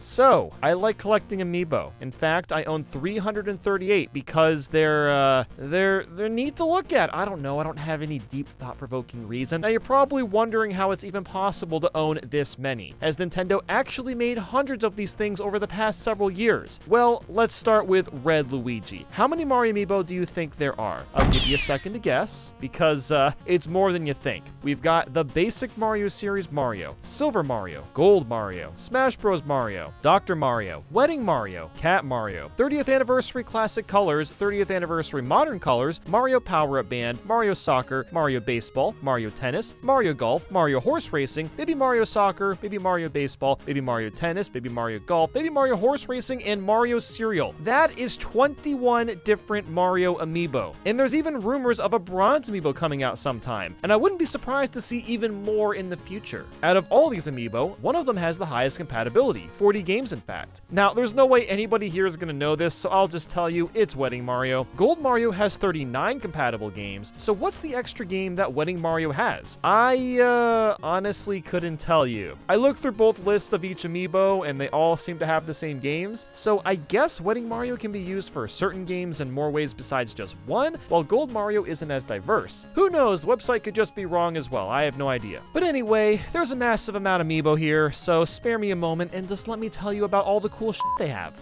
So, I like collecting Amiibo. In fact, I own 338 because they're neat to look at. I don't know, I don't have any deep thought-provoking reason. Now, you're probably wondering how it's even possible to own this many, as Nintendo actually made hundreds of these things over the past several years. Well, let's start with Red Luigi. How many Mario Amiibo do you think there are? I'll give you a second to guess, because it's more than you think. We've got the basic Mario series Mario, Silver Mario, Gold Mario, Smash Bros. Mario, Dr. Mario, Wedding Mario, Cat Mario, 30th Anniversary Classic Colors, 30th Anniversary Modern Colors, Mario Power-Up Band, Mario Soccer, Mario Baseball, Mario Tennis, Mario Golf, Mario Horse Racing, Baby Mario Soccer, Baby Mario Baseball, Baby Mario Tennis, Baby Mario Golf, Baby Mario Horse Racing, and Mario Cereal. That is 21 different Mario Amiibo. And there's even rumors of a Bronze Amiibo coming out sometime, and I wouldn't be surprised to see even more in the future. Out of all these Amiibo, one of them has the highest compatibility, 40 games in fact. Now, there's no way anybody here is going to know this, so I'll just tell you, it's Wedding Mario. Gold Mario has 39 compatible games, so what's the extra game that Wedding Mario has? I honestly couldn't tell you. I looked through both lists of each Amiibo, and they all seem to have the same games, so I guess Wedding Mario can be used for certain games in more ways besides just one, while Gold Mario isn't as diverse. Who knows, the website could just be wrong as well, I have no idea. But anyway, there's a massive amount of Amiibo here, so spare me a moment and just let me tell you about all the cool shit they have.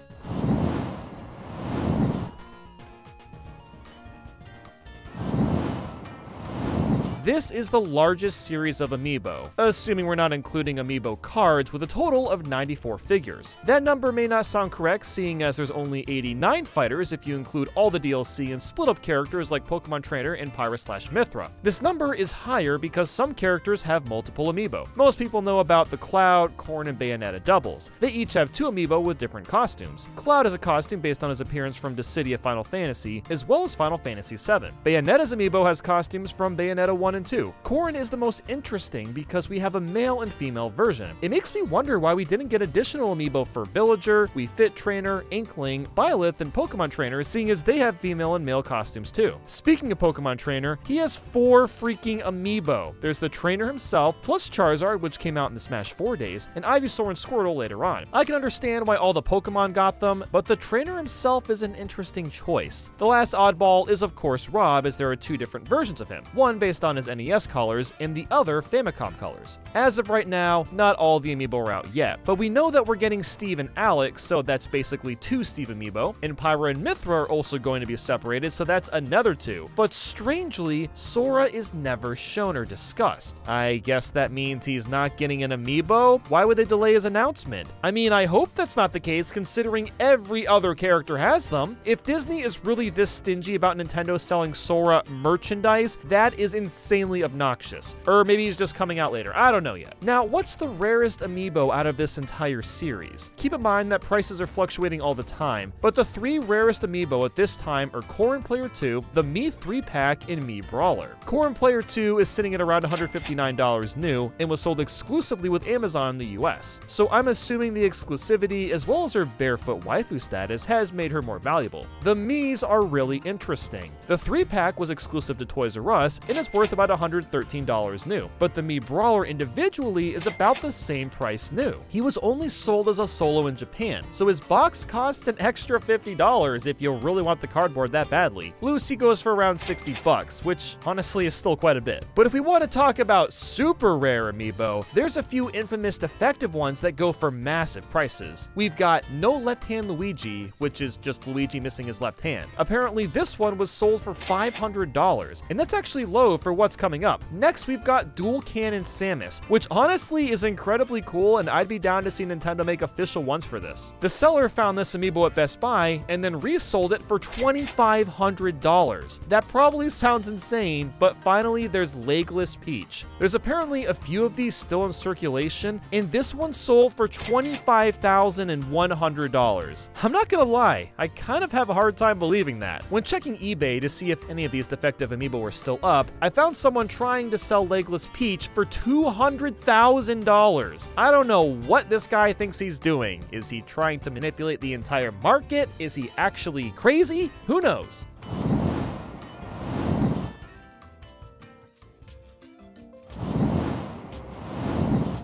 This is the largest series of Amiibo, assuming we're not including Amiibo cards, with a total of 94 figures. That number may not sound correct, seeing as there's only 89 fighters if you include all the DLC and split-up characters like Pokemon Trainer and Pyra/Mythra. This number is higher because some characters have multiple Amiibo. Most people know about the Cloud, Corn, and Bayonetta doubles. They each have 2 Amiibo with different costumes. Cloud is a costume based on his appearance from Dissidia Final Fantasy, as well as Final Fantasy VII. Bayonetta's Amiibo has costumes from Bayonetta 1 and 2. Corn is the most interesting because we have a male and female version. It makes me wonder why we didn't get additional Amiibo for Villager, Wii Fit Trainer, Inkling, Byleth, and Pokemon Trainer, seeing as they have female and male costumes too. Speaking of Pokemon Trainer, he has 4 freaking Amiibo. There's the trainer himself, plus Charizard, which came out in the Smash 4 days, and Ivysaur and Squirtle later on. I can understand why all the Pokemon got them, but the trainer himself is an interesting choice. The last oddball is of course Rob, as there are 2 different versions of him, one based on his NES colors and the other Famicom colors. As of right now, not all the Amiibo are out yet, but we know that we're getting Steve and Alex, so that's basically 2 Steve Amiibo, and Pyra and Mythra are also going to be separated, so that's another 2. But strangely, Sora is never shown or discussed. I guess that means he's not getting an Amiibo? Why would they delay his announcement? I mean, I hope that's not the case, considering every other character has them. If Disney is really this stingy about Nintendo selling Sora merchandise, that is insanely obnoxious. Or maybe he's just coming out later, I don't know yet. Now, what's the rarest Amiibo out of this entire series? Keep in mind that prices are fluctuating all the time, but the 3 rarest Amiibo at this time are Corrin Player 2, the Mii 3-pack, and Mii Brawler. Corrin Player 2 is sitting at around $159 new, and was sold exclusively with Amazon in the US. So I'm assuming the exclusivity, as well as her barefoot waifu status, has made her more valuable. The Miis are really interesting. The 3-pack was exclusive to Toys R Us, and it's worth about $113 new, but the Mii Brawler individually is about the same price new. He was only sold as a solo in Japan, so his box costs an extra $50 if you really want the cardboard that badly. Lucy goes for around $60, which honestly is still quite a bit. But if we want to talk about super rare Amiibo, there's a few infamous defective ones that go for massive prices. We've got No Left Hand Luigi, which is just Luigi missing his left hand. Apparently this one was sold for $500, and that's actually low for what's coming up. Next, we've got Dual Cannon Samus, which honestly is incredibly cool, and I'd be down to see Nintendo make official ones for this. The seller found this Amiibo at Best Buy and then resold it for $2,500. That probably sounds insane, but finally there's Legless Peach. There's apparently a few of these still in circulation, and this one sold for $25,100. I'm not gonna lie, I kind of have a hard time believing that. When checking eBay to see if any of these defective Amiibo were still up, I found someone trying to sell Legless Peach for $200,000. I don't know what this guy thinks he's doing. Is he trying to manipulate the entire market? Is he actually crazy? Who knows?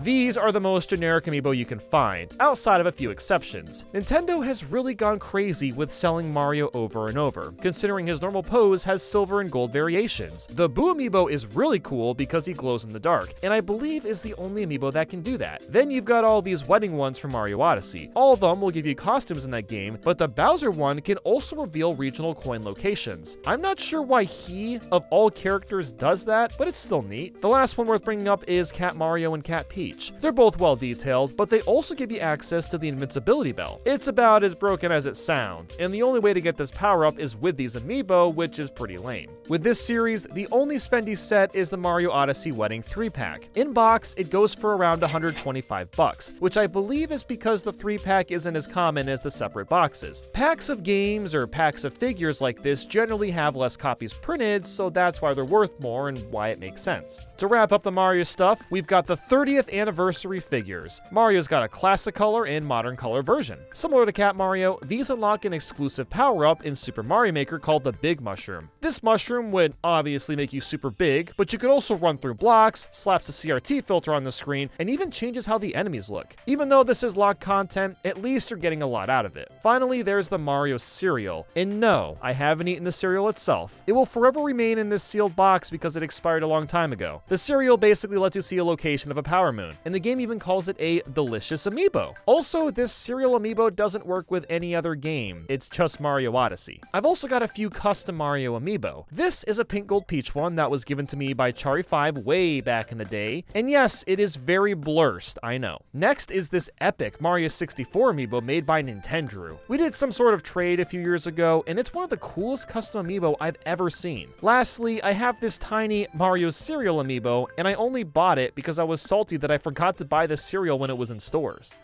These are the most generic amiibo you can find, outside of a few exceptions. Nintendo has really gone crazy with selling Mario over and over, considering his normal pose has silver and gold variations. The Boo amiibo is really cool because he glows in the dark, and I believe is the only amiibo that can do that. Then you've got all these wedding ones from Mario Odyssey. All of them will give you costumes in that game, but the Bowser one can also reveal regional coin locations. I'm not sure why he, of all characters, does that, but it's still neat. The last one worth bringing up is Cat Mario and Cat Peach. They're both well detailed, but they also give you access to the invincibility belt. It's about as broken as it sounds, and the only way to get this power-up is with these amiibo, which is pretty lame. With this series, the only spendy set is the Mario Odyssey Wedding 3-pack. In box, it goes for around $125, which I believe is because the 3-pack isn't as common as the separate boxes. Packs of games or packs of figures like this generally have less copies printed, so that's why they're worth more and why it makes sense. To wrap up the Mario stuff, we've got the 30th anniversary figures. Mario's got a classic color and modern color version. Similar to Cat Mario, these unlock an exclusive power-up in Super Mario Maker called the Big Mushroom. This mushroom would obviously make you super big, but you could also run through blocks, slaps a CRT filter on the screen, and even changes how the enemies look. Even though this is locked content, at least you're getting a lot out of it. Finally, there's the Mario cereal. And no, I haven't eaten the cereal itself. It will forever remain in this sealed box because it expired a long time ago. The cereal basically lets you see a location of a power moon, and the game even calls it a delicious amiibo. Also, this cereal amiibo doesn't work with any other game. It's just Mario Odyssey. I've also got a few custom Mario amiibo. This is a pink gold peach one that was given to me by Chari5 way back in the day, and yes, it is very blurst, I know. Next is this epic Mario 64 amiibo made by Nintendo. We did some sort of trade a few years ago, and it's one of the coolest custom amiibo I've ever seen. Lastly, I have this tiny Mario cereal amiibo, and I only bought it because I was salty that I forgot to buy the cereal when it was in stores.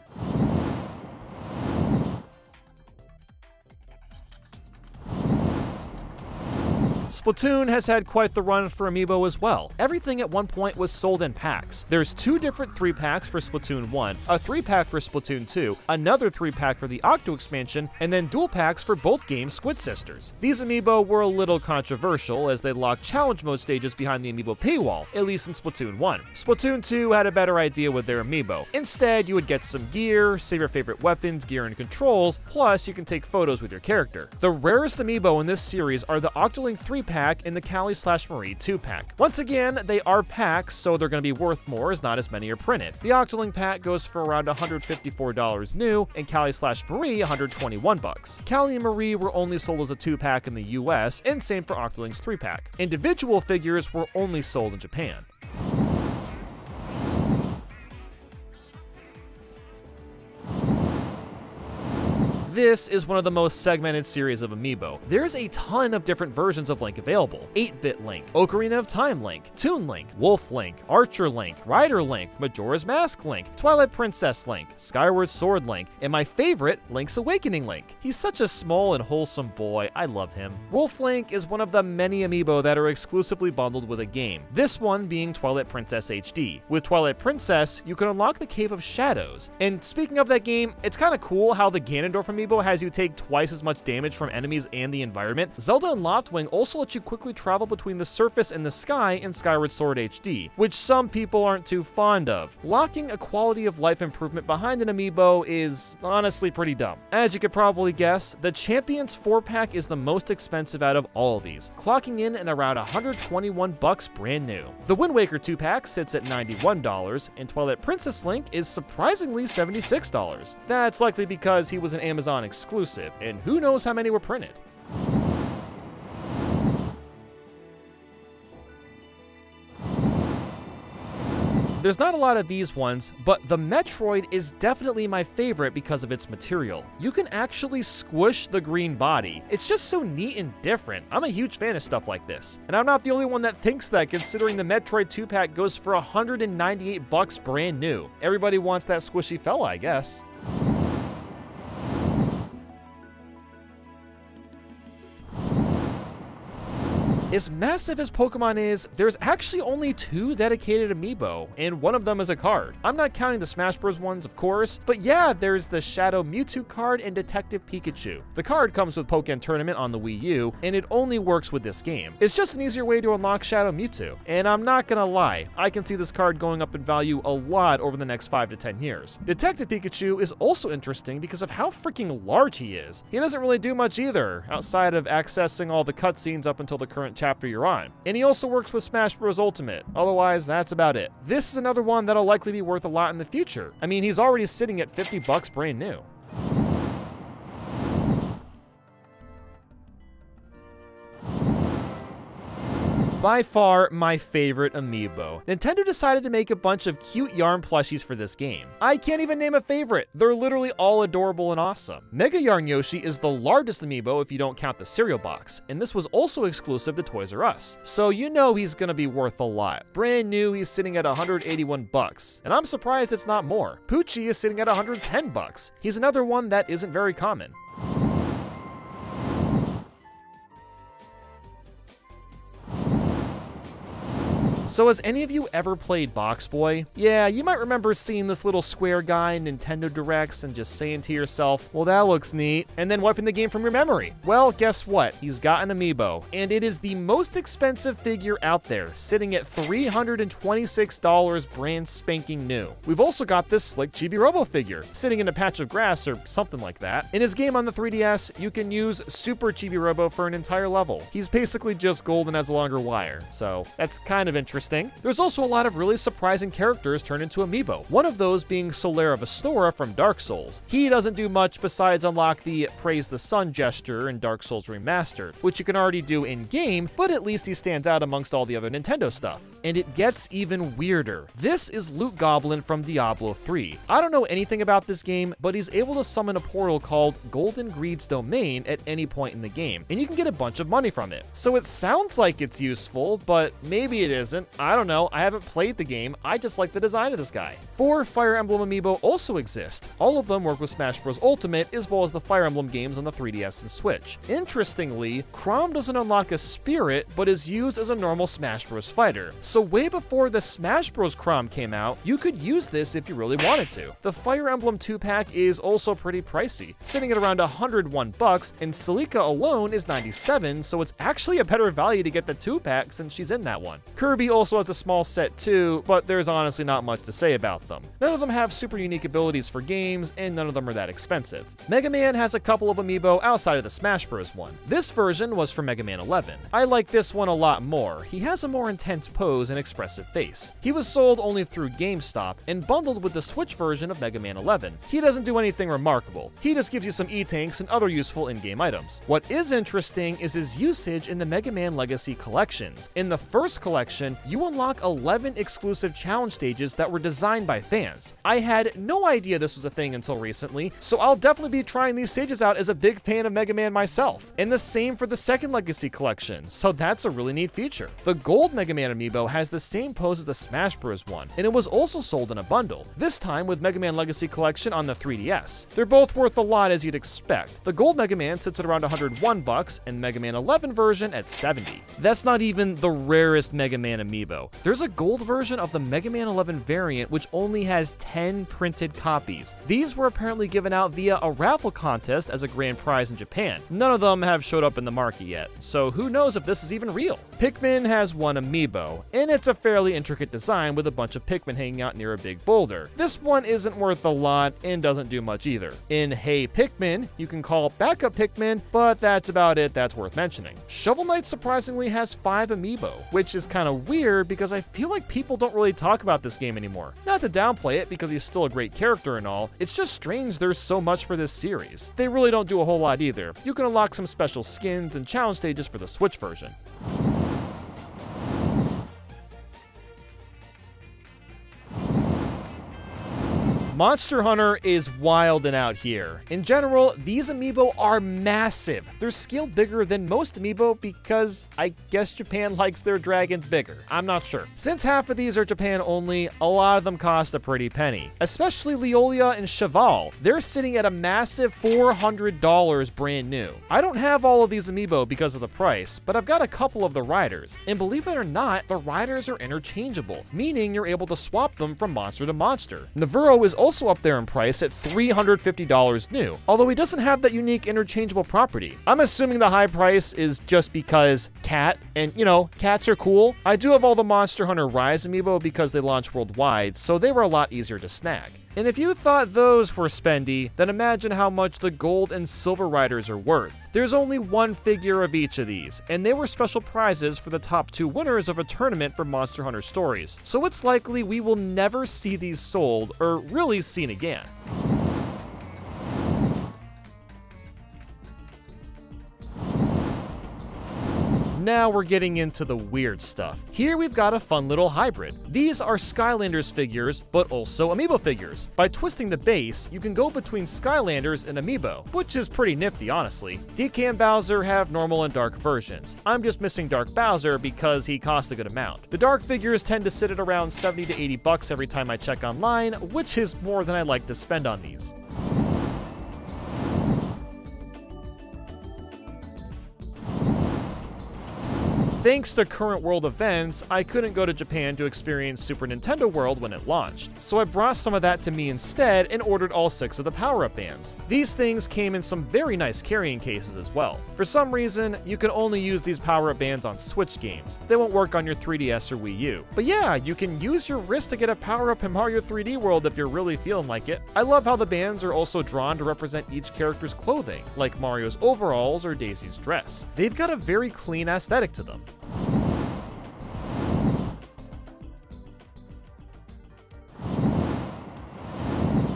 Splatoon has had quite the run for Amiibo as well. Everything at one point was sold in packs. There's 2 different 3-packs for Splatoon 1, a 3-pack for Splatoon 2, another 3-pack for the Octo expansion, and then dual packs for both games' Squid Sisters. These Amiibo were a little controversial as they locked challenge mode stages behind the Amiibo paywall, at least in Splatoon 1. Splatoon 2 had a better idea with their Amiibo. Instead, you would get some gear, save your favorite weapons, gear, and controls, plus you can take photos with your character. The rarest Amiibo in this series are the Octoling 3-pack and the Callie/Marie 2-pack. Once again, they are packs, so they're going to be worth more as not as many are printed. The Octoling pack goes for around $154 new, and Callie/Marie $121. Callie and Marie were only sold as a 2-pack in the US, and same for Octoling's 3-pack. Individual figures were only sold in Japan. This is one of the most segmented series of Amiibo. There's a ton of different versions of Link available. 8-bit Link, Ocarina of Time Link, Toon Link, Wolf Link, Archer Link, Rider Link, Majora's Mask Link, Twilight Princess Link, Skyward Sword Link, and my favorite, Link's Awakening Link. He's such a small and wholesome boy, I love him. Wolf Link is one of the many Amiibo that are exclusively bundled with a game, this one being Twilight Princess HD. With Twilight Princess, you can unlock the Cave of Shadows. And speaking of that game, it's kind of cool how the Ganondorf Amiibo has you take twice as much damage from enemies and the environment. Zelda and Loftwing also let you quickly travel between the surface and the sky in Skyward Sword HD, which some people aren't too fond of. Locking a quality of life improvement behind an Amiibo is honestly pretty dumb. As you could probably guess, the Champions 4-pack is the most expensive out of all of these, clocking in at around $121 brand new. The Wind Waker 2-pack sits at $91, and Twilight Princess Link is surprisingly $76. That's likely because he was an Amazon exclusive, and who knows how many were printed. There's not a lot of these ones, but the Metroid is definitely my favorite because of its material. You can actually squish the green body. It's just so neat and different. I'm a huge fan of stuff like this. And I'm not the only one that thinks that, considering the Metroid 2-pack goes for $198 brand new. Everybody wants that squishy fella, I guess. As massive as Pokemon is, there's actually only 2 dedicated Amiibo, and one of them is a card. I'm not counting the Smash Bros. Ones, of course, but yeah, there's the Shadow Mewtwo card and Detective Pikachu. The card comes with Pokken Tournament on the Wii U, and it only works with this game. It's just an easier way to unlock Shadow Mewtwo, and I'm not gonna lie, I can see this card going up in value a lot over the next 5 to 10 years. Detective Pikachu is also interesting because of how freaking large he is. He doesn't really do much either, outside of accessing all the cutscenes up until the current chapter you're on. And he also works with Smash Bros. Ultimate. Otherwise, that's about it. This is another one that'll likely be worth a lot in the future. I mean, he's already sitting at $50 brand new. By far, my favorite Amiibo. Nintendo decided to make a bunch of cute yarn plushies for this game. I can't even name a favorite. They're literally all adorable and awesome. Mega Yarn Yoshi is the largest Amiibo if you don't count the cereal box, and this was also exclusive to Toys R Us. So you know he's gonna be worth a lot. Brand new, he's sitting at $181, and I'm surprised it's not more. Poochie is sitting at $110. He's another one that isn't very common. So has any of you ever played Box Boy? Yeah, you might remember seeing this little square guy in Nintendo Directs and just saying to yourself, well, that looks neat, and then wiping the game from your memory. Well, guess what? He's got an Amiibo, and it is the most expensive figure out there, sitting at $326 brand spanking new. We've also got this slick Chibi Robo figure, sitting in a patch of grass or something like that. In his game on the 3DS, you can use Super Chibi Robo for an entire level. He's basically just gold and has a longer wire, so that's kind of interesting. There's also a lot of really surprising characters turned into Amiibo, one of those being Solera Vestora from Dark Souls. He doesn't do much besides unlock the Praise the Sun gesture in Dark Souls Remastered, which you can already do in-game, but at least he stands out amongst all the other Nintendo stuff. And it gets even weirder. This is Loot Goblin from Diablo 3. I don't know anything about this game, but he's able to summon a portal called Golden Greed's Domain at any point in the game, and you can get a bunch of money from it. So it sounds like it's useful, but maybe it isn't. I don't know, I haven't played the game, I just like the design of this guy. 4 Fire Emblem Amiibo also exist. All of them work with Smash Bros. Ultimate, as well as the Fire Emblem games on the 3DS and Switch. Interestingly, Chrom doesn't unlock a spirit, but is used as a normal Smash Bros. Fighter. So way before the Smash Bros. Chrom came out, you could use this if you really wanted to. The Fire Emblem 2-pack is also pretty pricey, sitting at around $101, and Celica alone is $97, so it's actually a better value to get the 2-pack since she's in that one. Kirby also has a small set too, but there's honestly not much to say about them. None of them have super unique abilities for games, and none of them are that expensive. Mega Man has a couple of Amiibo outside of the Smash Bros. One. This version was for Mega Man 11. I like this one a lot more. He has a more intense pose and expressive face. He was sold only through GameStop and bundled with the Switch version of Mega Man 11. He doesn't do anything remarkable. He just gives you some E-Tanks and other useful in-game items. What is interesting is his usage in the Mega Man Legacy collections. In the first collection, you unlock 11 exclusive challenge stages that were designed by fans. I had no idea this was a thing until recently, so I'll definitely be trying these stages out as a big fan of Mega Man myself. And the same for the second Legacy collection, so that's a really neat feature. The Gold Mega Man Amiibo has the same pose as the Smash Bros. One, and it was also sold in a bundle, this time with Mega Man Legacy Collection on the 3DS. They're both worth a lot as you'd expect. The Gold Mega Man sits at around $101, and Mega Man 11 version at $70. That's not even the rarest Mega Man Amiibo. There's a gold version of the Mega Man 11 variant which only has 10 printed copies. These were apparently given out via a raffle contest as a grand prize in Japan. None of them have showed up in the market yet, so who knows if this is even real. Pikmin has one Amiibo, and it's a fairly intricate design with a bunch of Pikmin hanging out near a big boulder. This one isn't worth a lot and doesn't do much either. In Hey Pikmin, you can call backup Pikmin, but that's about it that's worth mentioning. Shovel Knight surprisingly has 5 Amiibo, which is kind of weird because I feel like people don't really talk about this game anymore. Not to downplay it because he's still a great character and all, it's just strange there's so much for this series. They really don't do a whole lot either. You can unlock some special skins and challenge stages for the Switch version. Monster Hunter is wildin' out here. In general, these amiibo are massive. They're scaled bigger than most amiibo because I guess Japan likes their dragons bigger. I'm not sure. Since half of these are Japan only, a lot of them cost a pretty penny. Especially Leolia and Cheval. They're sitting at a massive $400 brand new. I don't have all of these amiibo because of the price, but I've got a couple of the riders. And believe it or not, the riders are interchangeable, meaning you're able to swap them from monster to monster. Navarro is also up there in price at $350 new, although he doesn't have that unique interchangeable property. I'm assuming the high price is just because cat, and you know, cats are cool. I do have all the Monster Hunter Rise amiibo because they launch worldwide, so they were a lot easier to snag. And if you thought those were spendy, then imagine how much the gold and silver riders are worth. There's only one figure of each of these, and they were special prizes for the top 2 winners of a tournament for Monster Hunter Stories, so it's likely we will never see these sold or really seen again. Now we're getting into the weird stuff. Here we've got a fun little hybrid. These are Skylanders figures, but also Amiibo figures. By twisting the base, you can go between Skylanders and Amiibo, which is pretty nifty, honestly. DK and Bowser have normal and dark versions. I'm just missing Dark Bowser because he costs a good amount. The dark figures tend to sit at around 70 to 80 bucks every time I check online, which is more than I like to spend on these. Thanks to current world events, I couldn't go to Japan to experience Super Nintendo World when it launched, so I brought some of that to me instead and ordered all 6 of the power-up bands. These things came in some very nice carrying cases as well. For some reason, you can only use these power-up bands on Switch games. They won't work on your 3DS or Wii U. But yeah, you can use your wrist to get a power-up in Mario 3D World if you're really feeling like it. I love how the bands are also drawn to represent each character's clothing, like Mario's overalls or Daisy's dress. They've got a very clean aesthetic to them.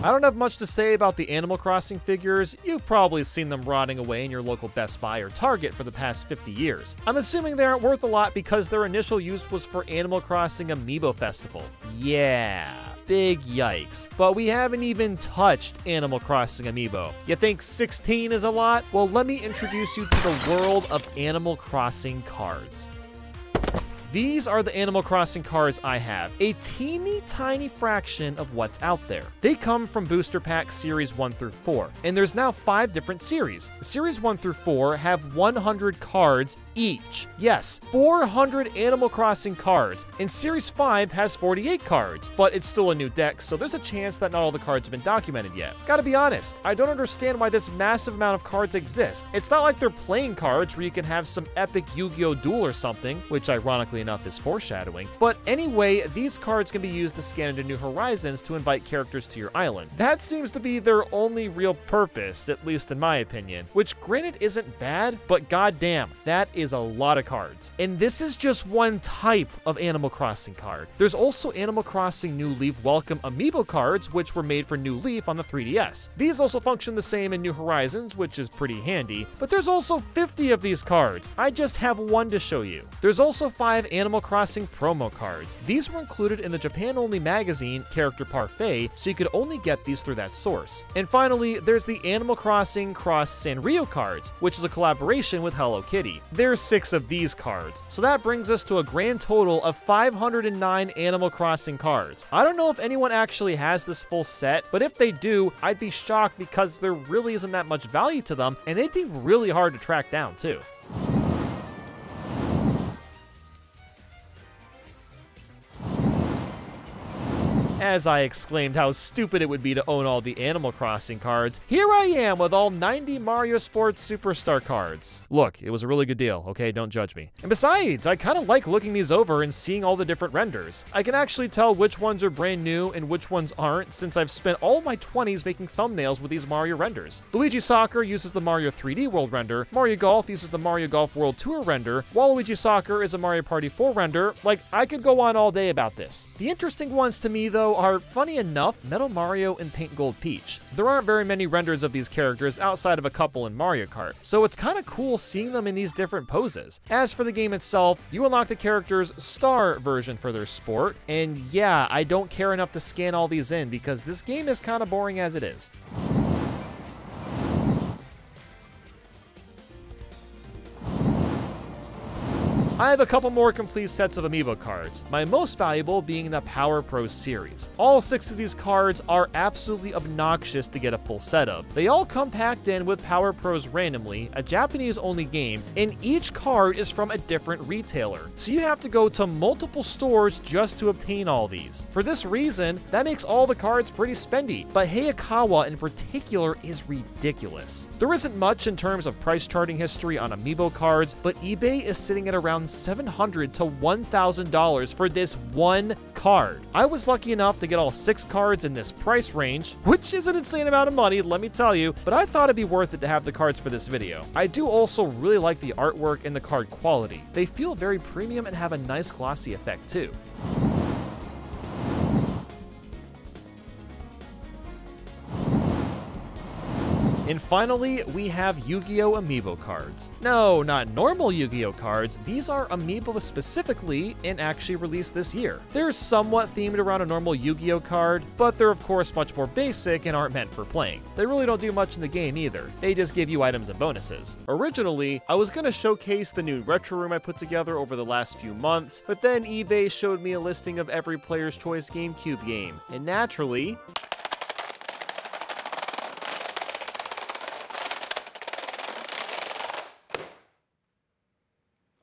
I don't have much to say about the Animal Crossing figures. You've probably seen them rotting away in your local Best Buy or Target for the past 50 years. I'm assuming they aren't worth a lot because their initial use was for Animal Crossing Amiibo Festival. Yeah, big yikes. But we haven't even touched Animal Crossing Amiibo. You think 16 is a lot? Well, let me introduce you to the world of Animal Crossing cards. These are the Animal Crossing cards I have, a teeny tiny fraction of what's out there. They come from Booster Pack Series 1 through 4, and there's now 5 different series. Series 1 through 4 have 100 cards each. Yes, 400 Animal Crossing cards, and Series 5 has 48 cards, but it's still a new deck, so there's a chance that not all the cards have been documented yet. Gotta be honest, I don't understand why this massive amount of cards exist. It's not like they're playing cards where you can have some epic Yu-Gi-Oh! Duel or something, which ironically enough is foreshadowing. But anyway, these cards can be used to scan into new horizons to invite characters to your island. That seems to be their only real purpose, at least in my opinion, which granted isn't bad, but goddamn, that is a lot of cards. And this is just one type of Animal Crossing card. There's also Animal Crossing New Leaf Welcome Amiibo cards, which were made for New Leaf on the 3DS. These also function the same in New Horizons, which is pretty handy, but there's also 50 of these cards. I just have one to show you. There's also 5 Animal Crossing promo cards. These were included in the Japan-only magazine Character Parfait, so you could only get these through that source. And finally, there's the Animal Crossing Cross Sanrio cards, which is a collaboration with Hello Kitty. There's 6 of these cards, so that brings us to a grand total of 509 Animal Crossing cards. I don't know if anyone actually has this full set, but if they do, I'd be shocked because there really isn't that much value to them, and they'd be really hard to track down too. As I exclaimed how stupid it would be to own all the Animal Crossing cards, here I am with all 90 Mario Sports Superstar cards. Look, it was a really good deal, okay? Don't judge me. And besides, I kind of like looking these over and seeing all the different renders. I can actually tell which ones are brand new and which ones aren't, since I've spent all my 20s making thumbnails with these Mario renders. Luigi Soccer uses the Mario 3D World render, Mario Golf uses the Mario Golf World Tour render, Waluigi Soccer is a Mario Party 4 render. Like, I could go on all day about this. The interesting ones to me, though, are, funny enough, Metal Mario and Paint Gold Peach. There aren't very many renders of these characters outside of a couple in Mario Kart, so it's kind of cool seeing them in these different poses. As for the game itself, you unlock the character's star version for their sport, and yeah, I don't care enough to scan all these in because this game is kind of boring as it is. I have a couple more complete sets of Amiibo cards, my most valuable being the Power Pro series. All 6 of these cards are absolutely obnoxious to get a full set of. They all come packed in with Power Pros randomly, a Japanese-only game, and each card is from a different retailer, so you have to go to multiple stores just to obtain all these. For this reason, that makes all the cards pretty spendy, but Hayakawa in particular is ridiculous. There isn't much in terms of price charting history on Amiibo cards, but eBay is sitting at around $700 to $1,000 for this one card. I was lucky enough to get all 6 cards in this price range, which is an insane amount of money, let me tell you, but I thought it'd be worth it to have the cards for this video. I do also really like the artwork and the card quality. They feel very premium and have a nice glossy effect too. And finally, we have Yu-Gi-Oh! Amiibo cards. No, not normal Yu-Gi-Oh! Cards, these are Amiibo specifically and actually released this year. They're somewhat themed around a normal Yu-Gi-Oh! Card, but they're of course much more basic and aren't meant for playing. They really don't do much in the game either, they just give you items and bonuses. Originally, I was gonna showcase the new retro room I put together over the last few months, but then eBay showed me a listing of every Player's Choice GameCube game, and naturally,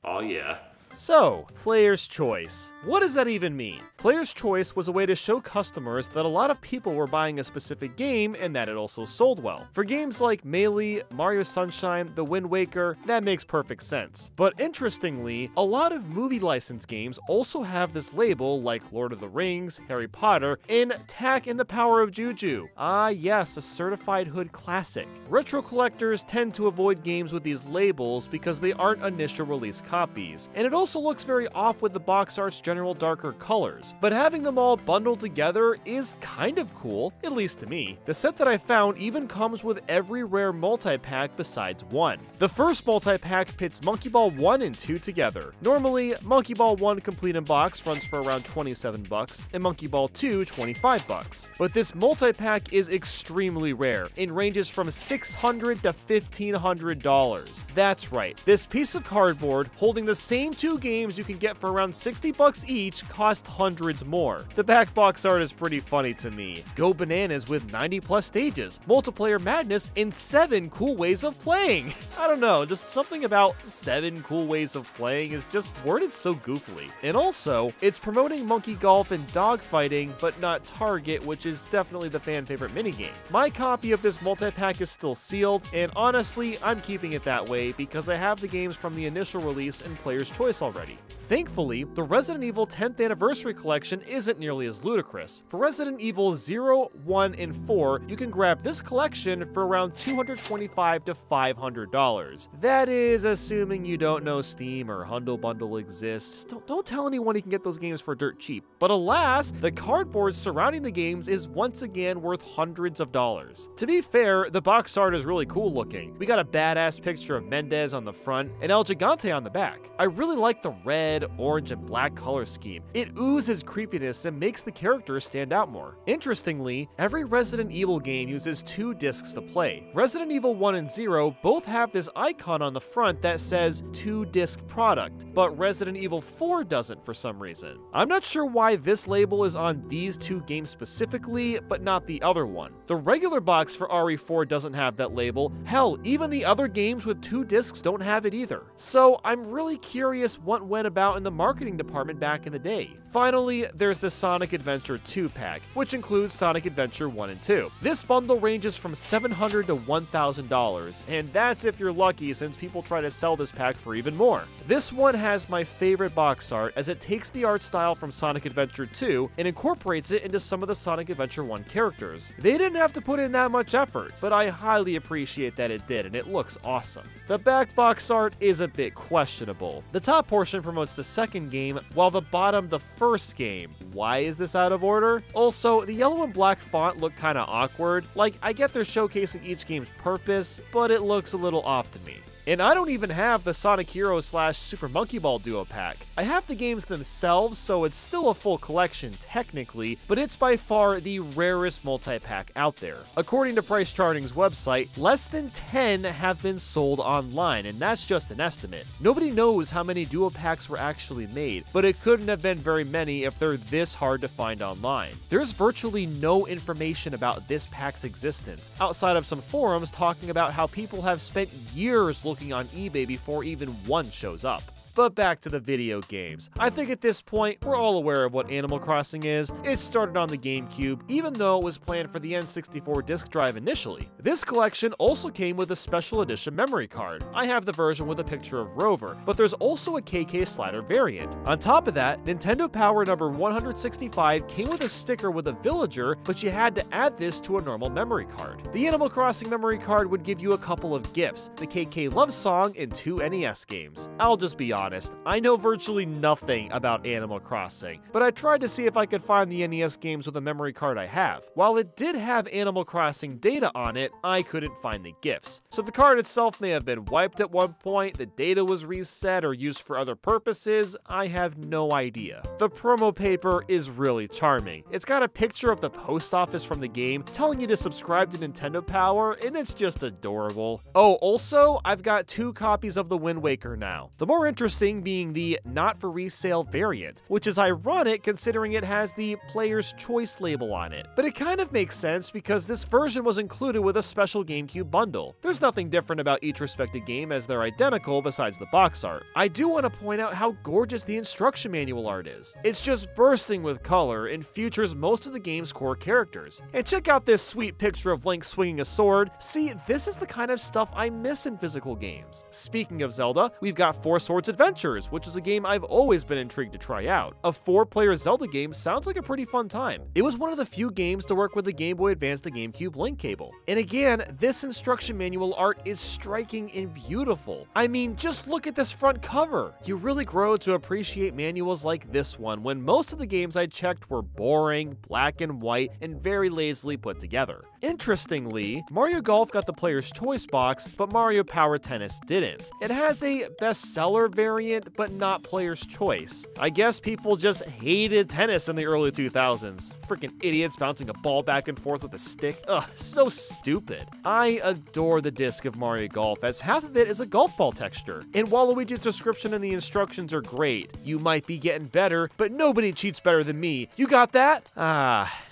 oh yeah. So, Player's Choice. What does that even mean? Player's Choice was a way to show customers that a lot of people were buying a specific game and that it also sold well. For games like Melee, Mario Sunshine, The Wind Waker, that makes perfect sense. But interestingly, a lot of movie license games also have this label like Lord of the Rings, Harry Potter, and Tak and the Power of Juju. Ah yes, a certified hood classic. Retro collectors tend to avoid games with these labels because they aren't initial release copies, and it also looks very off with the box art's general darker colors, but having them all bundled together is kind of cool, at least to me. The set that I found even comes with every rare multi-pack besides one. The first multi-pack pits Monkey Ball 1 and 2 together. Normally, Monkey Ball 1 complete in box runs for around $27, and Monkey Ball 2 $25. But this multi-pack is extremely rare, and ranges from $600 to $1,500. That's right, this piece of cardboard holding the same 2 games you can get for around $60 each cost hundreds more. The back box art is pretty funny to me. Go bananas with 90+ stages, multiplayer madness, and 7 cool ways of playing. I don't know, just something about 7 cool ways of playing is just worded so goofily. And also, it's promoting monkey golf and dogfighting, but not Target, which is definitely the fan favorite minigame. My copy of this multi-pack is still sealed, and honestly, I'm keeping it that way because I have the games from the initial release and Player's Choice already. Thankfully, the Resident Evil 10th Anniversary Collection isn't nearly as ludicrous. For Resident Evil 0, 1, and 4, you can grab this collection for around $225 to $500. That is assuming you don't know Steam or Humble Bundle exists. Just don't tell anyone you can get those games for dirt cheap. But alas, the cardboard surrounding the games is once again worth hundreds of dollars. To be fair, the box art is really cool looking. We got a badass picture of Mendez on the front and El Gigante on the back. I really like the red, orange, and black color scheme. It oozes creepiness and makes the characters stand out more. Interestingly, every Resident Evil game uses 2 discs to play. Resident Evil 1 and 0 both have this icon on the front that says 2-disc product, but Resident Evil 4 doesn't for some reason. I'm not sure why this label is on these 2 games specifically, but not the other one. The regular box for RE4 doesn't have that label. Hell, even the other games with 2 discs don't have it either. So I'm really curious what went about in the marketing department back in the day. Finally, there's the Sonic Adventure 2 pack, which includes Sonic Adventure 1 and 2. This bundle ranges from $700 to $1,000, and that's if you're lucky since people try to sell this pack for even more. This one has my favorite box art as it takes the art style from Sonic Adventure 2 and incorporates it into some of the Sonic Adventure 1 characters. They didn't have to put in that much effort, but I highly appreciate that it did, and it looks awesome. The back box art is a bit questionable. The top portion promotes the second game, while the bottom the first game. Why is this out of order? Also, the yellow and black font look kinda awkward. Like, I get they're showcasing each game's purpose, but it looks a little off to me. And I don't even have the Sonic Heroes / Super Monkey Ball Duo Pack. I have the games themselves, so it's still a full collection technically, but it's by far the rarest multi-pack out there. According to Price Charting's website, less than 10 have been sold online, and that's just an estimate. Nobody knows how many Duo Packs were actually made, but it couldn't have been very many if they're this hard to find online. There's virtually no information about this pack's existence, outside of some forums talking about how people have spent years looking on eBay before even one shows up. But back to the video games. I think at this point, we're all aware of what Animal Crossing is. It started on the GameCube, even though it was planned for the N64 disk drive initially. This collection also came with a special edition memory card. I have the version with a picture of Rover, but there's also a KK slider variant. On top of that, Nintendo Power number 165 came with a sticker with a villager, but you had to add this to a normal memory card. The Animal Crossing memory card would give you a couple of gifts, the KK Love Song and 2 NES games. I'll just be honest, I know virtually nothing about Animal Crossing, but I tried to see if I could find the NES games with the memory card I have. While it did have Animal Crossing data on it, I couldn't find the gifts. So the card itself may have been wiped at one point, the data was reset or used for other purposes, I have no idea. The promo paper is really charming. It's got a picture of the post office from the game telling you to subscribe to Nintendo Power, and it's just adorable. Oh, also, I've got 2 copies of the Wind Waker now. The more interesting being the not for resale variant, which is ironic considering it has the player's choice label on it. But it kind of makes sense because this version was included with a special GameCube bundle. There's nothing different about each respective game as they're identical besides the box art. I do want to point out how gorgeous the instruction manual art is. It's just bursting with color and features most of the game's core characters. And check out this sweet picture of Link swinging a sword. See, this is the kind of stuff I miss in physical games. Speaking of Zelda, we've got 4 Swords Adventures, which is a game I've always been intrigued to try out. A 4-player Zelda game sounds like a pretty fun time. It was one of the few games to work with the Game Boy Advance to GameCube link cable. And again, this instruction manual art is striking and beautiful. I mean, just look at this front cover. You really grow to appreciate manuals like this one when most of the games I checked were boring, black and white, and very lazily put together. Interestingly, Mario Golf got the player's choice box, but Mario Power Tennis didn't. It has a bestseller variant, but not player's choice. I guess people just hated tennis in the early 2000s. Freaking idiots bouncing a ball back and forth with a stick. Ugh, so stupid. I adore the disc of Mario Golf, as half of it is a golf ball texture. And Waluigi's description and the instructions are great. You might be getting better, but nobody cheats better than me. You got that?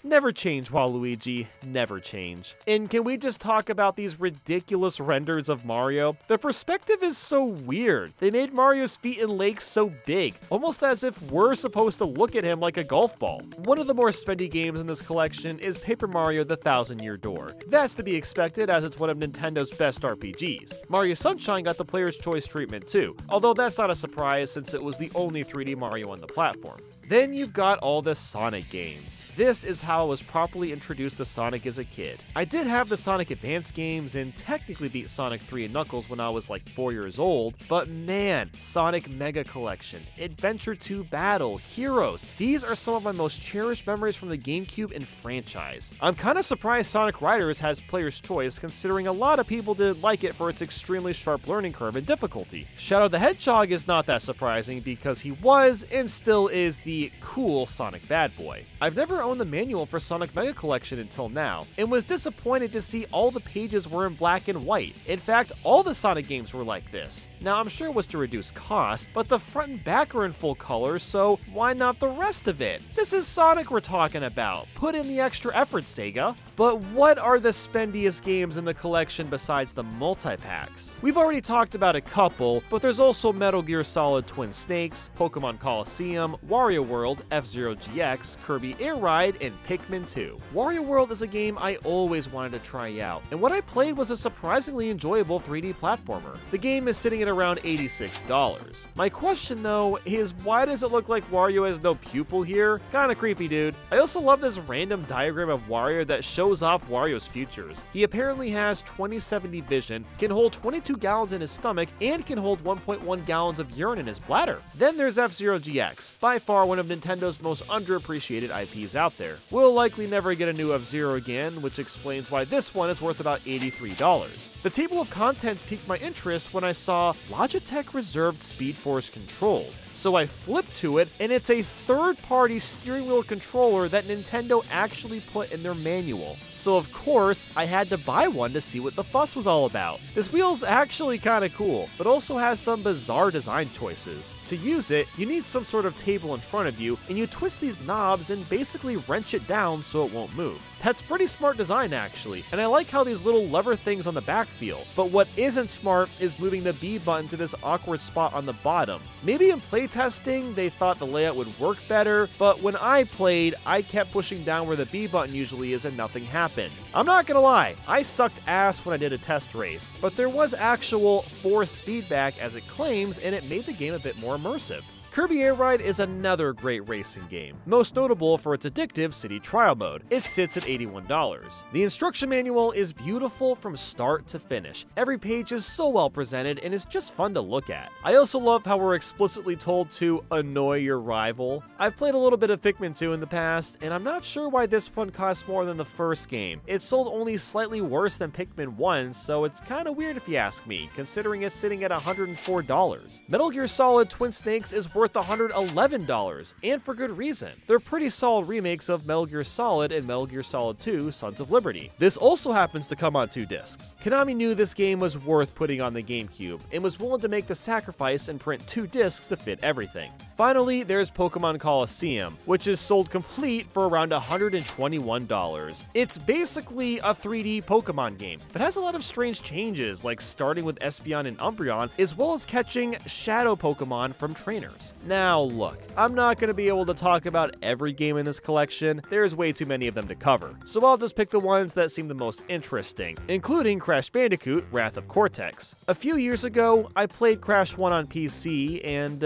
Never change, Waluigi. Never change. And can we just talk about these ridiculous renders of Mario? The perspective is so weird. They made Mario's feet and legs so big, almost as if we're supposed to look at him like a golf ball. One of the more spendy games in this collection is Paper Mario: The Thousand-Year Door. That's to be expected as it's one of Nintendo's best RPGs. Mario Sunshine got the player's choice treatment too, although that's not a surprise since it was the only 3D Mario on the platform. Then you've got all the Sonic games. This is how I was properly introduced to Sonic as a kid. I did have the Sonic Advance games and technically beat Sonic 3 and Knuckles when I was like 4 years old, but man, Sonic Mega Collection, Adventure 2 Battle, Heroes, these are some of my most cherished memories from the GameCube and franchise. I'm kind of surprised Sonic Riders has player's choice considering a lot of people didn't like it for its extremely sharp learning curve and difficulty. Shadow the Hedgehog is not that surprising because he was and still is the cool Sonic bad boy. I've never owned the manual for Sonic Mega Collection until now, and was disappointed to see all the pages were in black and white. In fact, all the Sonic games were like this. Now, I'm sure it was to reduce cost, but the front and back are in full color, so why not the rest of it? This is Sonic we're talking about. Put in the extra effort, Sega. But what are the spendiest games in the collection besides the multi-packs? We've already talked about a couple, but there's also Metal Gear Solid Twin Snakes, Pokemon Coliseum, Wario World, F-Zero GX, Kirby Air Ride, and Pikmin 2. Wario World is a game I always wanted to try out, and what I played was a surprisingly enjoyable 3D platformer. The game is sitting at around $86. My question though is, why does it look like Wario has no pupil here? Kinda creepy, dude. I also love this random diagram of Wario that shows shows off Wario's features. He apparently has 20/70 vision, can hold 22 gallons in his stomach, and can hold 1.1 gallons of urine in his bladder. Then there's F-Zero GX, by far one of Nintendo's most underappreciated IPs out there. We'll likely never get a new F-Zero again, which explains why this one is worth about $83. The table of contents piqued my interest when I saw Logitech reserved Speed Force controls, so I flipped to it, and it's a third-party steering wheel controller that Nintendo actually put in their manual. So of course, I had to buy one to see what the fuss was all about. This wheel's actually kinda cool, but also has some bizarre design choices. To use it, you need some sort of table in front of you, and you twist these knobs and basically wrench it down so it won't move. That's pretty smart design actually, and I like how these little lever things on the back feel. But what isn't smart is moving the B button to this awkward spot on the bottom. Maybe in playtesting, they thought the layout would work better, but when I played, I kept pushing down where the B button usually is and nothing happened. I'm not gonna lie, I sucked ass when I did a test race, but there was actual force feedback as it claims, and it made the game a bit more immersive. Kirby Air Ride is another great racing game, most notable for its addictive city trial mode. It sits at $81. The instruction manual is beautiful from start to finish. Every page is so well presented and is just fun to look at. I also love how we're explicitly told to annoy your rival. I've played a little bit of Pikmin 2 in the past, and I'm not sure why this one costs more than the first game. It sold only slightly worse than Pikmin 1, so it's kinda weird if you ask me, considering it's sitting at $104. Metal Gear Solid Twin Snakes is worth $111, and for good reason. They're pretty solid remakes of Metal Gear Solid and Metal Gear Solid 2 Sons of Liberty. This also happens to come on 2 discs. Konami knew this game was worth putting on the GameCube, and was willing to make the sacrifice and print 2 discs to fit everything. Finally, there's Pokemon Coliseum, which is sold complete for around $121. It's basically a 3D Pokemon game, but has a lot of strange changes, like starting with Espeon and Umbreon, as well as catching Shadow Pokemon from trainers. Now look, I'm not going to be able to talk about every game in this collection, there's way too many of them to cover, so I'll just pick the ones that seem the most interesting, including Crash Bandicoot Wrath of Cortex. A few years ago, I played Crash 1 on PC, and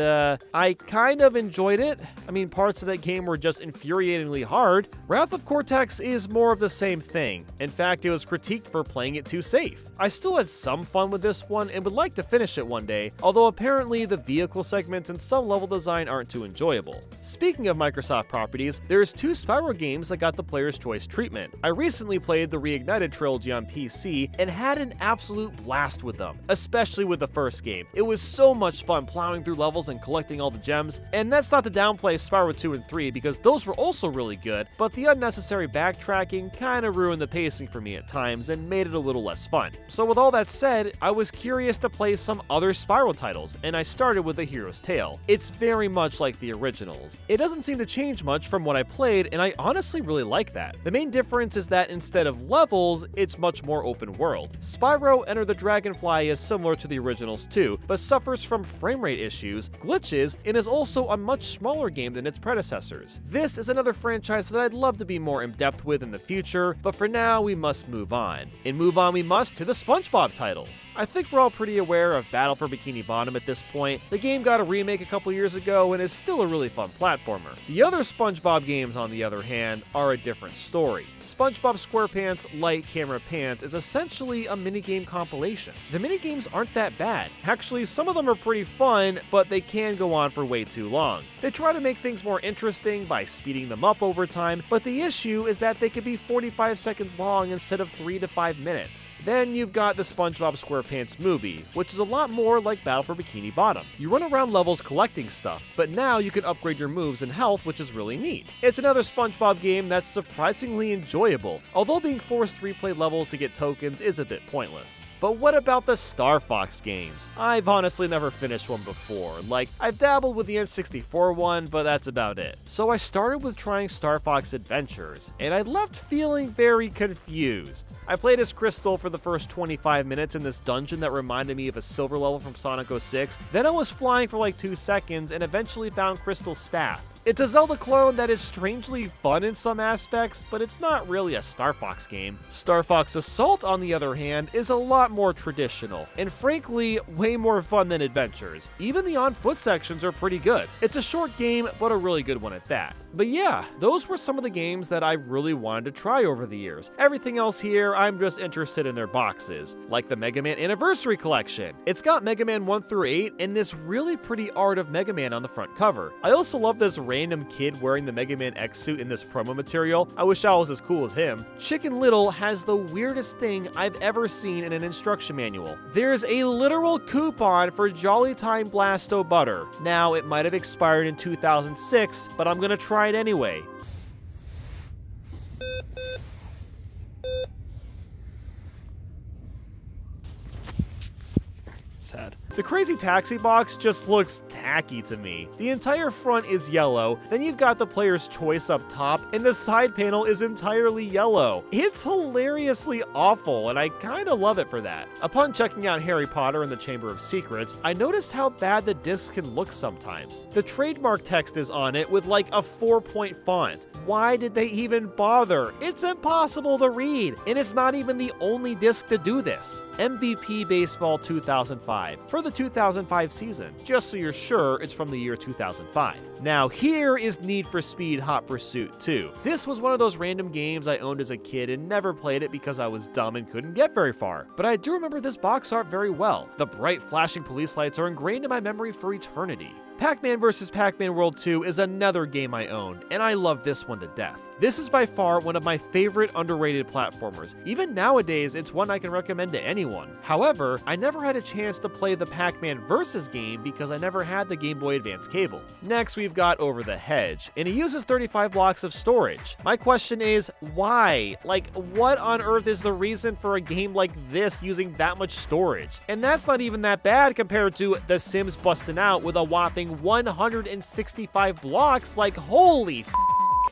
I kind of enjoyed it. I mean, parts of that game were just infuriatingly hard. Wrath of Cortex is more of the same thing. In fact, it was critiqued for playing it too safe. I still had some fun with this one and would like to finish it one day, although apparently the vehicle segments and some level design aren't too enjoyable. Speaking of Microsoft properties, there's 2 Spyro games that got the player's choice treatment. I recently played the Reignited trilogy on PC and had an absolute blast with them, especially with the first game. It was so much fun plowing through levels and collecting all the gems, and that's not to downplay Spyro 2 and 3 because those were also really good, but the unnecessary backtracking kinda ruined the pacing for me at times and made it a little less fun. So with all that said, I was curious to play some other Spyro titles, and I started with The Hero's Tale. It's very much like the originals. It doesn't seem to change much from what I played, and I honestly really like that. The main difference is that instead of levels, it's much more open world. Spyro Enter the Dragonfly is similar to the originals too, but suffers from frame rate issues, glitches, and is also a much smaller game than its predecessors. This is another franchise that I'd love to be more in depth with in the future, but for now we must move on. And move on we must to the SpongeBob titles. I think we're all pretty aware of Battle for Bikini Bottom at this point. The game got a remake a couple years ago and is still a really fun platformer. The other SpongeBob games, on the other hand, are a different story. SpongeBob SquarePants Light Camera Pants is essentially a minigame compilation. The minigames aren't that bad. Actually, some of them are pretty fun, but they can go on for way too long. They try to make things more interesting by speeding them up over time, but the issue is that they could be 45 seconds long instead of 3 to 5 minutes. Then you've got the SpongeBob SquarePants movie, which is a lot more like Battle for Bikini Bottom. You run around levels collecting stuff, but now you can upgrade your moves and health, which is really neat. It's another SpongeBob game that's surprisingly enjoyable, although being forced to replay levels to get tokens is a bit pointless. But what about the Star Fox games? I've honestly never finished one before. Like, I've dabbled with the N64 one, but that's about it. So I started with trying Star Fox Adventures, and I left feeling very confused. I played as Crystal for the first 25 minutes in this dungeon that reminded me of a silver level from Sonic 06, then I was flying for like 2 seconds and eventually found Crystal's staff. It's a Zelda clone that is strangely fun in some aspects, but it's not really a Star Fox game. Star Fox Assault, on the other hand, is a lot more traditional, and frankly, way more fun than Adventures. Even the on-foot sections are pretty good. It's a short game, but a really good one at that. But yeah, those were some of the games that I really wanted to try over the years. Everything else here, I'm just interested in their boxes, like the Mega Man Anniversary Collection. It's got Mega Man 1 through 8 and this really pretty art of Mega Man on the front cover. I also love this random kid wearing the Mega Man X suit in this promo material. I wish I was as cool as him. Chicken Little has the weirdest thing I've ever seen in an instruction manual. There's a literal coupon for Jolly Time Blasto Butter. Now, it might have expired in 2006, but I'm gonna try it anyway. Sad. The Crazy Taxi box just looks tacky to me. The entire front is yellow, then you've got the player's choice up top, and the side panel is entirely yellow. It's hilariously awful, and I kinda love it for that. Upon checking out Harry Potter and the Chamber of Secrets, I noticed how bad the disc can look sometimes. The trademark text is on it with like a 4-point font. Why did they even bother? It's impossible to read, and it's not even the only disc to do this. MVP Baseball 2005 for the 2005 season, just so you're sure it's from the year 2005. Now here is Need for Speed Hot Pursuit 2. This was one of those random games I owned as a kid and never played it because I was dumb and couldn't get very far. But I do remember this box art very well. The bright flashing police lights are ingrained in my memory for eternity. Pac-Man vs. Pac-Man World 2 is another game I owned, and I love this one to death. This is by far one of my favorite underrated platformers. Even nowadays, it's one I can recommend to anyone. However, I never had a chance to play the Pac-Man Vs. game because I never had the Game Boy Advance cable. Next, we've got Over the Hedge, and it uses 35 blocks of storage. My question is, why? Like, what on earth is the reason for a game like this using that much storage? And that's not even that bad compared to The Sims busting out with a whopping 165 blocks. Like, holy f***.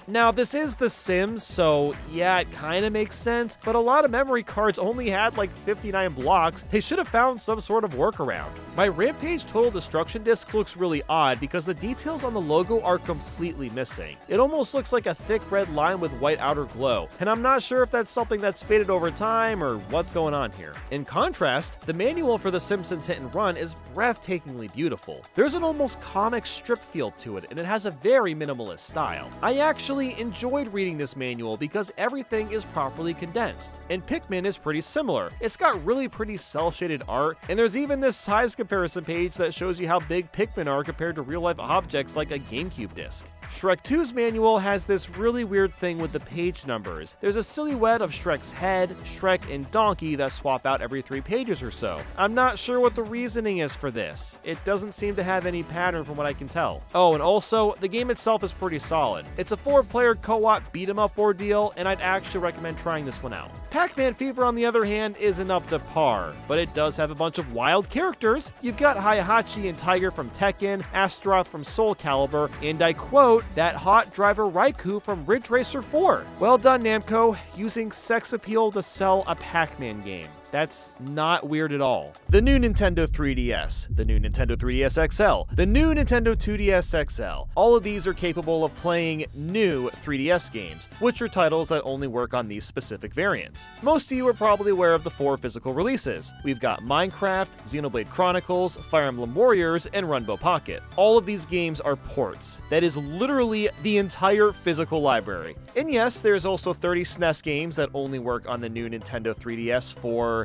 Now, this is The Sims, so yeah, it kind of makes sense, but a lot of memory cards only had like 59 blocks. They should have found some sort of workaround. My Rampage Total Destruction disc looks really odd because the details on the logo are completely missing. It almost looks like a thick red line with white outer glow, and I'm not sure if that's something that's faded over time or what's going on here. In contrast, the manual for The Simpsons Hit and Run is breathtakingly beautiful. There's an almost comic strip feel to it, and it has a very minimalist style. I actually enjoyed reading this manual because everything is properly condensed. And Pikmin is pretty similar. It's got really pretty cel-shaded art, and there's even this size comparison page that shows you how big Pikmin are compared to real-life objects like a GameCube disc. Shrek 2's manual has this really weird thing with the page numbers. There's a silhouette of Shrek's head, Shrek, and Donkey that swap out every 3 pages or so. I'm not sure what the reasoning is for this. It doesn't seem to have any pattern from what I can tell. Oh, and also, the game itself is pretty solid. It's a 4-player co-op beat-em-up ordeal, and I'd actually recommend trying this one out. Pac-Man Fever, on the other hand, isn't up to par, but it does have a bunch of wild characters. You've got Heihachi and Tiger from Tekken, Astaroth from Soul Calibur, and I quote, that hot driver Raikou from Ridge Racer 4. Well done, Namco, using sex appeal to sell a Pac-Man game. That's not weird at all. The new Nintendo 3DS, the new Nintendo 3DS XL, the new Nintendo 2DS XL. All of these are capable of playing new 3DS games, which are titles that only work on these specific variants. Most of you are probably aware of the 4 physical releases. We've got Minecraft, Xenoblade Chronicles, Fire Emblem Warriors, and Runbow Pocket. All of these games are ports. That is literally the entire physical library. And yes, there's also 30 SNES games that only work on the new Nintendo 3DS for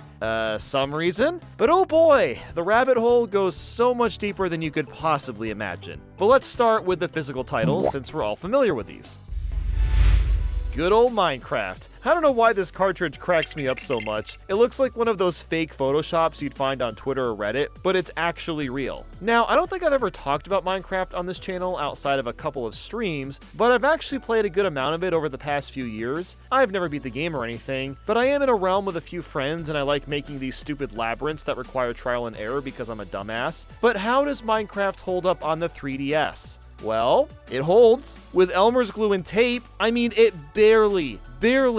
some reason. But oh boy, the rabbit hole goes so much deeper than you could possibly imagine. But let's start with the physical titles since we're all familiar with these. Good old Minecraft. I don't know why this cartridge cracks me up so much. It looks like one of those fake photoshops you'd find on Twitter or Reddit, but it's actually real. Now, I don't think I've ever talked about Minecraft on this channel outside of a couple of streams, but I've actually played a good amount of it over the past few years. I've never beat the game or anything, but I am in a realm with a few friends and I like making these stupid labyrinths that require trial and error because I'm a dumbass. But how does Minecraft hold up on the 3DS? Well, it holds. With Elmer's glue and tape, I mean, it barely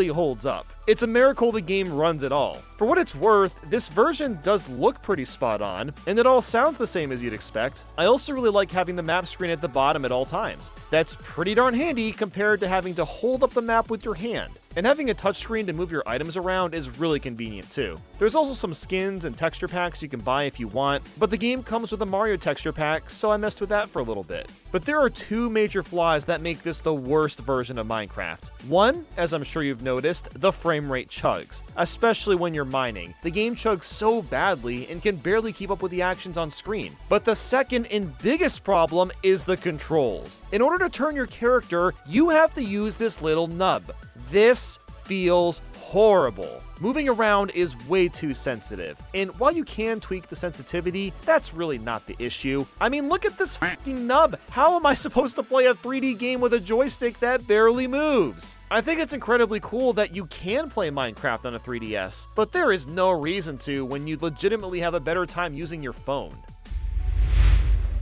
holds up. It's a miracle the game runs at all. For what it's worth, this version does look pretty spot on, and it all sounds the same as you'd expect. I also really like having the map screen at the bottom at all times. That's pretty darn handy compared to having to hold up the map with your hand. And having a touchscreen to move your items around is really convenient too. There's also some skins and texture packs you can buy if you want, but the game comes with a Mario texture pack, so I messed with that for a little bit. But there are two major flaws that make this the worst version of Minecraft. One, as I'm sure you've noticed, the frame rate chugs, especially when you're mining. The game chugs so badly and can barely keep up with the actions on screen. But the second and biggest problem is the controls. In order to turn your character, you have to use this little nub. This feels horrible. Moving around is way too sensitive, and while you can tweak the sensitivity, that's really not the issue. I mean, look at this fucking nub. How am I supposed to play a 3D game with a joystick that barely moves? I think it's incredibly cool that you can play Minecraft on a 3DS, but there is no reason to when you legitimately have a better time using your phone.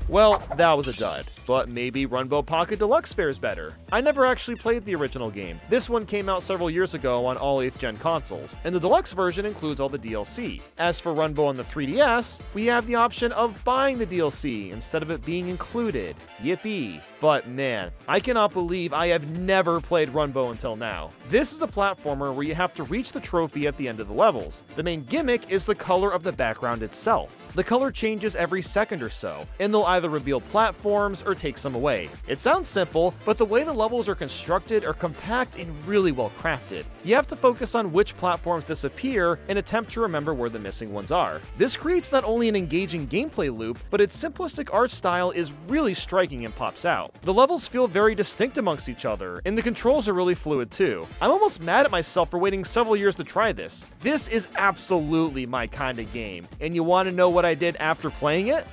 Well, that was a dud, but maybe Runbow Pocket Deluxe fares better. I never actually played the original game. This one came out several years ago on all 8th gen consoles, and the deluxe version includes all the DLC. As for Runbow on the 3DS, we have the option of buying the DLC instead of it being included. Yippee. But man, I cannot believe I have never played Runbow until now. This is a platformer where you have to reach the trophy at the end of the levels. The main gimmick is the color of the background itself. The color changes every second or so, and they'll either reveal platforms or take some away. It sounds simple, but the way the levels are constructed are compact and really well crafted. You have to focus on which platforms disappear and attempt to remember where the missing ones are. This creates not only an engaging gameplay loop, but its simplistic art style is really striking and pops out. The levels feel very distinct amongst each other, and the controls are really fluid too. I'm almost mad at myself for waiting several years to try this. This is absolutely my kind of game, and you want to know what I did after playing it?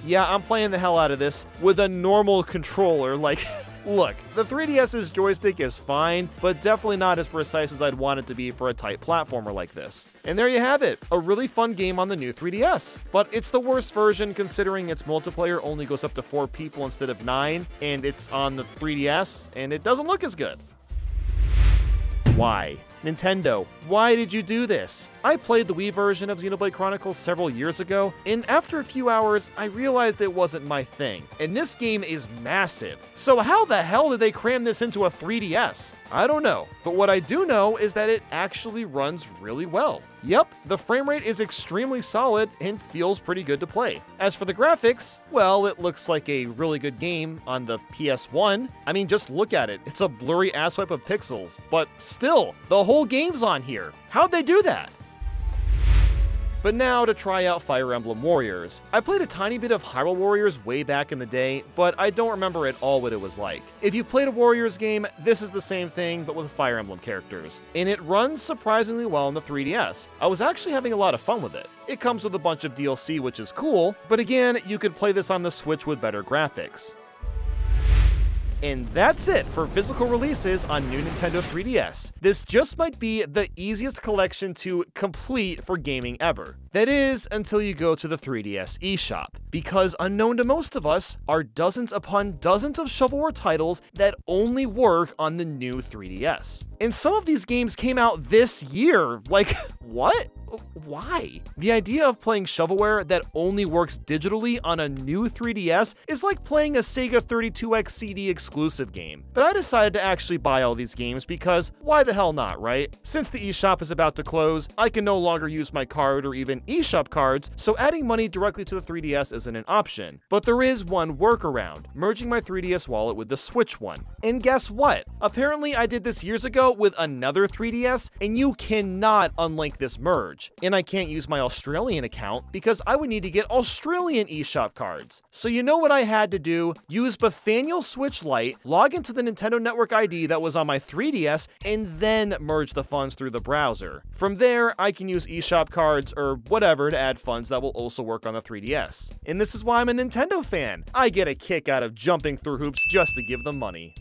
Yeah, I'm playing the hell out of this with a normal controller, like... Look, the 3DS's joystick is fine, but definitely not as precise as I'd want it to be for a tight platformer like this. And there you have it, a really fun game on the new 3DS. But it's the worst version considering its multiplayer only goes up to 4 people instead of 9, and it's on the 3DS, and it doesn't look as good. Why? Nintendo, why did you do this? I played the Wii version of Xenoblade Chronicles several years ago, and after a few hours, I realized it wasn't my thing. And this game is massive. So how the hell did they cram this into a 3DS? I don't know, but what I do know is that it actually runs really well. Yep, the frame rate is extremely solid and feels pretty good to play. As for the graphics, well, it looks like a really good game on the PS1. I mean, just look at it. It's a blurry asswipe of pixels, but still, the whole game's on here. How'd they do that? But now to try out Fire Emblem Warriors. I played a tiny bit of Hyrule Warriors way back in the day, but I don't remember at all what it was like. If you've played a Warriors game, this is the same thing, but with Fire Emblem characters. And it runs surprisingly well on the 3DS. I was actually having a lot of fun with it. It comes with a bunch of DLC, which is cool, but again, you could play this on the Switch with better graphics. And that's it for physical releases on new Nintendo 3DS. This just might be the easiest collection to complete for gaming ever. That is, until you go to the 3DS eShop, because unknown to most of us are dozens upon dozens of shovelware titles that only work on the new 3DS. And some of these games came out this year. Like, what? Why? The idea of playing shovelware that only works digitally on a new 3DS is like playing a Sega 32X CD exclusive game. But I decided to actually buy all these games because why the hell not, right? Since the eShop is about to close, I can no longer use my card or even eShop cards, so adding money directly to the 3DS isn't an option. But there is one workaround, merging my 3DS wallet with the Switch one. And guess what? Apparently I did this years ago with another 3DS, and you cannot unlink this merge. And I can't use my Australian account because I would need to get Australian eShop cards. So you know what I had to do? Use Nathaniel Switch Lite, log into the Nintendo Network ID that was on my 3DS, and then merge the funds through the browser. From there, I can use eShop cards or whatever to add funds that will also work on the 3DS. And this is why I'm a Nintendo fan. I get a kick out of jumping through hoops just to give them money.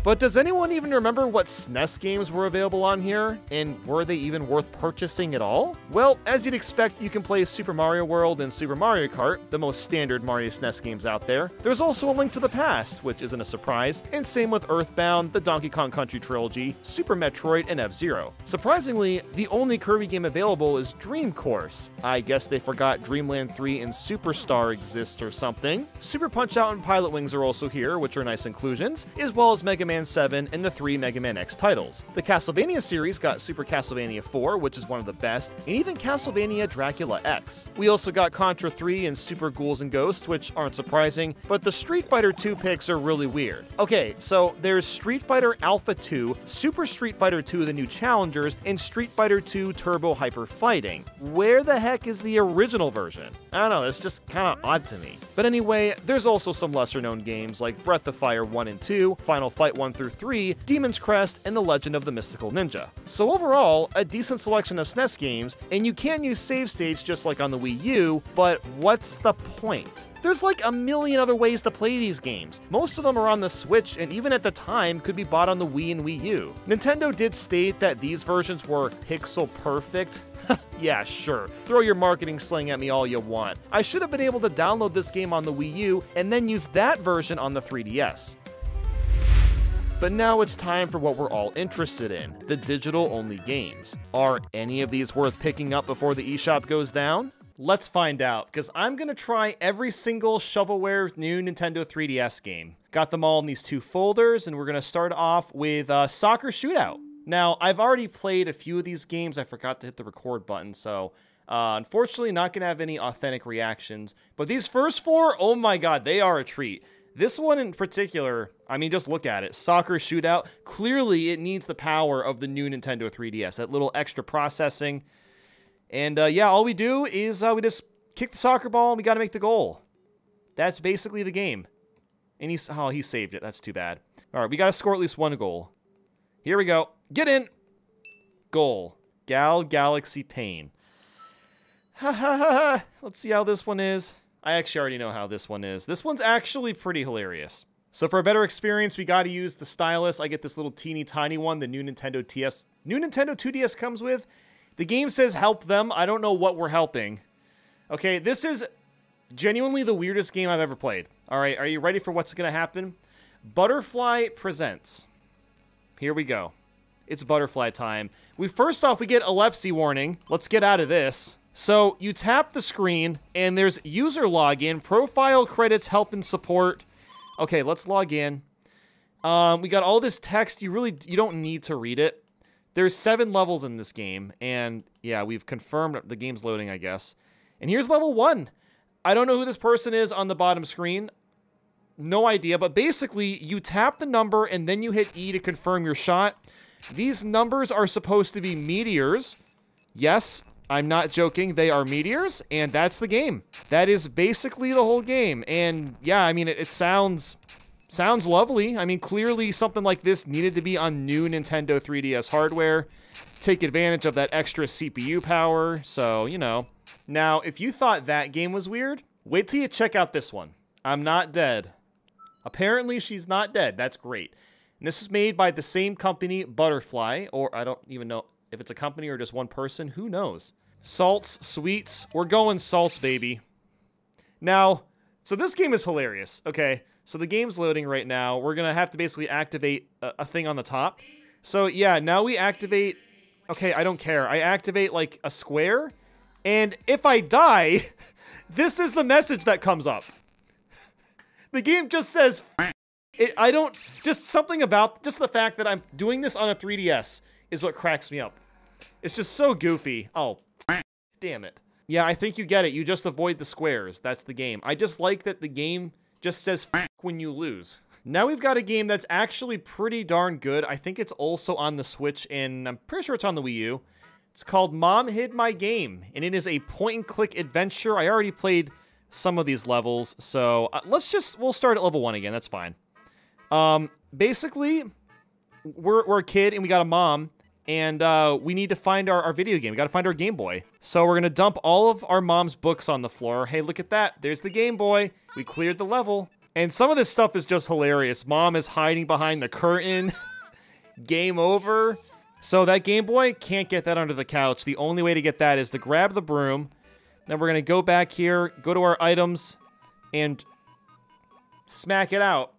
But does anyone even remember what SNES games were available on here? And were they even worth purchasing at all? Well, as you'd expect, you can play Super Mario World and Super Mario Kart, the most standard Mario SNES games out there. There's also A Link to the Past, which isn't a surprise, and same with Earthbound, the Donkey Kong Country trilogy, Super Metroid, and F-Zero. Surprisingly, the only Kirby game available is Dream Course. I guess they forgot Dreamland 3 and Superstar exist or something. Super Punch-Out and Pilot Wings are also here, which are nice inclusions, as well as Mega Man 7 and the 3 Mega Man X titles. The Castlevania series got Super Castlevania 4, which is one of the best, and even Castlevania Dracula X. We also got Contra 3 and Super Ghouls and Ghosts, which aren't surprising, but the Street Fighter 2 picks are really weird. Okay, so there's Street Fighter Alpha 2, Super Street Fighter 2 The New Challengers, and Street Fighter 2 Turbo Hyper Fighting. Where the heck is the original version? I don't know, it's just kinda odd to me. But anyway, there's also some lesser known games like Breath of Fire 1 and 2, Final Fight 1 through 3, Demon's Crest, and The Legend of the Mystical Ninja. So overall, a decent selection of SNES games, and you can use save states just like on the Wii U, but what's the point? There's like a million other ways to play these games. Most of them are on the Switch, and even at the time could be bought on the Wii and Wii U. Nintendo did state that these versions were pixel perfect. Yeah, sure. Throw your marketing slang at me all you want. I should have been able to download this game on the Wii U and then use that version on the 3DS. But now it's time for what we're all interested in, the digital-only games. Are any of these worth picking up before the eShop goes down? Let's find out, because I'm going to try every single shovelware new Nintendo 3DS game. Got them all in these two folders, and we're going to start off with Soccer Shootout. Now, I've already played a few of these games. I forgot to hit the record button, so unfortunately not going to have any authentic reactions. But these first four, oh my god, they are a treat. This one in particular, I mean, just look at it. Soccer Shootout. Clearly, it needs the power of the new Nintendo 3DS. That little extra processing. And yeah, all we do is we just kick the soccer ball and we got to make the goal. That's basically the game. And he saved it. That's too bad. All right, we got to score at least one goal. Here we go. Get in. Goal. Galaxy Pain. Ha ha ha ha. Let's see how this one is. I actually already know how this one is. This one's actually pretty hilarious. So for a better experience, we got to use the stylus. I get this little teeny tiny one the new Nintendo 2DS comes with. The game says help them. I don't know what we're helping. Okay, this is genuinely the weirdest game I've ever played. All right, are you ready for what's going to happen? Butterfly Presents. Here we go. It's Butterfly time. First off, we get epilepsy warning. Let's get out of this. So you tap the screen, and there's user login, profile credits, help and support. Okay, let's log in. We got all this text. You don't need to read it. There's 7 levels in this game, and yeah, we've confirmed the game's loading, I guess. And here's level 1. I don't know who this person is on the bottom screen. No idea, but basically, you tap the number, and then you hit E to confirm your shot. These numbers are supposed to be meteors. Yes, I'm not joking, they are meteors, and that's the game. That is basically the whole game, and yeah, I mean, it sounds lovely. I mean, clearly something like this needed to be on new Nintendo 3DS hardware. Take advantage of that extra CPU power, so, you know. Now, if you thought that game was weird, wait till you check out this one. I'm Not Dead. Apparently, she's not dead. That's great. And this is made by the same company, Butterfly, or I don't even know if it's a company or just one person. Who knows? Salts, sweets. We're going salts, baby. Now, so this game is hilarious, okay? So the game's loading right now. We're going to have to basically activate a thing on the top. So yeah, now we activate... Okay, I don't care. I activate like a square. And if I die, this is the message that comes up. The game just says... Just something about... Just the fact that I'm doing this on a 3DS is what cracks me up. It's just so goofy. Oh, damn it. Yeah, I think you get it. You just avoid the squares. That's the game. I just like that the game just says when you lose. Now we've got a game that's actually pretty darn good. I think it's also on the Switch, and I'm pretty sure it's on the Wii U. It's called Mom Hid My Game, and it is a point-and-click adventure. I already played some of these levels, so we'll start at level 1 again. That's fine. Basically, we're a kid, and we got a mom, and we need to find our video game. We got to find our Game Boy. So we're going to dump all of our mom's books on the floor. Hey, look at that. There's the Game Boy. We cleared the level. And some of this stuff is just hilarious. Mom is hiding behind the curtain. Game over. So that Game Boy, can't get that under the couch. The only way to get that is to grab the broom. Then we're going to go back here, go to our items, and smack it out.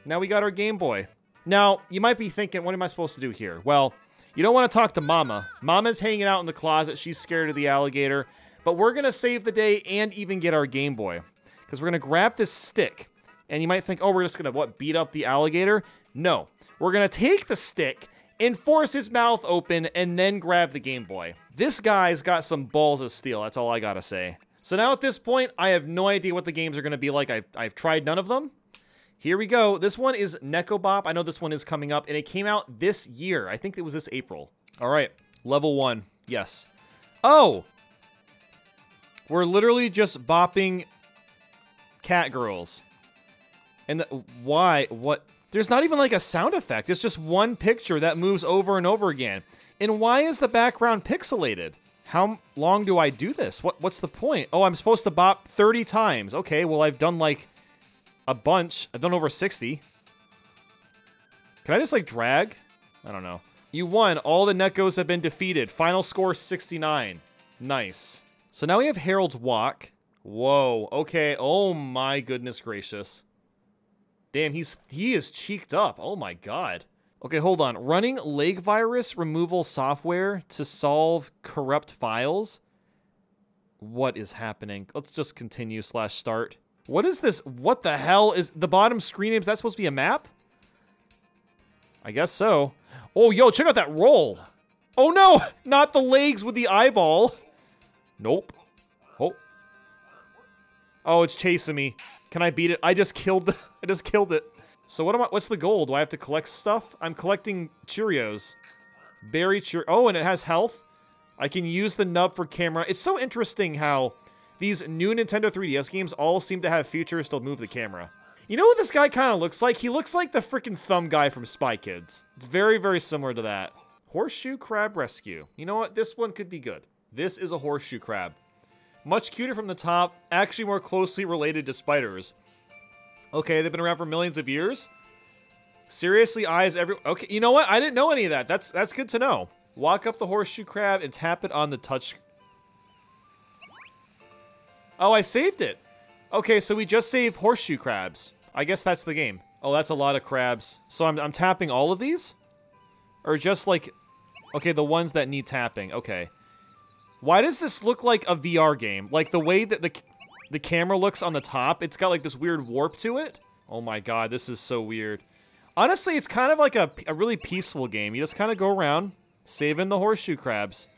Now we got our Game Boy. Now, you might be thinking, what am I supposed to do here? Well, you don't want to talk to Mama. Mama's hanging out in the closet. She's scared of the alligator. But we're going to save the day and even get our Game Boy. Because we're going to grab this stick. And you might think, oh, we're just going to, what, beat up the alligator? No. We're going to take the stick and force his mouth open and then grab the Game Boy. This guy's got some balls of steel. That's all I got to say. So now at this point, I have no idea what the games are going to be like. I've tried none of them. Here we go. This one is Nekobop. I know this one is coming up, and it came out this year. I think it was this April. All right. Level 1. Yes. Oh! We're literally just bopping cat girls. And why? What? There's not even like a sound effect. It's just one picture that moves over and over again. And why is the background pixelated? How long do I do this? What's the point? Oh, I'm supposed to bop 30 times. Okay, well, I've done like a bunch. I've done over 60. Can I just like drag? I don't know. You won. All the Nekos have been defeated. Final score 69. Nice. So now we have Harold's Walk. Whoa. Okay. Oh my goodness gracious. Damn, he is cheeked up. Oh my god. Okay, hold on. Running leg virus removal software to solve corrupt files. What is happening? Let's just continue / start. What is this? What the hell is the bottom screen name? Is that supposed to be a map? I guess so. Oh, yo, check out that roll. Oh no, not the legs with the eyeball. Nope. Oh. Oh, it's chasing me. Can I beat it? I just killed it. So what's the goal? Do I have to collect stuff? I'm collecting Cheerios. Berry Cheerios. Oh, and it has health. I can use the nub for camera. It's so interesting how these new Nintendo 3DS games all seem to have features to move the camera. You know what this guy kind of looks like? He looks like the freaking thumb guy from Spy Kids. It's very, very similar to that. Horseshoe Crab Rescue. You know what? This one could be good. This is a horseshoe crab. Much cuter from the top, actually more closely related to spiders. Okay, they've been around for millions of years. Seriously, eyes every... Okay, you know what? I didn't know any of that. That's good to know. Walk up the horseshoe crab and tap it on the touch... Oh, I saved it. Okay, so we just saved horseshoe crabs. I guess that's the game. Oh, that's a lot of crabs. So I'm tapping all of these? Or just like... Okay, the ones that need tapping. Okay. Why does this look like a VR game? Like the way that the camera looks on the top, it's got like this weird warp to it. Oh my god, this is so weird. Honestly, it's kind of like a really peaceful game. You just kind of go around, saving the horseshoe crabs.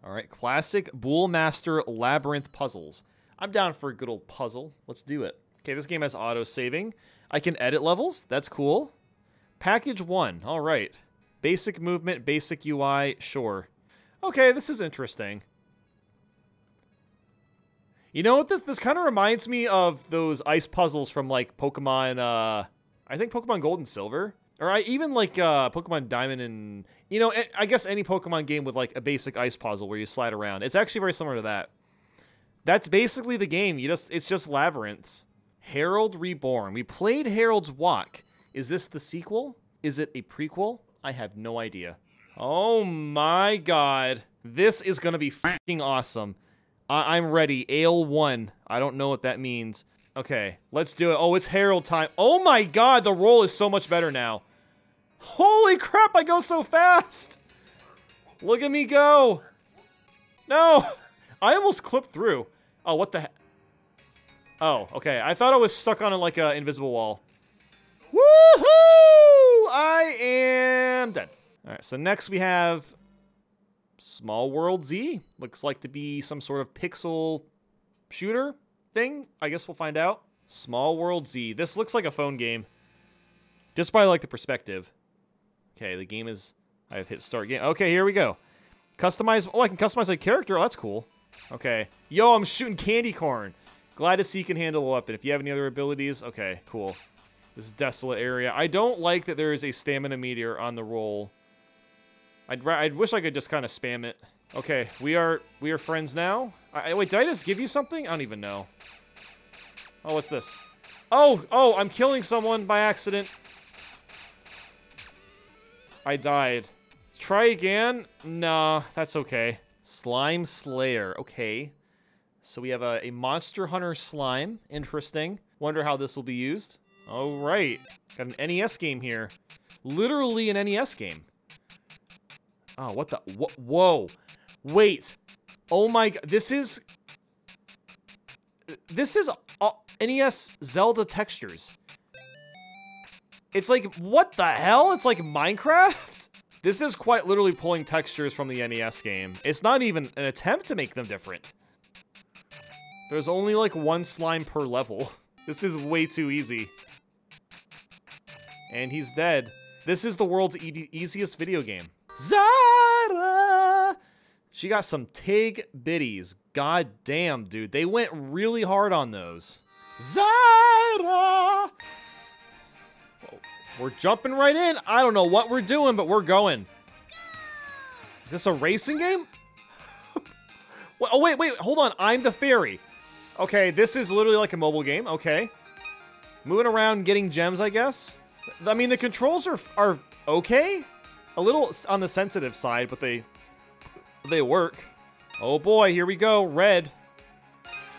Alright, classic Bool Master Labyrinth puzzles. I'm down for a good old puzzle. Let's do it. Okay, this game has auto-saving. I can edit levels. That's cool. Package 1. Alright. Basic movement, basic UI. Sure. Okay, this is interesting. You know what, this kind of reminds me of those ice puzzles from, like, Pokemon, I think Pokemon Gold and Silver? Or even, like, Pokemon Diamond and... You know, I guess any Pokemon game with, like, a basic ice puzzle where you slide around. It's actually very similar to that. That's basically the game. It's just labyrinths. Harold Reborn. We played Harold's Walk. Is this the sequel? Is it a prequel? I have no idea. Oh my god. This is gonna be freaking awesome. I'm ready. Ale 1. I don't know what that means. Okay, let's do it. Oh, it's Harold time. Oh my god, the roll is so much better now. Holy crap, I go so fast. Look at me go. No, I almost clipped through. Oh, what the heck? Oh, okay. I thought I was stuck on like an invisible wall. Woohoo! I am dead. All right, so next we have Small World Z. Looks like to be some sort of pixel shooter thing. I guess we'll find out. Small World Z. This looks like a phone game. Just by like the perspective. Okay, the game is... I've hit start game. Okay, here we go. Customize... Oh, I can customize a character. Oh, that's cool. Okay. Yo, I'm shooting candy corn. Glad to see you can handle a weapon. If you have any other abilities... Okay, cool. This desolate area. I don't like that there is a stamina meter on the roll. I'd wish I could just kind of spam it. Okay, we are friends now. Wait, did I just give you something? I don't even know. Oh, what's this? Oh, I'm killing someone by accident. I died. Try again? Nah, that's okay. Slime Slayer. Okay. So we have a Monster Hunter slime. Interesting. Wonder how this will be used. All right. Got an NES game here. Literally an NES game. Oh, what the? Whoa. Wait. Oh my god. This is NES Zelda textures. It's like, what the hell? It's like Minecraft? This is quite literally pulling textures from the NES game. It's not even an attempt to make them different. There's only like one slime per level. This is way too easy. And he's dead. This is the world's easiest video game. Zara! She got some Tig Bitties. God damn, dude. They went really hard on those. Zara! We're jumping right in. I don't know what we're doing, but we're going. Is this a racing game? Oh, wait, hold on. I'm the fairy. Okay, this is literally like a mobile game. Okay. Moving around, getting gems, I guess. I mean, the controls are okay. A little on the sensitive side, but they work. Oh boy, here we go. Red.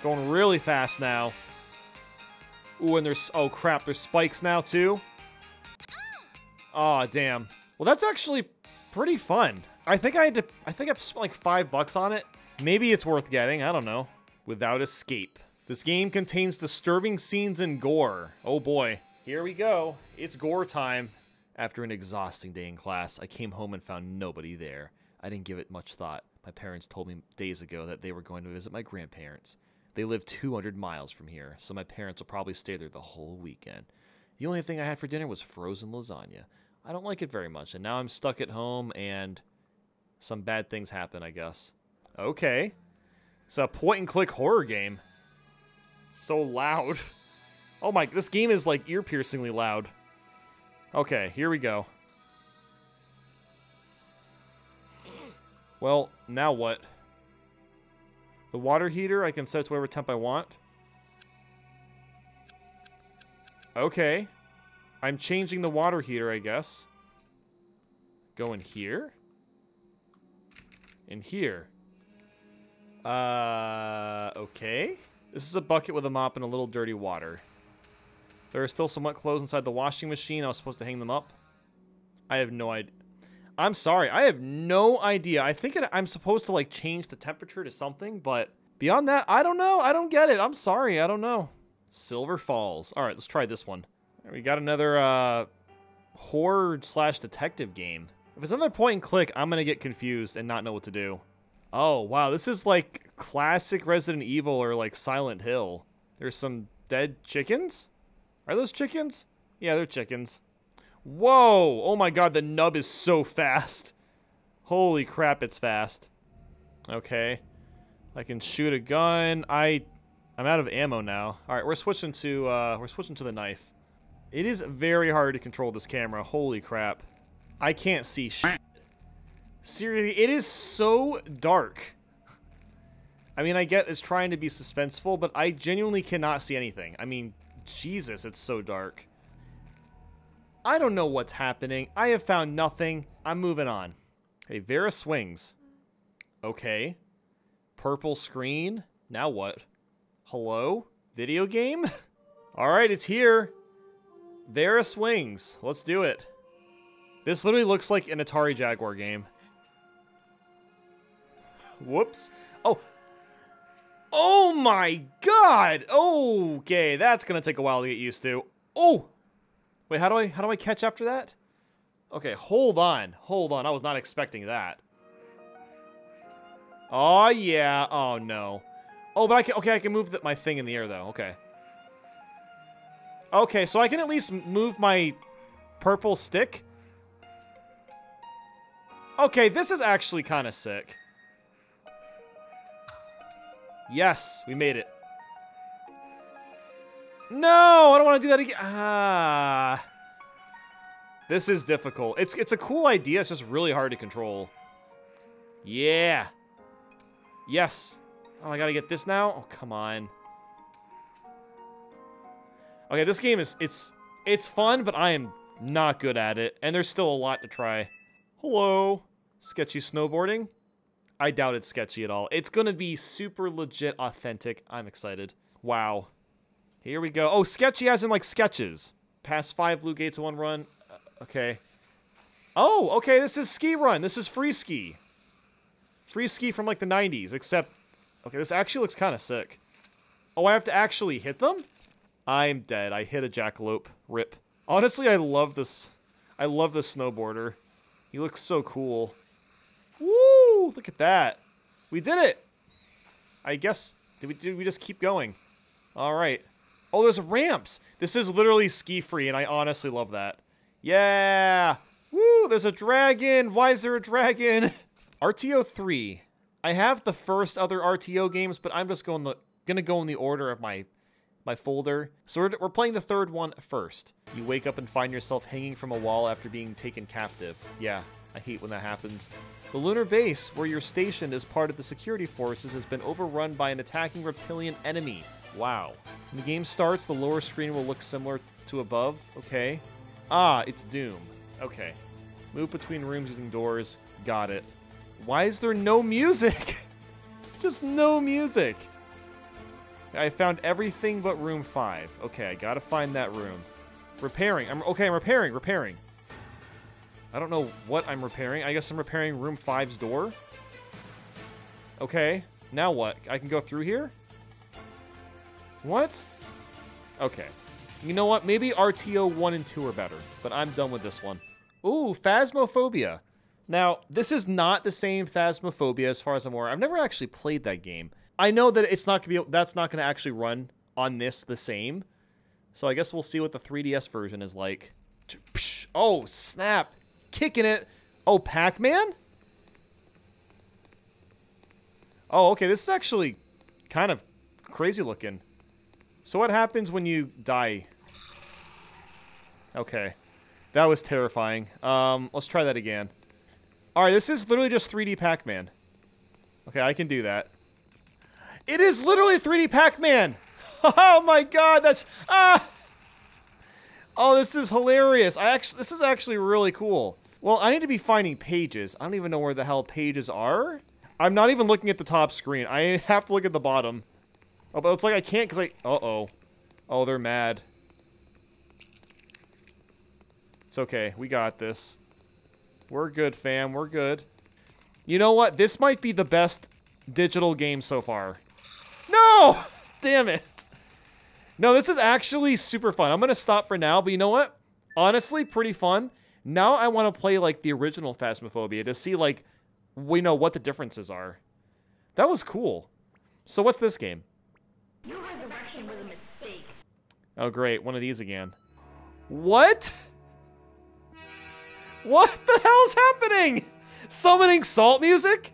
Going really fast now. Ooh, and there's... Oh, crap. There's spikes now, too. Aw, damn. Well, that's actually pretty fun. I think I spent like $5 on it. Maybe it's worth getting. I don't know. Without Escape. This game contains disturbing scenes and gore. Oh boy. Here we go. It's gore time. After an exhausting day in class, I came home and found nobody there. I didn't give it much thought. My parents told me days ago that they were going to visit my grandparents. They live 200 miles from here, so my parents will probably stay there the whole weekend. The only thing I had for dinner was frozen lasagna. I don't like it very much, and now I'm stuck at home, and some bad things happen, I guess. Okay. It's a point-and-click horror game. It's so loud. Oh my, this game is like ear-piercingly loud. Okay, here we go. Well, now what? The water heater, I can set it to whatever temp I want. Okay. I'm changing the water heater, I guess. Go in here. In here. Okay. This is a bucket with a mop and a little dirty water. There are still some wet clothes inside the washing machine. I was supposed to hang them up. I have no idea. I'm sorry. I have no idea. I think I'm supposed to, like, change the temperature to something, but beyond that, I don't know. I don't get it. I'm sorry. I don't know. Silver Falls. All right, let's try this one. We got another horror/detective game. If it's another point and click, I'm going to get confused and not know what to do. Oh, wow. This is like classic Resident Evil or like Silent Hill. There's some dead chickens? Are those chickens? Yeah, they're chickens. Whoa! Oh my god, the nub is so fast. Holy crap, it's fast. Okay. I can shoot a gun. I'm out of ammo now. Alright, we're switching to the knife. It is very hard to control this camera. Holy crap. I can't see shit. Seriously, it is so dark. I mean, I get it's trying to be suspenseful, but I genuinely cannot see anything. I mean, Jesus, it's so dark. I don't know what's happening. I have found nothing. I'm moving on. Hey, Vera swings. Okay. Purple screen. Now what? Hello? Video game? Alright, it's here. Vera swings. Let's do it. This literally looks like an Atari Jaguar game. Whoops. Oh. Oh my god! Okay, that's gonna take a while to get used to. Oh! Wait, how do I catch after that? Okay, hold on. Hold on. I was not expecting that. Oh, yeah. Oh, no. Oh, but I can move my thing in the air, though. Okay. Okay, so I can at least move my purple stick? Okay, this is actually kind of sick. Yes, we made it. No, I don't want to do that again. Ah. This is difficult. It's a cool idea. It's just really hard to control. Yeah. Yes. Oh, I gotta get this now? Oh, come on. Okay, this game is, it's fun, but I am not good at it, and there's still a lot to try. Hello. Sketchy snowboarding? I doubt it's sketchy at all. It's gonna be super legit authentic. I'm excited. Wow. Here we go. Oh, sketchy as in, like, sketches. Pass 5 blue gates in one run. Okay. Oh, okay, this is ski run. This is free ski. Free ski from, like, the 90s, except... Okay, this actually looks kind of sick. Oh, I have to actually hit them? I'm dead. I hit a jackalope. Rip. Honestly, I love this. I love this snowboarder. He looks so cool. Woo! Look at that. We did it! I guess... Did we just keep going? Alright. Oh, there's ramps! This is literally ski-free, and I honestly love that. Yeah! Woo! There's a dragon! Why is there a dragon? RTO 3. I have the first other RTO games, but I'm just gonna go in the order of my folder. So we're playing the third one first. You wake up and find yourself hanging from a wall after being taken captive. Yeah, I hate when that happens. The lunar base, where you're stationed as part of the security forces, has been overrun by an attacking reptilian enemy. Wow. When the game starts, the lower screen will look similar to above. Okay. Ah, it's Doom. Okay. Move between rooms using doors. Got it. Why is there no music? Just no music. I found everything but room 5. Okay, I gotta find that room. Repairing. I'm repairing. I don't know what I'm repairing. I guess I'm repairing room 5's door. Okay, now what? I can go through here? What? Okay. You know what? Maybe RTO 1 and 2 are better, but I'm done with this one. Ooh, Phasmophobia. Now, this is not the same Phasmophobia as far as I'm aware. I've never actually played that game. I know that it's not gonna be, that's not gonna actually run on this the same. So I guess we'll see what the 3DS version is like. Oh, snap. Kicking it. Oh, Pac-Man? Oh, okay, this is actually kind of crazy looking. So what happens when you die? Okay. That was terrifying. Let's try that again. Alright, this is literally just 3D Pac-Man. Okay, I can do that. It is literally 3D Pac-Man! Oh my god, that's... Ah! Oh, this is hilarious. This is actually really cool. Well, I need to be finding pages. I don't even know where the hell pages are. I'm not even looking at the top screen. I have to look at the bottom. Oh, but it's like I can't because I... Uh-oh. Oh, they're mad. It's okay. We got this. We're good, fam. We're good. You know what? This might be the best digital game so far. No! Damn it. No, this is actually super fun. I'm going to stop for now, but you know what? Honestly, pretty fun. Now I want to play, like, the original Phasmophobia to see, like, we know what the differences are. That was cool. So what's this game? Your resurrection was a mistake. Oh, great. One of these again. What? What the hell's happening? Summoning salt music?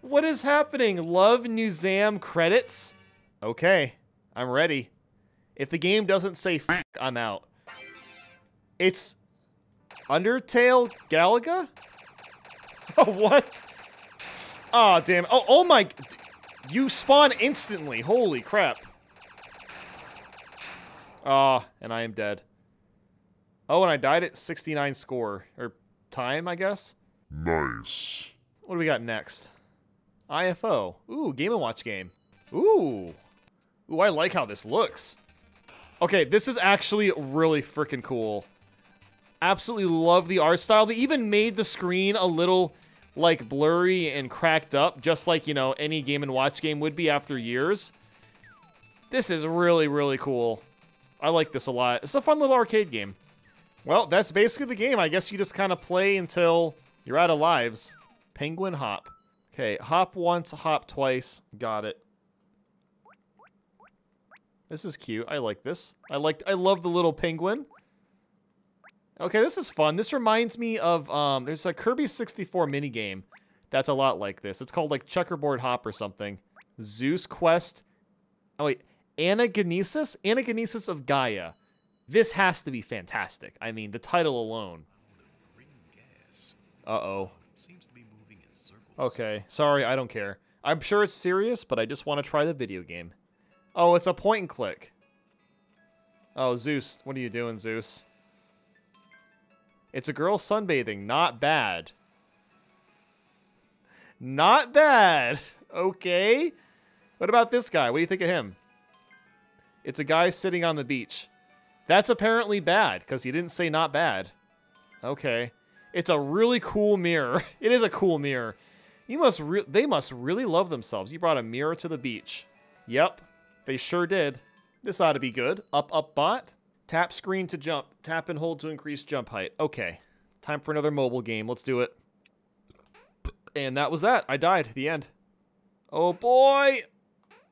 What is happening? Love Newzam credits? Okay, I'm ready. If the game doesn't say f, I'm out. It's Undertale Galaga? What? Oh, damn. Oh my... You spawn instantly. Holy crap. Ah, and I am dead. Oh, and I died at 69 score. Or time, I guess? Nice. What do we got next? IFO. Ooh, Game & Watch game. Ooh. Ooh, I like how this looks. Okay, this is actually really freaking cool. Absolutely love the art style. They even made the screen a little, like, blurry and cracked up, just like, you know, any Game & Watch game would be after years. This is really, really cool. I like this a lot. It's a fun little arcade game. Well, that's basically the game. I guess you just kind of play until you're out of lives. Penguin hop. Okay, hop once, hop twice. Got it. This is cute. I like this. I love the little penguin. Okay, this is fun. This reminds me of, there's a Kirby 64 minigame that's a lot like this. It's called, like, Checkerboard Hop or something. Zeus Quest. Oh, wait. Anagenesis? Anagenesis of Gaia. This has to be fantastic. I mean, the title alone. Uh-oh. Seems to be moving in circles. Okay, sorry, I don't care. I'm sure it's serious, but I just want to try the video game. Oh, it's a point and click. Oh, Zeus. What are you doing, Zeus? It's a girl sunbathing. Not bad. Not bad. Okay. What about this guy? What do you think of him? It's a guy sitting on the beach. That's apparently bad, because you didn't say not bad. Okay. It's a really cool mirror. It is a cool mirror. They must really love themselves. You brought a mirror to the beach. Yep. They sure did. This ought to be good. Up, up, bot. Tap screen to jump. Tap and hold to increase jump height. Okay. Time for another mobile game. Let's do it. And that was that. I died. The end. Oh, boy.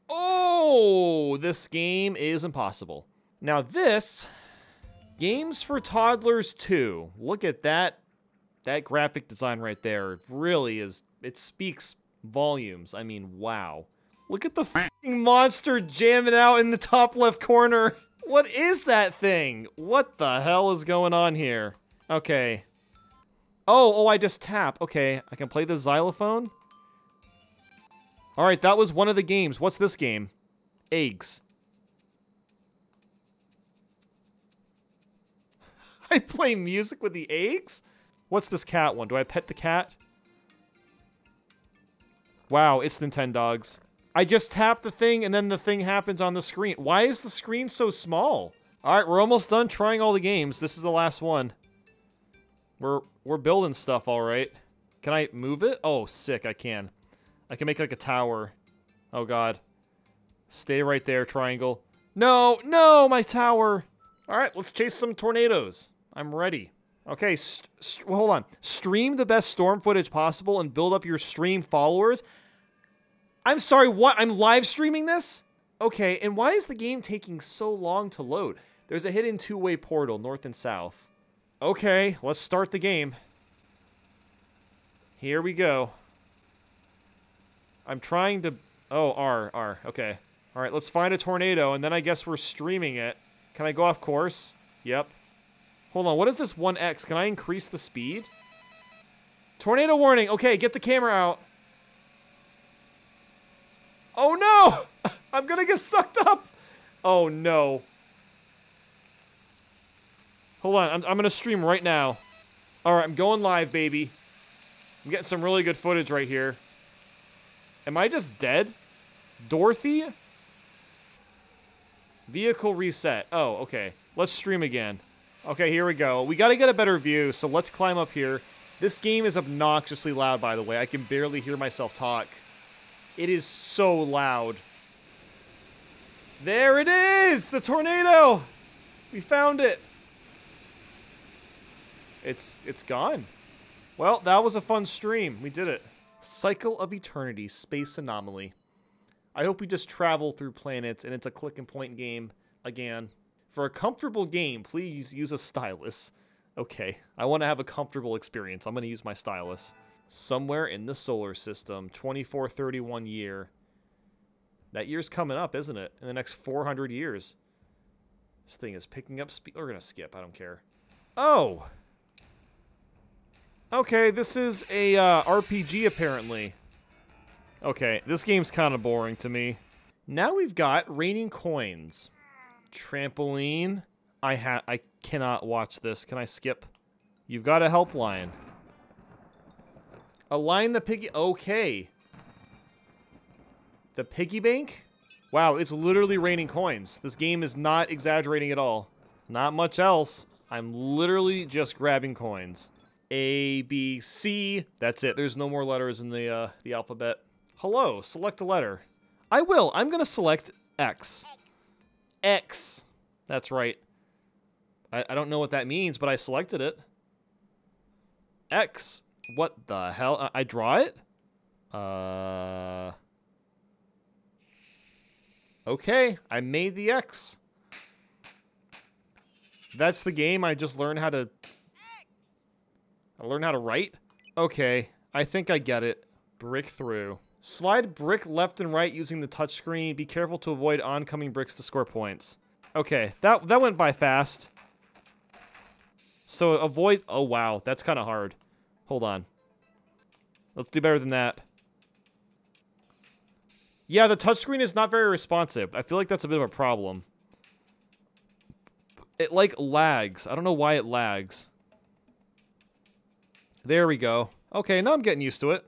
Oh, this game is impossible. Now this, Games for Toddlers 2. Look at that. That graphic design right there. It really is. It speaks volumes. I mean, wow. Look at the f***ing monster jamming out in the top left corner. What is that thing? What the hell is going on here? Okay. Oh, I just tap. Okay, I can play the xylophone. Alright, that was one of the games. What's this game? Eggs. I play music with the eggs? What's this cat one? Do I pet the cat? Wow, it's Nintendogs. I just tap the thing and then the thing happens on the screen. Why is the screen so small? Alright, we're almost done trying all the games. This is the last one. We're building stuff, alright. Can I move it? Oh, sick, I can. I can make like a tower. Oh god. Stay right there, triangle. No, no, my tower. Alright, let's chase some tornadoes. I'm ready. Okay, hold on. Stream the best storm footage possible and build up your stream followers. I'm sorry, what? I'm live streaming this? Okay, and why is the game taking so long to load? There's a hidden two-way portal, north and south. Okay, let's start the game. Here we go. I'm trying to... Oh, R. Okay. Alright, let's find a tornado, and then I guess we're streaming it. Can I go off course? Yep. Hold on, what is this 1x? Can I increase the speed? Tornado warning! Okay, get the camera out. Oh no! I'm gonna get sucked up! Oh no. Hold on, I'm gonna stream right now. Alright, I'm going live, baby. I'm getting some really good footage right here. Am I just dead? Dorothy? Vehicle reset. Oh, okay. Let's stream again. Okay, here we go. We gotta get a better view, so let's climb up here. This game is obnoxiously loud, by the way. I can barely hear myself talk. It is so loud. There it is! The tornado! We found it. It's gone. Well, that was a fun stream. We did it. Cycle of Eternity, Space Anomaly. I hope we just travel through planets and it's a click and point game again. For a comfortable game, please use a stylus. Okay, I want to have a comfortable experience. I'm going to use my stylus. Somewhere in the solar system, 2431 year. That year's coming up, isn't it? In the next 400 years. This thing is picking up speed. We're going to skip. I don't care. Oh! Okay, this is a RPG, apparently. Okay, this game's kind of boring to me. Now we've got raining coins. Trampoline. I cannot watch this. Can I skip? You've got a helpline. Align the piggy... Okay. The piggy bank? Wow, it's literally raining coins. This game is not exaggerating at all. Not much else. I'm literally just grabbing coins. A, B, C. That's it. There's no more letters in the alphabet. Hello, select a letter. I will. I'm going to select X. X. That's right. I don't know what that means, but I selected it. X. What the hell? I draw it? Okay, I made the X. That's the game. I just learned how to... I learned how to write? Okay, I think I get it. Brick through. Slide brick left and right using the touchscreen. Be careful to avoid oncoming bricks to score points. Okay, that went by fast. So avoid... Oh, wow. That's kind of hard. Hold on. Let's do better than that. Yeah, the touchscreen is not very responsive. I feel like that's a bit of a problem. It, like, lags. I don't know why it lags. There we go. Okay, now I'm getting used to it.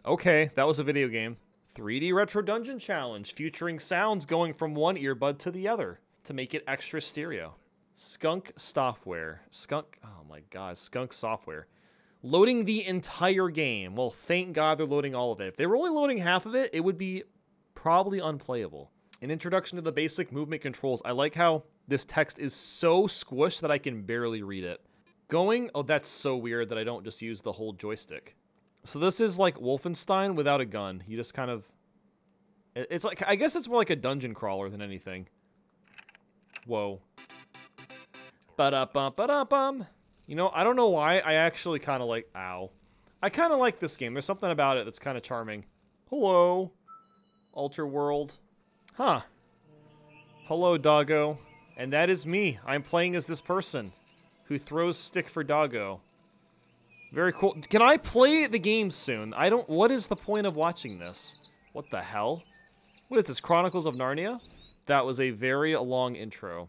Okay, that was a video game. 3D Retro Dungeon Challenge, featuring sounds going from one earbud to the other to make it extra stereo. Skunk Software. Oh my god, Skunk Software. Loading the entire game. Well, thank God they're loading all of it. If they were only loading half of it, it would be probably unplayable. An introduction to the basic movement controls. I like how this text is so squished that I can barely read it. Oh, that's so weird that I don't just use the whole joystick. So this is like Wolfenstein without a gun. You just kind of... It's like, I guess it's more like a dungeon crawler than anything. Whoa. Ba-da-bum, ba-da-bum. You know, I don't know why. I actually kind of like... Ow. I kind of like this game. There's something about it that's kind of charming. Hello. Alter World. Huh. Hello, doggo. And that is me. I'm playing as this person who throws stick for doggo. Very cool. Can I play the game soon? What is the point of watching this? What the hell? What is this, Chronicles of Narnia? That was a very long intro.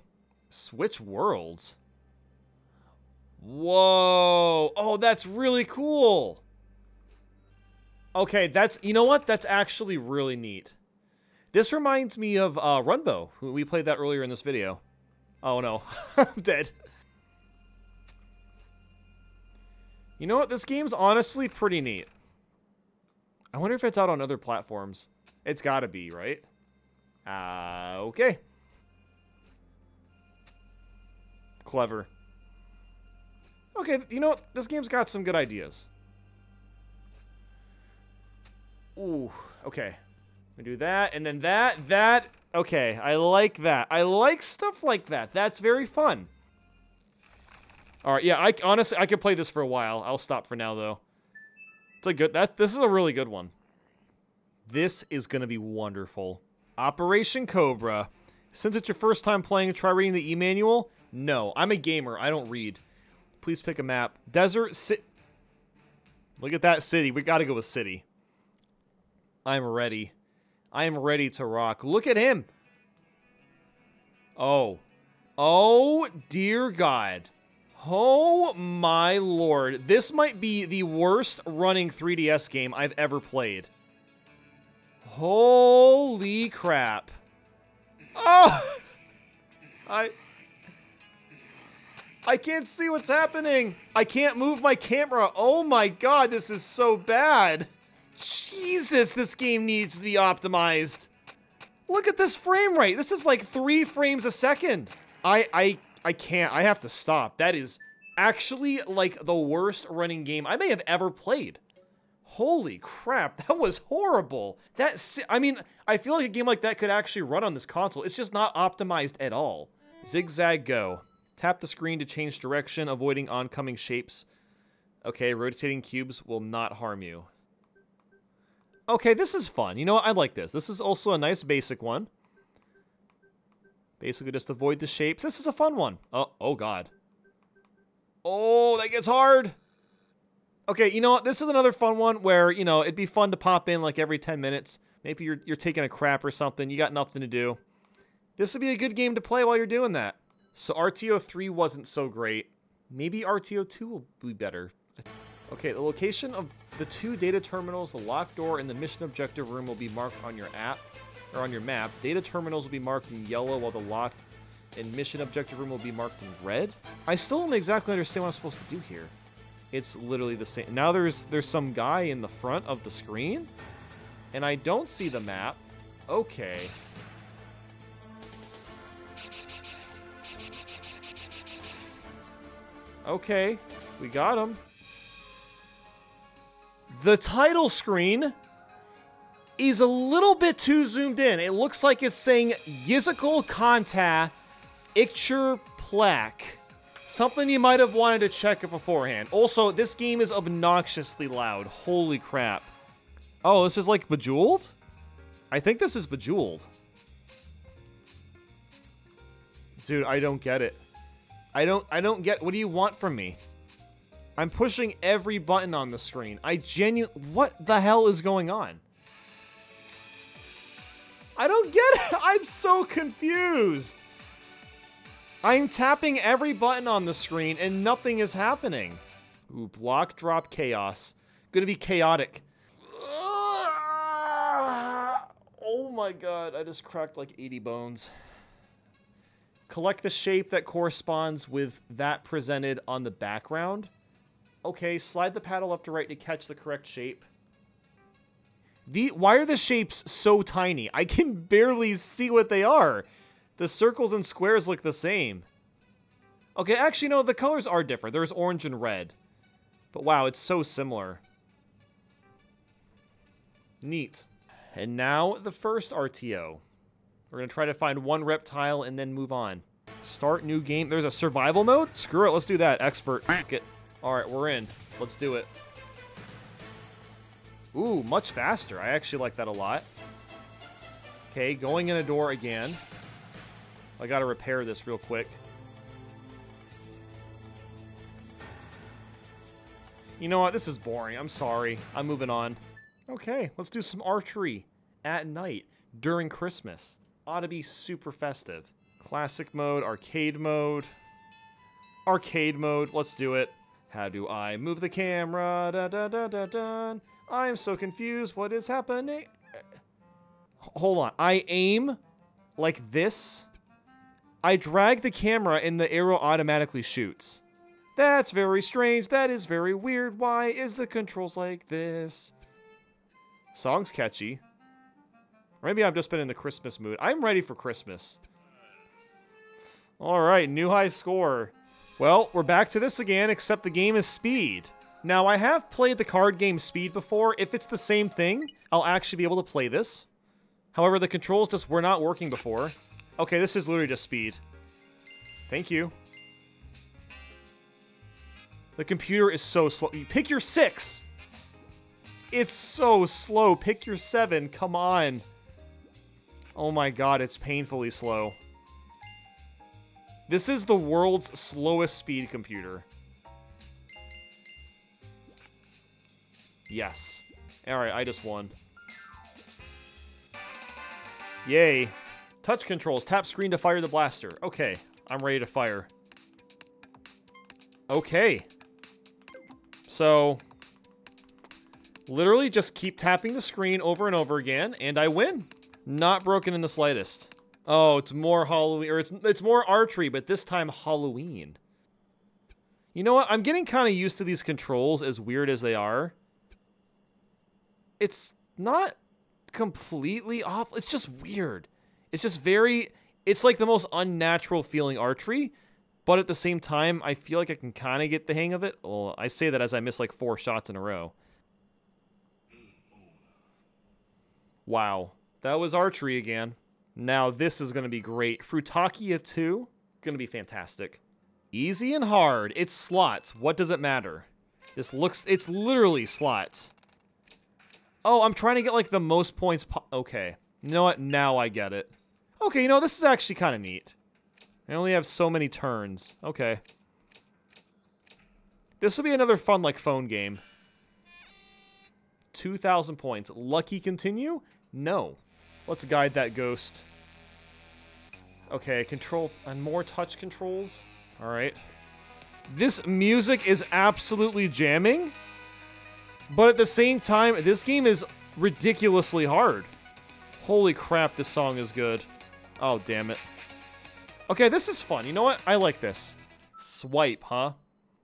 Switch worlds. Whoa. Oh, that's really cool. Okay, you know what? That's actually really neat. This reminds me of Runbow. We played that earlier in this video. Oh no, I'm dead. You know what? This game's honestly pretty neat. I wonder if it's out on other platforms. It's gotta be, right? Okay. Clever. Okay, you know what? This game's got some good ideas. Ooh, okay. We do that, and then that. Okay, I like that. I like stuff like that. That's very fun. All right, yeah, honestly, I could play this for a while. I'll stop for now, though. It's a good... This is a really good one. This is going to be wonderful. Operation Cobra. Since it's your first time playing, try reading the e-manual. No, I'm a gamer. I don't read. Please pick a map. Desert City. Look at that city. We got to go with city. I'm ready. I am ready to rock. Look at him. Oh. Oh, dear God. Oh, my Lord. This might be the worst running 3DS game I've ever played. Holy crap. Oh! I can't see what's happening. I can't move my camera. Oh my God, this is so bad. Jesus, this game needs to be optimized. Look at this frame rate. This is like 3 frames a second. I can't. I have to stop. That is actually like the worst running game I may have ever played. Holy crap, that was horrible. I mean, I feel like a game like that could actually run on this console. It's just not optimized at all. Zigzag go. Tap the screen to change direction, avoiding oncoming shapes. Okay, rotating cubes will not harm you. Okay, this is fun. You know what? I like this. This is also a nice basic one. Basically, just avoid the shapes. This is a fun one. Oh God. Oh, that gets hard. Okay, you know what? This is another fun one where, you know, it'd be fun to pop in like every 10 minutes. Maybe you're taking a crap or something. You got nothing to do. This would be a good game to play while you're doing that. So RTO 3 wasn't so great. Maybe RTO 2 will be better. Okay, the location of the 2 data terminals, the locked door, and the mission objective room will be marked on your app, or on your map. Data terminals will be marked in yellow, while the locked and mission objective room will be marked in red. I still don't exactly understand what I'm supposed to do here. It's literally the same. Now there's some guy in the front of the screen, and I don't see the map. Okay. Okay, we got him. The title screen is a little bit too zoomed in. It looks like it's saying Yizical Kanta Icture Plaque. Something you might have wanted to check it beforehand. Also, this game is obnoxiously loud. Holy crap. Oh, this is like Bejeweled? I think this is Bejeweled. Dude, I don't get it. I don't get... What do you want from me? I'm pushing every button on the screen. What the hell is going on? I don't get it. I'm so confused. I'm tapping every button on the screen and nothing is happening. Ooh, block drop chaos. Gonna be chaotic. Oh my god, I just cracked like 80 bones. Collect the shape that corresponds with that presented on the background. Okay, slide the paddle left to right to catch the correct shape. Why are the shapes so tiny? I can barely see what they are. The circles and squares look the same. Okay, actually, no, the colors are different. There's orange and red. But wow, it's so similar. Neat. And now, the first RTO. We're going to try to find one reptile and then move on. Start new game. There's a survival mode? Screw it, let's do that. Expert. Alright, we're in. Let's do it. Ooh, much faster. I actually like that a lot. Okay, going in a door again. I gotta repair this real quick. You know what? This is boring. I'm sorry. I'm moving on. Okay, let's do some archery at night during Christmas. Ought to be super festive. Classic mode, arcade mode. Arcade mode, let's do it. How do I move the camera? Da da da da da. I'm so confused. What is happening? Hold on. I aim like this. I drag the camera and the arrow automatically shoots. That's very strange. That is very weird. Why is the controls like this? Song's catchy. Or maybe I've just been in the Christmas mood. I'm ready for Christmas. Alright, new high score. Well, we're back to this again, except the game is Speed. Now, I have played the card game Speed before. If it's the same thing, I'll actually be able to play this. However, the controls just were not working before. Okay, this is literally just Speed. Thank you. The computer is so slow. You pick your 6! It's so slow. Pick your 7. Come on. Oh my god, it's painfully slow. This is the world's slowest speed computer. Yes. Alright, I just won. Yay. Touch controls. Tap screen to fire the blaster. Okay, I'm ready to fire. Okay. So, literally just keep tapping the screen over and over again, and I win. Not broken in the slightest. Oh, it's more Halloween, or it's more archery, but this time Halloween. You know what? I'm getting kind of used to these controls, as weird as they are. It's not completely awful. It's just weird. It's just very... It's like the most unnatural feeling archery, but at the same time, I feel like I can kind of get the hang of it. Well, I say that as I miss like 4 shots in a row. Wow. That was archery again. Now this is going to be great. Frutakia 2, going to be fantastic. Easy and hard. It's slots. What does it matter? This looks... It's literally slots. Oh, I'm trying to get like the most points... Okay. You know what? Now I get it. Okay, you know, this is actually kind of neat. I only have so many turns. Okay. This will be another fun, like, phone game. 2,000 points. Lucky continue? No. Let's guide that ghost. Okay, control and more touch controls. Alright. This music is absolutely jamming. But at the same time, this game is ridiculously hard. Holy crap, this song is good. Oh, damn it. Okay, this is fun. You know what? I like this. Swipe, huh?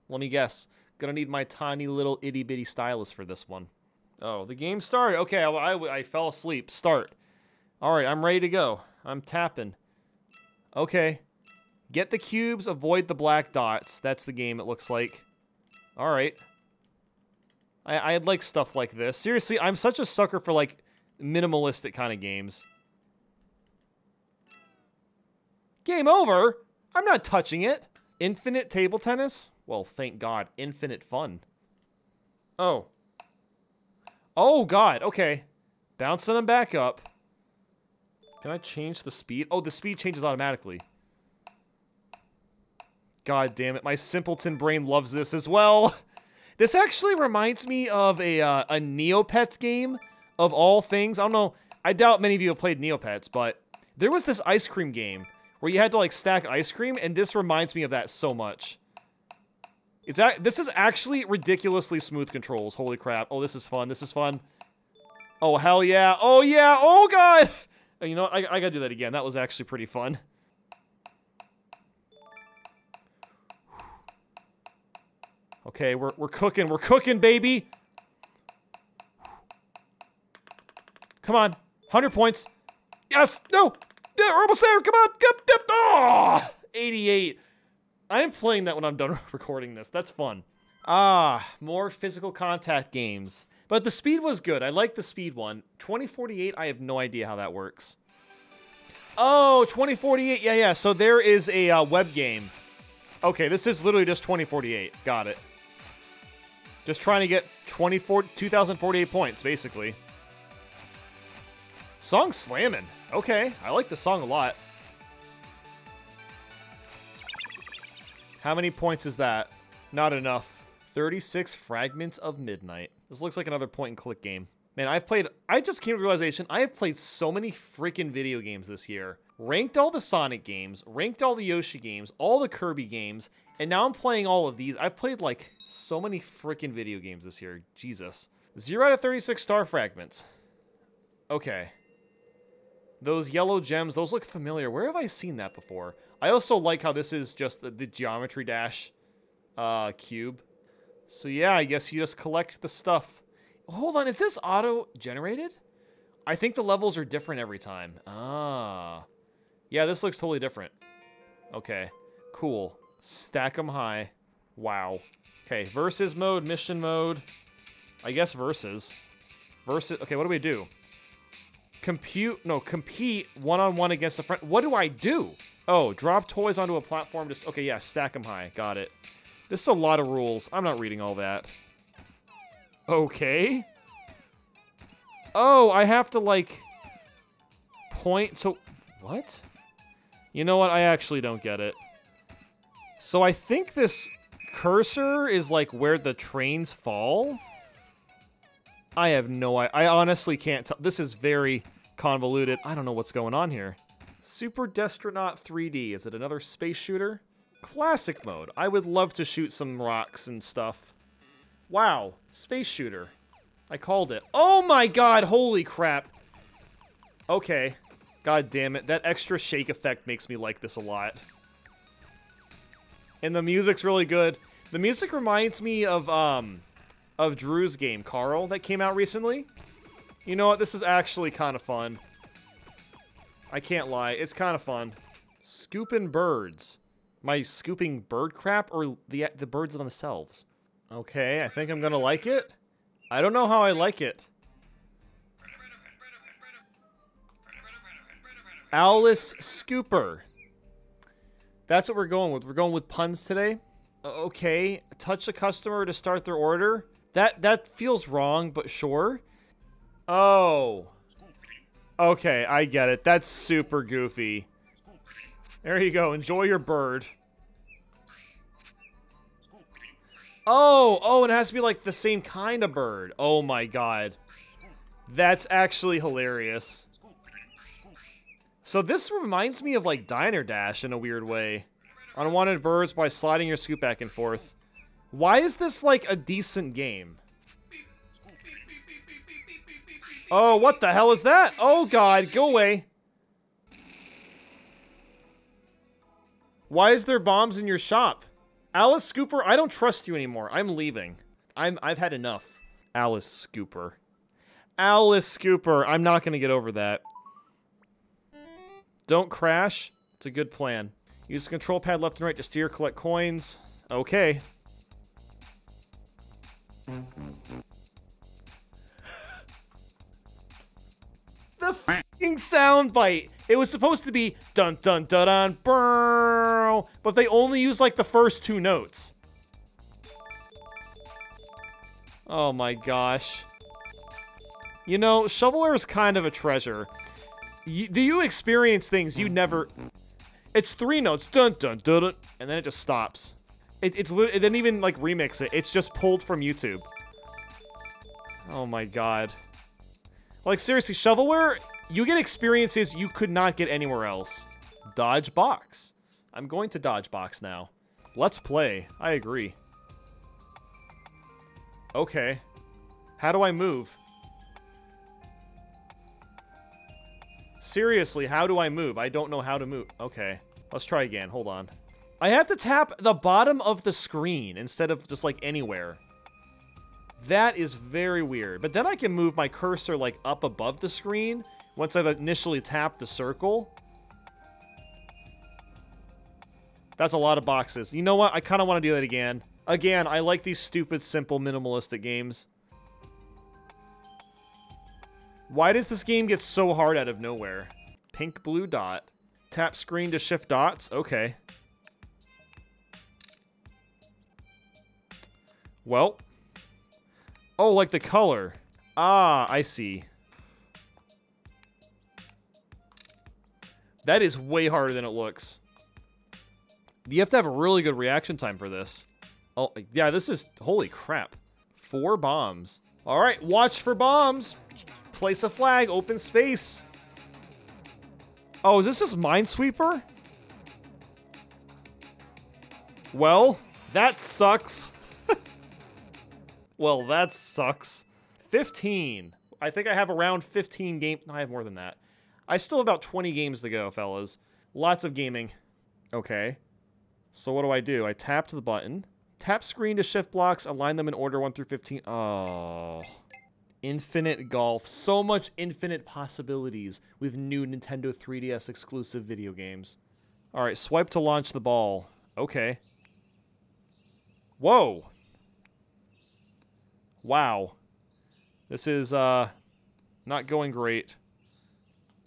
Let me guess. Gonna need my tiny little itty-bitty stylus for this one. Oh, the game started. Okay, I fell asleep. Start. Alright, I'm ready to go. I'm tapping. Okay. Get the cubes, avoid the black dots. That's the game, it looks like. Alright. I'd like stuff like this. Seriously, I'm such a sucker for, like, minimalistic kind of games. Game over? I'm not touching it. Infinite table tennis? Well, thank God. Infinite fun. Oh. Oh, God. Okay. Bouncing them back up. Can I change the speed? Oh, the speed changes automatically. God damn it. My simpleton brain loves this as well. This actually reminds me of a Neopets game, of all things. I don't know. I doubt many of you have played Neopets, but there was this ice cream game where you had to, like, stack ice cream, and this reminds me of that so much. This is actually ridiculously smooth controls. Holy crap. Oh, this is fun. This is fun. Oh, hell yeah. Oh, yeah. Oh, God. You know, I gotta do that again. That was actually pretty fun. Okay, we're cooking. We're cooking, baby. Come on. 100 points. Yes. No. Yeah, we're almost there. Come on. Oh, 88. I am playing that when I'm done recording this. That's fun. Ah, more physical contact games. But the speed was good. I like the speed one. 2048, I have no idea how that works. Oh, 2048. Yeah. So there is a web game. Okay, this is literally just 2048. Got it. Just trying to get 2048 points, basically. Song slamming. Okay, I like the song a lot. How many points is that? Not enough. 36 Fragments of Midnight. This looks like another point-and-click game. Man, I just came to the realization, I have played so many freaking video games this year. Ranked all the Sonic games, ranked all the Yoshi games, all the Kirby games, and now I'm playing all of these. I've played, like, so many freaking video games this year. Jesus. 0 out of 36 star fragments. Okay. Those yellow gems, those look familiar. Where have I seen that before? I also like how this is just the Geometry Dash cube. So yeah, I guess you just collect the stuff. Hold on, is this auto-generated? I think the levels are different every time. Ah. Yeah, this looks totally different. Okay, cool. Stack them high. Wow. Okay, versus mode, mission mode. I guess versus. Okay, what do we do? Compete one-on-one against a friend. What do I do? Oh, drop toys onto a platform. Just okay, yeah, stack them high. Got it. This is a lot of rules. I'm not reading all that. Okay. Oh, I have to, like, point. So, what? You know what? I actually don't get it. So I think this cursor is, like, where the trains fall? I have no idea. I honestly can't tell. This is very convoluted. I don't know what's going on here. Super Destronaut 3D. Is it another space shooter? Classic mode. I would love to shoot some rocks and stuff. Wow. Space shooter. I called it. Oh my god! Holy crap. Okay. God damn it. That extra shake effect makes me like this a lot. And the music's really good. The music reminds me of Drew's game, Carl, that came out recently. You know what? This is actually kind of fun. I can't lie. It's kind of fun. Scooping birds. Am I scooping bird crap or the birds themselves? Okay, I think I'm gonna like it. I don't know how I like it. Alice Scooper. That's what we're going with. We're going with puns today. Okay, touch the customer to start their order. That feels wrong, but sure. Oh. Okay, I get it. That's super goofy. There you go. Enjoy your bird. Oh, it has to be like the same kind of bird. Oh my god. That's actually hilarious. So this reminds me of like Diner Dash in a weird way. Unwanted birds by sliding your scoop back and forth. Why is this like a decent game? Oh, what the hell is that? Oh god, go away. Why is there bombs in your shop? Alice Scooper, I don't trust you anymore. I'm leaving. I've had enough. Alice Scooper. Alice Scooper. I'm not gonna get over that. Don't crash. It's a good plan. Use the control pad left and right to steer, collect coins. Okay. The f***ing soundbite. It was supposed to be dun dun dun dun brrrr, but they only use like the first two notes. Oh my gosh. You know, shovelware is kind of a treasure. Do you experience things you never... It's three notes, dun dun dun dun, and then it just stops. It didn't even, like, remix it. It's just pulled from YouTube. Oh my god. Like, seriously, shovelware, you get experiences you could not get anywhere else. Dodge box. I'm going to dodge box now. Let's play. I agree. Okay. How do I move? Seriously, how do I move? I don't know how to move. Okay. Let's try again. Hold on. I have to tap the bottom of the screen instead of just, like, anywhere. That is very weird. But then I can move my cursor, like, up above the screen once I've initially tapped the circle. That's a lot of boxes. You know what? I kind of want to do that again. Again, I like these stupid, simple, minimalistic games. Why does this game get so hard out of nowhere? Pink, blue dot. Tap screen to shift dots? Okay. Well. Oh, like the color. Ah, I see. That is way harder than it looks. You have to have a really good reaction time for this. Oh, yeah, this is... Holy crap. 4 bombs. Alright, watch for bombs. Place a flag, open space. Oh, is this just Minesweeper? Well, that sucks. Well, that sucks. 15. I think I have around 15 games. No, I have more than that. I still have about 20 games to go, fellas. Lots of gaming. Okay. So what do? I tap to the button. Tap screen to shift blocks. Align them in order 1 through 15. Oh. Infinite golf. So much infinite possibilities with new Nintendo 3DS exclusive video games. Alright, swipe to launch the ball. Okay. Whoa. Wow. This is, not going great.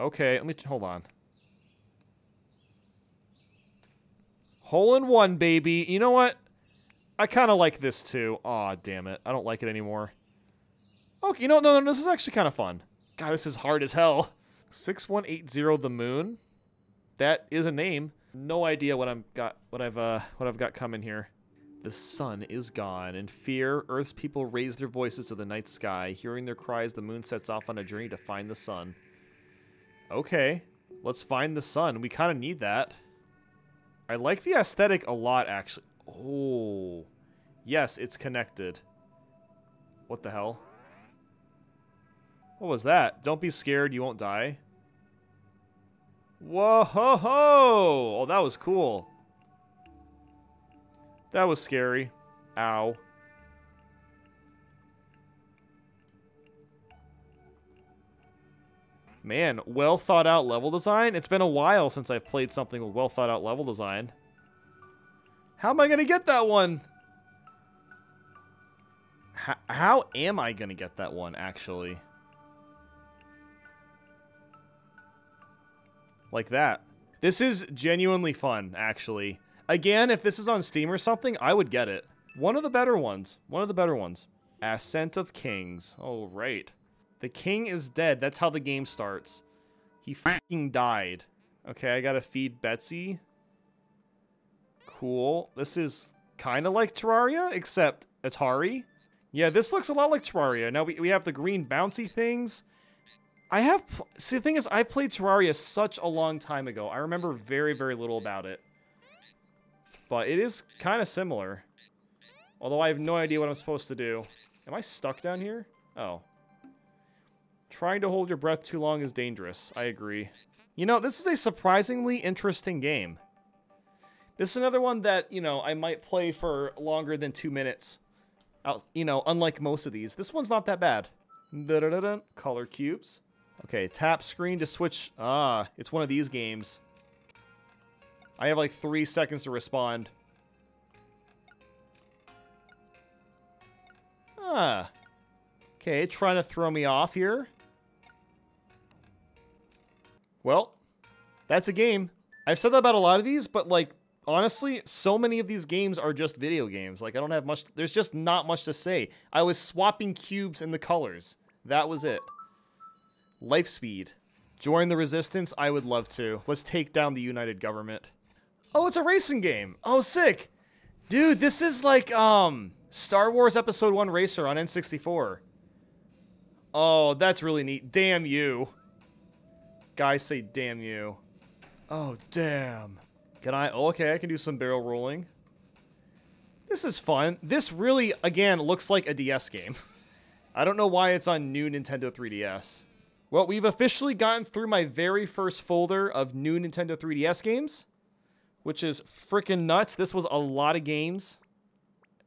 Okay, hold on. Hole in one, baby. You know what? I kind of like this, too. Aw, damn it. I don't like it anymore. Okay, you know, no, this is actually kind of fun. God, this is hard as hell. 6180 the moon. That is a name. No idea what I've got coming here. The sun is gone. In fear, Earth's people raise their voices to the night sky. Hearing their cries, the moon sets off on a journey to find the sun. Okay, let's find the sun. We kind of need that. I like the aesthetic a lot, actually. Oh, yes, it's connected. What the hell? What was that? Don't be scared, you won't die. Whoa ho ho! Oh, that was cool. That was scary. Ow. Man, well thought out level design. It's been a while since I've played something with well thought out level design. How am I gonna get that one? How am I gonna get that one, actually? Like that. This is genuinely fun, actually. Again, if this is on Steam or something, I would get it. One of the better ones. One of the better ones. Ascent of Kings. Oh, right. The king is dead. That's how the game starts. He fucking died. Okay, I gotta feed Betsy. Cool. This is kind of like Terraria, except Atari. Yeah, this looks a lot like Terraria. Now we have the green bouncy things. See, the thing is, I played Terraria such a long time ago. I remember very, very little about it. But it is kind of similar. Although I have no idea what I'm supposed to do. Am I stuck down here? Oh. Trying to hold your breath too long is dangerous. I agree. You know, this is a surprisingly interesting game. This is another one that, you know, I might play for longer than 2 minutes. You know, unlike most of these. This one's not that bad. Da-da-da-da. Color cubes. Okay, tap screen to switch. Ah, it's one of these games. I have like 3 seconds to respond. Ah. Okay, trying to throw me off here. Well, that's a game. I've said that about a lot of these, but like, honestly, so many of these games are just video games. Like, I don't have much, there's just not much to say. I was swapping cubes and the colors. That was it. Life speed. Join the resistance? I would love to. Let's take down the United Government. Oh, it's a racing game. Oh, sick. Dude, this is like, Star Wars Episode 1 Racer on N64. Oh, that's really neat. Damn you. Guys say damn you. Oh, damn. Can I? Oh, okay, I can do some barrel rolling. This is fun. This really, again, looks like a DS game. I don't know why it's on new Nintendo 3DS. Well, we've officially gotten through my very first folder of new Nintendo 3DS games, which is freaking nuts. This was a lot of games,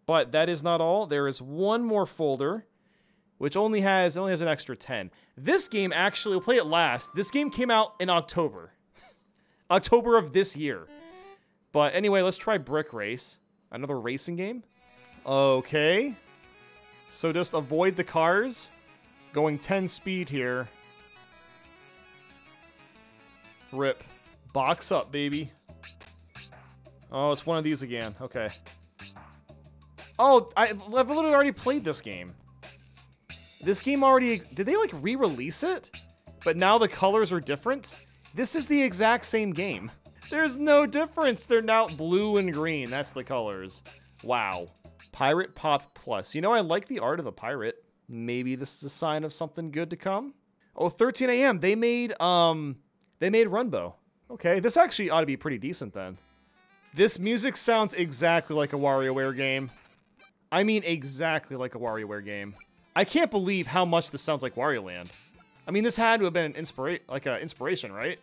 but that is not all. There is one more folder, which only has an extra 10. This game, actually, we'll play it last. This game came out in October. October of this year. But anyway, let's try Brick Race. Another racing game? Okay. So just avoid the cars. Going 10 speed here. Rip. Box up, baby. Oh, it's one of these again. Okay. Oh, I've literally already played this game. This game already... Did they, like, re-release it? But now the colors are different? This is the exact same game. There's no difference. They're now blue and green. That's the colors. Wow. Pirate Pop Plus. You know, I like the art of the pirate. Maybe this is a sign of something good to come. Oh, 13 AM. They made Runbow. Okay, this actually ought to be pretty decent then. This music sounds exactly like a WarioWare game. I mean, exactly like a WarioWare game. I can't believe how much this sounds like Wario Land. I mean, this had to have been an inspiration, right?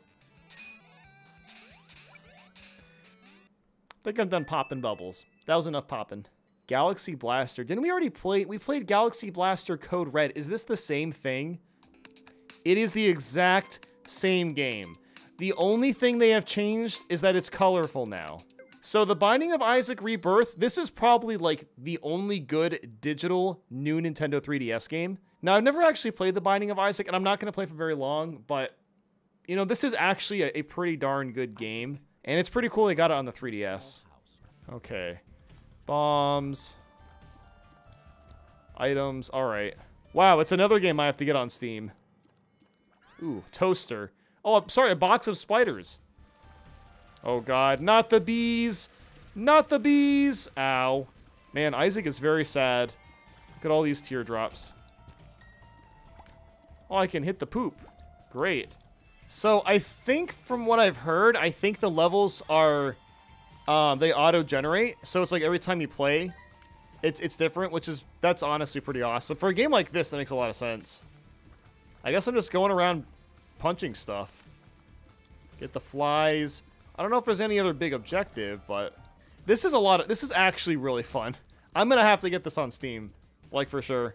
I think I'm done popping bubbles. That was enough popping. Galaxy Blaster. Didn't we already play? We played Galaxy Blaster Code Red. Is this the same thing? It is the exact same game. The only thing they have changed is that it's colorful now. So The Binding of Isaac Rebirth, this is probably like the only good digital new Nintendo 3DS game. Now, I've never actually played The Binding of Isaac, and I'm not going to play for very long, but, you know, this is actually a pretty darn good game. And it's pretty cool they got it on the 3DS. Okay. Bombs. Items. Alright. Wow, it's another game I have to get on Steam. Ooh, toaster. Oh, I'm sorry, a box of spiders. Oh god, not the bees! Not the bees! Ow. Man, Isaac is very sad. Look at all these teardrops. Oh, I can hit the poop. Great. So, I think, from what I've heard, I think the levels are, they auto-generate. So, it's like every time you play, it's different, that's honestly pretty awesome. For a game like this, that makes a lot of sense. I guess I'm just going around punching stuff. Get the flies. I don't know if there's any other big objective, but this is actually really fun. I'm gonna have to get this on Steam, like, for sure.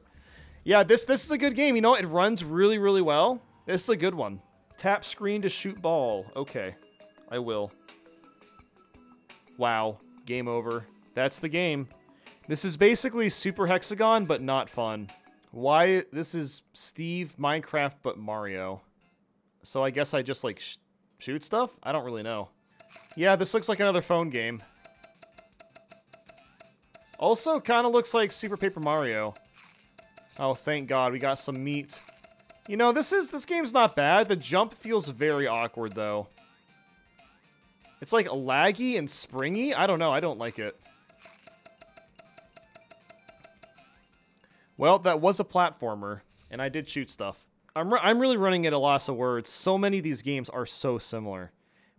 Yeah, this is a good game. You know, it runs really, really well. This is a good one. Tap screen to shoot ball. Okay, I will. Wow, game over. That's the game. This is basically Super Hexagon, but not fun. Why? This is Steve Minecraft, but Mario. So I guess I just, like, shoot stuff? I don't really know. Yeah, this looks like another phone game. Also, kind of looks like Super Paper Mario. Oh, thank God, we got some meat. You know, this game's not bad. The jump feels very awkward, though. It's, like, laggy and springy. I don't know. I don't like it. Well, that was a platformer, and I did shoot stuff. I'm really running at a loss of words. So many of these games are so similar.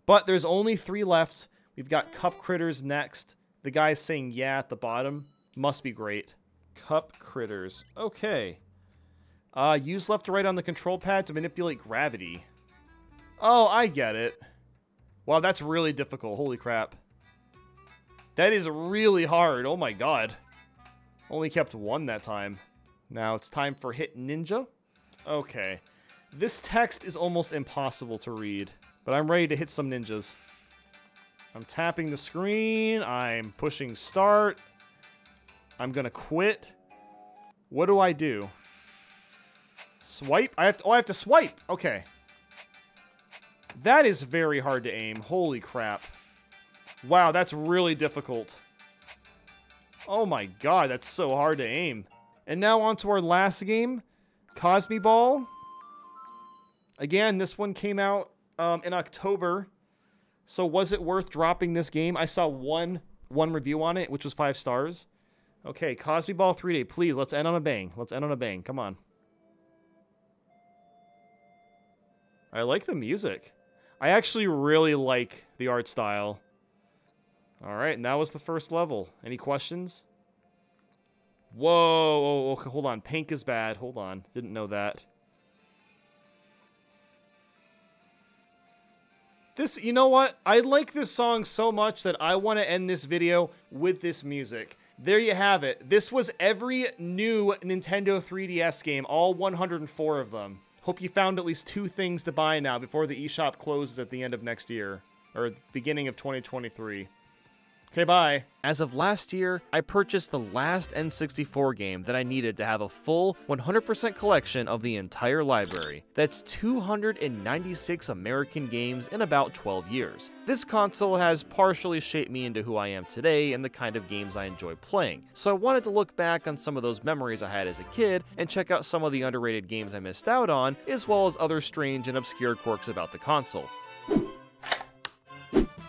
But there's only 3 left. We've got Cup Critters next. The guy's saying yeah at the bottom. Must be great. Cup Critters. Okay. Use left to right on the control pad to manipulate gravity. Oh, I get it. Wow, that's really difficult. Holy crap. That is really hard. Oh my god. Only kept 1 that time. Now it's time for Hit Ninja. Okay. This text is almost impossible to read, but I'm ready to hit some ninjas. I'm tapping the screen. I'm pushing start. I'm gonna quit. What do I do? Swipe? I have to swipe! Okay. That is very hard to aim. Holy crap. Wow, that's really difficult. Oh my god, that's so hard to aim. And now on to our last game, Cosme Ball. Again, this one came out in October. So was it worth dropping this game? I saw one one review on it, which was 5 stars. Okay, Cosby Ball 3D, please, let's end on a bang. Let's end on a bang, come on. I like the music. I actually really like the art style. Alright, and that was the first level. Any questions? Whoa, okay, hold on. Pink is bad. Hold on. Didn't know that. This, you know what? I like this song so much that I want to end this video with this music. There you have it. This was every new Nintendo 3DS game, all 104 of them. Hope you found at least 2 things to buy now before the eShop closes at the end of next year, or the beginning of 2023. Okay, bye. As of last year, I purchased the last N64 game that I needed to have a full 100% collection of the entire library. That's 296 American games in about 12 years. This console has partially shaped me into who I am today and the kind of games I enjoy playing, so I wanted to look back on some of those memories I had as a kid and check out some of the underrated games I missed out on, as well as other strange and obscure quirks about the console.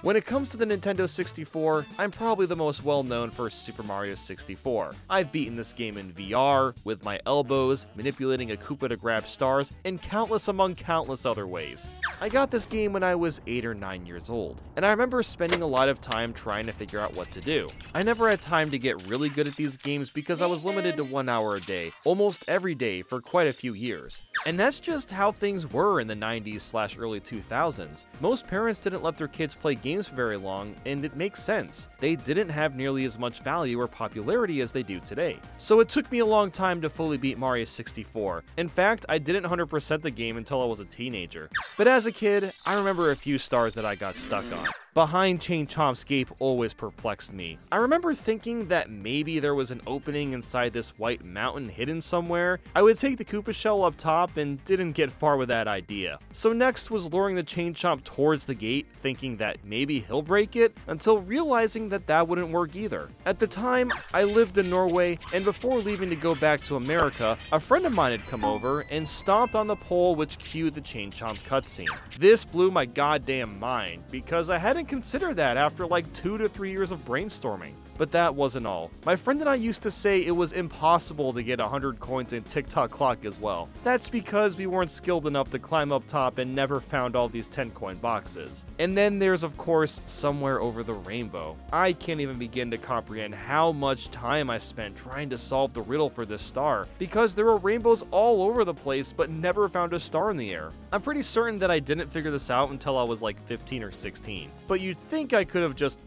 When it comes to the Nintendo 64, I'm probably the most well-known for Super Mario 64. I've beaten this game in VR, with my elbows, manipulating a Koopa to grab stars, and countless among countless other ways. I got this game when I was 8 or 9 years old, and I remember spending a lot of time trying to figure out what to do. I never had time to get really good at these games because I was limited to 1 hour a day, almost every day for quite a few years. And that's just how things were in the 90s/early 2000s. Most parents didn't let their kids play games for very long, and it makes sense. They didn't have nearly as much value or popularity as they do today. So it took me a long time to fully beat Mario 64. In fact, I didn't 100% the game until I was a teenager. But as a kid, I remember a few stars that I got stuck on. Behind Chain Chomp's Gate always perplexed me. I remember thinking that maybe there was an opening inside this white mountain hidden somewhere. I would take the Koopa shell up top and didn't get far with that idea. So next was luring the Chain Chomp towards the gate, thinking that maybe he'll break it, until realizing that that wouldn't work either. At the time, I lived in Norway, and before leaving to go back to America, a friend of mine had come over and stomped on the pole which cued the Chain Chomp cutscene. This blew my goddamn mind, because I hadn't considered that after like 2 to 3 years of brainstorming. But that wasn't all. My friend and I used to say it was impossible to get 100 coins in TikTok clock as well. That's because we weren't skilled enough to climb up top and never found all these 10 coin boxes. And then there's of course Somewhere Over the Rainbow. I can't even begin to comprehend how much time I spent trying to solve the riddle for this star, because there were rainbows all over the place but never found a star in the air. I'm pretty certain that I didn't figure this out until I was like 15 or 16. But you'd think I could have just,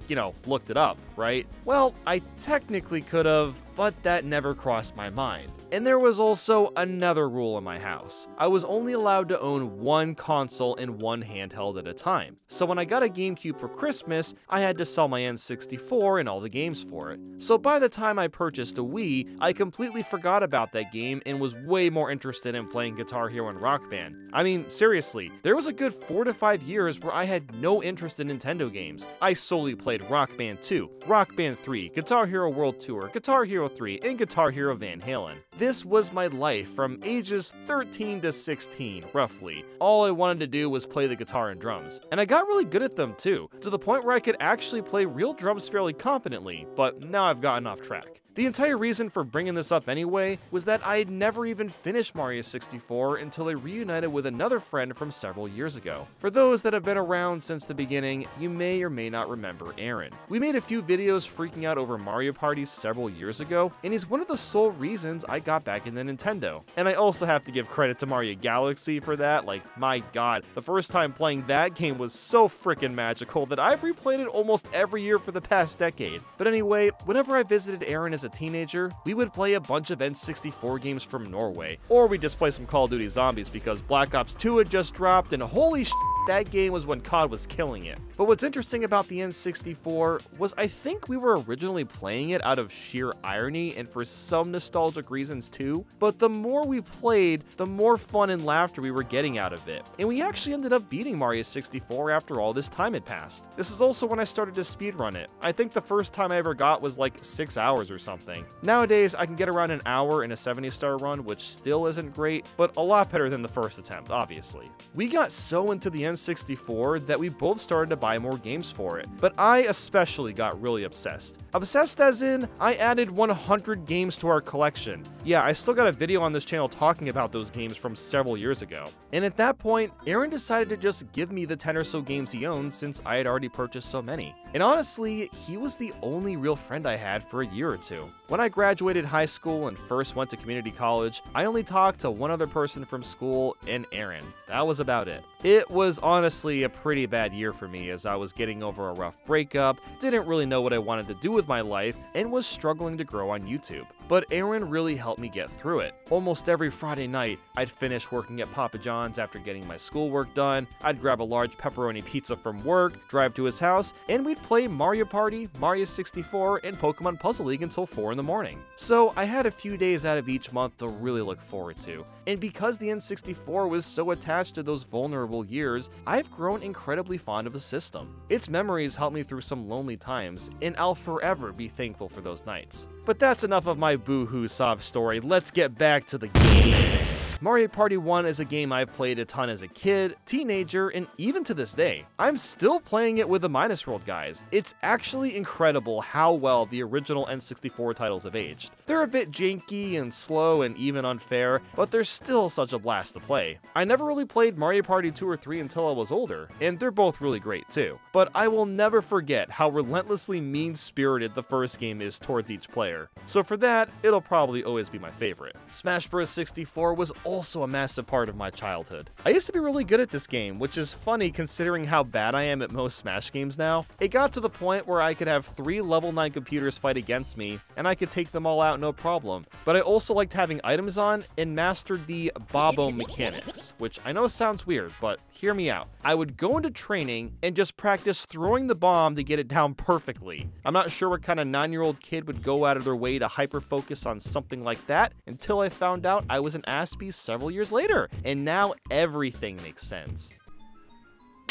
looked it up, right? Well, I technically could have, but that never crossed my mind. And there was also another rule in my house. I was only allowed to own one console and one handheld at a time. So when I got a GameCube for Christmas, I had to sell my N64 and all the games for it. So by the time I purchased a Wii, I completely forgot about that game and was way more interested in playing Guitar Hero and Rock Band. I mean, seriously, there was a good 4 to 5 years where I had no interest in Nintendo games. I solely played Rock Band 2, Rock Band 3, Guitar Hero World Tour, Guitar Hero 3, and Guitar Hero Van Halen. This was my life from ages 13 to 16, roughly. All I wanted to do was play the guitar and drums. And I got really good at them too, to the point where I could actually play real drums fairly competently, but now I've gotten off track. The entire reason for bringing this up anyway was that I had never even finished Mario 64 until I reunited with another friend from several years ago. For those that have been around since the beginning, you may or may not remember Aaron. We made a few videos freaking out over Mario Party several years ago, and he's one of the sole reasons I got back into Nintendo. And I also have to give credit to Mario Galaxy for that. Like, my god, the first time playing that game was so freaking magical that I've replayed it almost every year for the past decade. But anyway, whenever I visited Aaron as a teenager, we would play a bunch of N64 games from Norway, or we'd just play some Call of Duty Zombies because Black Ops 2 had just dropped, and holy shit, that game was when COD was killing it. But what's interesting about the N64 was I think we were originally playing it out of sheer irony and for some nostalgic reasons too, but the more we played, the more fun and laughter we were getting out of it. And we actually ended up beating Mario 64 after all this time had passed. This is also when I started to speedrun it. I think the first time I ever got was like 6 hours or something. Nowadays, I can get around an hour in a 70-star run, which still isn't great, but a lot better than the first attempt, obviously. We got so into the N64 that we both started to buy more games for it, but I especially got really obsessed. Obsessed as in, I added 100 games to our collection. Yeah, I still got a video on this channel talking about those games from several years ago. And at that point, Aaron decided to just give me the 10 or so games he owned since I had already purchased so many. And honestly, he was the only real friend I had for a year or two. When I graduated high school and first went to community college, I only talked to one other person from school, and Aaron. That was about it. It was honestly a pretty bad year for me as I was getting over a rough breakup, didn't really know what I wanted to do with my life, and was struggling to grow on YouTube. But Aaron really helped me get through it. Almost every Friday night, I'd finish working at Papa John's after getting my schoolwork done, I'd grab a large pepperoni pizza from work, drive to his house, and we'd play Mario Party, Mario 64, and Pokemon Puzzle League until 4 in the morning. So I had a few days out of each month to really look forward to. And because the N64 was so attached to those vulnerable years, I've grown incredibly fond of the system. Its memories helped me through some lonely times, and I'll forever be thankful for those nights. But that's enough of my boo-hoo sob story, let's get back to the game. Mario Party 1 is a game I've played a ton as a kid, teenager, and even to this day. I'm still playing it with the Minus World guys. It's actually incredible how well the original N64 titles have aged. They're a bit janky and slow and even unfair, but they're still such a blast to play. I never really played Mario Party 2 or 3 until I was older, and they're both really great too. But I will never forget how relentlessly mean-spirited the first game is towards each player. So for that, it'll probably always be my favorite. Smash Bros. 64 was also a massive part of my childhood. I used to be really good at this game, which is funny considering how bad I am at most Smash games now. It got to the point where I could have 3 level 9 computers fight against me, and I could take them all out no problem. But I also liked having items on and mastered the Bobo mechanics, which I know sounds weird, but hear me out. I would go into training and just practice throwing the bomb to get it down perfectly. I'm not sure what kind of 9-year-old kid would go out of their way to hyper-focus on something like that until I found out I was an ass beast several years later, and now everything makes sense.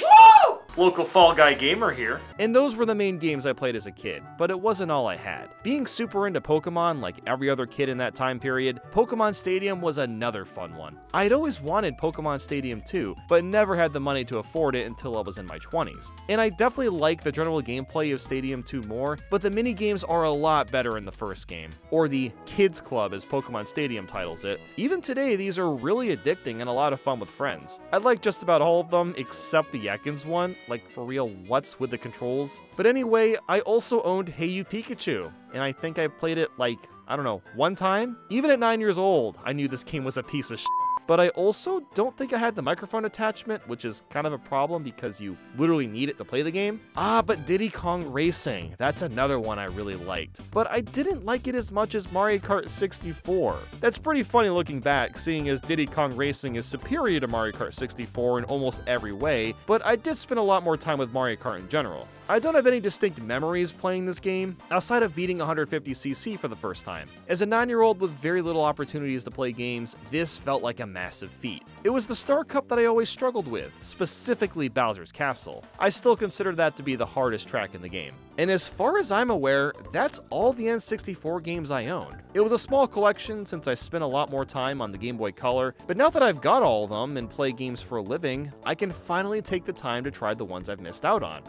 Woo! Local Fall Guy gamer here. And those were the main games I played as a kid, but it wasn't all I had. Being super into Pokemon like every other kid in that time period, Pokemon Stadium was another fun one. I'd always wanted Pokemon Stadium 2, but never had the money to afford it until I was in my 20s. And I definitely like the general gameplay of Stadium 2 more, but the mini games are a lot better in the first game, or the Kids Club as Pokemon Stadium titles it. Even today, these are really addicting and a lot of fun with friends. I like just about all of them except the Ekans one. Like, for real, what's with the controls? But anyway, I also owned Hey You Pikachu, and I think I played it like, I don't know, one time? Even at 9 years old, I knew this game was a piece of shit. But I also don't think I had the microphone attachment, which is kind of a problem because you literally need it to play the game. But Diddy Kong Racing, that's another one I really liked. But I didn't like it as much as Mario Kart 64. That's pretty funny looking back, seeing as Diddy Kong Racing is superior to Mario Kart 64 in almost every way, but I did spend a lot more time with Mario Kart in general. I don't have any distinct memories playing this game, outside of beating 150cc for the first time. As a 9-year-old with very little opportunities to play games, this felt like a massive feat. It was the Star Cup that I always struggled with, specifically Bowser's Castle. I still consider that to be the hardest track in the game. And as far as I'm aware, that's all the N64 games I owned. It was a small collection since I spent a lot more time on the Game Boy Color, but now that I've got all of them and play games for a living, I can finally take the time to try the ones I've missed out on.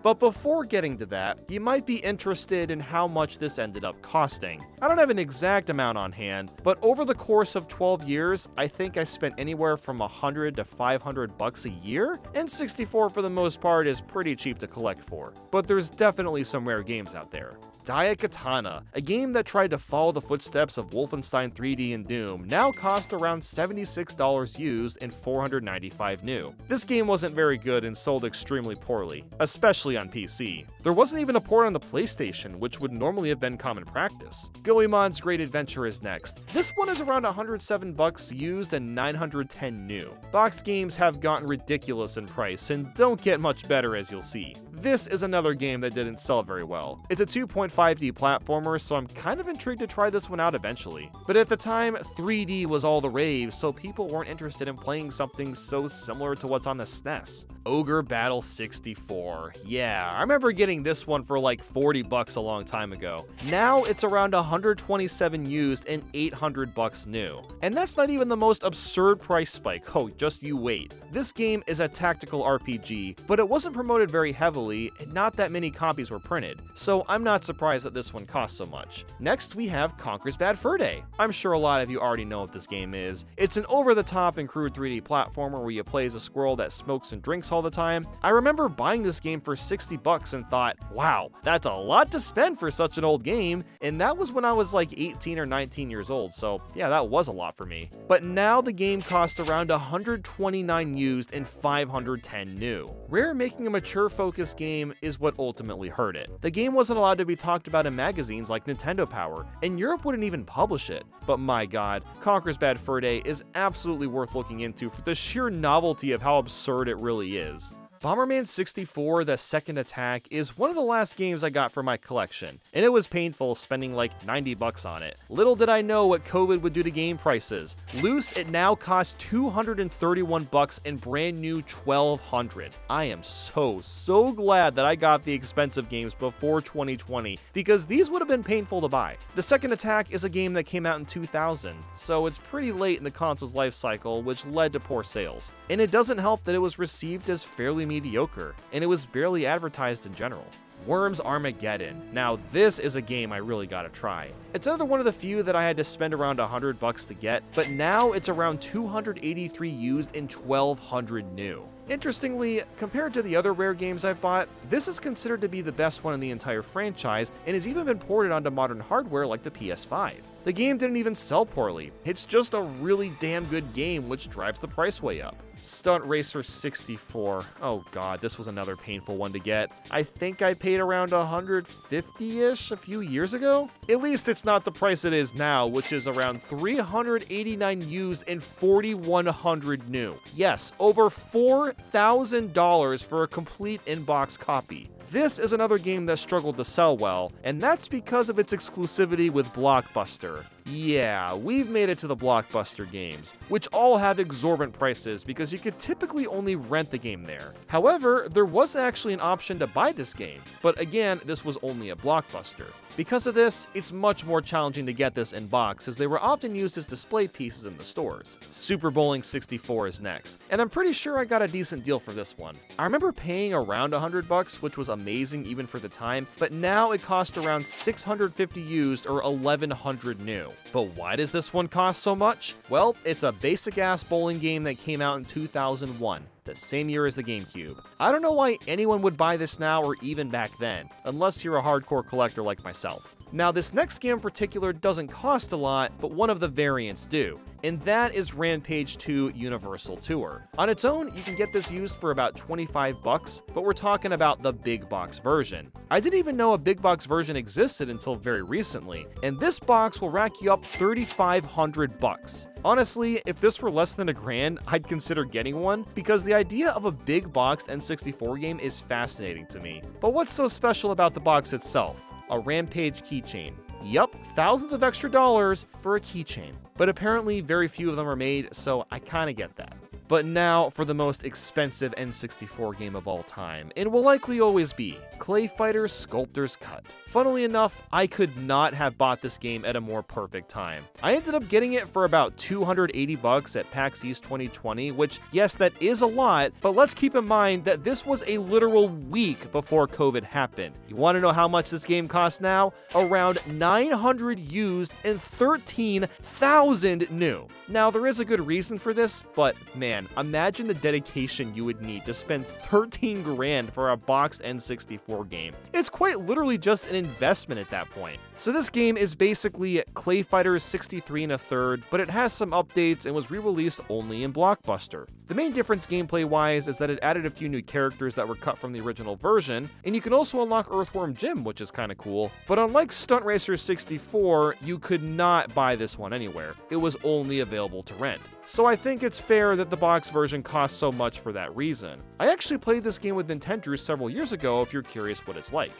But before getting to that, you might be interested in how much this ended up costing. I don't have an exact amount on hand, but over the course of 12 years, I think I spent anywhere from $100 to $500 a year, and 64 for the most part is pretty cheap to collect for. But there's definitely some rare games out there. Daikatana, a game that tried to follow the footsteps of Wolfenstein 3D and Doom, now cost around $76 used and $495 new. This game wasn't very good and sold extremely poorly, especially on PC. There wasn't even a port on the PlayStation, which would normally have been common practice. Goemon's Great Adventure is next. This one is around $107 used and $910 new. Box games have gotten ridiculous in price and don't get much better, as you'll see. This is another game that didn't sell very well. It's a 2.5D platformer, so I'm kind of intrigued to try this one out eventually. But at the time, 3D was all the rave, so people weren't interested in playing something so similar to what's on the SNES. Ogre Battle 64. Yeah, I remember getting this one for like 40 bucks a long time ago. Now it's around 127 used and 800 bucks new. And that's not even the most absurd price spike. Oh, just you wait. This game is a tactical RPG, but it wasn't promoted very heavily and not that many copies were printed. So I'm not surprised that this one costs so much. Next, we have Conker's Bad Fur Day. I'm sure a lot of you already know what this game is. It's an over-the-top and crude 3D platformer where you play as a squirrel that smokes and drinks all the time. I remember buying this game for 60 bucks and thought, wow, that's a lot to spend for such an old game, and that was when I was like 18 or 19 years old, so yeah, that was a lot for me. But now the game costs around 129 used and 510 new. Rare making a mature-focused game is what ultimately hurt it. The game wasn't allowed to be talked about in magazines like Nintendo Power, and Europe wouldn't even publish it. But my god, Conker's Bad Fur Day is absolutely worth looking into for the sheer novelty of how absurd it really is. Bomberman 64: The Second Attack is one of the last games I got for my collection, and it was painful spending like 90 bucks on it. Little did I know what COVID would do to game prices. Loose, it now costs 231 bucks and brand new 1200. I am so glad that I got the expensive games before 2020, because these would have been painful to buy. The Second Attack is a game that came out in 2000, so it's pretty late in the console's life cycle, which led to poor sales. And it doesn't help that it was received as fairly mediocre, and it was barely advertised in general. Worms Armageddon. Now this is a game I really gotta try. It's another one of the few that I had to spend around 100 bucks to get, but now it's around 283 used and 1200 new. Interestingly, compared to the other Rare games I've bought, this is considered to be the best one in the entire franchise and has even been ported onto modern hardware like the PS5. The game didn't even sell poorly. It's just a really damn good game, which drives the price way up. Stunt Racer 64. Oh god, this was another painful one to get. I think I paid around 150-ish a few years ago? At least it's not the price it is now, which is around 389 used and 4100 new. Yes, over $4,000 for a complete in-box copy. This is another game that struggled to sell well, and that's because of its exclusivity with Blockbuster. Yeah, we've made it to the Blockbuster games, which all have exorbitant prices because you could typically only rent the game there. However, there was actually an option to buy this game, but again, this was only a Blockbuster. Because of this, it's much more challenging to get this in box, as they were often used as display pieces in the stores. Super Bowling 64 is next, and I'm pretty sure I got a decent deal for this one. I remember paying around 100 bucks, which was amazing even for the time, but now it costs around 650 used or 1100 new. But why does this one cost so much? Well, it's a basic-ass bowling game that came out in 2001. The same year as the GameCube. I don't know why anyone would buy this now or even back then, unless you're a hardcore collector like myself. Now, this next game in particular doesn't cost a lot, but one of the variants do, and that is Rampage 2 Universal Tour. On its own, you can get this used for about 25 bucks, but we're talking about the big box version. I didn't even know a big box version existed until very recently, and this box will rack you up 3,500 bucks. Honestly, if this were less than $1,000, I'd consider getting one, because the idea of a big boxed N64 game is fascinating to me. But what's so special about the box itself? A Rampage keychain. Yup, thousands of extra dollars for a keychain. But apparently very few of them are made, so I kinda get that. But now for the most expensive N64 game of all time, and will likely always be, Clay Fighter Sculptor's Cut. Funnily enough, I could not have bought this game at a more perfect time. I ended up getting it for about 280 bucks at PAX East 2020, which, yes, that is a lot, but let's keep in mind that this was a literal week before COVID happened. You want to know how much this game costs now? Around 900 used and 13,000 new. Now, there is a good reason for this, but man, imagine the dedication you would need to spend 13 grand for a boxed N64 game. It's quite literally just an investment at that point. So this game is basically Clay Fighter 63 1/3, but it has some updates and was re-released only in Blockbuster. The main difference gameplay-wise is that it added a few new characters that were cut from the original version, and you can also unlock Earthworm Jim, which is kinda cool. But unlike Stunt Racer 64, you could not buy this one anywhere. It was only available to rent. So I think it's fair that the box version costs so much for that reason. I actually played this game with Nintendo several years ago if you're curious what it's like.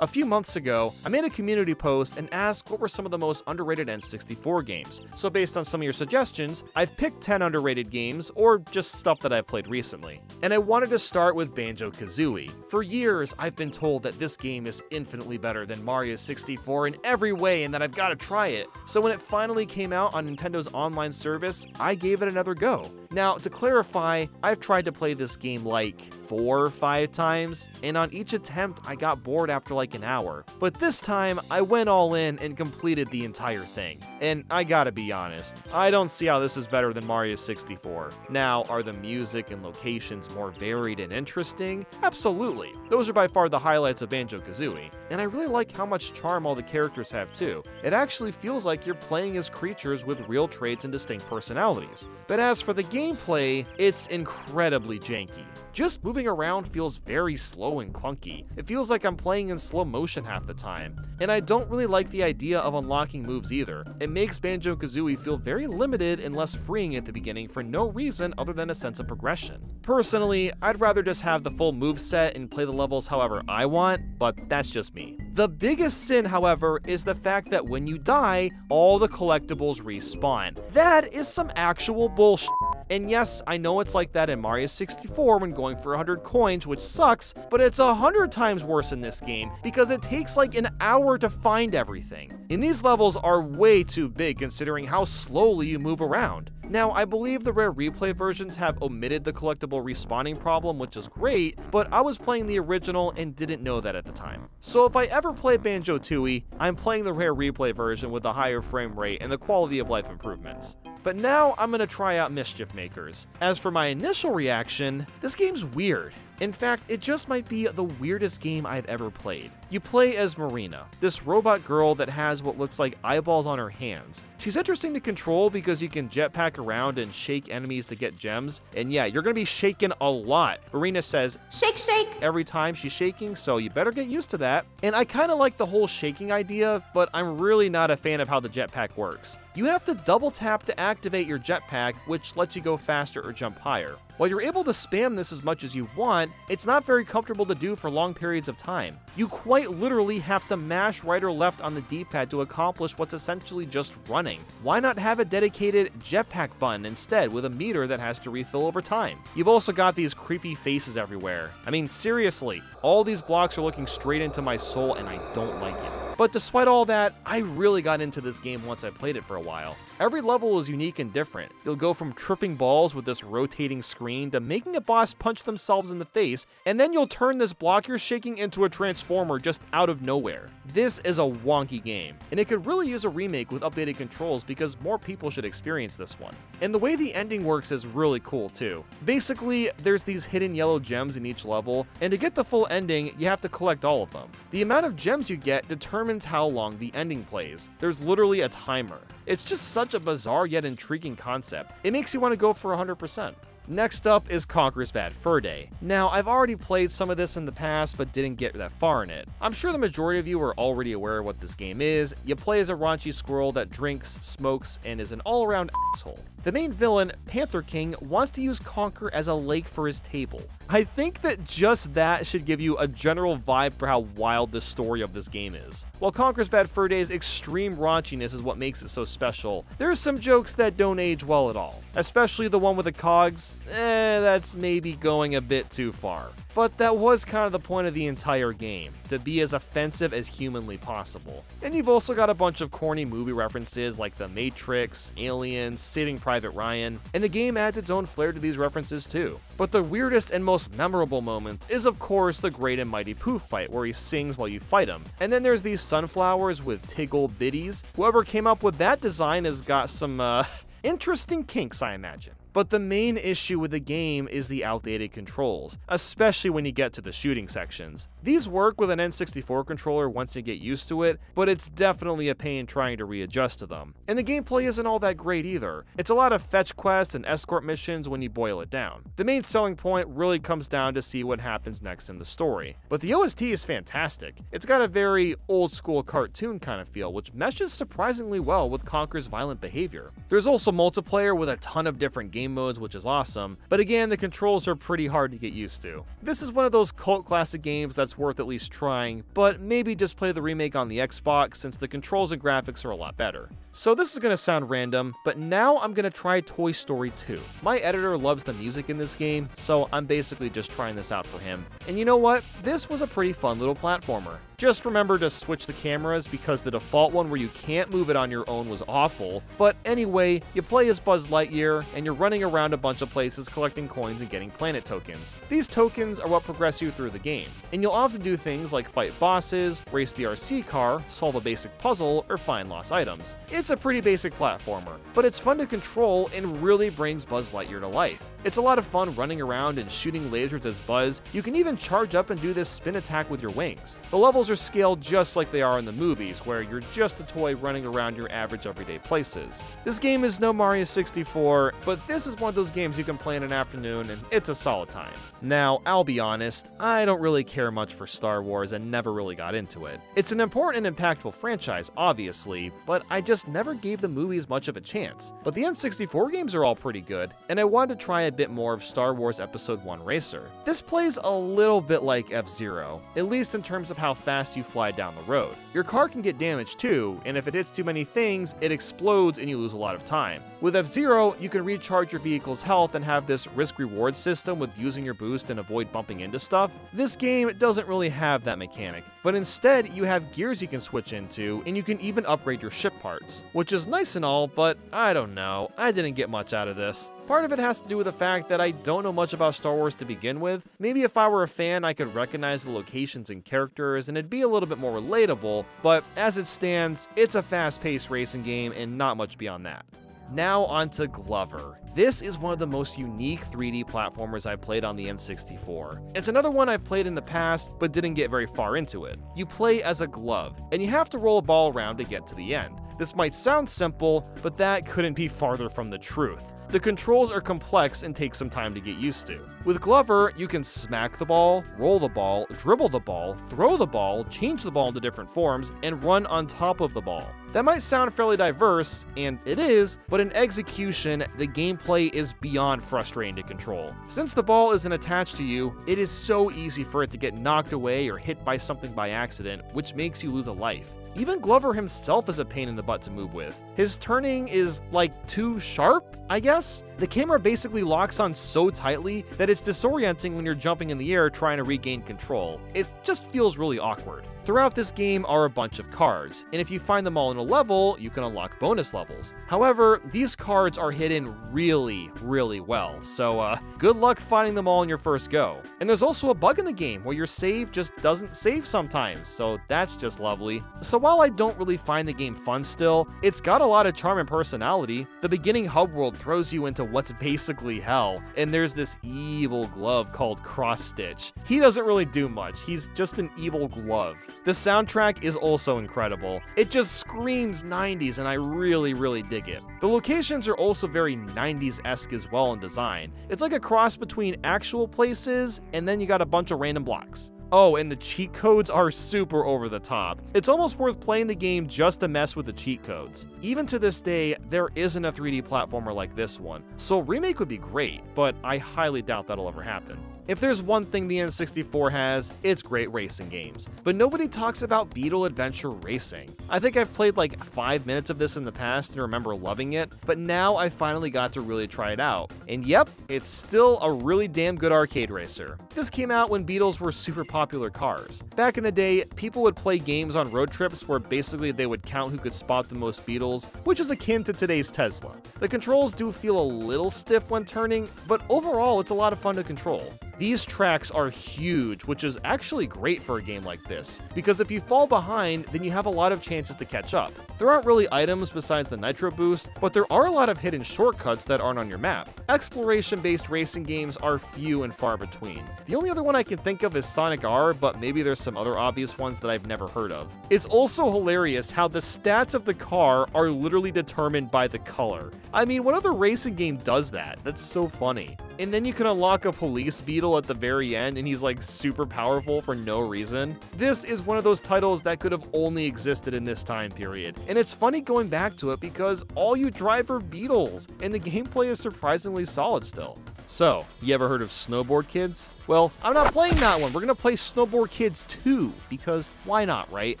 A few months ago, I made a community post and asked what were some of the most underrated N64 games. So based on some of your suggestions, I've picked 10 underrated games, or just stuff that I've played recently. And I wanted to start with Banjo-Kazooie. For years, I've been told that this game is infinitely better than Mario 64 in every way and that I've got to try it. So when it finally came out on Nintendo's online service, I gave it another go. Now, to clarify, I've tried to play this game like 4 or 5 times, and on each attempt I got bored after like an hour. But this time, I went all in and completed the entire thing. And I gotta be honest, I don't see how this is better than Mario 64. Now, are the music and locations more varied and interesting? Absolutely. Those are by far the highlights of Banjo-Kazooie. And I really like how much charm all the characters have too. It actually feels like you're playing as creatures with real traits and distinct personalities. But as for the gameplay, it's incredibly janky. Just moving around feels very slow and clunky. It feels like I'm playing in slow motion half the time. And I don't really like the idea of unlocking moves either. It makes Banjo-Kazooie feel very limited and less freeing at the beginning for no reason other than a sense of progression. Personally, I'd rather just have the full moveset and play the levels however I want, but that's just me. The biggest sin, however, is the fact that when you die, all the collectibles respawn. That is some actual bullshit. And yes, I know it's like that in Mario 64 when going for 100 coins, which sucks, but it's 100 times worse in this game because it takes like an hour to find everything. And these levels are way too big considering how slowly you move around. Now, I believe the rare replay versions have omitted the collectible respawning problem, which is great, but I was playing the original and didn't know that at the time. So if I ever play Banjo-Tooie, I'm playing the rare replay version with a higher frame rate and the quality of life improvements. But now I'm gonna try out Mischief Makers. As for my initial reaction, this game's weird. In fact, it just might be the weirdest game I've ever played. You play as Marina, this robot girl that has what looks like eyeballs on her hands. She's interesting to control because you can jetpack around and shake enemies to get gems, and yeah, you're gonna be shaken a lot. Marina says, "Shake, shake," every time she's shaking, so you better get used to that. And I kinda like the whole shaking idea, but I'm really not a fan of how the jetpack works. You have to double tap to activate your jetpack, which lets you go faster or jump higher. While you're able to spam this as much as you want, it's not very comfortable to do for long periods of time. You quite literally have to mash right or left on the D-pad to accomplish what's essentially just running. Why not have a dedicated jetpack button instead with a meter that has to refill over time? You've also got these creepy faces everywhere. I mean, seriously, all these blocks are looking straight into my soul and I don't like it. But despite all that, I really got into this game once I played it for a while. Every level is unique and different. You'll go from tripping balls with this rotating screen to making a boss punch themselves in the face, and then you'll turn this block you're shaking into a transformer just out of nowhere. This is a wonky game, and it could really use a remake with updated controls because more people should experience this one. And the way the ending works is really cool too. Basically, there's these hidden yellow gems in each level, and to get the full ending, you have to collect all of them. The amount of gems you get determines how long the ending plays. There's literally a timer. It's just such a bizarre yet intriguing concept. It makes you want to go for 100%. Next up is Conker's Bad Fur Day. Now, I've already played some of this in the past, but didn't get that far in it. I'm sure the majority of you are already aware of what this game is. You play as a raunchy squirrel that drinks, smokes, and is an all-around asshole. The main villain, Panther King, wants to use Conker as a lake for his table. I think that just that should give you a general vibe for how wild the story of this game is. While Conker's Bad Fur Day's extreme raunchiness is what makes it so special, there's some jokes that don't age well at all. Especially the one with the cogs, that's maybe going a bit too far. But that was kind of the point of the entire game, to be as offensive as humanly possible. And you've also got a bunch of corny movie references like The Matrix, Aliens, Saving Private Ryan, and the game adds its own flair to these references too. But the weirdest and most memorable moment is of course the Great and Mighty Pooh fight where he sings while you fight him. And then there's these sunflowers with tiggle bitties. Whoever came up with that design has got some interesting kinks, I imagine. But the main issue with the game is the outdated controls, especially when you get to the shooting sections. These work with an N64 controller once you get used to it, but it's definitely a pain trying to readjust to them. And the gameplay isn't all that great either. It's a lot of fetch quests and escort missions when you boil it down. The main selling point really comes down to see what happens next in the story. But the OST is fantastic. It's got a very old school cartoon kind of feel, which meshes surprisingly well with Conker's violent behavior. There's also multiplayer with a ton of different game modes, which is awesome, but again, the controls are pretty hard to get used to. This is one of those cult classic games that's it's worth at least trying, but maybe just play the remake on the Xbox since the controls and graphics are a lot better. So this is going to sound random, but now I'm going to try Toy Story 2. My editor loves the music in this game, so I'm basically just trying this out for him. And you know what? This was a pretty fun little platformer. Just remember to switch the cameras because the default one where you can't move it on your own was awful. But anyway, you play as Buzz Lightyear, and you're running around a bunch of places collecting coins and getting planet tokens. These tokens are what progress you through the game, and you'll often do things like fight bosses, race the RC car, solve a basic puzzle, or find lost items. It's a pretty basic platformer, but it's fun to control and really brings Buzz Lightyear to life. It's a lot of fun running around and shooting lasers as Buzz. You can even charge up and do this spin attack with your wings. The levels are scaled just like they are in the movies, where you're just a toy running around your average everyday places. This game is no Mario 64, but this is one of those games you can play in an afternoon and it's a solid time. Now, I'll be honest, I don't really care much for Star Wars and never really got into it. It's an important and impactful franchise, obviously, but I just never gave the movies much of a chance. But the N64 games are all pretty good, and I wanted to try a bit more of Star Wars Episode 1 Racer. This plays a little bit like F-Zero, at least in terms of how fast you fly down the road. Your car can get damaged too, and if it hits too many things, it explodes and you lose a lot of time. With F-Zero, you can recharge your vehicle's health and have this risk-reward system with using your boost and avoid bumping into stuff. This game doesn't really have that mechanic, but instead you have gears you can switch into, and you can even upgrade your ship parts, which is nice and all, but I don't know, I didn't get much out of this. Part of it has to do with the fact that I don't know much about Star Wars to begin with. Maybe if I were a fan, I could recognize the locations and characters, and it'd be a little bit more relatable, but as it stands, it's a fast-paced racing game and not much beyond that. Now onto Glover. This is one of the most unique 3D platformers I've played on the N64. It's another one I've played in the past, but didn't get very far into it. You play as a glove, and you have to roll a ball around to get to the end. This might sound simple, but that couldn't be farther from the truth. The controls are complex and take some time to get used to. With Glover, you can smack the ball, roll the ball, dribble the ball, throw the ball, change the ball into different forms, and run on top of the ball. That might sound fairly diverse, and it is, but in execution, the gameplay is beyond frustrating to control. Since the ball isn't attached to you, it is so easy for it to get knocked away or hit by something by accident, which makes you lose a life. Even Glover himself is a pain in the butt to move with. His turning is like too sharp, I guess? The camera basically locks on so tightly that it's disorienting when you're jumping in the air trying to regain control. It just feels really awkward. Throughout this game are a bunch of cards, and if you find them all in a level, you can unlock bonus levels. However, these cards are hidden really well, so good luck finding them all in your first go. And there's also a bug in the game where your save just doesn't save sometimes, so that's just lovely. So while I don't really find the game fun still, it's got a lot of charm and personality. The beginning hub world throws you into what's basically hell, and there's this evil glove called Cross Stitch. He doesn't really do much, he's just an evil glove. The soundtrack is also incredible. It just screams 90s and I really dig it. The locations are also very 90s-esque as well in design. It's like a cross between actual places and then you got a bunch of random blocks. Oh, and the cheat codes are super over the top. It's almost worth playing the game just to mess with the cheat codes. Even to this day, there isn't a 3D platformer like this one, so a remake would be great, but I highly doubt that'll ever happen. If there's one thing the N64 has, it's great racing games. But nobody talks about Beetle Adventure Racing. I think I've played like 5 minutes of this in the past and remember loving it, but now I finally got to really try it out. And yep, it's still a really damn good arcade racer. This came out when Beetles were super popular cars. Back in the day, people would play games on road trips where basically they would count who could spot the most Beetles, which is akin to today's Tesla. The controls do feel a little stiff when turning, but overall it's a lot of fun to control. These tracks are huge, which is actually great for a game like this, because if you fall behind, then you have a lot of chances to catch up. There aren't really items besides the nitro boost, but there are a lot of hidden shortcuts that aren't on your map. Exploration-based racing games are few and far between. The only other one I can think of is Sonic R, but maybe there's some other obvious ones that I've never heard of. It's also hilarious how the stats of the car are literally determined by the color. I mean, what other racing game does that? That's so funny. And then you can unlock a police beetle at the very end and he's like super powerful for no reason. This is one of those titles that could have only existed in this time period. And it's funny going back to it because all you drive are beetles and the gameplay is surprisingly solid still. So, you ever heard of Snowboard Kids? Well, I'm not playing that one. We're gonna play Snowboard Kids 2, because why not, right?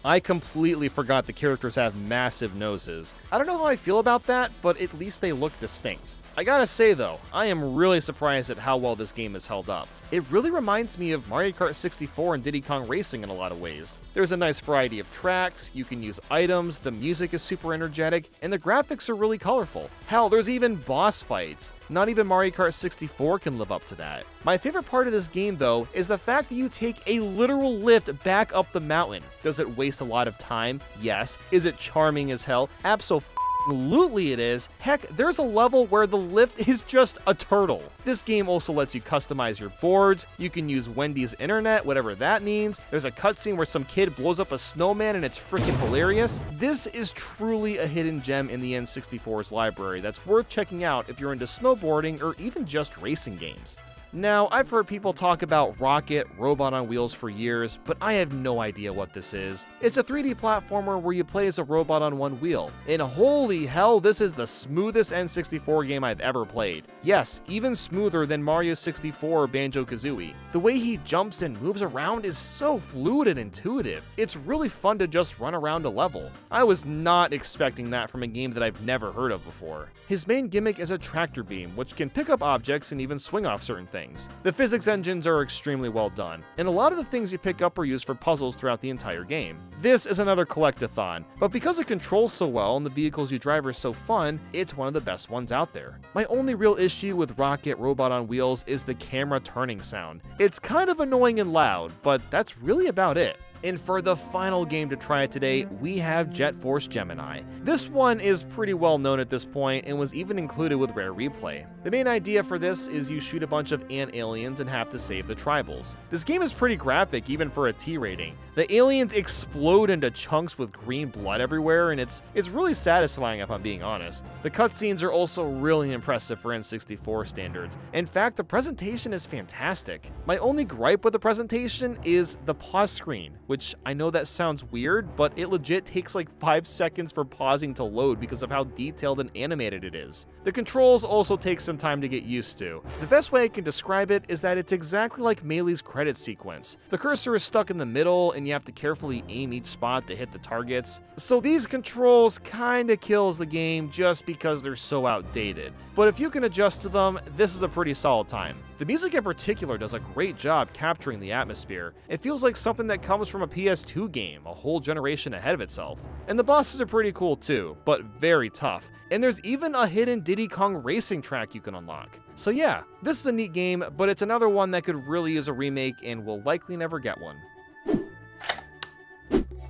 I completely forgot the characters have massive noses. I don't know how I feel about that, but at least they look distinct. I gotta say though, I am really surprised at how well this game is held up. It really reminds me of Mario Kart 64 and Diddy Kong Racing in a lot of ways. There's a nice variety of tracks, you can use items, the music is super energetic, and the graphics are really colorful. Hell, there's even boss fights. Not even Mario Kart 64 can live up to that. My favorite part of this game though is the fact that you take a literal lift back up the mountain. Does it waste a lot of time? Yes. Is it charming as hell? Absolutely it is. Heck, there's a level where the lift is just a turtle. This game also lets you customize your boards. You can use Wendy's internet, whatever that means. There's a cutscene where some kid blows up a snowman and it's freaking hilarious. This is truly a hidden gem in the N64's library that's worth checking out if you're into snowboarding or even just racing games. Now, I've heard people talk about Rocket, Robot on Wheels for years, but I have no idea what this is. It's a 3D platformer where you play as a robot on one wheel. And holy hell, this is the smoothest N64 game I've ever played. Yes, even smoother than Mario 64 or Banjo-Kazooie. The way he jumps and moves around is so fluid and intuitive. It's really fun to just run around a level. I was not expecting that from a game that I've never heard of before. His main gimmick is a tractor beam, which can pick up objects and even swing off certain things. The physics engines are extremely well done, and a lot of the things you pick up are used for puzzles throughout the entire game. This is another collectathon, but because it controls so well and the vehicles you drive are so fun, it's one of the best ones out there. My only real issue with Rocket Robot on Wheels is the camera turning sound. It's kind of annoying and loud, but that's really about it. And for the final game to try today, we have Jet Force Gemini. This one is pretty well known at this point and was even included with Rare Replay. The main idea for this is you shoot a bunch of ant aliens and have to save the tribals. This game is pretty graphic even for a T rating. The aliens explode into chunks with green blood everywhere, and it's really satisfying if I'm being honest. The cutscenes are also really impressive for N64 standards. In fact, the presentation is fantastic. My only gripe with the presentation is the pause screen, which I know that sounds weird, but it legit takes like 5 seconds for pausing to load because of how detailed and animated it is. The controls also take some time to get used to. The best way I can describe it is that it's exactly like Melee's credit sequence. The cursor is stuck in the middle and you have to carefully aim each spot to hit the targets. So these controls kinda kills the game just because they're so outdated. But if you can adjust to them, this is a pretty solid time. The music in particular does a great job capturing the atmosphere. It feels like something that comes from a PS2 game, a whole generation ahead of itself. And the bosses are pretty cool too, but very tough. And there's even a hidden Diddy Kong Racing track you can unlock. So yeah, this is a neat game, but it's another one that could really use a remake and will likely never get one.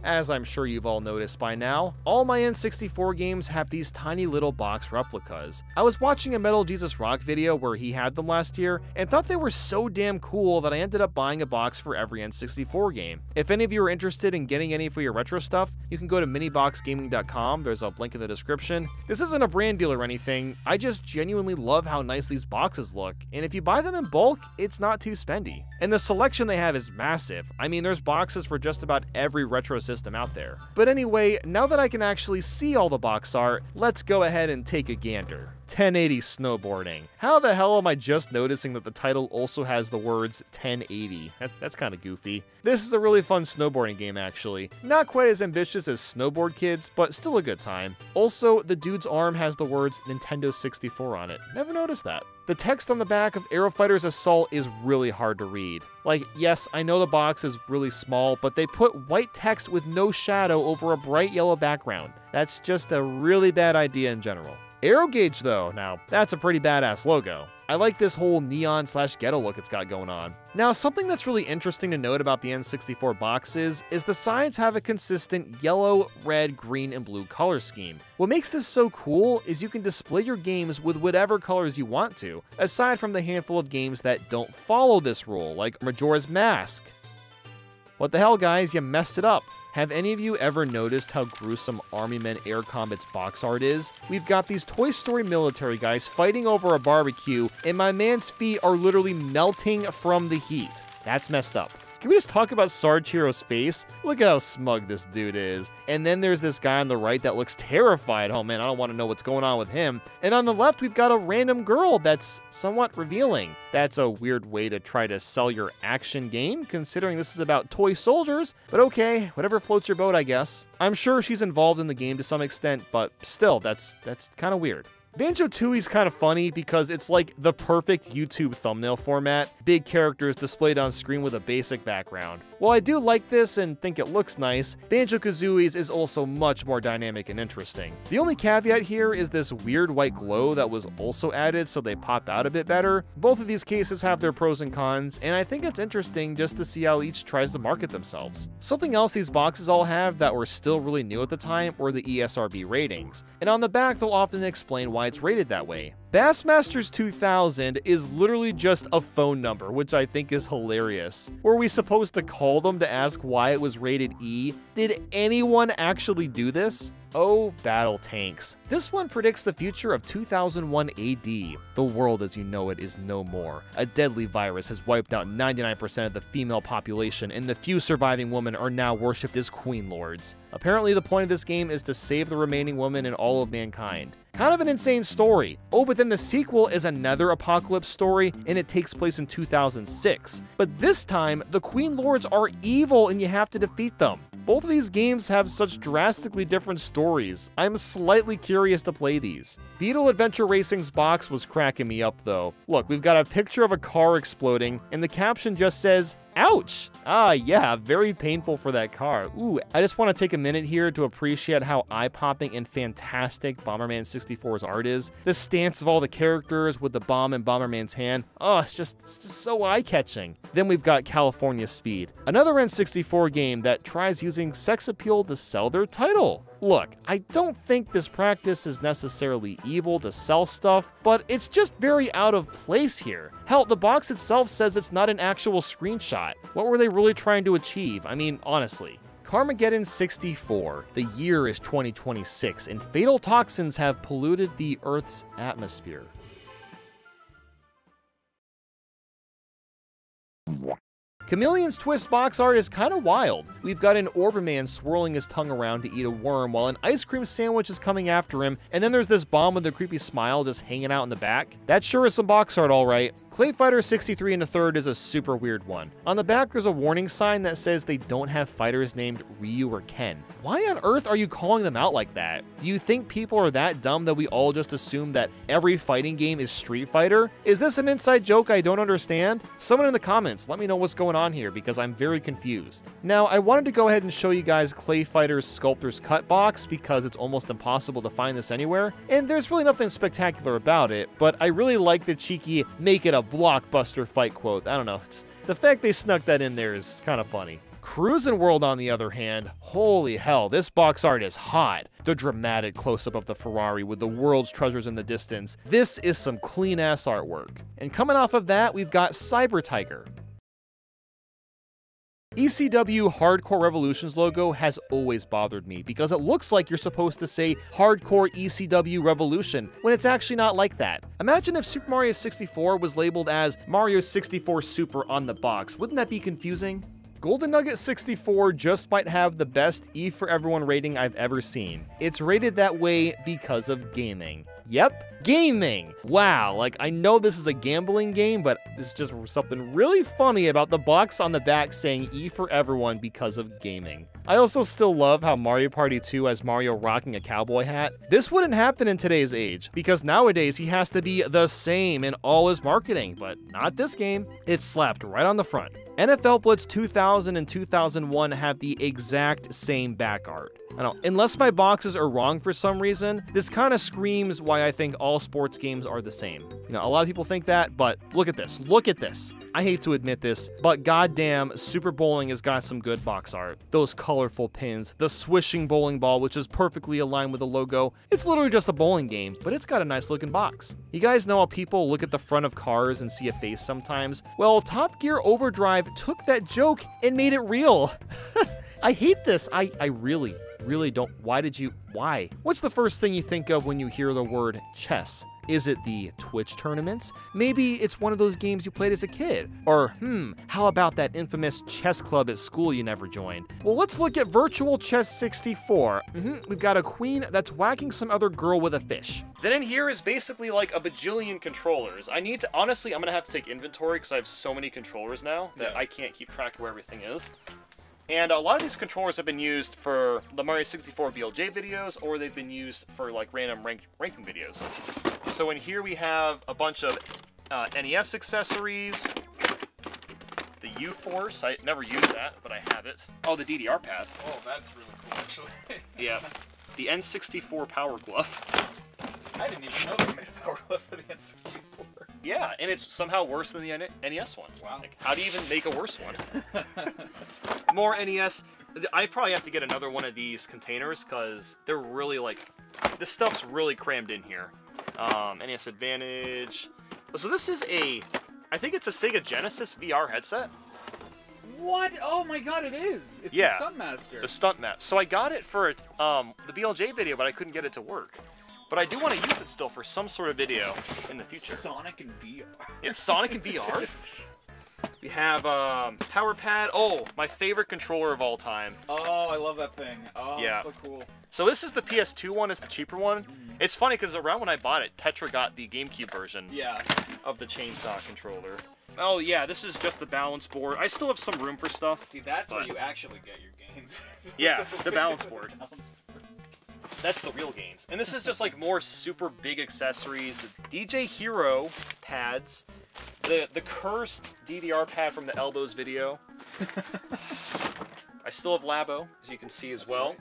As I'm sure you've all noticed by now, all my N64 games have these tiny little box replicas. I was watching a Metal Jesus Rock video where he had them last year, and thought they were so damn cool that I ended up buying a box for every N64 game. If any of you are interested in getting any for your retro stuff, you can go to miniboxgaming.com, there's a link in the description. This isn't a brand deal or anything, I just genuinely love how nice these boxes look, and if you buy them in bulk, it's not too spendy. And the selection they have is massive. I mean, there's boxes for just about every retro system out there. But anyway, now that I can actually see all the box art, let's go ahead and take a gander. 1080 snowboarding. How the hell am I just noticing that the title also has the words 1080? That's kind of goofy. This is a really fun snowboarding game actually. Not quite as ambitious as Snowboard Kids, but still a good time. Also, the dude's arm has the words Nintendo 64 on it. Never noticed that. The text on the back of Aero Fighter's Assault is really hard to read. Like, yes, I know the box is really small, but they put white text with no shadow over a bright yellow background. That's just a really bad idea in general. Aero Gauge though, now that's a pretty badass logo. I like this whole neon/ghetto look it's got going on. Now, something that's really interesting to note about the N64 boxes is the sides have a consistent yellow, red, green, and blue color scheme. What makes this so cool is you can display your games with whatever colors you want to, aside from the handful of games that don't follow this rule, like Majora's Mask. What the hell, guys, you messed it up. Have any of you ever noticed how gruesome Army Men Air Combat's box art is? We've got these Toy Story military guys fighting over a barbecue, and my man's feet are literally melting from the heat. That's messed up. Can we just talk about Sarge Hero's face? Look at how smug this dude is. And then there's this guy on the right that looks terrified. Oh man, I don't want to know what's going on with him. And on the left, we've got a random girl that's somewhat revealing. That's a weird way to try to sell your action game, considering this is about toy soldiers. But okay, whatever floats your boat, I guess. I'm sure she's involved in the game to some extent, but still, that's kind of weird. Banjo-Tooie's kind of funny because it's like the perfect YouTube thumbnail format, big characters displayed on screen with a basic background. While I do like this and think it looks nice, Banjo-Kazooie's is also much more dynamic and interesting. The only caveat here is this weird white glow that was also added so they pop out a bit better. Both of these cases have their pros and cons, and I think it's interesting just to see how each tries to market themselves. Something else these boxes all have that were still really new at the time were the ESRB ratings, and on the back they'll often explain why it's rated that way. Bassmasters 2000 is literally just a phone number, which I think is hilarious. Were we supposed to call them to ask why it was rated E? Did anyone actually do this? Oh, battle tanks. This one predicts the future of 2001 AD. The world as you know it is no more. A deadly virus has wiped out 99% of the female population, and the few surviving women are now worshipped as queen lords. Apparently the point of this game is to save the remaining women and all of mankind. Kind of an insane story. Oh, but then the sequel is another apocalypse story, and it takes place in 2006. But this time, the Queen Lords are evil and you have to defeat them. Both of these games have such drastically different stories. I'm slightly curious to play these. Beetle Adventure Racing's box was cracking me up though. Look, we've got a picture of a car exploding, and the caption just says, "Ouch!" Ah, yeah, very painful for that car. Ooh, I just want to take a minute here to appreciate how eye-popping and fantastic Bomberman 64's art is. The stance of all the characters with the bomb in Bomberman's hand. Oh, it's just so eye-catching. Then we've got California Speed, another N64 game that tries using sex appeal to sell their title. Look, I don't think this practice is necessarily evil to sell stuff, but it's just very out of place here. Hell, the box itself says it's not an actual screenshot. What were they really trying to achieve? I mean, honestly. Carmageddon 64. The year is 2026, and fatal toxins have polluted the Earth's atmosphere. Chameleon's Twist box art is kind of wild. We've got an Orberman swirling his tongue around to eat a worm while an ice cream sandwich is coming after him, and then there's this bomb with a creepy smile just hanging out in the back. That sure is some box art, alright. Clay Fighter 63 1/3 is a super weird one. On the back, there's a warning sign that says they don't have fighters named Ryu or Ken. Why on earth are you calling them out like that? Do you think people are that dumb that we all just assume that every fighting game is Street Fighter? Is this an inside joke I don't understand? Someone in the comments, let me know what's going on here because I'm very confused. Now, I wanted to go ahead and show you guys Clay Fighter's Sculptor's Cut box because it's almost impossible to find this anywhere, and there's really nothing spectacular about it, but I really like the cheeky "make it a blockbuster fight" quote. I don't know, the fact they snuck that in there is kind of funny. Cruisin' World, on the other hand, holy hell, this box art is hot. The dramatic close-up of the Ferrari with the world's treasures in the distance. This is some clean-ass artwork. And coming off of that, we've got Cyber Tiger. ECW Hardcore Revolution's logo has always bothered me because it looks like you're supposed to say Hardcore ECW Revolution when it's actually not like that. Imagine if Super Mario 64 was labeled as Mario 64 Super on the box. Wouldn't that be confusing? Golden Nugget 64 just might have the best E for Everyone rating I've ever seen. It's rated that way because of gaming. Yep, gaming! Wow, like I know this is a gambling game, but there's just something really funny about the box on the back saying E for Everyone because of gaming. I also still love how Mario Party 2 has Mario rocking a cowboy hat. This wouldn't happen in today's age, because nowadays he has to be the same in all his marketing, but not this game. It's slapped right on the front. NFL Blitz 2000 and 2001 have the exact same back art. I don't know, unless my boxes are wrong for some reason, this kind of screams why I think all sports games are the same. You know, a lot of people think that, but look at this, look at this. I hate to admit this, but goddamn, Super Bowling has got some good box art. Those colorful pins, the swishing bowling ball, which is perfectly aligned with the logo. It's literally just a bowling game, but it's got a nice looking box. You guys know how people look at the front of cars and see a face sometimes? Well, Top Gear Overdrive took that joke and made it real. I hate this. I really don't. Why? What's the first thing you think of when you hear the word chess? Is it the Twitch tournaments? Maybe it's one of those games you played as a kid. Or, how about that infamous chess club at school you never joined? Well, let's look at Virtual Chess 64. We've got a queen that's whacking some other girl with a fish. Then in here is basically like a bajillion controllers. Honestly, I'm gonna have to take inventory because I have so many controllers now that I can't keep track of where everything is. And a lot of these controllers have been used for the Mario 64 BLJ videos, or they've been used for like random ranking videos. So in here we have a bunch of NES accessories, the U-Force, I never used that, but I have it. Oh, the DDR pad. Oh, that's really cool, actually. Yeah, the N64 Power Glove. I didn't even know they made a power glove for the N64. Yeah, and it's somehow worse than the NES one. Wow. Like, how do you even make a worse one? More NES. I probably have to get another one of these containers because they're really like, this stuff's really crammed in here. NES Advantage. So this is I think it's a Sega Genesis VR headset. What? Oh my god, it is! It's Yeah, the Stuntmaster. The Stuntmaster. So I got it for the BLJ video, but I couldn't get it to work. But I do want to use it still for some sort of video in the future. Sonic and VR. Yeah, Sonic and VR. We have Power Pad. Oh, my favorite controller of all time. Oh, I love that thing. Oh, yeah. That's so cool. So this is the PS2 one. It's the cheaper one. It's funny because around when I bought it, Tetra got the GameCube version of the chainsaw controller. Oh yeah, this is just the balance board. I still have some room for stuff. See, that's where you actually get your gains. Yeah, the balance board. That's the real gains. And this is just like more super big accessories. The DJ Hero pads. The cursed DDR pad from the Elbows video. I still have Labo, as you can see as well. Right.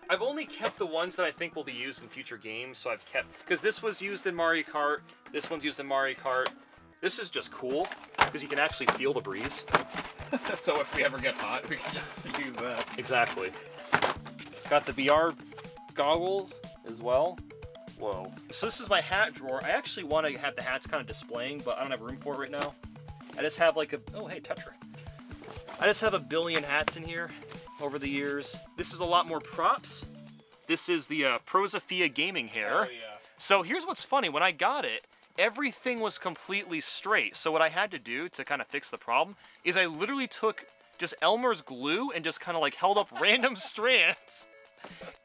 I've only kept the ones that I think will be used in future games, so I've kept... Because this was used in Mario Kart, this one's used in Mario Kart. This is just cool, because you can actually feel the breeze. So if we ever get hot, we can just use that. Exactly. Got the VR goggles as well. Whoa. So this is my hat drawer. I actually want to have the hats kind of displaying, but I don't have room for it right now. I just have like a... Oh, hey, Tetra. I just have a billion hats in here over the years. This is a lot more props. This is the Prosofia gaming hair. Oh, yeah. So here's what's funny. When I got it, everything was completely straight. So what I had to do to kind of fix the problem is I literally took just Elmer's glue and just kind of like held up random strands.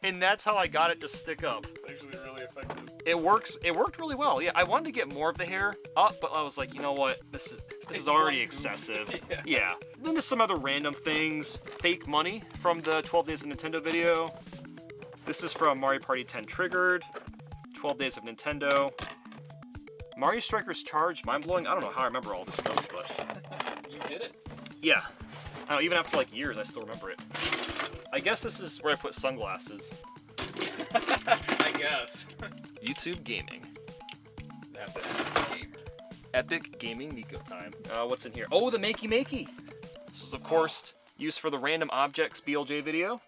And that's how I got it to stick up. It's actually really effective. It worked really well. Yeah, I wanted to get more of the hair up, but I was like, you know what? This is already excessive. Yeah. Then there's some other random things. Fake money from the 12 Days of Nintendo video. This is from Mario Party 10 Triggered. 12 Days of Nintendo. Mario Strikers Charge, mind-blowing. I don't know how I remember all this stuff, but... You did it. Yeah. I don't know, even after like years, I still remember it. I guess this is where I put sunglasses. I guess. YouTube Gaming. That's a gamer. Epic Gaming Nico time. What's in here? Oh, the Makey Makey! This is, of course, used for the Random Objects BLJ video.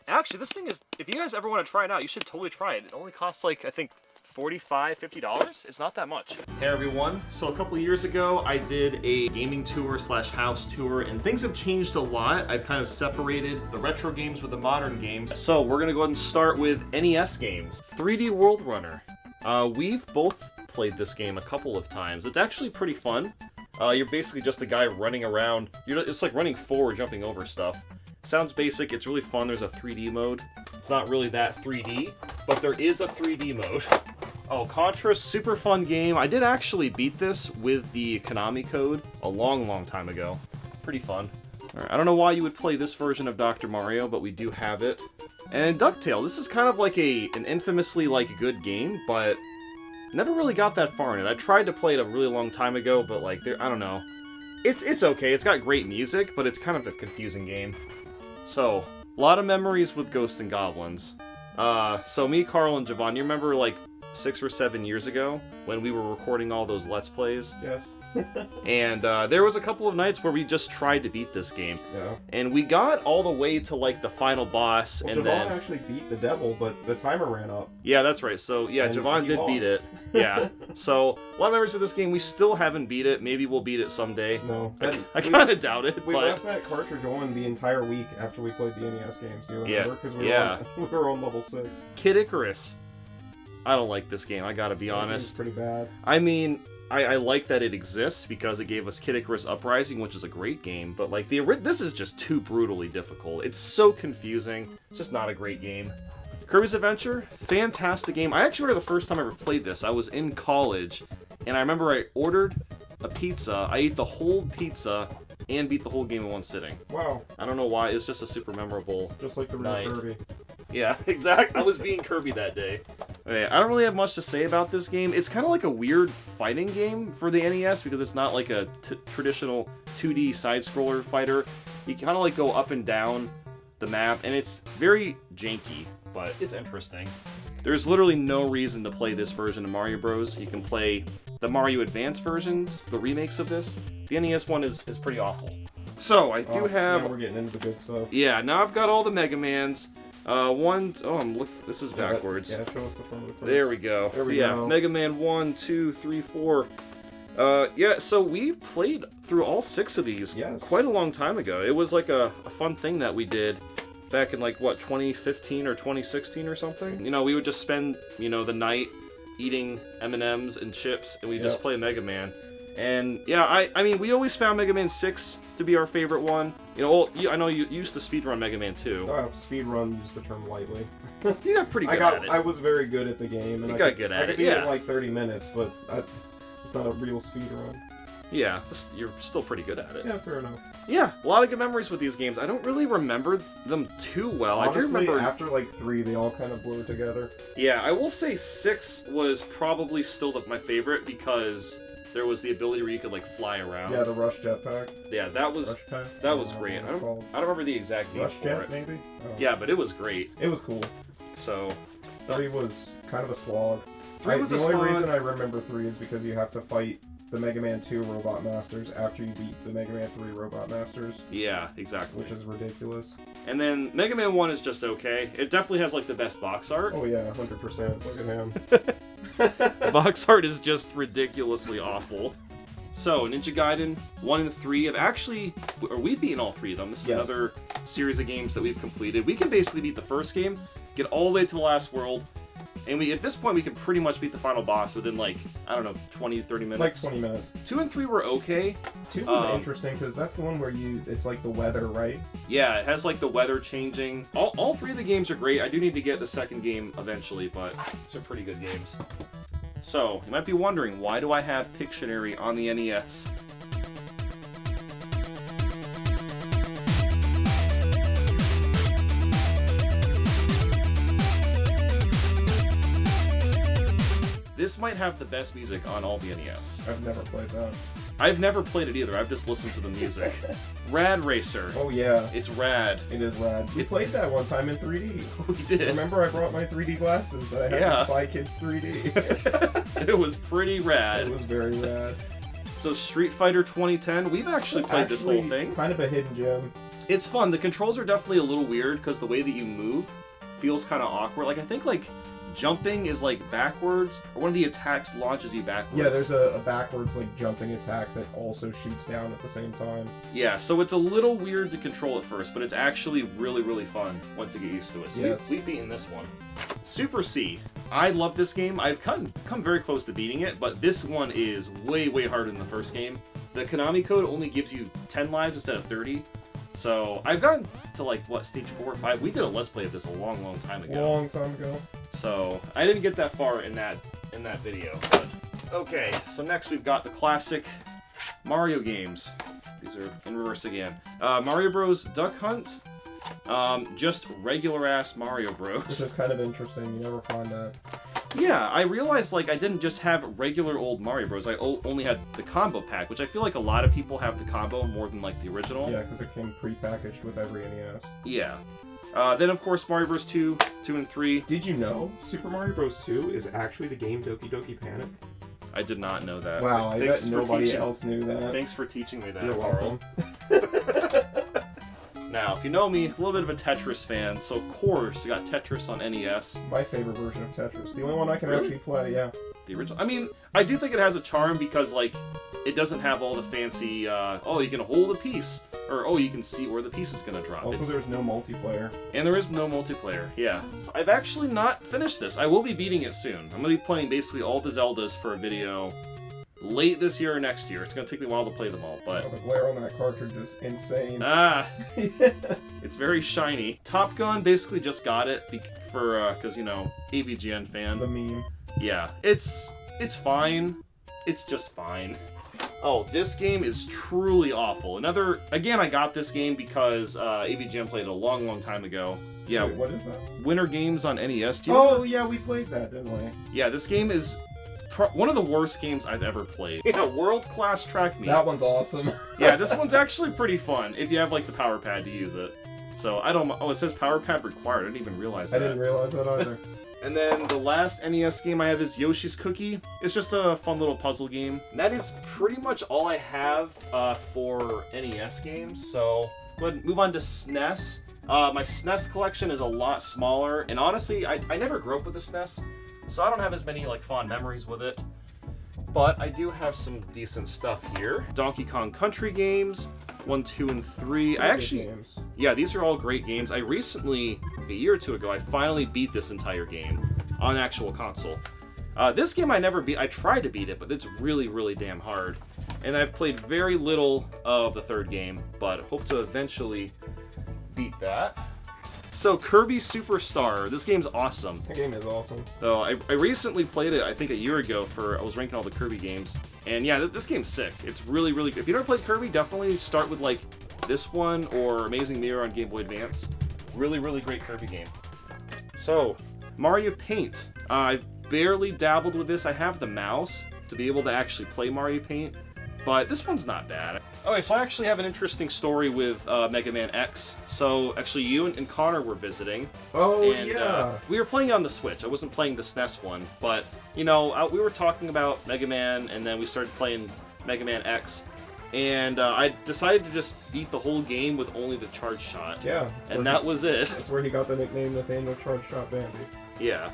Actually, this thing is, if you guys ever want to try it out, you should totally try it. It only costs like, I think, $45, $50? It's not that much. Hey everyone, so a couple years ago I did a gaming tour / house tour, and things have changed a lot. I've kind of separated the retro games with the modern games. So we're gonna go ahead and start with NES games. 3D World Runner. We've both played this game a couple of times. It's actually pretty fun. You're basically just a guy running around. It's like running forward, jumping over stuff. Sounds basic, it's really fun. There's a 3D mode. It's not really that 3D, but there is a 3D mode. Oh, Contra, super fun game. I did actually beat this with the Konami code a long time ago. Pretty fun. Right, I don't know why you would play this version of Dr. Mario, but we do have it. And DuckTale, this is kind of like an infamously good game, but never really got that far in it. I tried to play it a really long time ago, but like, I don't know. It's okay, it's got great music, but it's kind of a confusing game. So, a lot of memories with Ghosts and Goblins. So me, Carl, and Javon, you remember like 6 or 7 years ago when we were recording all those Let's Plays? Yes. And there was a couple of nights where we just tried to beat this game. Yeah. And we got all the way to like the final boss, Well, and Javon then actually beat the devil, but the timer ran up. yeah, that's right. So yeah, And Javon he did beat it. lost. Yeah. So a lot of memories with this game. We still haven't beat it. Maybe we'll beat it someday. No. I kind of doubt it. We but left that cartridge on the entire week after we played the NES games. Do you Yeah, remember? Because yeah. we were on level 6. Kid Icarus. I don't like this game, I gotta be It's honest. pretty bad. I mean, I like that it exists because it gave us Kid Icarus Uprising, which is a great game, but like this is just too brutally difficult. It's so confusing. It's just not a great game. Kirby's Adventure, fantastic game. I actually remember the first time I ever played this. I was in college, and I remember I ordered a pizza. I ate the whole pizza and beat the whole game in one sitting. Wow. I don't know why. It's just a super memorable Just like the real night. Kirby. Yeah, exactly. I was being Kirby that day. Okay, I don't really have much to say about this game. It's kind of like a weird fighting game for the NES because it's not like a traditional 2D side-scroller fighter. You kind of like go up and down the map, and it's very janky, but it's interesting. There's literally no reason to play this version of Mario Bros. You can play the Mario Advance versions, the remakes of this. The NES one is pretty awful. So, I do have... Now we're getting into the good stuff. Yeah, now I've got all the Mega Mans. This is backwards. Yeah, show us the front of the cards. There we go. There we yeah, go. Mega Man 1, 2, 3, 4. Yeah, so we played through all 6 of these quite a long time ago. It was like a fun thing that we did back in like, what, 2015 or 2016 or something? You know, we would just spend, you know, the night eating M&Ms and chips, and we'd just play Mega Man. And yeah, I mean, we always found Mega Man 6 to be our favorite one. You know, I know you used to speedrun Mega Man 2. Speedrun, use the term lightly. You got pretty good at it. I was very good at the game. And You got good at I could it, beat yeah. it in like 30 minutes, but it's not a real speedrun. Yeah, you're still pretty good at it. Yeah, fair enough. Yeah, a lot of good memories with these games. I don't really remember them too well. Honestly, I do remember after like 3, they all kind of blur together. Yeah, I will say 6 was probably still my favorite because there was the ability where you could like fly around. Yeah, the Rush Jetpack. Yeah, that was Rush Pack? that was great. I don't remember the exact name Rush for Jet, it. maybe? Oh. Yeah, but it was great. It was cool. So 3 was kind of a slog. 3 was the a only slog. reason I remember 3 is because you have to fight the Mega Man 2 Robot Masters after you beat the Mega Man 3 Robot Masters. Yeah, exactly. Which is ridiculous. And then Mega Man 1 is just okay. It definitely has like the best box art. Oh yeah, 100%. Look at him. The box art is just ridiculously awful. So, Ninja Gaiden 1 and 3 have actually... We've beaten all 3 of them. This is another series of games that we've completed. We can basically beat the first game, get all the way to the last world, and at this point we can pretty much beat the final boss within like, I don't know, 20, 30 minutes. Like 20 minutes. 2 and 3 were okay. 2 was interesting because that's the one where it's like the weather, right? Yeah, it has like the weather changing. All 3 of the games are great. I do need to get the second game eventually, but these are pretty good games. So, you might be wondering, why do I have Pictionary on the NES? This might have the best music on all the NES. I've never played that. I've never played it either, I've just listened to the music. Rad Racer. Oh yeah. It's rad. It is rad. We played that one time in 3D. We did. Remember I brought my 3D glasses that I had to Spy Kids 3D. It was pretty rad. It was very rad. So Street Fighter 2010, we've actually played this whole thing. Kind of a hidden gem. It's fun. The controls are definitely a little weird because the way that you move feels kind of awkward. Like, I think, like, jumping is, like, backwards, or one of the attacks launches you backwards. Yeah, there's a backwards, like, jumping attack that also shoots down at the same time. Yeah, so it's a little weird to control at first, but it's actually really, really fun once you get used to it. So we've beaten this one. Super C. I love this game. I've come very close to beating it, but this one is way, way harder than the first game. The Konami code only gives you 10 lives instead of 30. So I've gotten to like, what, stage 4 or 5? We did a Let's Play of this a long, long time ago. Long time ago. So I didn't get that far in that video. But okay, so next we've got the classic Mario games. These are in reverse again. Mario Bros. Duck Hunt. Just regular ass Mario Bros. This is kind of interesting. You never find that. Yeah, I realized, like, I didn't just have regular old Mario Bros. I only had the combo pack, which I feel like a lot of people have the combo more than, like, the original. Yeah, because it came pre-packaged with every NES. Yeah. Then, of course, Mario Bros. 2, 2 and 3. Did you know Super Mario Bros. 2 is actually the game Doki Doki Panic? I did not know that. Wow, I bet nobody else knew that. Thanks for teaching me that, You're Carl. welcome. Now, if you know me, a little bit of a Tetris fan, so of course, I got Tetris on NES. My favorite version of Tetris. The only one I can Really? actually play, yeah. The original. I mean, I do think it has a charm because, like, it doesn't have all the fancy, oh, you can hold a piece, or, oh, you can see where the piece is going to drop. Also, there's no multiplayer. And there is no multiplayer, yeah. So I've actually not finished this. I will be beating it soon. I'm going to be playing basically all the Zeldas for a video late this year or next year. It's going to take me a while to play them all, but... Oh, the glare on that cartridge is insane. Ah! It's very shiny. Top Gun basically just got it because, you know, AVGN fan. The meme. Yeah, it's fine. It's just fine. Oh, this game is truly awful. Again, I got this game because AVGN played it a long, long time ago. Yeah. Wait, what is that? Winter Games on NES. Do you know Oh, yeah, we played that, didn't we? Yeah, this game is one of the worst games I've ever played. Yeah, world-class track meet. That one's awesome. Yeah, this one's actually pretty fun if you have, like, the power pad to use it. So, I don't... Oh, it says power pad required. I didn't even realize that. I didn't realize that either. And then the last NES game I have is Yoshi's Cookie. It's just a fun little puzzle game. And that is pretty much all I have for NES games. So, go ahead and move on to SNES. My SNES collection is a lot smaller. And honestly, I never grew up with a SNES. So I don't have as many, like, fond memories with it. But I do have some decent stuff here. Donkey Kong Country games, 1, 2, and 3. I actually... Games. Yeah, these are all great games. I recently, a year or two ago, I finally beat this entire game on actual console. This game I never beat. I tried to beat it, but it's really, really damn hard. And I've played very little of the third game, but hope to eventually beat that. So, Kirby Superstar. This game's awesome. That game is awesome. So, I recently played it, I think a year ago, I was ranking all the Kirby games. And yeah, this game's sick. It's really, really good. If you've never played Kirby, definitely start with, like, this one or Amazing Mirror on Game Boy Advance. Really, really great Kirby game. So, Mario Paint. I've barely dabbled with this. I have the mouse to be able to actually play Mario Paint, but this one's not bad. Okay, so I actually have an interesting story with Mega Man X. So, actually, you and Connor were visiting. Oh, and, yeah. We were playing on the Switch. I wasn't playing the SNES one, but, you know, we were talking about Mega Man, and then we started playing Mega Man X. And I decided to just beat the whole game with only the charge shot. Yeah. And that was it. That's where he got the nickname Nathaniel Charge Shot Bandy. Yeah.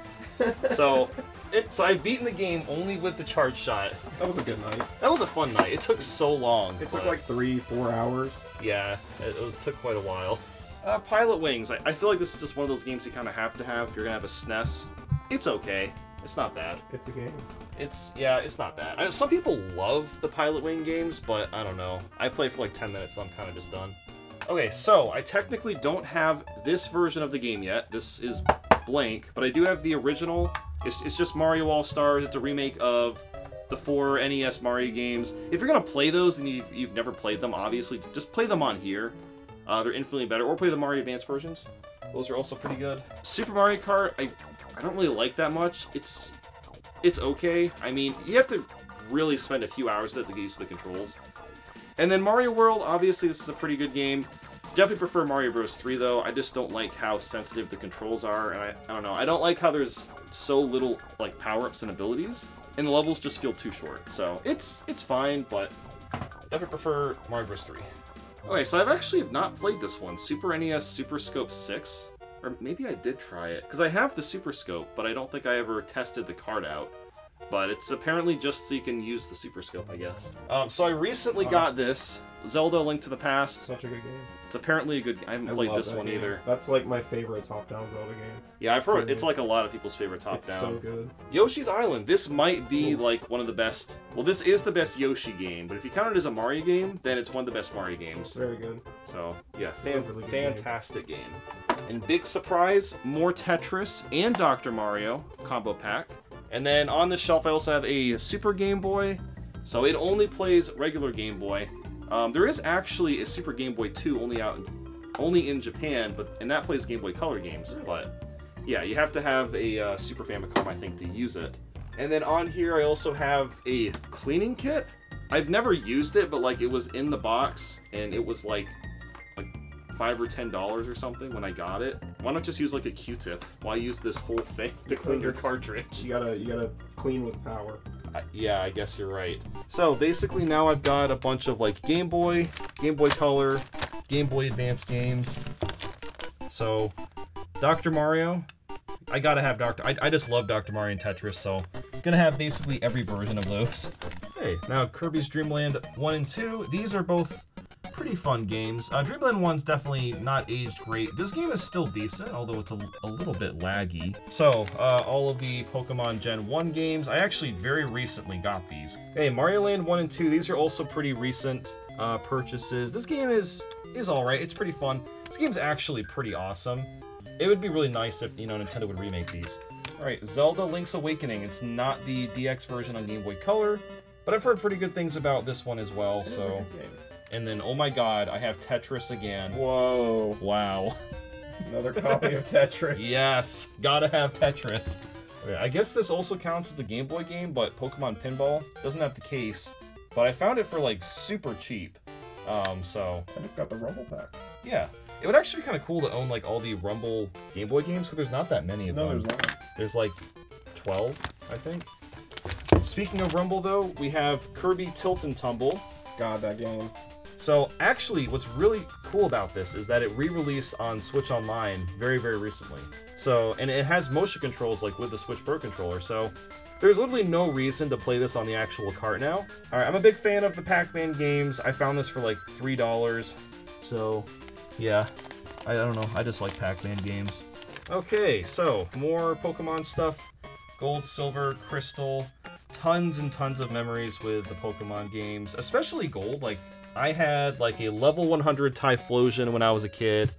So I've beaten the game only with the charge shot. That was a good night. That was a fun night. It took so long. It took but, like 3-4 hours. Yeah, it took quite a while. Pilot Wings. I feel like this is just one of those games you kind of have to have if you're going to have a SNES. It's okay. It's not bad. It's a game. It's not bad. Some people love the Pilot Wing games, but I don't know. I play for like 10 minutes and I'm kind of just done. Okay, so I technically don't have this version of the game yet. This is blank, but I do have the original. It's just Mario All-Stars. It's a remake of the 4 NES Mario games. If you're going to play those and you've never played them, obviously, just play them on here. They're infinitely better. Or play the Mario Advance versions. Those are also pretty good. Super Mario Kart, I don't really like that much. It's okay. I mean, you have to really spend a few hours with it to get used to the controls. And then Mario World, obviously this is a pretty good game. Definitely prefer Mario Bros. 3 though. I just don't like how sensitive the controls are, and I don't know. I don't like how there's so little like power-ups and abilities, and the levels just feel too short. So it's fine, but definitely prefer Mario Bros. 3. Okay, so I've actually not played this one. Super NES Super Scope 6. Or maybe I did try it, because I have the Super Scope, but I don't think I ever tested the card out. But it's apparently just so you can use the Super Scope, I guess. So I recently got this, Zelda: Link to the Past. Such a good game. It's apparently a good game. I haven't played this one either. That's like my favorite top-down Zelda game. Yeah, I've heard it's like a lot of people's favorite top-down. It's so good. Yoshi's Island. This might be like one of the best... Well, this is the best Yoshi game, but if you count it as a Mario game, then it's one of the best Mario games. Very good. So, yeah, Really good fantastic game. And big surprise, more Tetris and Dr. Mario combo pack. And then on the shelf, I also have a Super Game Boy. So it only plays regular Game Boy. There is actually a Super Game Boy 2 only in Japan, and that plays Game Boy Color games. But yeah, you have to have a Super Famicom, I think, to use it. And then on here, I also have a cleaning kit. I've never used it, but like it was in the box, and it was like $5 or $10 or something when I got it. Why not just use like a Q-tip? Why use this whole thing to clean your cartridge? You gotta clean with power. Yeah, I guess you're right. So basically now I've got a bunch of like Game Boy Color, Game Boy Advance games. So, Dr. Mario. I gotta have I just love Dr. Mario and Tetris, so I'm gonna have basically every version of those. Hey, now Kirby's Dream Land 1 and 2. These are both pretty fun games. Dreamland 1's definitely not aged great. This game is still decent, although it's a little bit laggy. So, all of the Pokemon Gen 1 games, I actually very recently got these. Hey, Mario Land 1 and 2, these are also pretty recent purchases. This game is alright, it's pretty fun. This game's actually pretty awesome. It would be really nice if, you know, Nintendo would remake these. Alright, Zelda Link's Awakening. It's not the DX version on Game Boy Color, but I've heard pretty good things about this one as well, so... And then, oh my god, I have Tetris again. Whoa. Wow. Another copy of Tetris. Yes, gotta have Tetris. Okay, I guess this also counts as a Game Boy game, but Pokemon Pinball doesn't have the case. But I found it for, like, super cheap. So... And it's got the Rumble pack. Yeah. It would actually be kind of cool to own, like, all the Rumble Game Boy games, because there's not that many of them. No, there's not. There's, like, 12, I think. Speaking of Rumble, though, we have Kirby Tilt and Tumble. God, that game. So, actually, what's really cool about this is that it re-released on Switch Online very, very recently. So, and it has motion controls, like, with the Switch Pro controller, so there's literally no reason to play this on the actual cart now. Alright, I'm a big fan of the Pac-Man games. I found this for, like, $3. So, yeah. I don't know. I just like Pac-Man games. Okay, so, more Pokemon stuff. Gold, Silver, Crystal. Tons and tons of memories with the Pokemon games. Especially Gold, like... I had like a level 100 Typhlosion when I was a kid.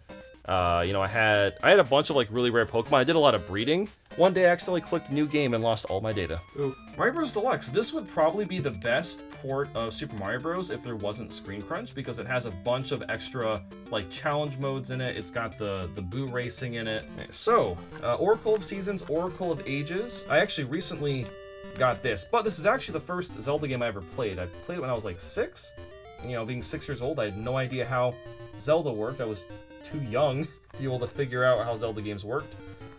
You know, I had a bunch of like really rare Pokemon. I did a lot of breeding. One day I accidentally clicked new game and lost all my data. Ooh. Mario Bros. Deluxe. This would probably be the best port of Super Mario Bros. If there wasn't Screen Crunch, because it has a bunch of extra like challenge modes in it. It's got the Boo Racing in it. So, Oracle of Seasons, Oracle of Ages. I actually recently got this, but this is actually the first Zelda game I ever played. I played it when I was like 6. You know, being 6 years old, I had no idea how Zelda worked. I was too young to be able to figure out how Zelda games worked.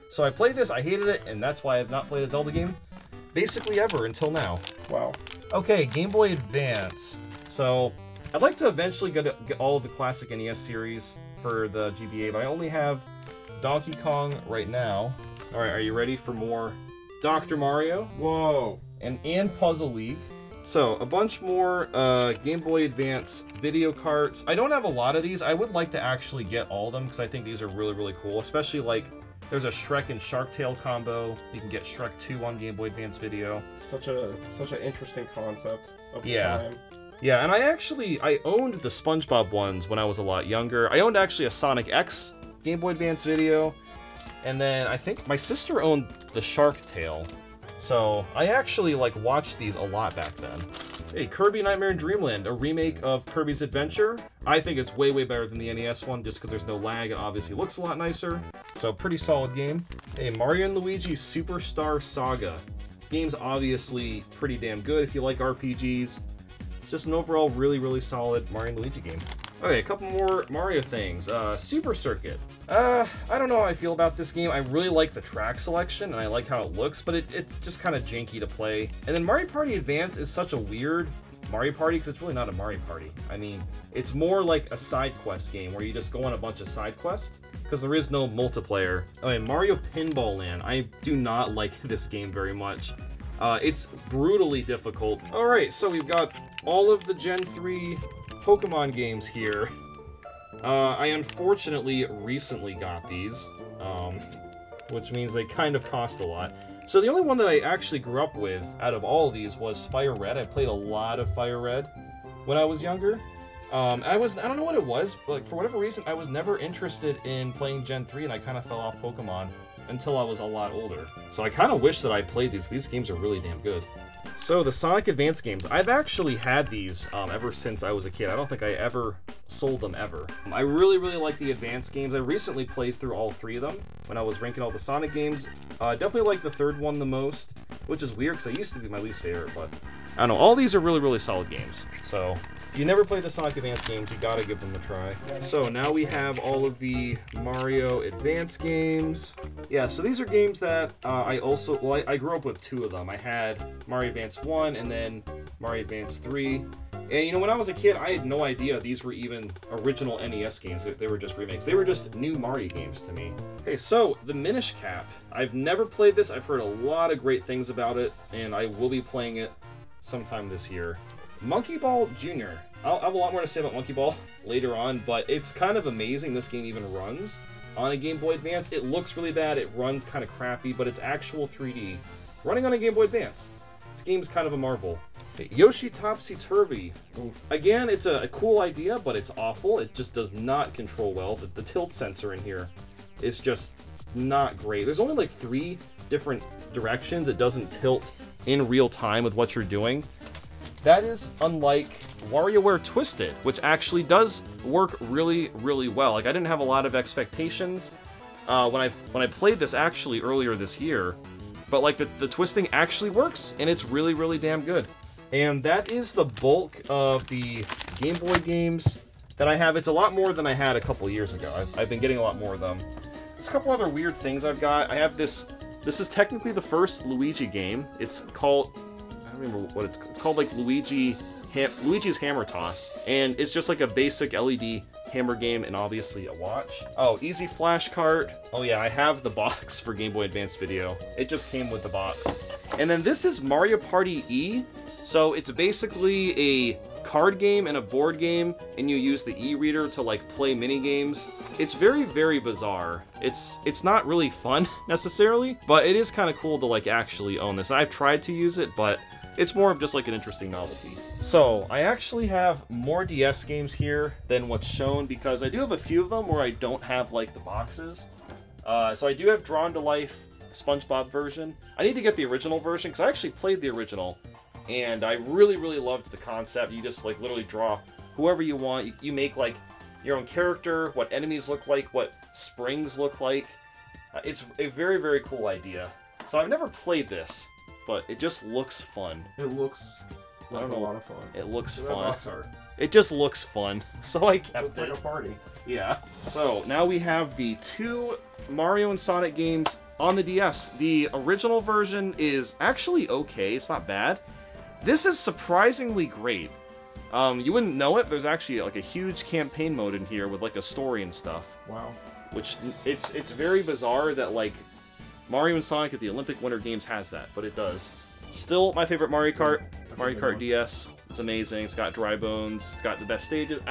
So I played this, I hated it, and that's why I have not played a Zelda game basically ever until now. Wow. Okay, Game Boy Advance. So, I'd like to eventually get all of the classic NES series for the GBA, but I only have Donkey Kong right now. Alright, are you ready for more Dr. Mario? Whoa. And Puzzle League. So, a bunch more Game Boy Advance video carts. I don't have a lot of these. I would like to actually get all of them, because I think these are really, really cool. Especially, like, there's a Shrek and Shark Tale combo. You can get Shrek 2 on Game Boy Advance video. Such an interesting concept of the Yeah. time. Yeah, and I owned the SpongeBob ones when I was a lot younger. I owned actually a Sonic X Game Boy Advance video. And then I think my sister owned the Shark Tale. So, I actually, like, watched these a lot back then. Hey, Kirby Nightmare in Dreamland, a remake of Kirby's Adventure. I think it's way, way better than the NES one, just because there's no lag and obviously looks a lot nicer. So, pretty solid game. Hey, Mario & Luigi Superstar Saga. Game's obviously pretty damn good if you like RPGs. It's just an overall really, really solid Mario & Luigi game. Okay, a couple more Mario things. Super Circuit. I don't know how I feel about this game. I really like the track selection, and I like how it looks, but it's just kind of janky to play. And then Mario Party Advance is such a weird Mario Party, because it's really not a Mario Party. I mean, it's more like a side quest game, where you just go on a bunch of side quests, because there is no multiplayer. Okay, Mario Pinball Land. I do not like this game very much. It's brutally difficult. Alright, so we've got all of the Gen 3 Pokemon games here. I unfortunately recently got these, which means they kind of cost a lot. So the only one that I actually grew up with out of all of these was Fire Red. I played a lot of Fire Red when I was younger. I don't know what it was, but like, for whatever reason, I was never interested in playing Gen 3, and I kind of fell off Pokemon until I was a lot older. So I kind of wish that I played these. These games are really damn good. So, the Sonic Advance games. I've actually had these ever since I was a kid. I don't think I ever sold them ever. I really, really like the Advance games. I recently played through all 3 of them when I was ranking all the Sonic games. Definitely like the 3rd one the most, which is weird because it used to be my least favorite, but I don't know. All these are really, really solid games. So, if you never played the Sonic Advance games, you gotta give them a try. So, now we have all of the Mario Advance games. Yeah, so these are games that I grew up with 2 of them. I had Mario Advance 1 and then Mario Advance 3. And you know, when I was a kid, I had no idea these were even original NES games. They were just remakes. They were just new Mario games to me. Okay, so the Minish Cap. I've never played this. I've heard a lot of great things about it, and I will be playing it sometime this year. Monkey Ball Jr. I'll have a lot more to say about Monkey Ball later on, but it's kind of amazing this game even runs on a Game Boy Advance. It looks really bad, it runs kind of crappy, but it's actual 3D running on a Game Boy Advance. This game's kind of a marvel. Okay, Yoshi Topsy Turvy. Again, it's a cool idea, but it's awful. It just does not control well. The tilt sensor in here is just not great. There's only like 3 different directions. It doesn't tilt in real time with what you're doing. That is unlike WarioWare Twisted, which actually does work really, really well. Like, I didn't have a lot of expectations when I played this actually earlier this year, but like the twisting actually works, and it's really, really damn good. And that is the bulk of the Game Boy games that I have. It's a lot more than I had a couple years ago. I've been getting a lot more of them. There's a couple other weird things I've got. I have this. This is technically the first Luigi game. It's called, I don't remember what it's called, like Luigi's Hammer Toss. And it's just like a basic LED hammer game and obviously a watch. Oh, Easy Flash Cart. Oh yeah, I have the box for Game Boy Advance Video. It just came with the box. And then this is Mario Party E. So it's basically a card game and a board game, and you use the e-reader to like play mini games. It's very, very bizarre. It's not really fun necessarily, but it is kind of cool to like actually own this. I've tried to use it, but it's more of just like an interesting novelty. So I actually have more DS games here than what's shown because I do have a few of them where I don't have like the boxes. So I do have Drawn to Life SpongeBob version. I need to get the original version because I actually played the original. And I really, really loved the concept. You just like literally draw whoever you want. You make like your own character, what enemies look like, what springs look like. It's a very, very cool idea. So I've never played this, but it just looks fun. It looks like a lot of fun. It looks So fun. box art. It just looks fun. So I kept Looks like a party. Yeah. So now we have the 2 Mario and Sonic games on the DS. The original version is actually okay. It's not bad. This is surprisingly great. You wouldn't know it. There's actually like a huge campaign mode in here with like a story and stuff. Wow. Which it's very bizarre that like Mario and Sonic at the Olympic Winter Games has that, but it does. Still my favorite Mario Kart. Mario Kart DS. It's amazing. It's got dry bones. It's got the best stages.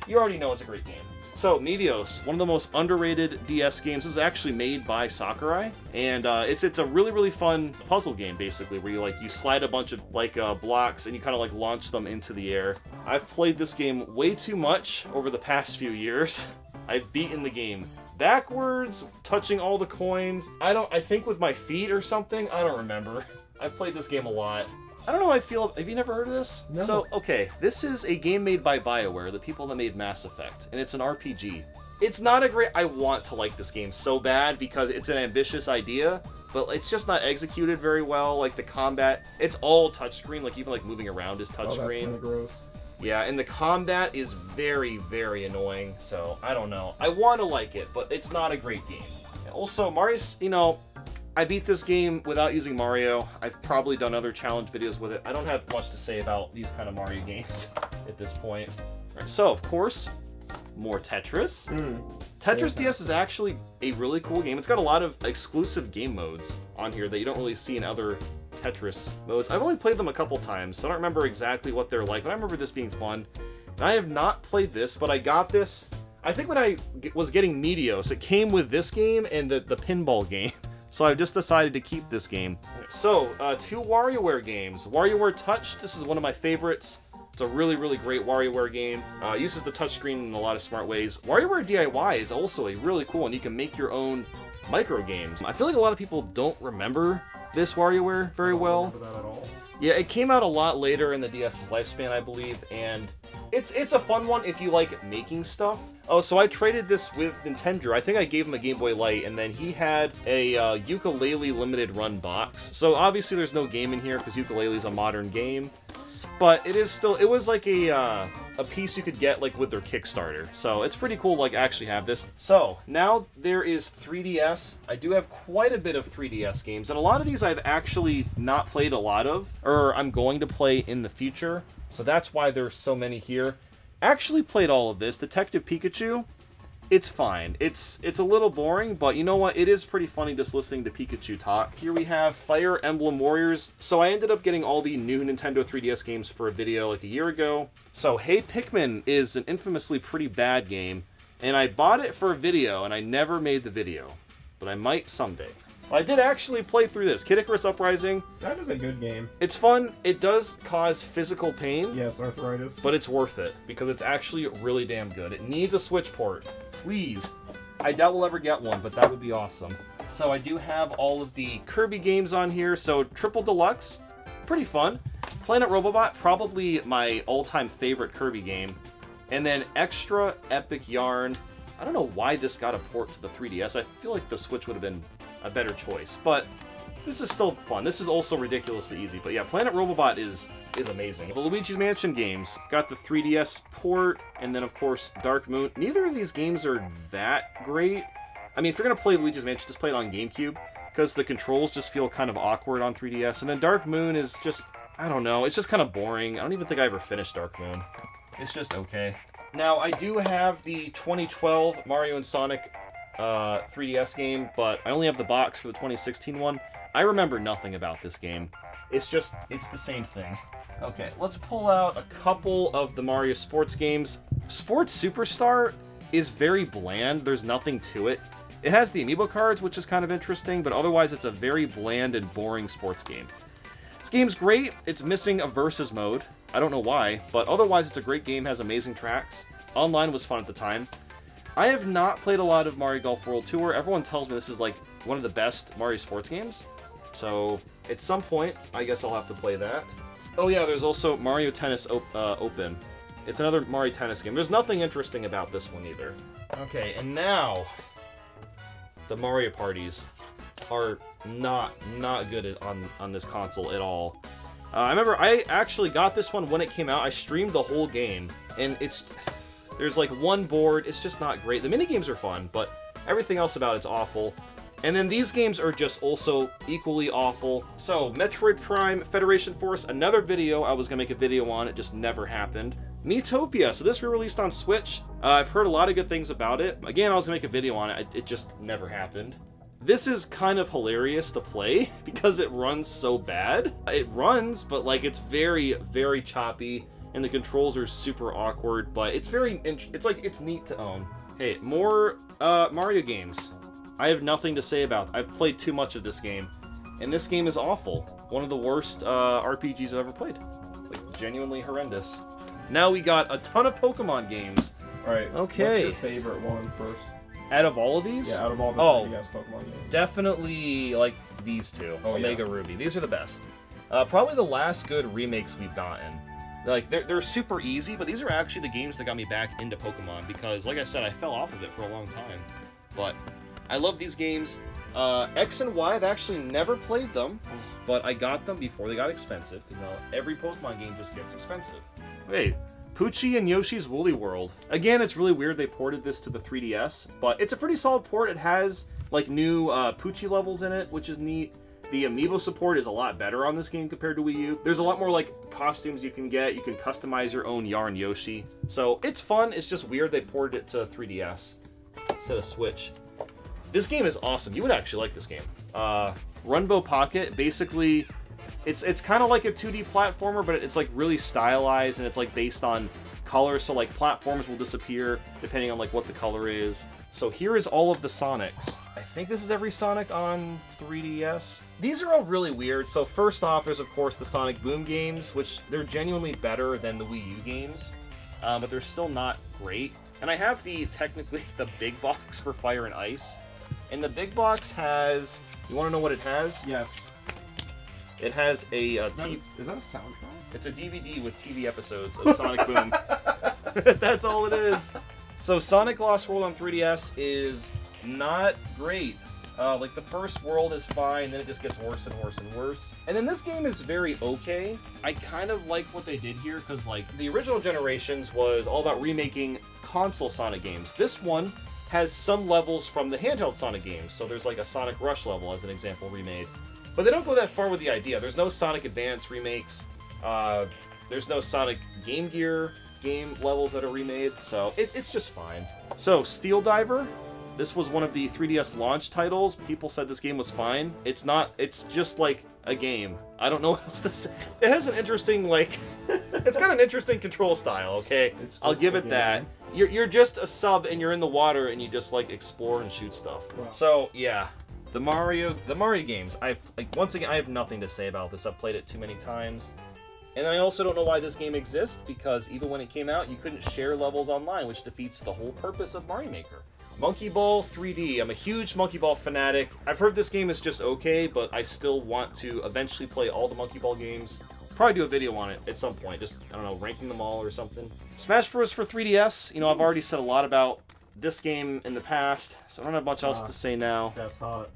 You already know it's a great game. So, Meteos, one of the most underrated DS games. This is actually made by Sakurai, and it's a really, really fun puzzle game, basically, where you slide a bunch of like blocks and you kind of like launch them into the air. I've played this game way too much over the past few years. I've beaten the game backwards, touching all the coins. I think with my feet or something. I don't remember. I've played this game a lot. I don't know how I feel. Have you never heard of this? No. So, okay, this is a game made by BioWare, the people that made Mass Effect, and it's an RPG. It's not a great... I want to like this game so bad because it's an ambitious idea, but it's just not executed very well. Like, the combat, it's all touchscreen. Like, even, like, moving around is Oh, that's touchscreen. kind of gross. Yeah, and the combat is very, very annoying, so I don't know. I want to like it, but it's not a great game. Also, Mario's, I beat this game without using Mario. I've probably done other challenge videos with it. I don't have much to say about these kind of Mario games at this point. Right, so, of course, more Tetris. Tetris DS is actually a really cool game. It's got a lot of exclusive game modes on here that you don't really see in other Tetris modes. I've only played them a couple times, so I don't remember exactly what they're like, but I remember this being fun. And I have not played this, but I got this. I think when I was getting Meteos, it came with this game and the pinball game. So I've just decided to keep this game. So, 2 WarioWare games. WarioWare Touch, this is one of my favorites. It's a really, really great WarioWare game. Uses the touchscreen in a lot of smart ways. WarioWare DIY is also a really cool one. You can make your own micro games. I feel like a lot of people don't remember this WarioWare very well. I don't remember that at all. Yeah, it came out a lot later in the DS's lifespan, I believe, and it's a fun one if you like making stuff. Oh, so I traded this with Nintendo. I think I gave him a Game Boy Light, and then he had a Ukulele limited run box. So obviously there's no game in here because Ukulele's a modern game, but it was like a a piece you could get like with their Kickstarter. So it's pretty cool to like actually have this. So now there is 3DS. I do have quite a bit of 3DS games, and a lot of these I've actually not played a lot of, or I'm going to play in the future. So that's why there's so many here. Actually played all of this. Detective Pikachu. It's fine. It's a little boring, but you know what? It is pretty funny just listening to Pikachu talk. Here we have Fire Emblem Warriors. So I ended up getting all the new Nintendo 3DS games for a video like a year ago. So Hey Pikmin is an infamously pretty bad game, and I bought it for a video, and I never made the video. But I might someday. I did actually play through this. Kid Icarus Uprising. That is a good game. It's fun. It does cause physical pain. Yes, arthritis. But it's worth it, because it's actually really damn good. It needs a Switch port. Please. I doubt we'll ever get one, but that would be awesome. So I do have all of the Kirby games on here. So Triple Deluxe, pretty fun. Planet Robobot, probably my all-time favorite Kirby game. And then Extra Epic Yarn. I don't know why this got a port to the 3DS. I feel like the Switch would have been a better choice, but this is still fun. This is also ridiculously easy, but yeah, Planet Robobot is amazing. The Luigi's Mansion games got the 3DS port, and then of course Dark Moon. Neither of these games are that great. I mean, if you're gonna play Luigi's Mansion, just play it on GameCube, because the controls just feel kind of awkward on 3DS, and then Dark Moon is just, I don't know, it's just kind of boring. I don't even think I ever finished Dark Moon. It's just okay. Now, I do have the 2012 Mario and Sonic 3DS game, but I only have the box for the 2016 one. I remember nothing about this game. It's the same thing. Okay, let's pull out a couple of the Mario sports games. Sports Superstar is very bland. There's nothing to it. It has the Amiibo cards, which is kind of interesting, but otherwise it's a very bland and boring sports game. This game's great. It's missing a versus mode. I don't know why, but otherwise it's a great game, has amazing tracks. Online was fun at the time. I have not played a lot of Mario Golf World Tour. Everyone tells me this is like one of the best Mario sports games. So at some point, I guess I'll have to play that. Oh yeah, there's also Mario Tennis Open. It's another Mario Tennis game. There's nothing interesting about this one either. Okay, and now the Mario parties are not good on this console at all. I remember I actually got this one when it came out. I streamed the whole game, and there's like one board. It's just not great. The minigames are fun, but everything else about it's awful. And then these games are just also equally awful. So, Metroid Prime Federation Force, another video. I was going to make a video on. It just never happened. Miitopia. So this re-released on Switch. I've heard a lot of good things about it. Again, I was going to make a video on it. It just never happened. This is kind of hilarious to play because it runs so bad. It runs, but like it's very, very choppy. And the controls are super awkward, but it's it's neat to own. Hey, more Mario games. I have nothing to say about. I've played too much of this game, and this game is awful. One of the worst RPGs I've ever played. Like, genuinely horrendous. Now we got a ton of Pokemon games. Alright, okay. What's your favorite one first? Out of all of these? Yeah, out of all the 3DS Pokemon games. Definitely, like, these two. Oh, Omega Ruby. These are the best. Probably the last good remakes we've gotten. Like, they're super easy, but these are actually the games that got me back into Pokemon, because, like I said, I fell off of it for a long time. But I love these games. X and Y, I've actually never played them, but I got them before they got expensive, because now every Pokemon game just gets expensive. Wait, Poochie and Yoshi's Woolly World. Again, it's really weird they ported this to the 3DS, but it's a pretty solid port. It has, like, new Poochie levels in it, which is neat. The Amiibo support is a lot better on this game compared to Wii U. There's a lot more, like, costumes you can get. You can customize your own Yarn Yoshi. So, it's fun. It's just weird they ported it to 3DS instead of Switch. This game is awesome. You would actually like this game. Runbow Pocket, basically, it's kind of like a 2D platformer, but it's, like, really stylized, and it's, like, based on color. So, like, platforms will disappear depending on, like, what the color is. So here is all of the Sonics. I think this is every Sonic on 3DS. These are all really weird. So first off, there's of course the Sonic Boom games, which they're genuinely better than the Wii U games, but they're still not great. And I have technically the big box for Fire and Ice. And the big box has, you want to know what it has? Yes. It has a Is that a soundtrack? It's a DVD with TV episodes of Sonic Boom. That's all it is. So Sonic Lost World on 3DS is not great. Like, the first world is fine, then it just gets worse and worse and worse. And then this game is very okay. I kind of like what they did here, because, like, the original Generations was all about remaking console Sonic games. This one has some levels from the handheld Sonic games, so there's, like, a Sonic Rush level, as an example, remade. But they don't go that far with the idea. There's no Sonic Advance remakes. There's no Sonic Game Gear game levels that are remade, so it's just fine. So, Steel Diver. This was one of the 3DS launch titles. People said this game was fine. It's not. It's just like a game. I don't know what else to say. It has an interesting, like... it's got an interesting control style, okay? I'll give it that. You're just a sub and you're in the water and you just, like, explore and shoot stuff. Wow. So, yeah. The Mario games. Once again, I have nothing to say about this. I've played it too many times. And I also don't know why this game exists, because even when it came out, you couldn't share levels online, which defeats the whole purpose of Mario Maker. Monkey Ball 3D. I'm a huge Monkey Ball fanatic. I've heard this game is just okay, but I still want to eventually play all the Monkey Ball games. Probably do a video on it at some point, just, I don't know, ranking them all or something. Smash Bros. For 3DS. You know, I've already said a lot about this game in the past, so I don't have much else to say now. That's hot.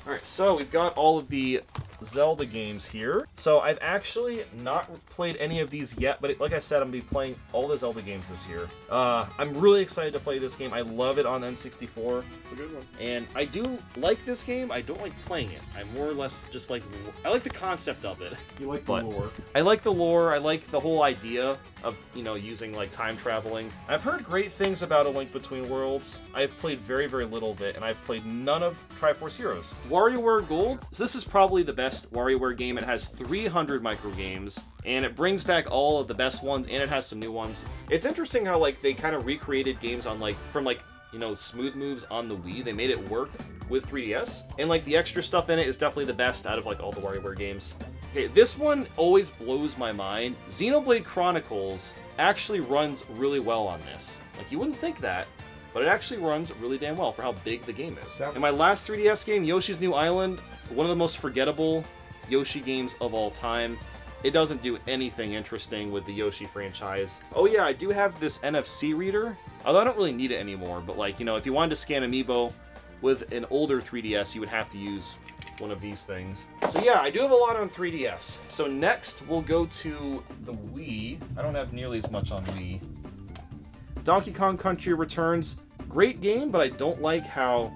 Alright, so we've got all of the Zelda games here. So I've actually not played any of these yet, but like I said, I'm going to be playing all the Zelda games this year. I'm really excited to play this game. I love it on N64. It's a good one. And I do like this game. I don't like playing it. I more or less just like... I like the concept of it. You like the lore. I like the lore. I like the whole idea of, you know, using, like, time traveling. I've heard great things about A Link Between Worlds. I've played very, very little of it, and I've played none of Triforce Heroes. WarioWare Gold. So this is probably the best WarioWare game. It has 300 micro games, and it brings back all of the best ones, and it has some new ones. It's interesting how, like, they kind of recreated games on, like, from, like, you know, smooth moves on the Wii. They made it work with 3DS, and, like, the extra stuff in it is definitely the best out of, like, all the WarioWare games. Okay, this one always blows my mind. Xenoblade Chronicles actually runs really well on this. Like, you wouldn't think that, but it actually runs really damn well for how big the game is. In my last 3DS game, Yoshi's New Island, one of the most forgettable Yoshi games of all time. It doesn't do anything interesting with the Yoshi franchise. Oh yeah, I do have this NFC reader, although I don't really need it anymore, but, like, you know, if you wanted to scan Amiibo with an older 3DS, you would have to use one of these things. So yeah, I do have a lot on 3DS. So next, we'll go to the Wii. I don't have nearly as much on Wii. Donkey Kong Country Returns. Great game, but I don't like how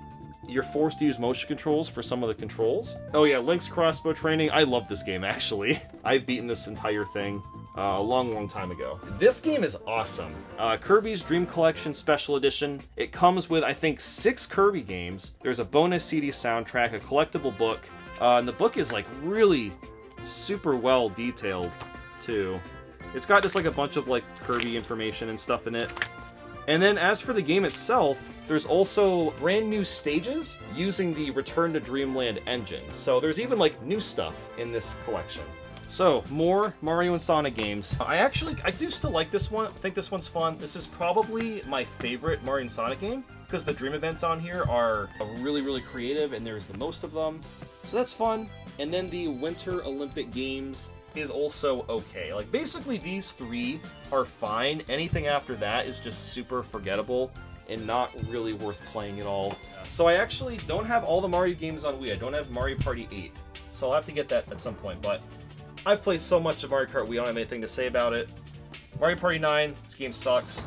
you're forced to use motion controls for some of the controls. Oh yeah, Link's Crossbow Training. I love this game, actually. I've beaten this entire thing a long, long time ago. This game is awesome. Kirby's Dream Collection Special Edition. It comes with, I think, 6 Kirby games. There's a bonus CD soundtrack, a collectible book, and the book is, like, really super well detailed, too. It's got just, like, a bunch of, like, Kirby information and stuff in it. And then as for the game itself, there's also brand new stages using the Return to Dreamland engine. So there's even, like, new stuff in this collection. So, more Mario and Sonic games. I do still like this one. I think this one's fun. This is probably my favorite Mario and Sonic game, because the Dream events on here are really, really creative, and there's the most of them. So that's fun. And then the Winter Olympic Games is also okay. Like, basically these 3 are fine. Anything after that is just super forgettable and not really worth playing at all. So I actually don't have all the Mario games on Wii. I don't have Mario Party 8. So I'll have to get that at some point, but I've played so much of Mario Kart Wii, I don't have anything to say about it. Mario Party 9, this game sucks.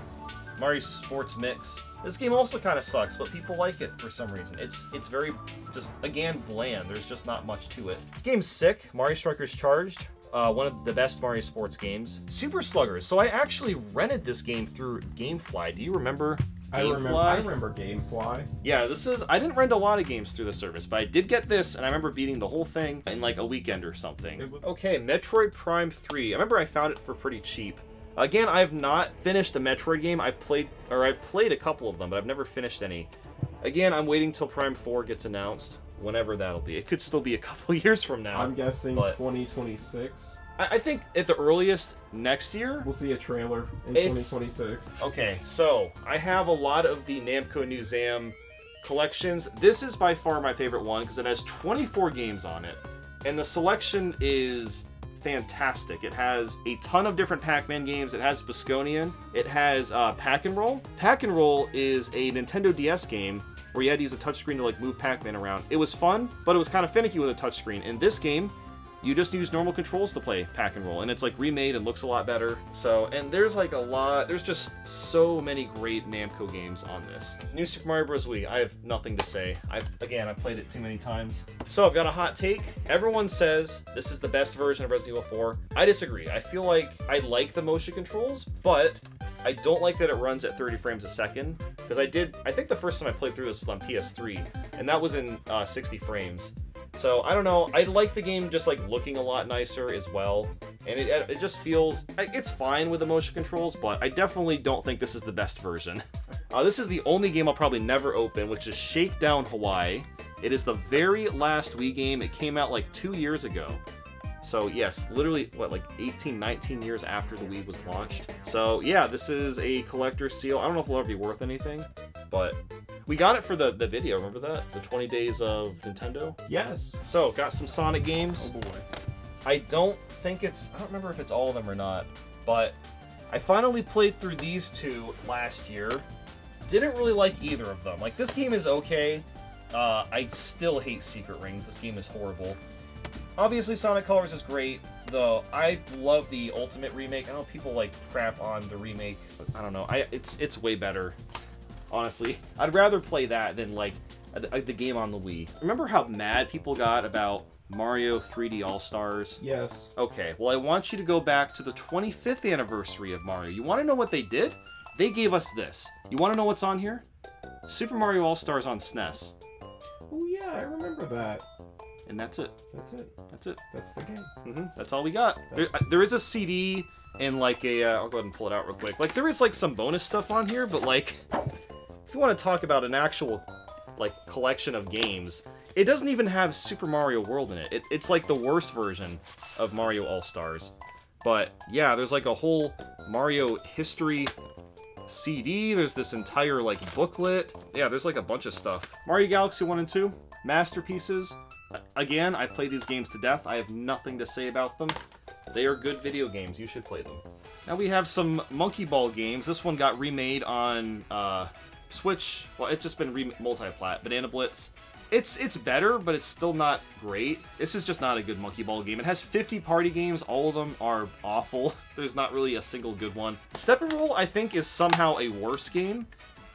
Mario Sports Mix. This game also kind of sucks, but people like it for some reason. It's very, just, again, bland. There's just not much to it. This game's sick. Mario Strikers Charged. One of the best Mario Sports games. Super Sluggers. So I actually rented this game through GameFly. Do you remember GameFly? I remember GameFly. Yeah, I didn't rent a lot of games through the service, but I did get this, and I remember beating the whole thing in, like, a weekend or something. Okay, Metroid Prime 3. I remember I found it for pretty cheap. Again, I've not finished a Metroid game. I've played a couple of them, but I've never finished any. Again, I'm waiting till Prime 4 gets announced. Whenever that'll be. It could still be a couple years from now. I'm guessing 2026. I think at the earliest next year. We'll see a trailer in 2026. Okay, so I have a lot of the Namco Newzam collections. This is by far my favorite one because it has 24 games on it. And the selection is fantastic. It has a ton of different Pac-Man games. It has Bisconian. It has Pack and Roll. Pack and Roll is a Nintendo DS game where you had to use a touchscreen to like move Pac-Man around. It was fun, but it was kind of finicky with a touchscreen. In this game, you just use normal controls to play Pack and Roll, and it's like remade and looks a lot better. So, and there's like a lot, there's just so many great Namco games on this. New Super Mario Bros. Wii, I have nothing to say. I've played it too many times. So I've got a hot take. Everyone says this is the best version of Resident Evil 4. I disagree. I feel like I like the motion controls, but I don't like that it runs at 30 frames a second, because I think the first time I played through this was on PS3, and that was in 60 frames. So, I don't know, I like the game just, like, looking a lot nicer as well, and it just feels, it's fine with the motion controls, but I definitely don't think this is the best version. This is the only game I'll probably never open, which is Shakedown Hawaii. It is the very last Wii game. It came out, like, 2 years ago. So, yes, literally, what, like 18, 19 years after the Wii was launched. So, yeah, this is a collector's seal. I don't know if it'll ever be worth anything, but we got it for the video, remember that? The 20 Days of Nintendo? Yes. So, got some Sonic games. Oh boy. I don't remember if it's all of them or not, but I finally played through these two last year. Didn't really like either of them. Like, this game is okay. I still hate Secret Rings. This game is horrible. Obviously, Sonic Colors is great, though I love the Ultimate remake. I know people like crap on the remake, but I don't know. It's way better, honestly. I'd rather play that than like the game on the Wii. Remember how mad people got about Mario 3D All-Stars? Yes. Okay, well, I want you to go back to the 25th anniversary of Mario. You want to know what they did? They gave us this. You want to know what's on here? Super Mario All-Stars on SNES. Oh yeah, I remember that. And that's it. That's it. That's it. That's the game. That's all we got. There is a CD and like a, I'll go ahead and pull it out real quick. Like, there is like some bonus stuff on here, but like, if you want to talk about an actual like collection of games, it doesn't even have Super Mario World in it. It's like the worst version of Mario All-Stars. But yeah, there's like a whole Mario history CD. There's this entire like booklet. Yeah, there's like a bunch of stuff. Mario Galaxy 1 and 2, masterpieces. Again, I've played these games to death. I have nothing to say about them. They are good video games. You should play them. Now we have some Monkey Ball games. This one got remade on Switch. Well, it's just been multi-plat. Banana Blitz. It's better, but it's still not great. This is just not a good Monkey Ball game. It has 50 party games. All of them are awful. There's not really a single good one. Step and Roll, I think, is somehow a worse game.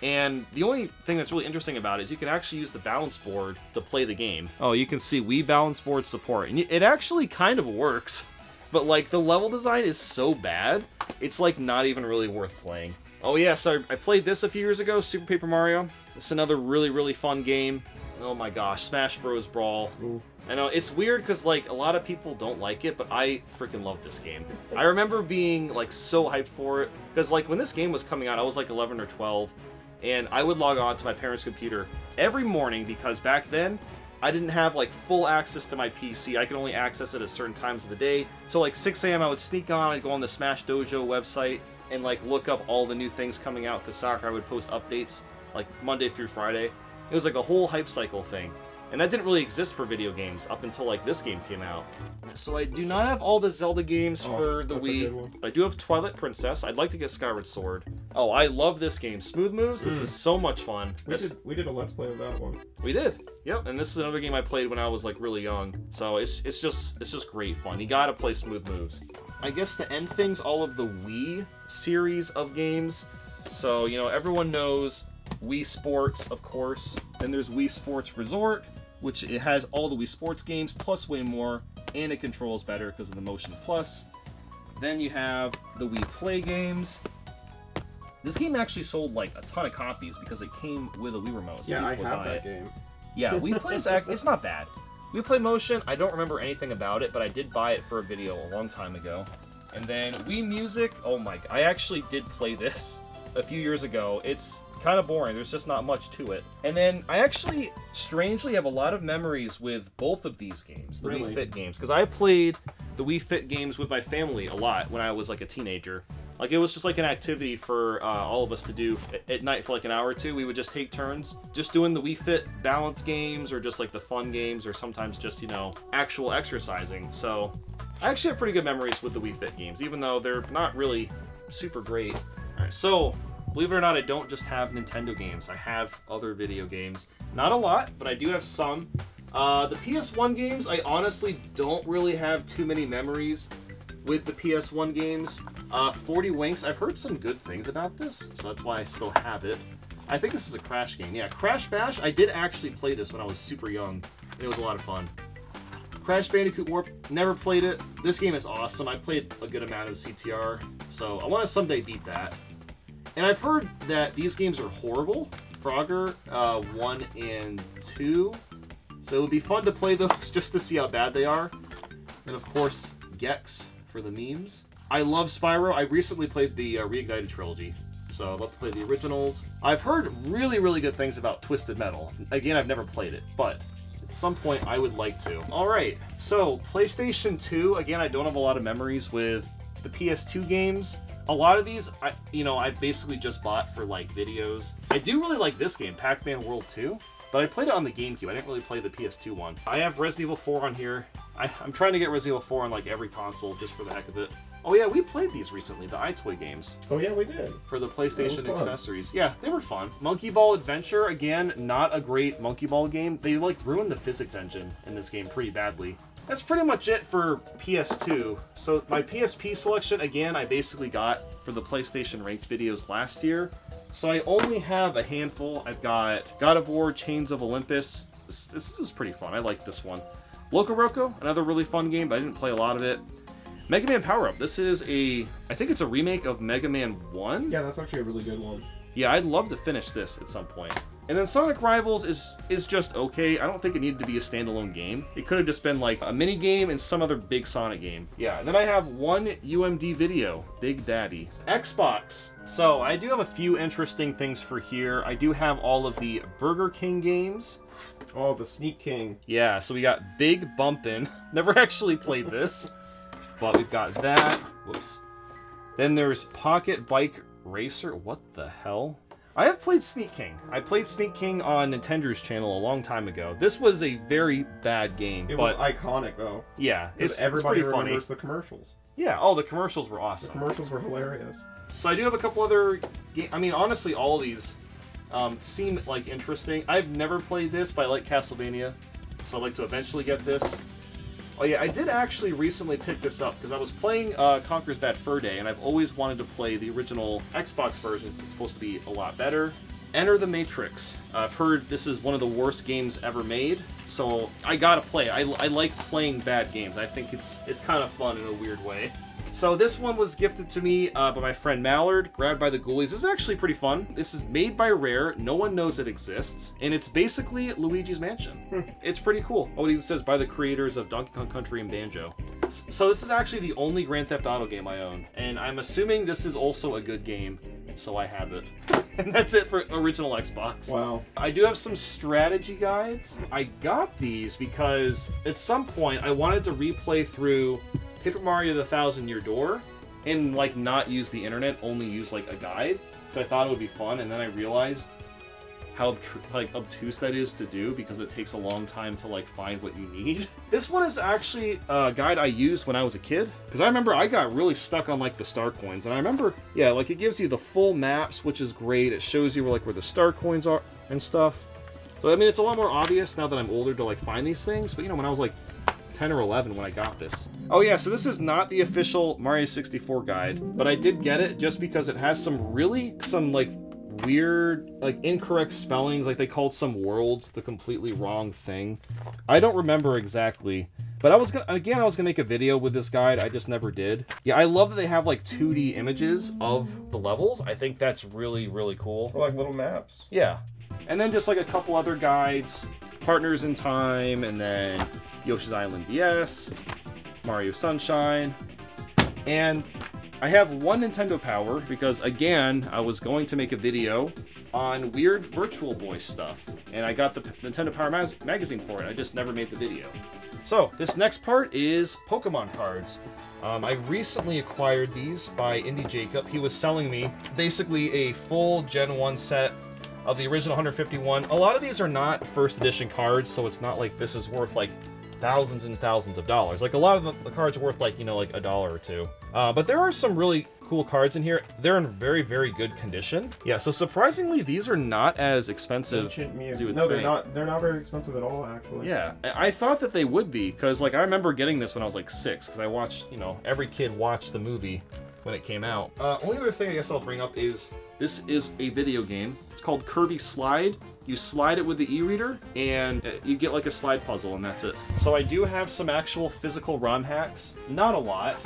And the only thing that's really interesting about it is you can actually use the balance board to play the game. Oh, you can see Wii balance board support. And it actually kind of works. But, like, the level design is so bad, it's, like, not even really worth playing. Oh, yeah, so I played this a few years ago, Super Paper Mario. This is another really, really fun game. Oh my gosh, Smash Bros. Brawl. Ooh. I know, it's weird because, like, a lot of people don't like it, but I freaking love this game. I remember being, like, so hyped for it. Because, like, when this game was coming out, I was, like, 11 or 12. And I would log on to my parents' computer every morning because back then, I didn't have, like, full access to my PC. I could only access it at certain times of the day. So, like, 6 a.m. I would sneak on, I'd go on the Smash Dojo website and, like, look up all the new things coming out because Sakurai would post updates, like, Monday through Friday. It was, like, a whole hype cycle thing. And that didn't really exist for video games up until, like, this game came out. So I do not have all the Zelda games for the Wii. I do have Twilight Princess. I'd like to get Skyward Sword. Oh, I love this game. Smooth Moves, this is so much fun. We did a Let's Play of that one. We did. Yep, and this is another game I played when I was, like, really young. So it's just great fun. You gotta play Smooth Moves. I guess to end things, all of the Wii series of games. So, you know, everyone knows Wii Sports, of course. Then there's Wii Sports Resort, which it has all the Wii Sports games, plus way more, and it controls better because of the Motion Plus. Then you have the Wii Play games. This game actually sold, like, a ton of copies because it came with a Wii Remote. So yeah, I have that game. Yeah, Wii Play's it's not bad. Wii Play Motion, I don't remember anything about it, but I did buy it for a video a long time ago. And then Wii Music, oh my god, I actually did play this a few years ago. It's kind of boring. There's just not much to it. And then I actually, strangely, have a lot of memories with both of these games, the Wii Fit games, because I played the Wii Fit games with my family a lot when I was like a teenager. Like, it was just like an activity for all of us to do at night for like an hour or two. We would just take turns just doing the Wii Fit balance games or just like the fun games or sometimes just, you know, actual exercising. So I actually have pretty good memories with the Wii Fit games, even though they're not really super great. All right, so Believe it or not, I don't just have Nintendo games. I have other video games. Not a lot, but I do have some. The PS1 games, I honestly don't really have too many memories with the PS1 games. 40 Winks, I've heard some good things about this, so that's why I still have it. I think this is a Crash game. Yeah, Crash Bash, I did actually play this when I was super young. It was a lot of fun. Crash Bandicoot Warp, never played it. This game is awesome. I played a good amount of CTR, so I want to someday beat that. And I've heard that these games are horrible. Frogger 1 and 2. So it would be fun to play those just to see how bad they are. And of course, Gex for the memes. I love Spyro. I recently played the Reignited trilogy, so I'd love to play the originals. I've heard really, really good things about Twisted Metal. Again, I've never played it, but at some point I would like to. Alright, so PlayStation 2, again, I don't have a lot of memories with the PS2 games. A lot of these, I basically just bought for, like, videos. I do really like this game, Pac-Man World 2. But I played it on the GameCube. I didn't really play the PS2 one. I have Resident Evil 4 on here. I'm trying to get Resident Evil 4 on like every console just for the heck of it. Oh yeah, we played these recently, the iToy games. Oh yeah, we did. For the PlayStation accessories. Yeah, they were fun. Monkey Ball Adventure, again, not a great Monkey Ball game. They like ruined the physics engine in this game pretty badly. That's pretty much it for PS2. So my PSP selection, again, I basically got for the PlayStation Ranked videos last year. So I only have a handful. I've got God of War, Chains of Olympus. This is pretty fun. I like this one. Loco Roco, another really fun game, but I didn't play a lot of it. Mega Man Power Up. This is I think it's a remake of Mega Man 1. Yeah, that's actually a really good one. Yeah, I'd love to finish this at some point. And then Sonic Rivals is just okay. I don't think it needed to be a standalone game. It could have just been like a mini game and some other big Sonic game. Yeah, and then I have one UMD video, Big Daddy. Xbox. So I do have a few interesting things for here. I do have all of the Burger King games. Oh, the Sneak King. Yeah, so we got Big Bumpin'. Never actually played this, but we've got that. Whoops. Then there's Pocket Bike Racer. What the hell? I have played Sneak King. I played Sneak King on Nintendo's channel a long time ago. This was a very bad game, It but was iconic though. yeah, Everybody it's pretty funny. remembers the commercials. Yeah, oh, the commercials were The awesome. commercials were hilarious. So I do have a couple other games. I mean, honestly, all of these seem like interesting. I've never played this, but I like Castlevania, so I'd like to eventually get this. Oh yeah, I did actually recently pick this up because I was playing Conker's Bad Fur Day, and I've always wanted to play the original Xbox version. It's supposed to be a lot better. Enter the Matrix. I've heard this is one of the worst games ever made, so I gotta play it. I like playing bad games. I think it's kind of fun in a weird way. So this one was gifted to me by my friend Mallard, Grabbed by the Ghoulies. This is actually pretty fun. This is made by Rare. No one knows it exists. And it's basically Luigi's Mansion. It's pretty cool. Oh, it even says by the creators of Donkey Kong Country and Banjo. So this is actually the only Grand Theft Auto game I own. And I'm assuming this is also a good game, so I have it. And that's it for original Xbox. Wow. I do have some strategy guides. I got these because at some point I wanted to replay through Paper Mario: The Thousand-Year Door and like not use the internet, only use like a guide, because I thought it would be fun, and then I realized how like obtuse that is to do because it takes a long time to like find what you need. This one is actually a guide I used when I was a kid, because I remember I got really stuck on like the star coins, and I remember, yeah, like it gives you the full maps, which is great. It shows you where the star coins are and stuff. So I mean, it's a lot more obvious now that I'm older to like find these things, but you know, when I was like 10 or 11 when I got this. Oh yeah, so this is not the official Mario 64 guide, but I did get it just because it has some like weird, like incorrect spellings, like they called some worlds the completely wrong thing. I don't remember exactly, but I was gonna make a video with this guide, I just never did. Yeah, I love that they have like 2D images of the levels. I think that's really, really cool. Or like little maps. Yeah. And then just like a couple other guides, Partners in Time, and then Yoshi's Island DS, Mario Sunshine, and I have one Nintendo Power because, again, I was going to make a video on weird Virtual Boy stuff, and I got the Nintendo Power magazine for it. I just never made the video. So, this next part is Pokemon cards. I recently acquired these by Indie Jacob. He was selling me basically a full Gen 1 set of the original 151. A lot of these are not first edition cards, so it's not like this is worth like thousands and thousands of dollars. Like a lot of the cards are worth like, you know, like $1 or $2. But there are some really cool cards in here. They're in very, very good condition. Yeah, so surprisingly, these are not as expensive as you would no, think. they're not very expensive at all, actually. Yeah, I thought that they would be, because like I remember getting this when I was like 6, because I watched, you know, every kid watched the movie when it came out. Only other thing I guess I'll bring up is this is a video game. It's called Kirby Slide. You slide it with the e-reader, and you get like a slide puzzle, and that's it. So I do have some actual physical ROM hacks. Not a lot.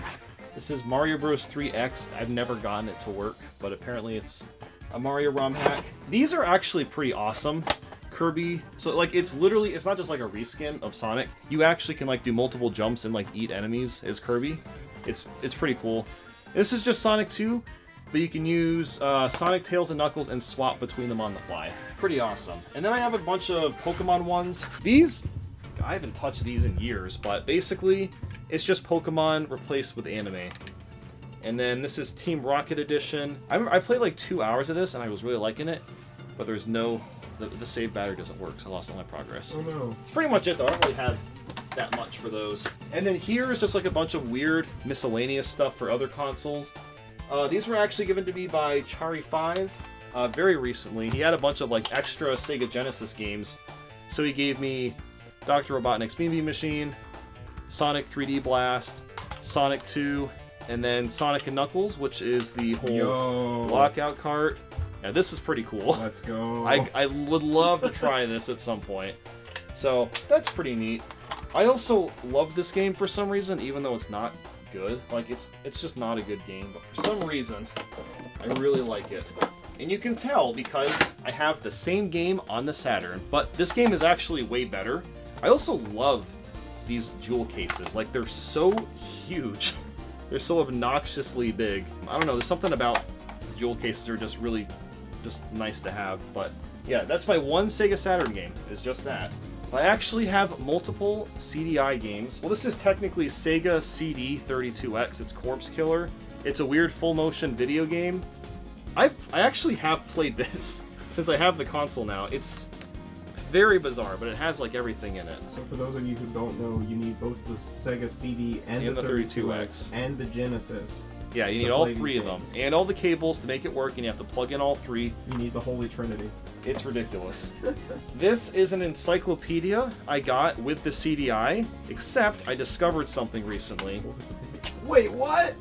This is Mario Bros. 3X. I've never gotten it to work, but apparently it's a Mario ROM hack. These are actually pretty awesome. Kirby, so like it's literally, it's not just like a reskin of Sonic. You actually can like do multiple jumps and like eat enemies as Kirby. It's pretty cool. This is just Sonic 2, but you can use Sonic, Tails, and Knuckles and swap between them on the fly. Pretty awesome. And then I have a bunch of Pokemon ones. These, I haven't touched these in years, but basically it's just Pokemon replaced with anime. And then this is Team Rocket Edition. I played like 2 hours of this and I was really liking it, but there's no, the save battery doesn't work, so I lost all my progress. Oh no. It's pretty much it though. I don't really have that much for those. And then here is just like a bunch of weird miscellaneous stuff for other consoles. These were actually given to me by Chari5 very recently. He had a bunch of like extra Sega Genesis games, so he gave me Dr. Robotnik's Beam Beam Machine, Sonic 3D Blast, Sonic 2, and then Sonic and Knuckles, which is the whole lockout cart. Yeah, this is pretty cool. Let's go. I would love to try this at some point. So that's pretty neat. I also love this game for some reason, even though it's not good. Like it's just not a good game, but for some reason I really like it. And you can tell because I have the same game on the Saturn, but this game is actually way better. I also love these jewel cases. Like they're so huge. They're so obnoxiously big. I don't know, there's something about the jewel cases are just really just nice to have. But yeah, that's my one Sega Saturn game, is just that. I actually have multiple CDI games. Well, this is technically Sega CD 32X. It's Corpse Killer. It's a weird full-motion video game. I actually have played this since I have the console now. It's very bizarre, but it has like everything in it. So for those of you who don't know, you need both the Sega CD and the 32X and the Genesis. Yeah, you need all three of them. And all the cables to make it work, and you have to plug in all three. You need the Holy Trinity. It's ridiculous. This is an encyclopedia I got with the CDI, except I discovered something recently. Wait, what?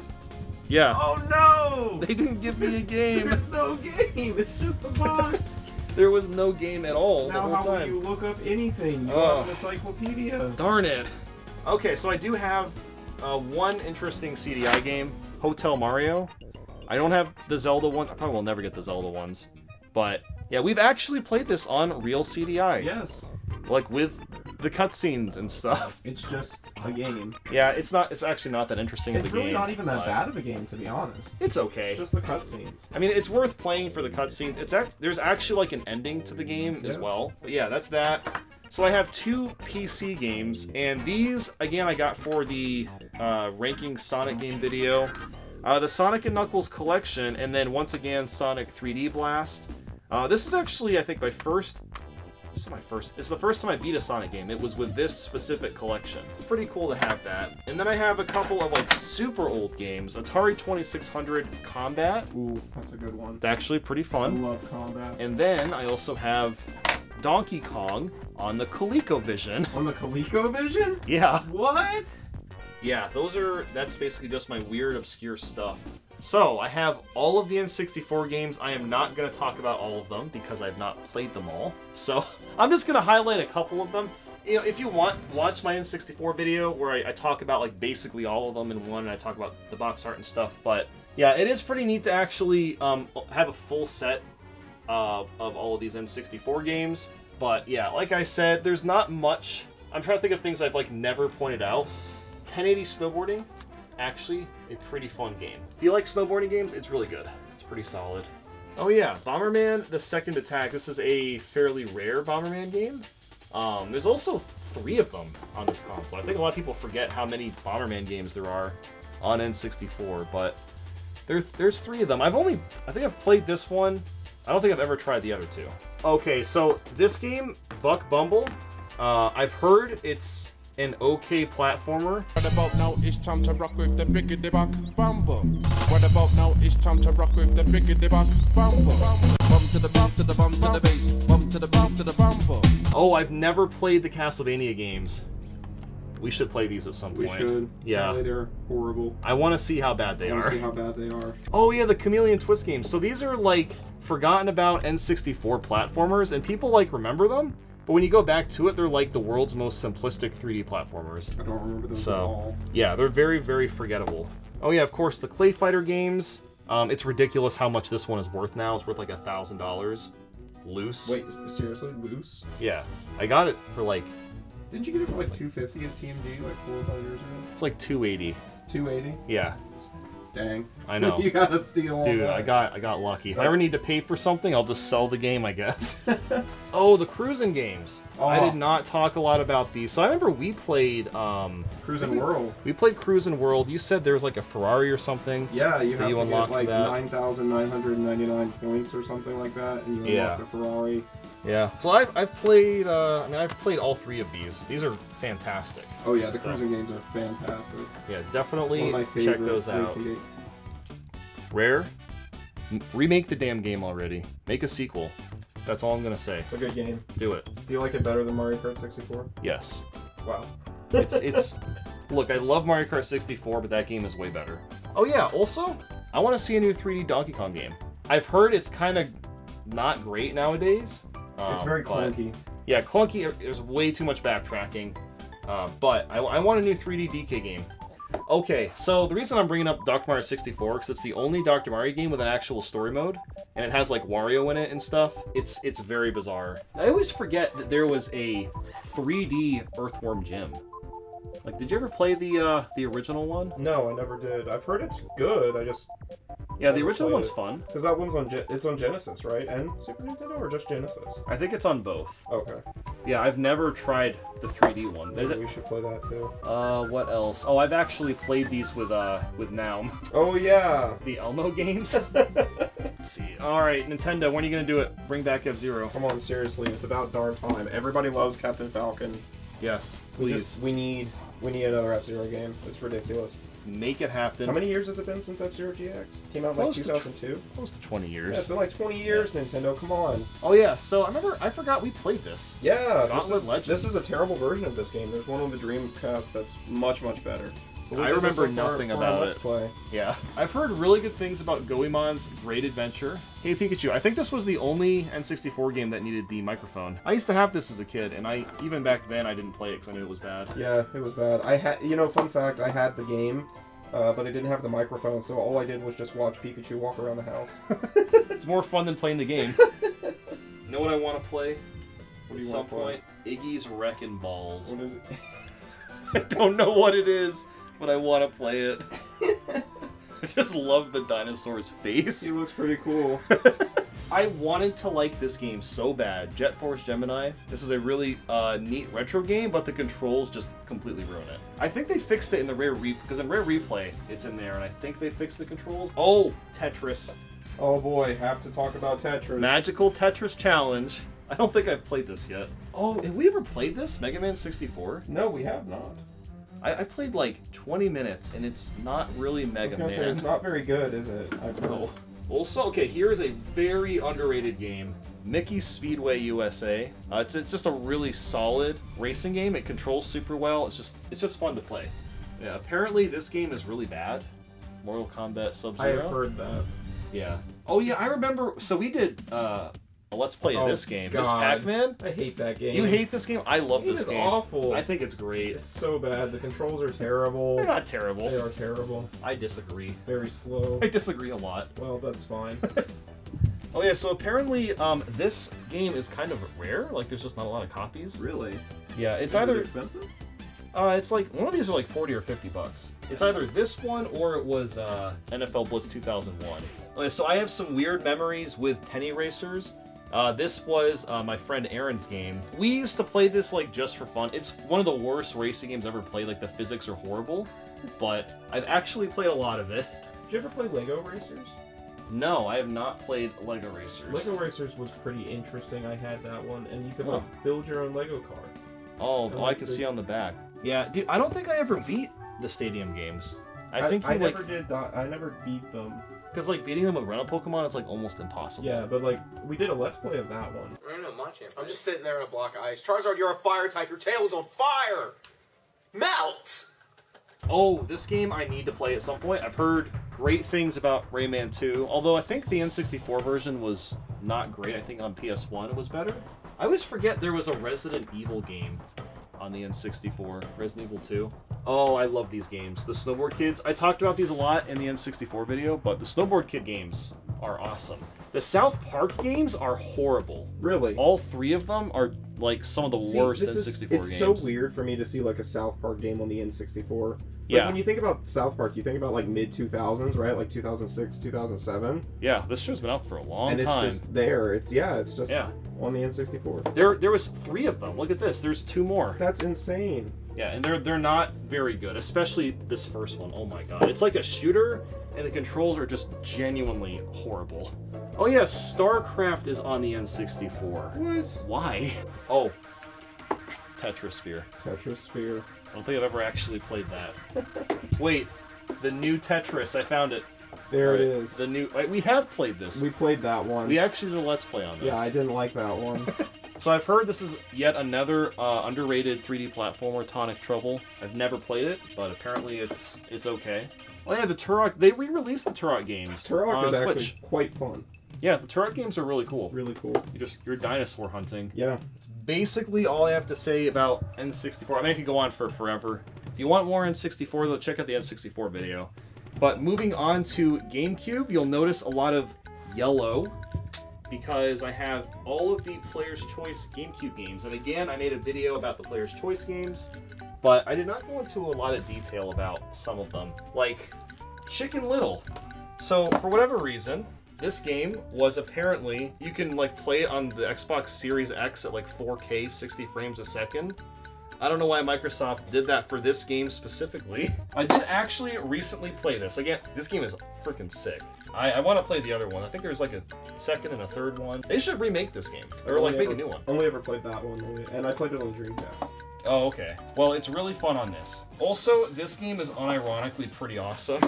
Yeah. Oh no! They didn't give me a game. There's no game. It's just the box. There was no game at all Now the whole how will time. you look up anything? You have an encyclopedia. Darn it. Okay, so I do have one interesting CDI game, Hotel Mario. I don't have the Zelda one. I probably will never get the Zelda ones. But yeah, we've actually played this on real CDI. Yes. Like with the cutscenes and stuff. It's just a game. Yeah, it's actually not that interesting of a It's game. really not even that but bad of a game, to be honest. It's okay. It's just the cutscenes. I mean, it's worth playing for the cutscenes. There's actually like an ending to the game as well. But yeah, that's that. So I have two PC games, and these, again, I got for the ranking Sonic game video. The Sonic and Knuckles collection, and then once again, Sonic 3D Blast. This is actually, I think, my first... It's the first time I beat a Sonic game. It was with this specific collection. Pretty cool to have that. And then I have a couple of like super old games. Atari 2600 Combat. Ooh, that's a good one. It's actually pretty I fun. love combat. And then I also have Donkey Kong on the ColecoVision. On the ColecoVision? Yeah. What? Yeah, that's basically just my weird, obscure stuff. So, I have all of the N64 games. I am not going to talk about all of them because I've not played them all. So, I'm just going to highlight a couple of them. You know, if you want, watch my N64 video where I talk about like basically all of them in one, and I talk about the box art and stuff. But yeah, it is pretty neat to actually have a full set of all of these N64 games. But yeah, like I said, there's not much. I'm trying to think of things I've like never pointed out. 1080 snowboarding, actually a pretty fun game. If you like snowboarding games, it's really good. It's pretty solid. Oh yeah, Bomberman: The Second Attack. This is a fairly rare Bomberman game. There's also 3 of them on this console. I think a lot of people forget how many Bomberman games there are on N64, but there's 3 of them. I think I've played this one. I don't think I've ever tried the other 2. Okay, so this game, Buck Bumble, I've heard it's an okay platformer. Right about now, it's time to rock with the biggity buck bumble. What about now? It's time to rock with the biggity bump bumper. Bump to the bump to the bump to the bass. Bump to the bump to the bumper. Oh, I've never played the Castlevania games. We should play these at some point. We should. Yeah. Apparently they're horrible. I want to see how bad they I want are. to see how bad they are. Oh yeah, the Chameleon Twist games. So these are like forgotten about N64 platformers, and people like remember them. But when you go back to it, they're like the world's most simplistic 3D platformers. I don't remember those So, at all. yeah, they're very, very forgettable. Oh yeah, of course, the Clay Fighter games. It's ridiculous how much this one is worth now. It's worth like $1,000 loose. Wait, seriously? Loose? Yeah, I got it for like, Didn't you get it for like $250 at TMD like 4 or 5 years ago? it's like $280. $280? Yeah, Dang. I know. You gotta steal all Dude, that. I got lucky. If I ever need to pay for something, I'll just sell the game, I guess. Oh, the cruising games. I did not talk a lot about these. So I remember we played Cruising World. We played Cruising World. You said there was like a Ferrari or something. Yeah, you have you to unlock get like that. 9,999 points or something like that, and you unlock the Ferrari. Yeah. So I've played. I mean, I've played all 3 of these. These are fantastic. Oh yeah, the cruising games are fantastic. Yeah, definitely One of my favorite check those out. racing games. Rare, remake the damn game already. Make a sequel. That's all I'm gonna say. It's a good game. Do it. Do you like it better than Mario Kart 64? Yes. Wow. It's look, I love Mario Kart 64, but that game is way better. Oh yeah, also, I want to see a new 3D Donkey Kong game. I've heard it's kind of not great nowadays. It's very but- clunky. Yeah, clunky. There's way too much backtracking. But I want a new 3D DK game. Okay, so the reason I'm bringing up Dr. Mario 64 because it's the only Dr. Mario game with an actual story mode, and it has like Wario in it and stuff. It's very bizarre. I always forget that there was a 3D Earthworm Jim. Like, did you ever play the original one? No, I never did. I've heard it's good. I just Yeah, the never original played one's it. fun. Because that one's on it's on Genesis, right? And Super Nintendo, or just Genesis? I think it's on both. Okay. Yeah, I've never tried the 3D one. Maybe we should play that too. What else? Oh, I've actually played these with Naum. Oh yeah. The Elmo games. Let's see. All right, Nintendo, when are you gonna do it? Bring back F-Zero. Come on, seriously, it's about darn time. Everybody loves Captain Falcon. Yes, We please. we need another F-Zero game. It's ridiculous. Make it happen. How many years has it been since F-Zero GX? Came out in like Close to 2002? Close to 20 Yeah, years. it's been like 20 years, Nintendo, come on. Oh yeah, so I forgot we played this. Yeah, Gauntlet Legends. this is a terrible version of this game. There's one on the Dreamcast that's much, much better. But we I did this remember one for our- nothing for our about Let's it. Play. Yeah. I've heard really good things about Goemon's Great Adventure. Hey Pikachu, I think this was the only N64 game that needed the microphone. I used to have this as a kid, and even back then I didn't play it because I knew it was bad. Yeah, it was bad. I had, fun fact, I had the game, but I didn't have the microphone, so all I did was just watch Pikachu walk around the house. It's more fun than playing the game. You know what I want to play? What At do you some want to play? point, Iggy's Wrecking Balls. What is it? I don't know what it is, but I want to play it. I just love the dinosaur's face. He looks pretty cool. I wanted to like this game so bad. Jet Force Gemini. This is a really neat retro game, but the controls just completely ruin it. I think they fixed it in the Rare Replay, because in Rare Replay, it's in there, and I think they fixed the controls. Oh, Tetris. Oh boy, have to talk about Tetris. Magical Tetris Challenge. I don't think I've played this yet. Oh, have we ever played this? Mega Man 64? No, we have not. I played like 20 minutes, and it's not really I was Mega gonna Man. say, it's not very good, is it? I've heard. No. Also, okay, here is a very underrated game. Mickey Speedway USA. It's just a really solid racing game. It controls super well. It's just fun to play. Yeah, apparently this game is really bad. Mortal Kombat Sub-Zero. I have heard that. Yeah. Oh yeah, I remember. So we did a Let's Play of this game. This God. Pac-Man. I hate that game. You hate this game? I love this It's game. awful. I think it's great. It's so bad. The controls are terrible. They're not terrible. They are terrible. I disagree. Very slow. I disagree a lot. Well, that's fine. Oh yeah, so apparently this game is kind of rare. Like, there's just not a lot of copies. Really? Yeah, it's Is either it expensive? it's like one of these are like 40 or 50 bucks. It's either this one or it was NFL Blitz 2001. Okay, so I have some weird memories with penny racers. This was my friend Aaron's game. We used to play this like just for fun. It's one of the worst racing games ever played. Like, the physics are horrible, but I've actually played a lot of it. Did you ever play Lego Racers? No, I have not played Lego Racers. Lego Racers was pretty interesting. I had that one, and you could like build your own Lego car. Oh, I can see on the back. Yeah, dude, I don't think I ever beat the Stadium games. I think I you like never did. I never beat them. because like beating them with rental Pokemon is like almost impossible. Yeah, but like we did a let's play of that one. I know my champ. I'm just sitting there in a block of ice. Charizard, you're a fire type. Your tail is on fire. Melt. Oh, this game I need to play at some point. I've heard great things about Rayman 2, although I think the N64 version was not great. I think on PS1 it was better. I always forget there was a Resident Evil game on the N64, Resident Evil 2. Oh, I love these games. The Snowboard Kids. I talked about these a lot in the N64 video, but the Snowboard Kid games are awesome. The South Park games are horrible. Really? All three of them are like some of the worst N64 games. It's so weird for me to see like a South Park game on the N64. Yeah. Like when you think about South Park, you think about like mid 2000s, right? Like 2006, 2007. Yeah, this show's been out for a long time. And it's just there. It's just on the N64. There was 3 of them. Look at this. There's 2 more. That's insane. Yeah, and they're not very good, especially this first one. Oh my god. It's like a shooter, and the controls are just genuinely horrible. Oh yeah, StarCraft is on the N64. What? Why? Oh. Tetrasphere. Tetrasphere. I don't think I've ever actually played that. Wait, the new Tetris. I found it. There it is. The new. Wait, we have played this. We played that one. We actually did a Let's Play on this. Yeah, I didn't like that one. So I've heard this is yet another underrated 3D platformer, Tonic Trouble. I've never played it, but apparently it's okay. Oh yeah, the Turok. They re-released the Turok games. Turok on is actually Switch. quite fun. Yeah, the Turok games are really cool. Really cool. You're dinosaur hunting. Yeah. It's basically all I have to say about N64. I mean, I could go on for forever. If you want more N64, though, check out the N64 video. But moving on to GameCube, you'll notice a lot of yellow because I have all of the Player's Choice GameCube games. And again, I made a video about the Player's Choice games, but I did not go into a lot of detail about some of them, like Chicken Little. So, for whatever reason, this game was apparently, you can like play it on the Xbox Series X at like 4K, 60 frames a second. I don't know why Microsoft did that for this game specifically. I did actually recently play this. Again, this game is freaking sick. I want to play the other one. I think there's like a second and a third one. They should remake this game. Or like make a new one. Only ever played that one. And I played it on Dreamcast. Oh, okay. Well, it's really fun on this. Also, this game is unironically pretty awesome.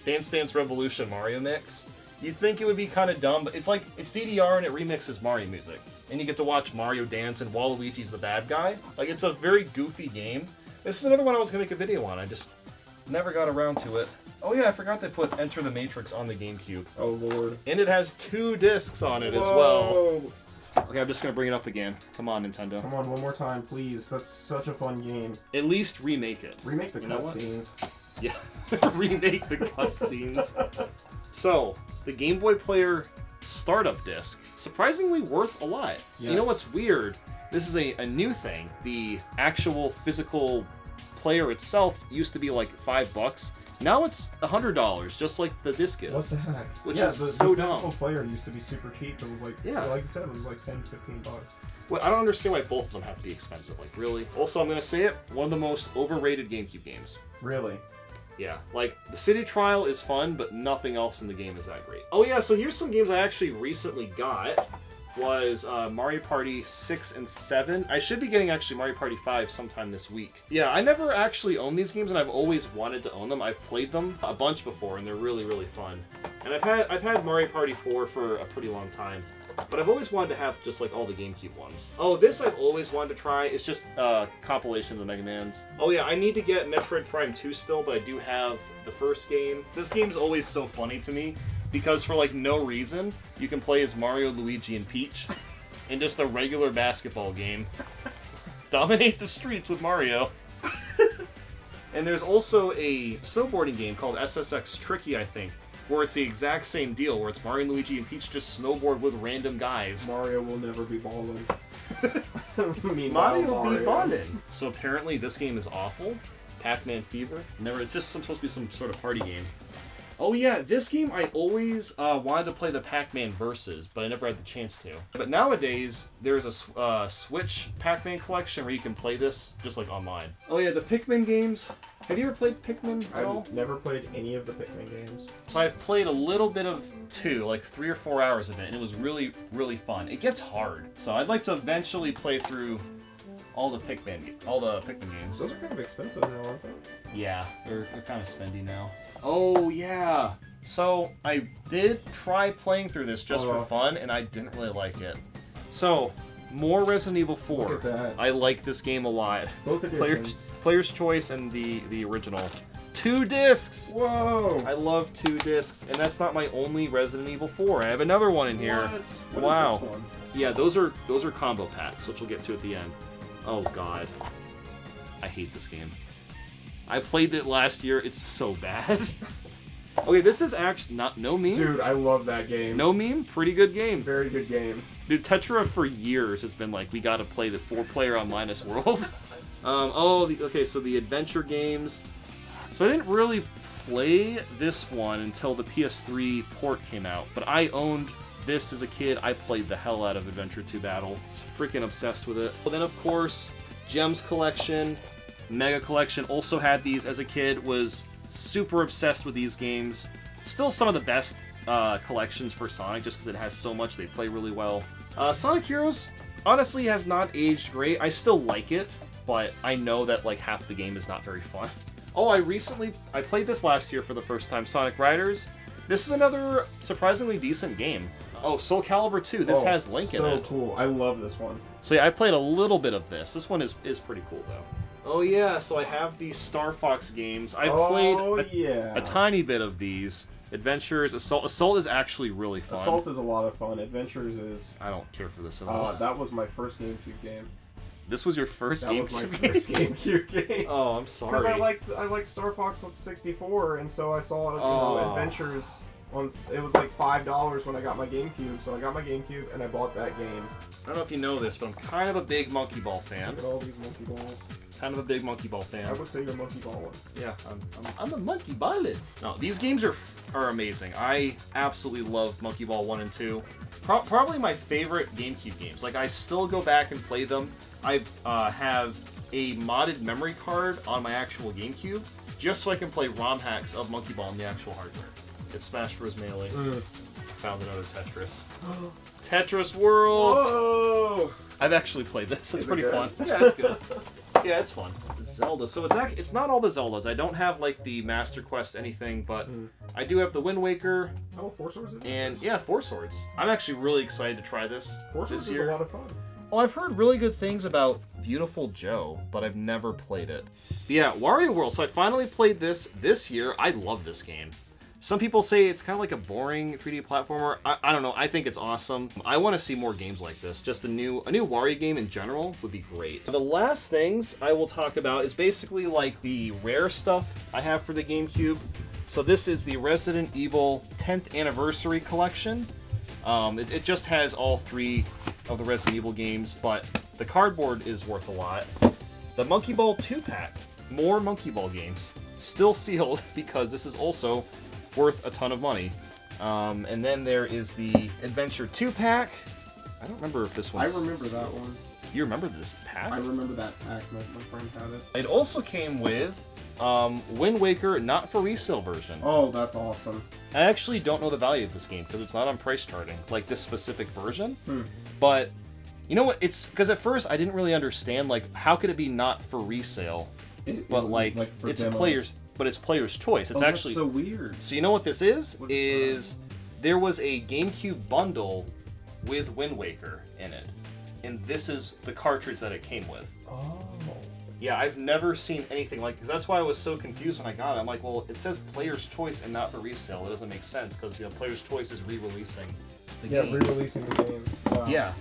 Dance Dance Revolution Mario Mix. You'd think it would be kind of dumb, but it's like, it's DDR and it remixes Mario music. And you get to watch Mario dance and Waluigi's the bad guy. Like, it's a very goofy game. This is another one I was going to make a video on. I just never got around to it. Oh yeah, I forgot they put Enter the Matrix on the GameCube. Oh lord. And it has 2 discs on it as well. Okay, I'm just going to bring it up again. Come on, Nintendo. Come on, one more time, please. That's such a fun game. At least remake it. Remake the cutscenes. Yeah, remake the cutscenes. So, the Game Boy Player startup disc, surprisingly worth a lot. Yes. You know what's weird? This is a new thing. The actual physical player itself used to be like $5. Now it's $100, just like the disc is. What the heck? Which yeah, is the so physical dumb. player used to be super cheap. It was like, Yeah. like you said, it was like $10, $15. Well, I don't understand why both of them have to be expensive. Like, really? Also, I'm going to say it, one of the most overrated GameCube games. Really? Yeah, like, the City Trial is fun, but nothing else in the game is that great. Oh yeah, so here's some games I actually recently got. Was Mario Party 6 and 7. I should be getting actually Mario Party 5 sometime this week. Yeah, I never actually owned these games, and I've always wanted to own them. I've played them a bunch before, and they're really, really fun. And I've had Mario Party 4 for a pretty long time. But I've always wanted to have just like all the GameCube ones. Oh, this I've always wanted to try. It's just a compilation of the Mega Mans. Oh yeah, I need to get Metroid Prime 2 still, but I do have the first game. This game's always so funny to me because for like no reason, you can play as Mario, Luigi, and Peach in just a regular basketball game. Dominate the streets with Mario. And there's also a snowboarding game called SSX Tricky, I think, where it's the exact same deal, where it's Mario, Luigi, and Peach just snowboard with random guys. Mario will never be balling. Mario will be bonding. So apparently this game is awful. Pac-Man Fever. It's just supposed to be some sort of party game. Oh yeah, this game I always wanted to play the Pac-Man Versus, but I never had the chance to. But nowadays, there's a Switch Pac-Man collection where you can play this just like online. Oh yeah, the Pikmin games. Have you ever played Pikmin at all? I've never played any of the Pikmin games. So I've played a little bit of 2, like 3 or 4 hours of it, and it was really, really fun. It gets hard, so I'd like to eventually play through all the Pikmin games. Those are kind of expensive now, aren't they? Yeah, they're kind of spendy now. Oh yeah. So I did try playing through this just for fun, and I didn't really like it. So more Resident Evil 4. Look at that. I like this game a lot. Both editions. Player's Choice and the original. 2 discs. Whoa. I love 2 discs, and that's not my only Resident Evil 4. I have another one in here. What wow. is this one? Yeah, those are combo packs, which we'll get to at the end. Oh god. I hate this game. I played it last year. It's so bad. Okay, this is actually no meme. Dude, I love that game. No meme, pretty good game. Very good game. Dude, Tetra for years has been like, we gotta play the 4-player on Minus World. Okay, so the adventure games. So I didn't really play this one until the PS3 port came out, but I owned this as a kid. I played the hell out of Adventure 2 Battle. I was freaking obsessed with it. But then, of course, Gems Collection, Mega Collection, also had these as a kid, was super obsessed with these games. Still some of the best collections for Sonic, just because it has so much, they play really well. Sonic Heroes, honestly, has not aged great. I still like it, but I know that like half the game is not very fun. Oh, I played this last year for the first time, Sonic Riders. This is another surprisingly decent game. Oh, Soul Calibur 2, this has Link in it. So cool, I love this one. So yeah, I played a little bit of this. This one is pretty cool, though. Oh yeah, so I have these Star Fox games. I've played a tiny bit of these. Adventures, Assault. Assault is actually really fun. Assault is a lot of fun. Adventures is... I don't care for this at all. That was my first GameCube game. This was your first GameCube game? That was my first GameCube game. Oh, I'm sorry. Because I liked Star Fox 64, and so I saw Adventures. It was like $5 when I got my GameCube, so I got my GameCube and I bought that game. I don't know if you know this, but I'm kind of a big Monkey Ball fan. Look at all these Monkey Balls. Kind of a big Monkey Ball fan. I would say you're a Monkey Ball one. Yeah, I'm a Monkey Ballin'. No, these games are amazing. I absolutely love Monkey Ball 1 and 2. Probably my favorite GameCube games. Like, I still go back and play them. I have a modded memory card on my actual GameCube just so I can play ROM hacks of Monkey Ball on the actual hardware. It's Smash Bros. Melee. Found another Tetris. Tetris World! Whoa! I've actually played this. It's pretty fun. Yeah, it's good. Yeah, it's fun. Zelda. So it's not all the Zeldas. I don't have like the Master Quest anything, but I do have the Wind Waker. Oh, Four Swords? And yeah, Four Swords. I'm actually really excited to try this. Four Swords this year. is a lot of fun. Well, I've heard really good things about Beautiful Joe, but I've never played it. But yeah, Wario World. So I finally played this year. I love this game. Some people say it's kind of like a boring 3D platformer. I don't know. I think it's awesome. I want to see more games like this. Just a new Wario game in general would be great. The last things I will talk about is basically like the rare stuff I have for the GameCube. So this is the Resident Evil 10th Anniversary Collection. It just has all 3 of the Resident Evil games, but the cardboard is worth a lot. The Monkey Ball 2-pack. More Monkey Ball games. Still sealed because this is also worth a ton of money. And then there is the Adventure 2-pack. I don't remember if this one's... I remember that one. You remember this pack? I remember that pack. My friend had it. It also came with Wind Waker not for resale version. Oh, that's awesome. I actually don't know the value of this game because it's not on price charting, like this specific version. But you know what? It's because at first I didn't really understand, like, how could it be not for resale? But like it's demos. players. But it's player's choice. It's actually that's so weird. So you know what this is? There was a GameCube bundle with Wind Waker in it, and this is the cartridge that it came with. Oh. Yeah, I've never seen anything like this. That's why I was so confused when I got it. I'm like, well, it says player's choice and not for resale. It doesn't make sense because player's choice is re-releasing the games. Re-releasing the games. Wow. Yeah.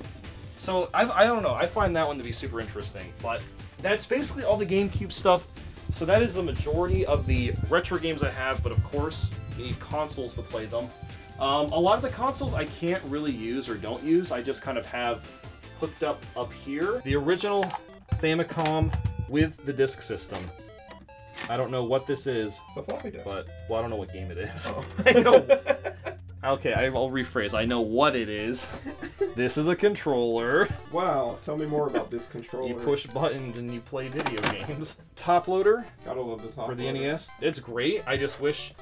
So I don't know. I find that one to be super interesting. But that's basically all the GameCube stuff. So that is the majority of the retro games I have, but of course, you need consoles to play them. A lot of the consoles I can't really use or don't use. I just kind of have hooked up here. The original Famicom with the disc system. I don't know what this is. It's a floppy disk. But, well, I don't know what game it is. Oh. I know. Okay, I'll rephrase. I know what it is. This is a controller. Wow, tell me more about this controller. You push buttons and you play video games. Top loader. Gotta love the top for the loader. NES. It's great. I just wish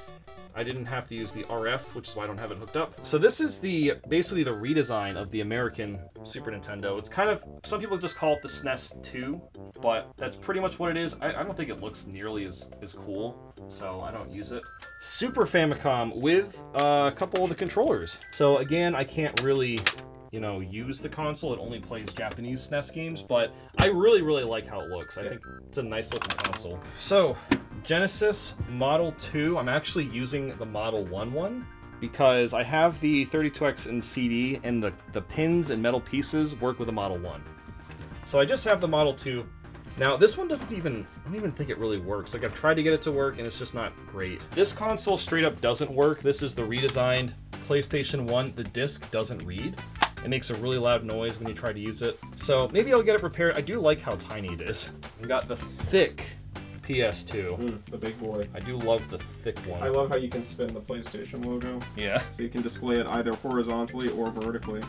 I didn't have to use the RF, which is why I don't have it hooked up. So this is basically the redesign of the American Super Nintendo. It's kind of, some people just call it the SNES 2, but that's pretty much what it is. I don't think it looks nearly as cool, so I don't use it. Super Famicom with a couple of the controllers. So again, I can't really, you know, use the console. It only plays Japanese SNES games, but I really, really like how it looks. I think it's a nice looking console. So, Genesis Model 2, I'm actually using the Model 1 one because I have the 32X in CD and the pins and metal pieces work with the Model 1. So I just have the Model 2. Now, this one doesn't even, I don't even think it really works. Like, I've tried to get it to work and it's just not great. This console straight up doesn't work. This is the redesigned PlayStation 1. The disc doesn't read. It makes a really loud noise when you try to use it. So maybe I'll get it repaired. I do like how tiny it is. We got the thick PS2. The big boy. I do love the thick one. I love how you can spin the PlayStation logo. Yeah. So you can display it either horizontally or vertically,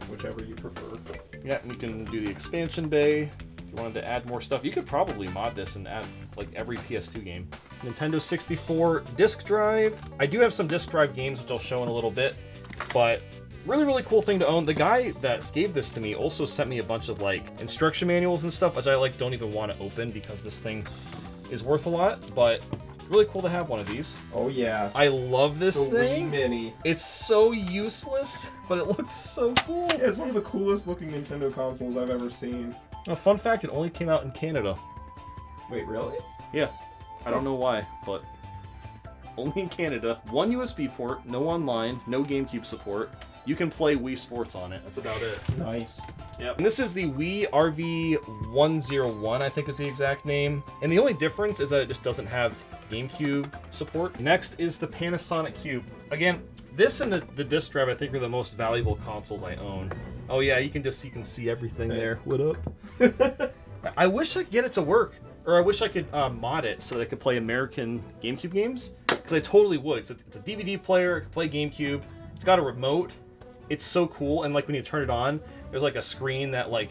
whichever you prefer. Yeah, we can do the expansion bay. If you wanted to add more stuff, you could probably mod this and add like every PS2 game. Nintendo 64 disc drive. I do have some disc drive games, which I'll show in a little bit, but really, really cool thing to own. The guy that gave this to me also sent me a bunch of like instruction manuals and stuff, which I like don't even want to open because this thing is worth a lot, but really cool to have one of these. Oh yeah. I love this thing. Wii Mini. It's so useless, but it looks so cool. Yeah, it's one of the coolest looking Nintendo consoles I've ever seen. A fun fact, it only came out in Canada. Wait, really? Yeah. I don't know why, but only in Canada. One USB port, no online, no GameCube support. You can play Wii Sports on it. That's about it. Nice. Yep. And this is the Wii RV101, I think is the exact name. And the only difference is that it just doesn't have GameCube support. Next is the Panasonic Cube. Again, this and the disc drive I think are the most valuable consoles I own. Oh yeah, you can see everything there. What up? I wish I could get it to work. Or I wish I could mod it so that I could play American GameCube games. Because I totally would. It's a DVD player, it can play GameCube. It's got a remote. It's so cool, and like when you turn it on, there's like a screen that like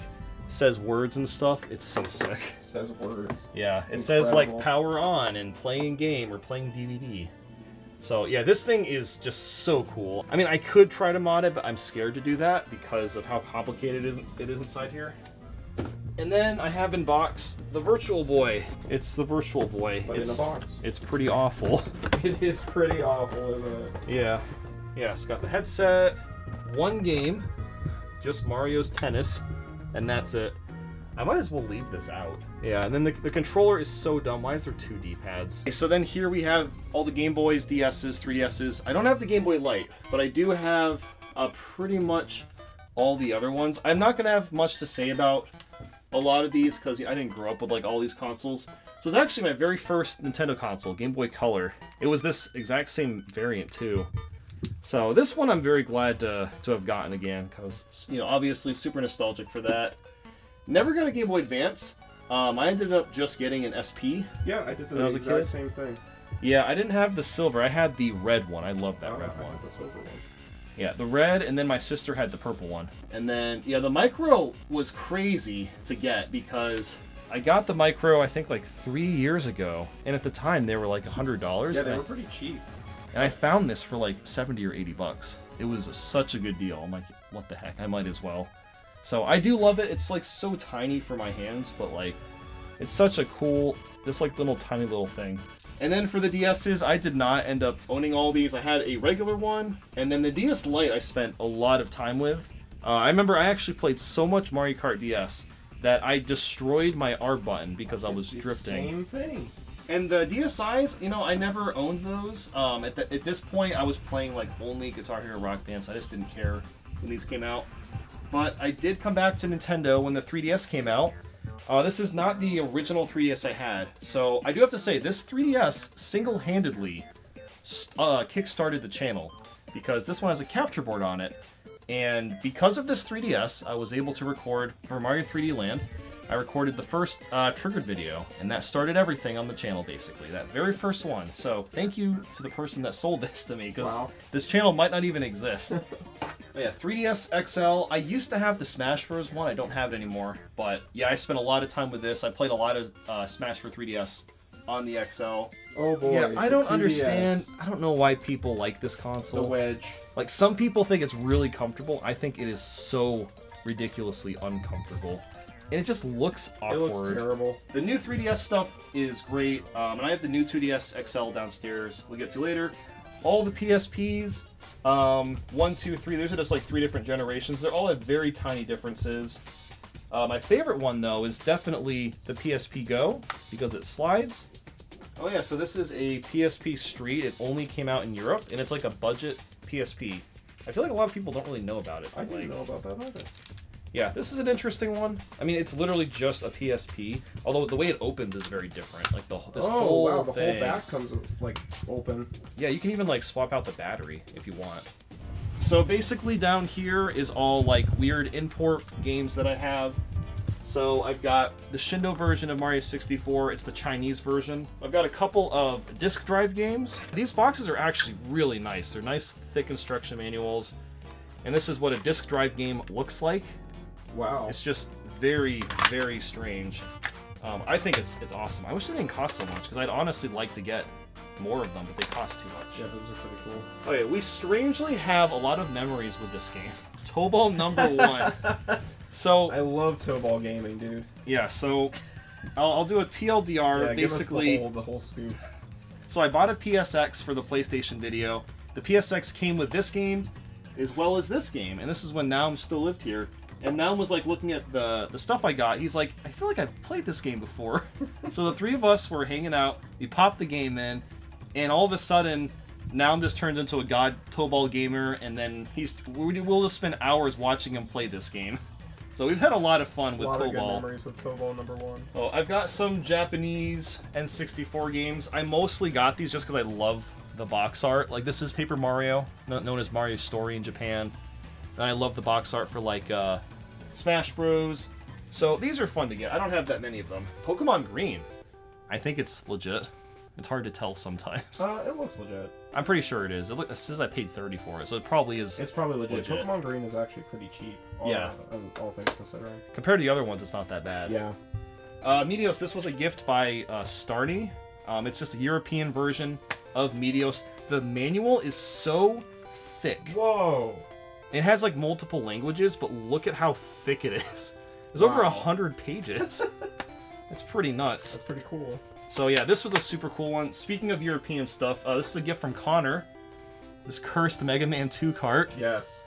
says words and stuff. It's so sick. It says words. Yeah, it says like power on and playing game or playing DVD. So yeah, this thing is just so cool. I mean, I could try to mod it, but I'm scared to do that because of how complicated it is inside here. And then I have in box the Virtual Boy. It's the Virtual Boy. But in a box. It's pretty awful. It is pretty awful, isn't it? Yeah. Yeah, it's got the headset, one game, just Mario's Tennis, and that's it. I might as well leave this out. Yeah, and then the controller is so dumb. Why is there two D-pads? Okay, so then here we have all the Game Boys, DS's, 3DS's. I don't have the Game Boy Light, but I do have pretty much all the other ones. I'm not going to have much to say about a lot of these because I didn't grow up with like all these consoles. So it's actually my very first Nintendo console, Game Boy Color. It was this exact same variant too. So this one I'm very glad to have gotten again because, you know, obviously super nostalgic for that. Never got a Game Boy Advance. I ended up just getting an SP. Yeah, I did the exact same thing. Yeah, I didn't have the silver. I had the red one. I love that red one. The silver one. Yeah, the red, and then my sister had the purple one. And then, yeah, the micro was crazy to get because I got the micro, I think, like 3 years ago. And at the time, they were like $100. Yeah, they were pretty cheap. And I found this for like 70 or 80 bucks. It was such a good deal. I'm like, what the heck? I might as well. So I do love it. It's like so tiny for my hands, but like, it's such a cool, this like little tiny little thing. And then for the DS's, I did not end up owning all these. I had a regular one, and then the DS Lite I spent a lot of time with. I remember I actually played so much Mario Kart DS that I destroyed my R button because I was drifting. Same thing. And the DSi's, you know, I never owned those. At this point, I was playing like only Guitar Hero Rock Band, so I just didn't care when these came out. But I did come back to Nintendo when the 3DS came out. This is not the original 3DS I had. So I do have to say, this 3DS single-handedly kick-started the channel. Because this one has a capture board on it. And because of this 3DS, I was able to record for Mario 3D Land. I recorded the first Triggered video, and that started everything on the channel, basically. That very first one. So thank you to the person that sold this to me, because this channel might not even exist. Yeah, 3DS XL. I used to have the Smash Bros. One. I don't have it anymore. But yeah, I spent a lot of time with this. I played a lot of Smash for 3DS on the XL. Oh boy. Yeah, I don't 2DS. understand. I don't know why people like this The console. wedge. Like, some people think it's really comfortable. I think it is so ridiculously uncomfortable. And it just looks awkward. It looks terrible. The new 3DS stuff is great, and I have the new 2DS XL downstairs. We'll get to later. All the PSPs, 1, 2, 3, those are just like 3 different generations. They all have very tiny differences. My favorite one, though, is definitely the PSP Go, because it slides. Oh yeah, so this is a PSP Street. It only came out in Europe, and it's like a budget PSP. I feel like a lot of people don't really know about it. I didn't know about that either. Yeah, this is an interesting one. I mean, it's literally just a PSP, although the way it opens is very different. Like, this whole wow, the thing. whole back comes, like, open. Yeah, you can even, like, swap out the battery if you want. So basically down here is all, like, weird import games that I have. So I've got the Shindo version of Mario 64. It's the Chinese version. I've got a couple of disk drive games. These boxes are actually really nice. They're nice, thick instruction manuals. And this is what a disk drive game looks like. Wow. It's just very, very strange. I think it's awesome. I wish they didn't cost so much, because I'd honestly like to get more of them, but they cost too much. Yeah, those are pretty cool. Okay, we strangely have a lot of memories with this game. Tobal number 1. So I love Tobal gaming, dude. yeah, so I'll do a TLDR. Yeah, basically, give us the whole scoop. so I bought a PSX for the PlayStation video. The PSX came with this game, as well as this game, and this is when Naum still lived here. And Naum was like looking at the stuff I got. He's like, I feel like I've played this game before. So the 3 of us were hanging out. We popped the game in, and all of a sudden, Naum just turns into a god Tobal gamer, and then we'll just spend hours watching him play this game. So we've had a lot of fun with A lot of good Tobal. memories with Tobal number 1. Oh, I've got some Japanese N64 games. I mostly got these just because I love the box art. Like, this is Paper Mario, known as Mario's Story in Japan. And I love the box art for, like, Smash Bros. So these are fun to get. I don't have that many of them. Pokemon Green. I think it's legit. It's hard to tell sometimes. It looks legit. I'm pretty sure it is. It says I paid $30 for it, so it probably is. It's probably legit. Legit. Pokemon Green is actually pretty cheap. Yeah. All things considering. Compared to the other ones, it's not that bad. Yeah. Meteos, this was a gift by Starny. It's just a European version of Meteos. The manual is so thick. Whoa. It has like multiple languages, but look at how thick it is. There's over 100 pages. It's pretty nuts. That's pretty cool. So yeah, this was a super cool one. Speaking of European stuff, this is a gift from Connor. This cursed Mega Man 2 cart. Yes.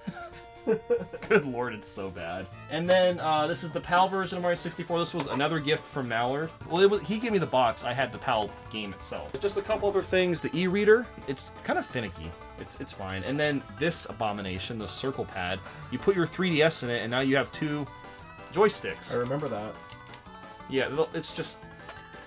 Good lord, it's so bad. And then this is the PAL version of Mario 64. This was another gift from Mallard. Well, he gave me the box. I had the PAL game itself. Just a couple other things. The e-reader, it's kind of finicky. It's fine. And then this abomination, the circle pad, you put your 3DS in it, and now you have 2 joysticks. I remember that. Yeah, it's just...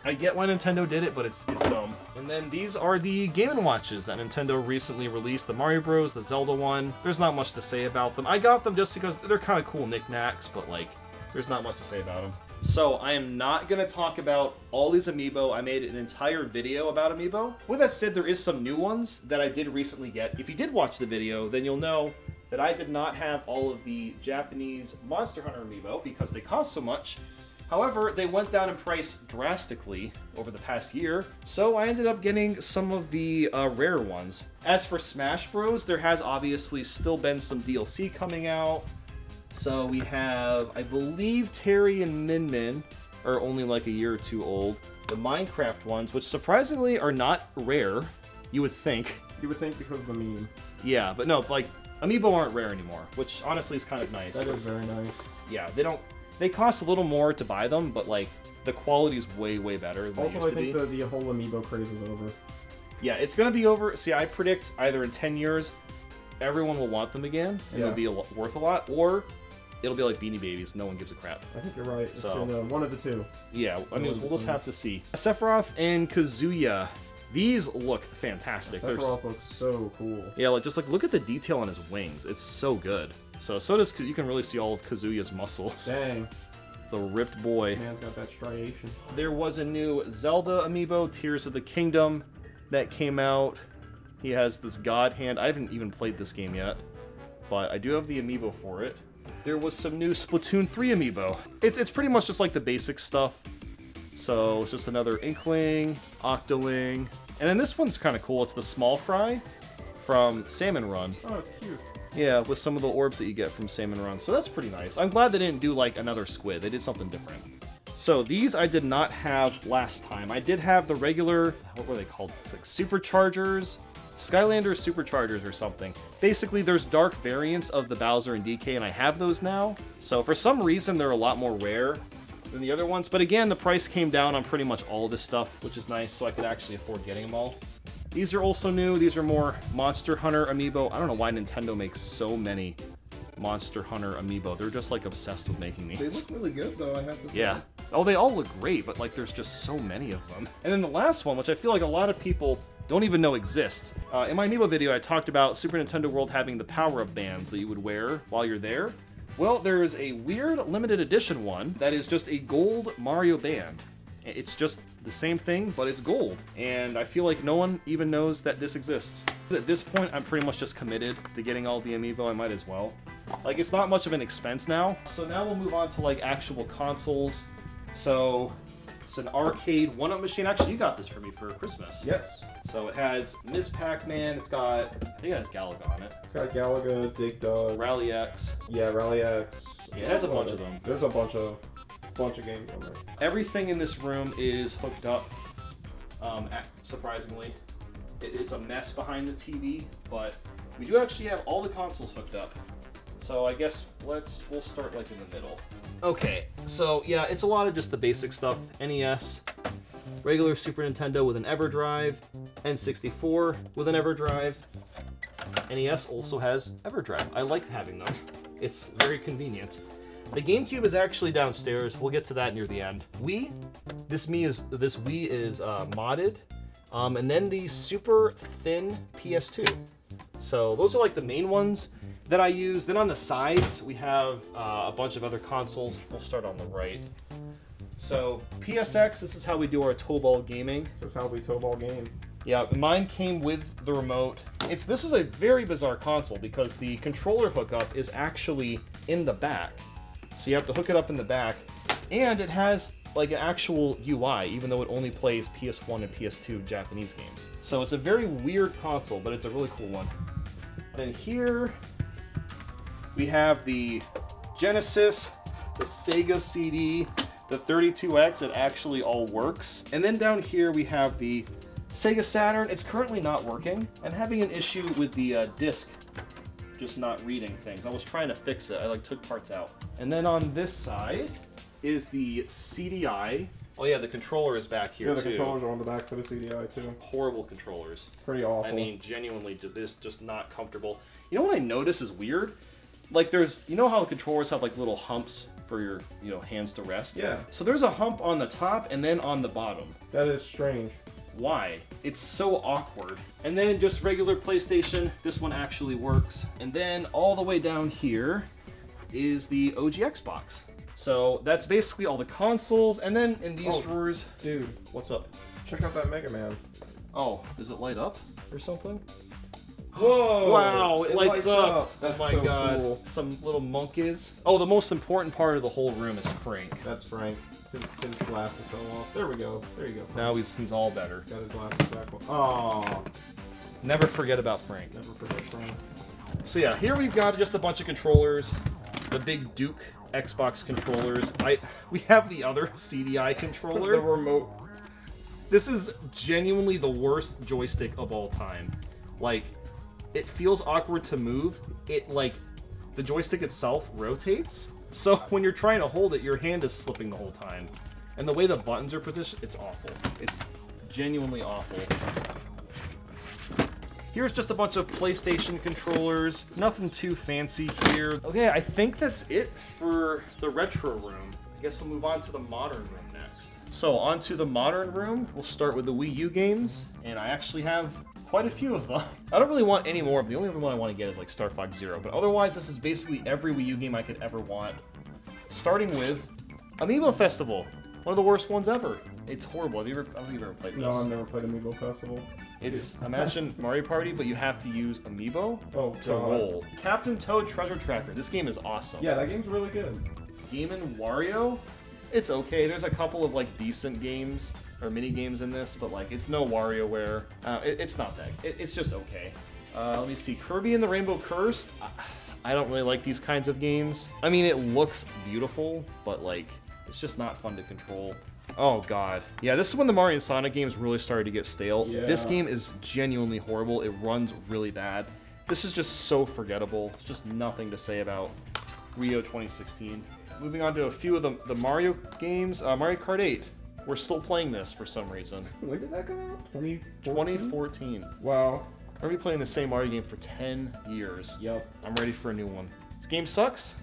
I get why Nintendo did it, but it's dumb. And then these are the Game & Watches that Nintendo recently released. The Mario Bros, the Zelda one. There's not much to say about them. I got them just because they're kind of cool knickknacks, but like, there's not much to say about them. So I am not going to talk about all these Amiibo. I made an entire video about Amiibo. With that said, there is some new ones that I did recently get. If you did watch the video, then you'll know that I did not have all of the Japanese Monster Hunter Amiibo because they cost so much. However, they went down in price drastically over the past year, so I ended up getting some of the rare ones. As for Smash Bros, there has obviously still been some DLC coming out. So we have, I believe Terry and Min Min are only like a year or 2 old. The Minecraft ones, which surprisingly are not rare, you would think. You would think because of the meme. Yeah, but no, like, Amiibo aren't rare anymore, which honestly is kind of nice. That is very nice. Yeah, they cost a little more to buy them, but like, the quality is way, way better than it Also, used I to be. think the whole Amiibo craze is over. Yeah, it's gonna be over. See, I predict either in 10 years, everyone will want them again, and they'll be worth a lot, or it'll be like Beanie Babies, no one gives a crap. I think you're right. It's So- in one of the 2. Yeah, I mean, we'll just have to see. Sephiroth and Kazuya. These look fantastic. Sephiroth looks so cool. Yeah, like just like look at the detail on his wings. It's so good. So does you can really see all of Kazuya's muscles. Dang. The ripped boy. Man's got that striation. There was a new Zelda amiibo, Tears of the Kingdom, that came out. He has this god hand. I haven't even played this game yet, but I do have the amiibo for it. There was some new Splatoon 3 amiibo. It's pretty much just like the basic stuff. So it's just another Inkling, Octoling, and then this one's kind of cool. It's the Small Fry from Salmon Run. Oh, it's cute. Yeah, with some of the orbs that you get from Salmon Run. So that's pretty nice. I'm glad they didn't do like another squid. They did something different. So these I did not have last time. I did have the regular, what were they called? It's like Superchargers, Skylander Superchargers or something. Basically, there's dark variants of the Bowser and DK, and I have those now. So for some reason, they're a lot more rare than the other ones. But again, the price came down on pretty much all this stuff, which is nice, so I could actually afford getting them all. These are also new. These are more Monster Hunter Amiibo. I don't know why Nintendo makes so many Monster Hunter Amiibo. They're just like obsessed with making these. They look really good though, I have to say. Yeah. Oh, they all look great, but like there's just so many of them. And then the last one, which I feel like a lot of people don't even know exists. In my Amiibo video, I talked about Super Nintendo World having the power-up bands that you would wear while you're there. Well, there's a weird limited edition one that is just a gold Mario band. It's just the same thing, but it's gold. And I feel like no one even knows that this exists. At this point, I'm pretty much just committed to getting all the Amiibo. I might as well. Like, it's not much of an expense now. So now we'll move on to, like, actual consoles. So, it's an arcade one-up machine. Actually, you got this for me for Christmas. Yes. So it has Ms. Pac-Man. It's got, I think it has Galaga on it. It's got Galaga, Dig Dug. Rally X. Yeah, Rally X. Yeah, it has a bunch of them. There's a bunch of games on there. Everything in this room is hooked up, surprisingly. It's a mess behind the TV, but we do actually have all the consoles hooked up. So I guess we'll start like in the middle. Okay, so yeah, it's a lot of just the basic stuff. NES, regular Super Nintendo with an EverDrive, N64 with an EverDrive. NES also has EverDrive. I like having them. It's very convenient. The GameCube is actually downstairs. We'll get to that near the end. This Wii is modded, and then the super thin PS2. So those are like the main ones that I use. Then on the sides, we have a bunch of other consoles. We'll start on the right. So PSX, this is how we do our toe-ball gaming. This is how we toe-ball game. Yeah, mine came with the remote. This is a very bizarre console because the controller hookup is actually in the back. So you have to hook it up in the back, and it has like an actual UI, even though it only plays PS1 and PS2 Japanese games. So it's a very weird console, but it's a really cool one. Then here we have the Genesis, the Sega CD, the 32X, it actually all works. And then down here we have the Sega Saturn. It's currently not working. I'm having an issue with the disc just not reading things. I was trying to fix it. I like took parts out. And then on this side is the CDI. Oh yeah, the controller is back here too. Yeah, the controllers are on the back for the CDI too. Horrible controllers. Pretty awful. I mean, genuinely, this just not comfortable. You know what I notice is weird? Like there's, you know how controllers have like little humps for your, hands to rest? Yeah. So there's a hump on the top and then on the bottom. That is strange. Why? It's so awkward. And then just regular PlayStation, this one actually works. And then all the way down here is the OG Xbox. So that's basically all the consoles. And then in these drawers, dude, what's up? Check out that Mega Man. Oh, does it light up or something? Whoa! Wow, it lights up. That's oh my so god. cool. Some little monkeys. Oh, the most important part of the whole room is Frank. That's Frank. His glasses fell off. There we go. There you go. Frank. Now he's all better. Got his glasses back. Oh, Never forget about Frank. never forget Frank. So yeah, here we've got just a bunch of controllers. The big Duke Xbox controllers. We have the other CDI controller. The remote. This is genuinely the worst joystick of all time. Like, it feels awkward to move. The joystick itself rotates. So when you're trying to hold it, your hand is slipping the whole time. And the way the buttons are positioned, it's awful. It's genuinely awful. Here's just a bunch of PlayStation controllers. Nothing too fancy here. Okay, I think that's it for the retro room. I guess we'll move on to the modern room next. So onto the modern room, we'll start with the Wii U games, and I actually have quite a few of them. I don't really want any more of them. The only other one I want to get is like Star Fox Zero, but otherwise this is basically every Wii U game I could ever want. Starting with Amiibo Festival, one of the worst ones ever. It's horrible. I don't think you've ever played this. No, I've never played Amiibo Festival. It's, imagine Mario Party, but you have to use Amiibo to God. roll. Captain Toad Treasure Tracker. This game is awesome. Yeah, that game's really good. Game & Wario. It's okay. There's a couple of like decent games or mini games in this, but like it's no WarioWare. It's not that. It's just okay. Let me see. Kirby and the Rainbow Curse. I don't really like these kinds of games. I mean, it looks beautiful, but like it's just not fun to control. Oh god. Yeah, this is when the Mario and Sonic games really started to get stale. Yeah. This game is genuinely horrible. It runs really bad. This is just so forgettable. It's just nothing to say about Rio 2016. Moving on to a few of the Mario games. Mario Kart 8. We're still playing this for some reason. When did that come out? 2014. Wow. We're gonna be playing the same Mario game for 10 years. Yep. I'm ready for a new one. This game sucks.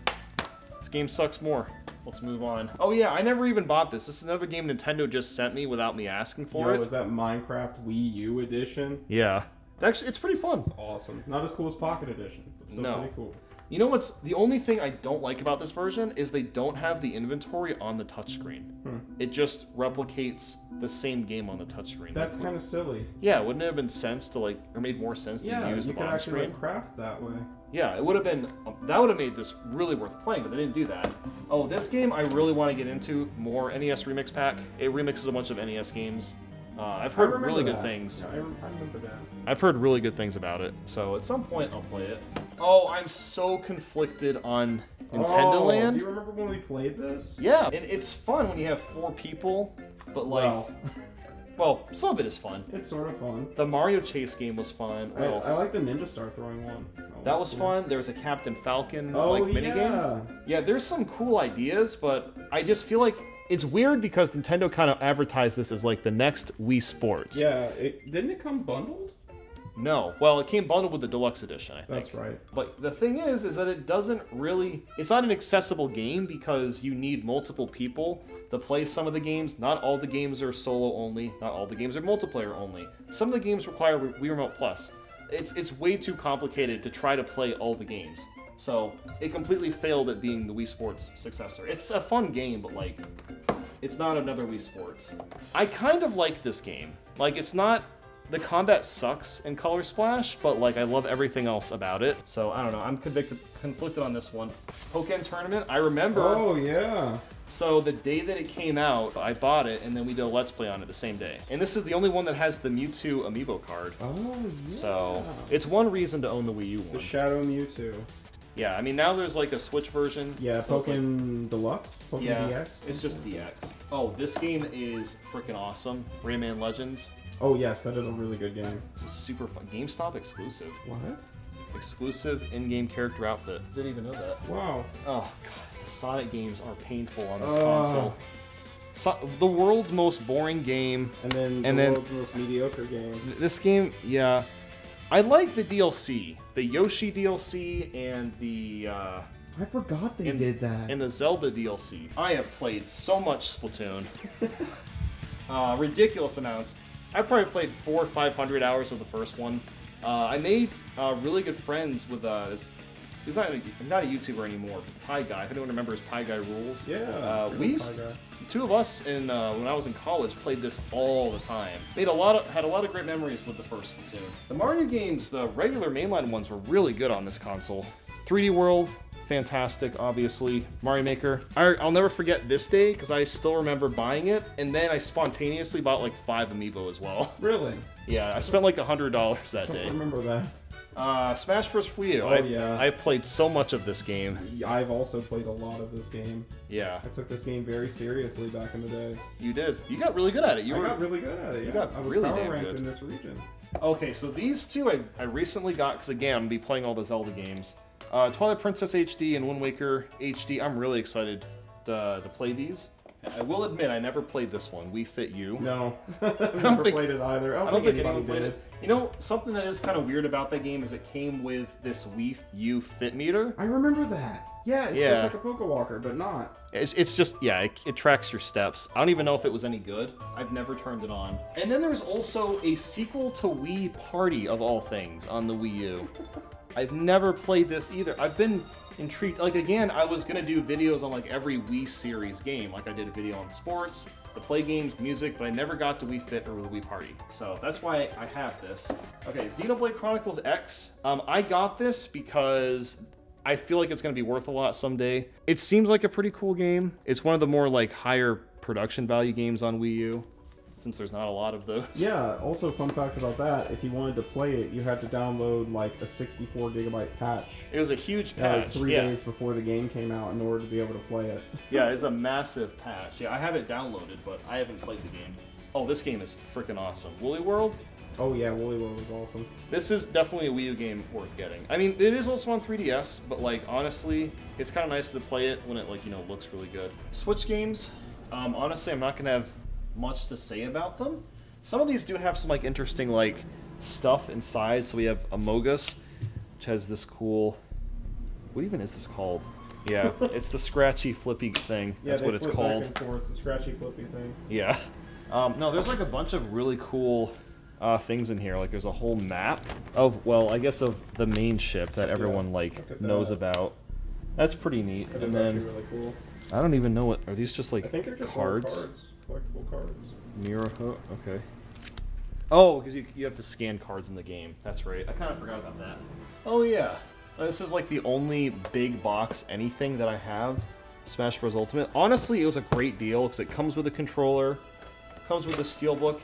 This game sucks more. Let's move on. Oh yeah, I never even bought this. This is another game Nintendo just sent me without me asking for it. Was that Minecraft Wii U edition? Yeah. Actually, it's pretty fun. Awesome. Not as cool as Pocket Edition, but still No. pretty cool. You know what's the only thing I don't like about this version is they don't have the inventory on the touchscreen. It just replicates the same game on the touchscreen. That's kind of silly. Yeah, wouldn't it have been sense to like, or made more sense to use the you could bottom actually screen? like, craft that way. Yeah, it would have been, that would have made this really worth playing, but they didn't do that. Oh, this game I really want to get into more. NES Remix Pack. It remixes a bunch of NES games. I've heard really good things. Yeah, I remember that. I've heard really good things about it, so at some point I'll play it. Oh, I'm so conflicted on Nintendo Land. Do you remember when we played this? Yeah, and it's fun when you have 4 people, but like, well, some of it is fun. It's sort of fun. The Mario Chase game was fun. What else? I like the Ninja Star throwing one. That was fun. There was a Captain Falcon Oh, like minigame. Yeah, there's some cool ideas, but I just feel like it's weird because Nintendo kind of advertised this as like the next Wii Sports. Yeah, didn't it come bundled? No. Well, it came bundled with the deluxe edition, I think. That's right. But the thing is that it doesn't really... It's not an accessible game because you need multiple people to play some of the games. Not all the games are solo only. Not all the games are multiplayer only. Some of the games require Wii Remote Plus. It's way too complicated to try to play all the games. So it completely failed at being the Wii Sports successor. It's a fun game, but like, it's not another Wii Sports. I kind of like this game. Like, it's not... The combat sucks in Color Splash, but like I love everything else about it. So I don't know, I'm conflicted on this one. Pokken Tournament, I remember. Oh yeah. So the day that it came out, I bought it and then we did a Let's Play on it the same day. And this is the only one that has the Mewtwo Amiibo card. Oh yeah. So it's one reason to own the Wii U one. The Shadow Mewtwo. Yeah, I mean now there's like a Switch version. Yeah, so Pokken like, Deluxe? Pokken yeah, DX? it's just DX. Oh, this game is freaking awesome. Rayman Legends. Oh yes, that is a really good game. It's a super fun. GameStop exclusive. What? Exclusive in-game character outfit. Didn't even know that. Wow. Oh god, the Sonic games are painful on this console. The world's most boring game. And then the world's most mediocre game. This game, yeah. I like the DLC. The Yoshi DLC and the... I forgot they did that. And the Zelda DLC. I have played so much Splatoon. Ridiculous amounts. I probably played 400 or 500 hours of the first one. I made really good friends with he's not a YouTuber anymore. Pie Guy. If anyone remembers Pie Guy Rules. Yeah. Two of us when I was in college played this all the time. Had a lot of great memories with the first Splatoon. The Mario games, the regular mainline ones, were really good on this console. 3D World. Fantastic, obviously. Mario Maker. I'll never forget this day because I still remember buying it, and then I spontaneously bought like 5 Amiibo as well. Really? Yeah, I spent like $100 that day. I remember that. Smash Bros. For Wii U. Yeah. I've played so much of this game. I've also played a lot of this game. Yeah. I took this game very seriously back in the day. You did. You got really good at it. I got really good at it. You got I was really power damn ranked good. in this region. Okay, so these two I recently got because again I'm gonna be playing all the Zelda games. Twilight Princess HD and Wind Waker HD. I'm really excited to play these. I will admit I never played this one. Wii Fit U. No, I've never played it either. I don't think anyone played it. You know, something that is kind of weird about that game is it came with this Wii U Fit meter. I remember that. Yeah, it's just like a Poke Walker, but not. It's just, yeah, it tracks your steps. I don't even know if it was any good. I've never turned it on. And then there's also a sequel to Wii Party, of all things, on the Wii U. I've never played this either. I've been intrigued. Like, again, I was gonna do videos on like every Wii series game. Like I did a video on sports, the play games, music, but I never got to Wii Fit or the Wii Party. So that's why I have this. Okay, Xenoblade Chronicles X. I got this because I feel like it's going to be worth a lot someday. It seems like a pretty cool game. It's one of the more like higher production value games on Wii U, since there's not a lot of those. Yeah, also fun fact about that, if you wanted to play it, you had to download like a 64 gigabyte patch. It was a huge patch. Like 3 days before the game came out in order to be able to play it. Yeah, it's a massive patch. Yeah, I have it downloaded, but I haven't played the game. Oh, this game is freaking awesome. Woolly World? Oh yeah, Woolly World was awesome. This is definitely a Wii U game worth getting. I mean, it is also on 3DS, but like honestly, it's kind of nice to play it when it like, you know, looks really good. Switch games, honestly, I'm not gonna have much to say about them. Some of these do have some like interesting like stuff inside. So we have Amogus, which has this cool, what even is this called? Yeah, it's the scratchy flippy thing. Yeah, that's what it's called. Back and forth, the scratchy flippy thing. Yeah. No, there's like a bunch of really cool things in here. Like there's a whole map of, well, I guess of the main ship that everyone like knows about. That's pretty neat. That and is then actually really cool. I don't even know what are these, just like I think they're just cards? Collectible cards. Mirror hook. Okay. Oh, because you have to scan cards in the game. That's right. I kind of forgot about that. Oh yeah. This is like the only big box anything that I have. Smash Bros. Ultimate. Honestly, it was a great deal because it comes with a controller, comes with a steelbook,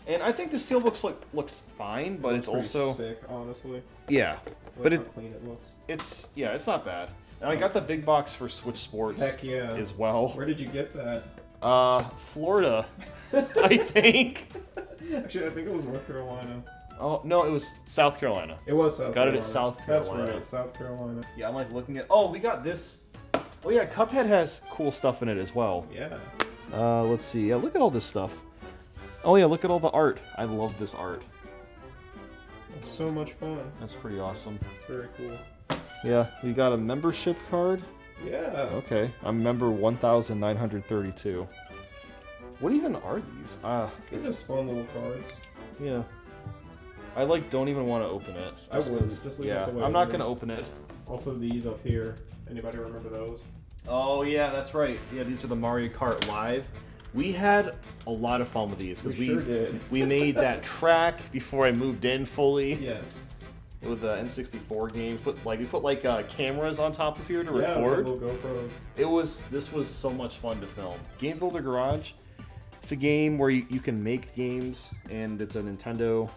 and I think the steelbook looks fine, but it's also sick, honestly. Yeah, but How clean it looks. It's it's not bad. And I got the big box for Switch Sports. Heck yeah. As well. Where did you get that? Florida, I think. Actually, I think it was North Carolina. Oh no, it was South Carolina. It was South Carolina. Got it at South Carolina. That's right, South Carolina. Yeah, I'm like looking at. Oh, we got this. Oh yeah, Cuphead has cool stuff in it as well. Yeah. Let's see. Yeah, look at all this stuff. Oh yeah, look at all the art. I love this art. It's so much fun. That's pretty awesome. It's very cool. Yeah, we got a membership card. Yeah. Okay, I'm member 1932. What even are these? They're just fun little cards. Yeah. I don't even want to open it. I wouldn't. Just leave it the way I'm it not is. gonna open it. Also, these up here. Anybody remember those? Oh yeah, that's right. Yeah, these are the Mario Kart Live. We had a lot of fun with these because we sure did. We made that track before I moved in fully. Yes. With the N64 game, we put cameras on top of here to Yeah, record. little GoPros. This was so much fun to film. Game Builder Garage. It's a game where you can make games, and it's a Nintendo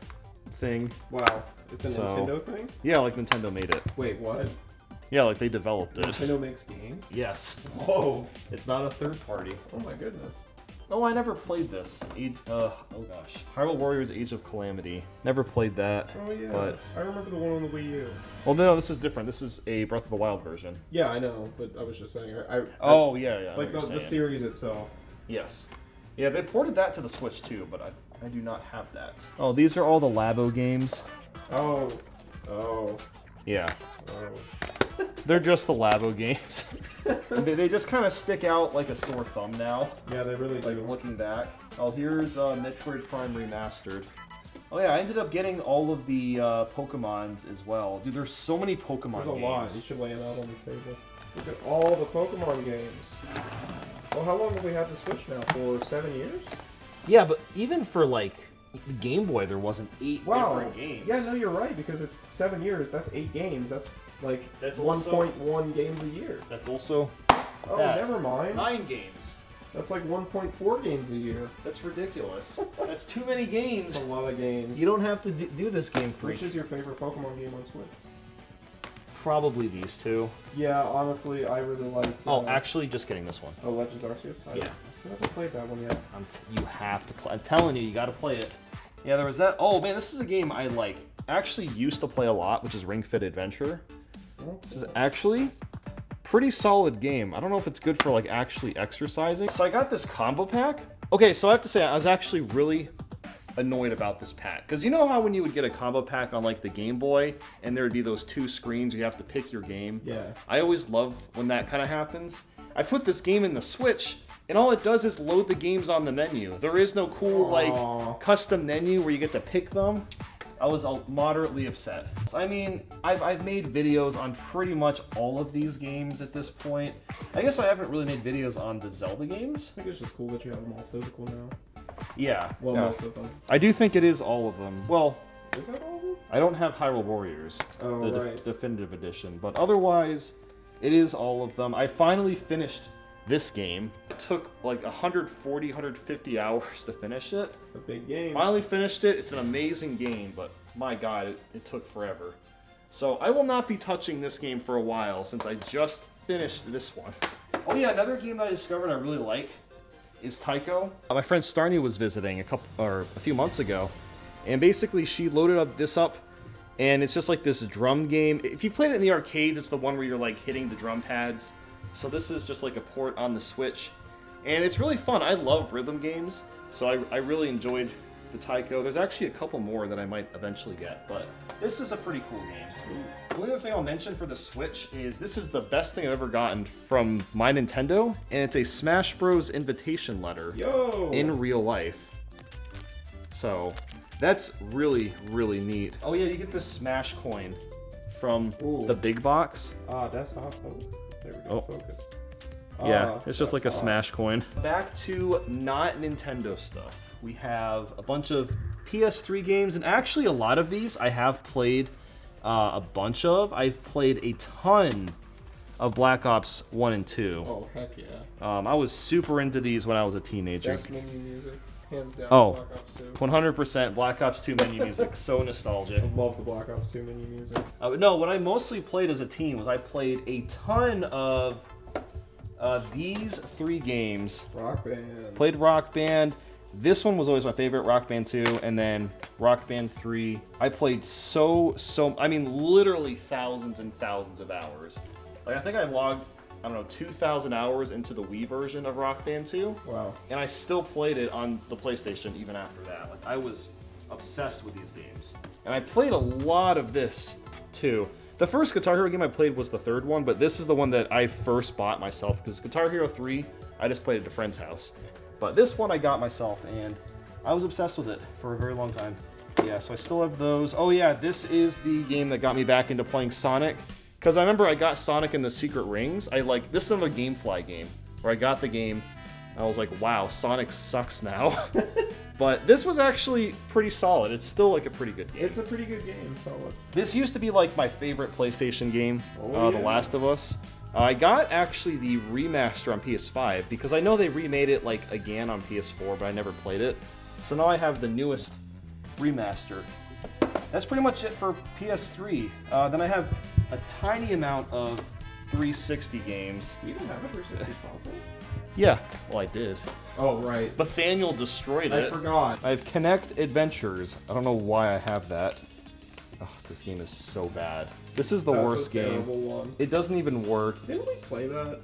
thing. Wow, it's a Nintendo thing? Yeah, like Nintendo made it. Wait, what? Yeah, like they developed it. Nintendo makes games? Yes. Whoa. It's not a third party. Oh my goodness. Oh, I never played this. Oh gosh. Hyrule Warriors Age of Calamity. Never played that. Oh yeah. But I remember the one on the Wii U. Well, no, this is different. This is a Breath of the Wild version. Yeah, I know, but I was just saying. Oh yeah. Like the series itself. Yes. Yeah, they ported that to the Switch too, but I do not have that. Oh, these are all the Labo games. Oh. Yeah. Oh. They're just the Labo games. They just kind of stick out like a sore thumb now. Yeah, they really do. Like looking back. Oh, here's Metroid Prime Remastered. Oh yeah, I ended up getting all of the Pokemons as well. Dude, there's so many Pokemon games. There's a lot. You should lay it out on the table. Look at all the Pokemon games. Well, how long have we had the Switch now? For 7 years? Yeah, but even for like the Game Boy, there wasn't 8 different games. Yeah, no, you're right, because it's 7 years. That's 8 games. That's like 1.1 games a year. That's also. Oh, never mind. 9 games. That's like 1.4 games a year. That's ridiculous. That's too many games. That's a lot of games. You don't have to do this game for. Which is your favorite Pokemon game on Switch? Probably these two. Yeah, honestly, I really like. Oh, actually, just getting this one. Oh, Legends Arceus? Yeah. I still haven't played that one yet. You have to play. I'm telling you, you got to play it. Yeah, there was that. Oh man, this is a game I actually used to play a lot, which is Ring Fit Adventure. Oh, this is actually pretty solid game. I don't know if it's good for actually exercising. So I got this combo pack. Okay, so I have to say I was actually really annoyed about this pack, because you know how when you would get a combo pack on the Game Boy and there would be those 2 screens you have to pick your game. Yeah. I always love when that kind of happens. I put this game in the Switch and all it does is load the games on the menu. There is no cool custom menu where you get to pick them. I was moderately upset. I mean, I've made videos on pretty much all of these games at this point. I guess I haven't really made videos on the Zelda games. I think it's just cool that you have them all physical now. Yeah. Well, most of them. I do think it is all of them. Well, is that all of them? I don't have Hyrule Warriors, Oh, the right. definitive edition, but otherwise, it is all of them. I finally finished this game. It took like 140, 150 hours to finish it. It's a big game. Finally finished it. It's an amazing game, but my god, it took forever. So I will not be touching this game for a while since I just finished this one. Oh yeah, another game that I discovered I really like is Taiko. My friend Starny was visiting a few months ago, and basically she loaded this up, and it's just like this drum game. If you've played it in the arcades, it's the one where you're like hitting the drum pads. So this is just like a port on the Switch, and it's really fun. I love rhythm games, so I really enjoyed the Taiko. There's actually a couple more that I might eventually get, but this is a pretty cool game. The only other thing I'll mention for the Switch is this is the best thing I've ever gotten from my Nintendo, and it's a Smash Bros. Invitation letter in real life. So that's really, really neat. Oh yeah, you get this Smash coin from the big box. That's off. Oh, there we go. Oh. Focus. Yeah, it's just like a Smash coin. Back to not Nintendo stuff. We have a bunch of PS3 games, and actually a lot of these I have played a bunch of. I've played a ton of Black Ops 1 and 2. Oh, heck yeah. I was super into these when I was a teenager. Best menu music, hands down. Oh, Black Ops 2. 100% Black Ops 2 menu music. So nostalgic. I love the Black Ops 2 menu music. No, what I mostly played as a teen was I played a ton of these 3 games. Rock Band. Played Rock Band. This one was always my favorite, Rock Band 2, and then Rock Band 3. I played I mean, literally thousands and thousands of hours. Like, I think I logged, I don't know, 2,000 hours into the Wii version of Rock Band 2. Wow. And I still played it on the PlayStation even after that. Like, I was obsessed with these games. And I played a lot of this, too. The first Guitar Hero game I played was the 3rd one, but this is the one that I first bought myself, because Guitar Hero 3, I just played at a friend's house. But this one I got myself, and I was obsessed with it for a very long time. Yeah, so I still have those. Oh yeah, this is the game that got me back into playing Sonic. Because I remember I got Sonic and the Secret Rings. This is another GameFly game, where I got the game, and I was like, wow, Sonic sucks now. But this was actually pretty solid. It's still like a pretty good game. It's a pretty good game, solid. This used to be like my favorite PlayStation game, Oh, The yeah. Last of Us. I got actually the remaster on PS5 because I know they remade it like again on PS4, but I never played it. So now I have the newest remaster. That's pretty much it for PS3. Then I have a tiny amount of 360 games. Do you even have a 360 console? Yeah, well I did. Oh, right. Nathaniel destroyed it. I forgot. I have Kinect Adventures. I don't know why I have that. Oh, this game is so bad. This is the worst game. Terrible one. It doesn't even work. Didn't we play that?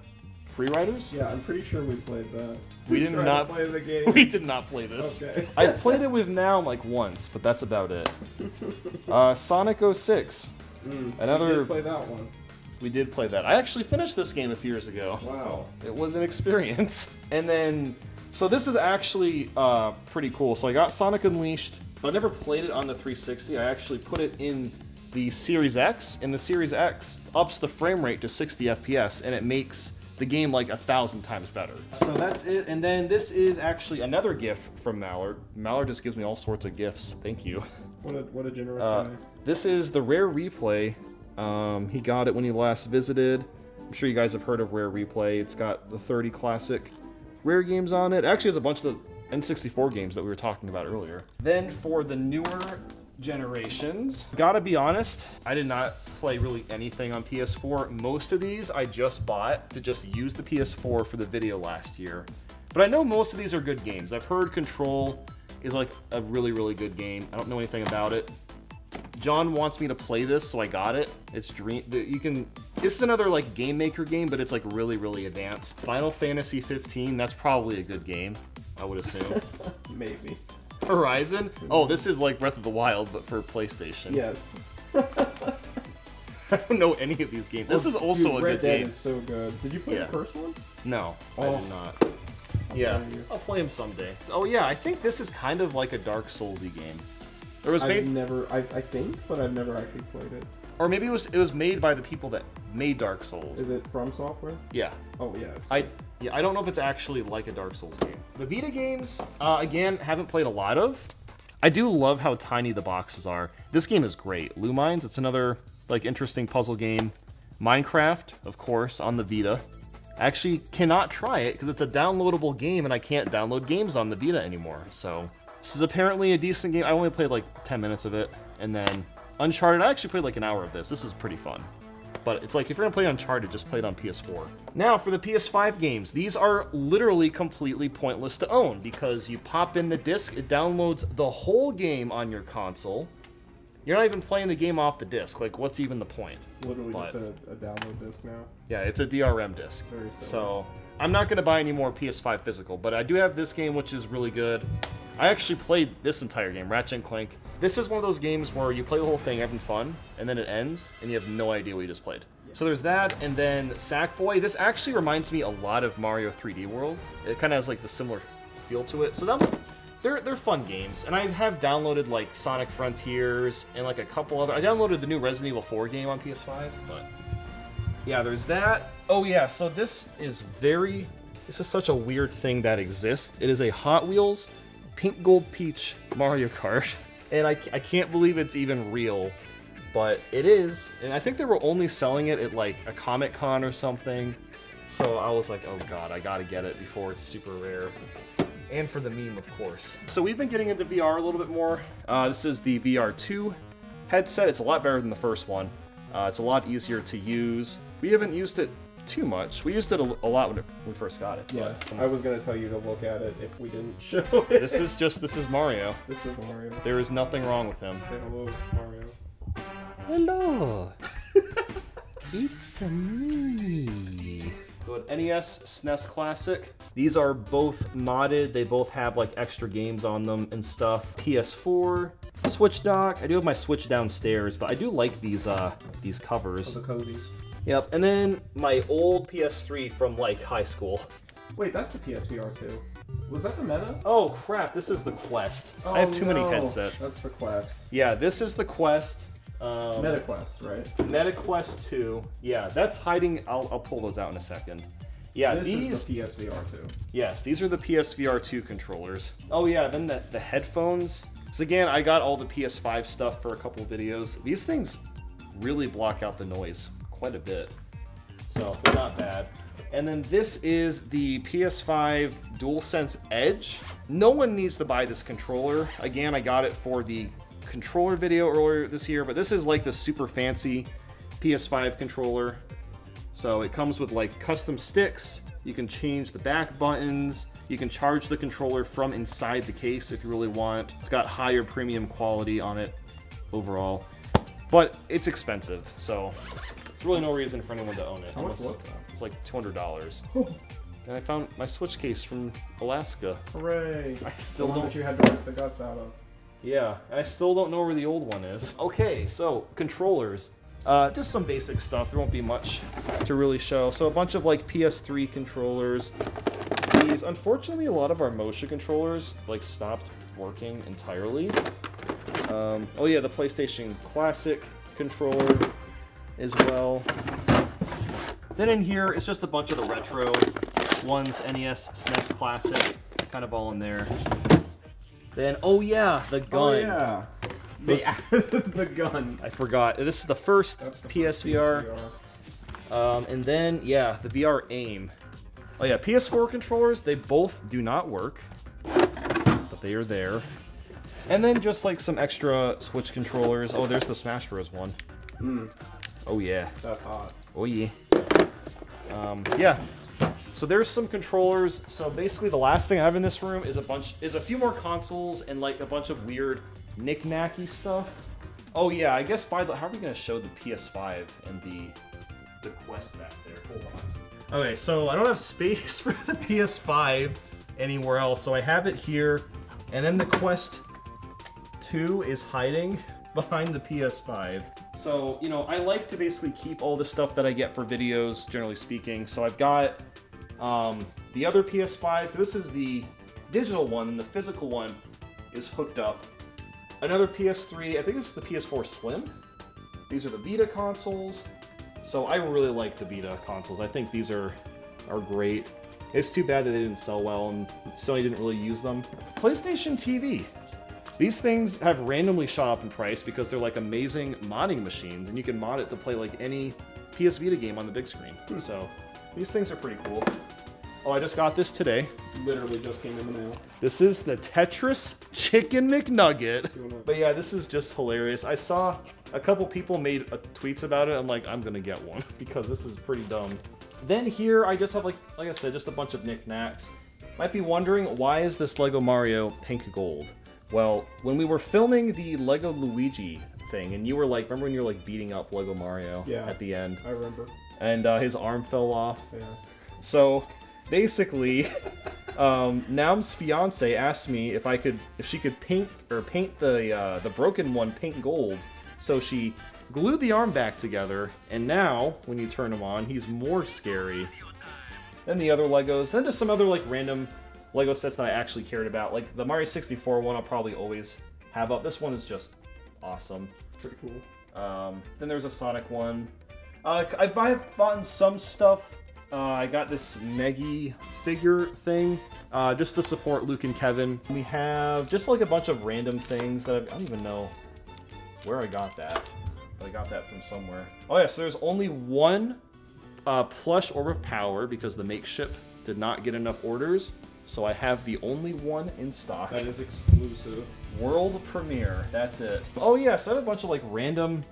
Free Riders? Yeah, I'm pretty sure we played that. We did Try to not play the game. We did not play this. Okay. I've played it with Now like once, but that's about it. Sonic 06. Another. We did play that one. We did play that. I actually finished this game a few years ago. Wow. It was an experience. And then, so this is actually pretty cool. So I got Sonic Unleashed, but I never played it on the 360. I actually put it in the Series X, and the Series X ups the frame rate to 60 FPS, and it makes the game like 1,000 times better. So that's it. And then this is actually another gift from Mallard. Mallard just gives me all sorts of gifts. Thank you. What a generous guy. This is the Rare Replay. He got it when he last visited. I'm sure you guys have heard of Rare Replay. It's got the 30 classic Rare games on it. Actually, has a bunch of the N64 games that we were talking about earlier. Then for the newer generations, gotta be honest, I did not play really anything on PS4. Most of these I just bought to just use the PS4 for the video last year. But I know most of these are good games. I've heard Control is like a really, really good game. I don't know anything about it. John wants me to play this, so I got it. It's this is another like Game Maker game, but it's like really, really advanced. Final Fantasy 15, that's probably a good game, I would assume. Maybe. Horizon? Oh, this is like Breath of the Wild, but for PlayStation. Yes. I don't know any of these games. This is also a Red good Dead game. is so good. Did you play Yeah. the first one? No, I Oh. did not. Yeah, play you. I'll play him someday. Oh yeah, I think this is kind of like a Dark Soulsy game. It was I've made, never, I think, but I've never actually played it. or maybe it was made by the people that made Dark Souls. Is it From Software? Yeah. Oh yeah. It's, I don't know if it's actually like a Dark Souls game. The Vita games, again, haven't played a lot of. I do love how tiny the boxes are. This game is great. Lumines, it's another like interesting puzzle game. Minecraft, of course, on the Vita. I actually cannot try it because it's a downloadable game and I can't download games on the Vita anymore. So this is apparently a decent game. I only played like 10 minutes of it. And then Uncharted, I actually played like an hour of this. This is pretty fun. But it's like, if you're gonna play Uncharted, just play it on PS4. Now, for the PS5 games, these are literally completely pointless to own because you pop in the disc, it downloads the whole game on your console. You're not even playing the game off the disc. Like, what's even the point? It's literally just a download disc now. Yeah, it's a DRM disc. Very similar. So, I'm not gonna buy any more PS5 physical, but I do have this game, which is really good. I actually played this entire game, Ratchet & Clank. This is one of those games where you play the whole thing having fun, and then it ends, and you have no idea what you just played. Yeah. So there's that, and then Sackboy. This actually reminds me a lot of Mario 3D World. It kind of has like the similar feel to it. So they're fun games, and I have downloaded like Sonic Frontiers and like a couple other. I downloaded the new Resident Evil 4 game on PS5, but yeah, there's that. Oh yeah, so this is such a weird thing that exists. It is a Hot Wheels Pink Gold Peach Mario Kart. And I can't believe it's even real, but it is. And I think they were only selling it at like a Comic-Con or something. So I was like, oh god, I gotta get it before it's super rare. And for the meme, of course. So we've been getting into VR a little bit more. This is the VR2 headset. It's a lot better than the first one. It's a lot easier to use. We haven't used it too much. We used it a lot when we first got it. Yeah, I was gonna tell you to look at it if we didn't show it. This is Mario. This is Mario. There is nothing wrong with him. Say hello, Mario. Hello. It's me. Good. NES, SNES Classic. These are both modded. They both have like extra games on them and stuff. PS4, Switch dock. I do have my Switch downstairs, but I do like these covers. Oh, the cozies. Yep, and then my old PS3 from like high school. Wait, that's the PSVR 2. Was that the Meta? Oh crap, this is the Quest. Oh, I have too many headsets. That's the Quest. Yeah, this is the Quest. Meta Quest, right? Meta Quest 2. Yeah, that's hiding. I'll pull those out in a second. Yeah, this these. Is the PSVR 2. Yes, these are the PSVR 2 controllers. Oh yeah, then the headphones. So again, I got all the PS5 stuff for a couple of videos. These things really block out the noise quite a bit, so they're not bad. And then this is the PS5 DualSense Edge. No one needs to buy this controller. Again, I got it for the controller video earlier this year, but this is like the super fancy PS5 controller. So it comes with like custom sticks. You can change the back buttons. You can charge the controller from inside the case if you really want. It's got higher premium quality on it overall, but it's expensive, so there's really no reason for anyone to own it. How much was that? It's like $200. And I found my Switch case from Alaska. Hooray! I still the one don't. that you had to rip the guts out of. Yeah, I still don't know where the old one is. Okay, so controllers. Just some basic stuff. There won't be much to really show. So a bunch of like PS3 controllers. These, unfortunately, a lot of our motion controllers like stopped working entirely. Oh yeah, the PlayStation Classic controller as well. Then in here, it's just a bunch of the retro ones, NES, SNES Classic, kind of all in there. Then, oh yeah, the gun. Oh yeah. The gun. I forgot. This is the first PSVR. And then, yeah, the VR aim. Oh yeah, PS4 controllers, they both do not work, but they are there. And then just like some extra Switch controllers. Oh, there's the Smash Bros. One. Oh yeah. That's hot. Oh yeah. Yeah. So there's some controllers. So basically, the last thing I have in this room is a few more consoles and like a bunch of weird knick-knacky stuff. Oh yeah, I guess how are we gonna show the PS5 and the Quest back there? Hold on. Okay, so I don't have space for the PS5 anywhere else, so I have it here, and then the Quest 2 is hiding behind the PS5. So, you know, I like to basically keep all the stuff that I get for videos, generally speaking. So I've got the other PS5. This is the digital one, and the physical one is hooked up. Another PS3. I think this is the PS4 Slim. These are the Vita consoles. So I really like the Vita consoles. I think these are great. It's too bad that they didn't sell well and Sony didn't really use them. PlayStation TV. These things have randomly shot up in price because they're like amazing modding machines, and you can mod it to play like any PS Vita game on the big screen. So these things are pretty cool. Oh, I just got this today. Literally just came in the mail. This is the Tetris Chicken McNugget. But yeah, this is just hilarious. I saw a couple people made tweets about it. I'm like, I'm gonna get one because this is pretty dumb. Then here I just have like I said, just a bunch of knickknacks. Might be wondering, why is this Lego Mario pink gold? Well, when we were filming the Lego Luigi thing, and you were like, remember when you were like beating up Lego Mario at the end? I remember. And his arm fell off. Yeah. So basically, Naum's fiance asked me if she could paint the broken one pink gold. So she glued the arm back together, and now when you turn him on, he's more scary than the other Legos. Then just some other like random Lego sets that I actually cared about, like the Mario 64 one. I'll probably always have up. This one is just awesome. Pretty cool. Then there's a Sonic one. I've bought some stuff. I got this Meggy figure thing, just to support Luke and Kevin. We have just like a bunch of random things that I don't even know where I got that. But I got that from somewhere. Oh yeah, so there's only one plush Orb of Power because the makeshift did not get enough orders. So I have the only one in stock. That is exclusive. World premiere. That's it. Oh yes, I have a bunch of like random.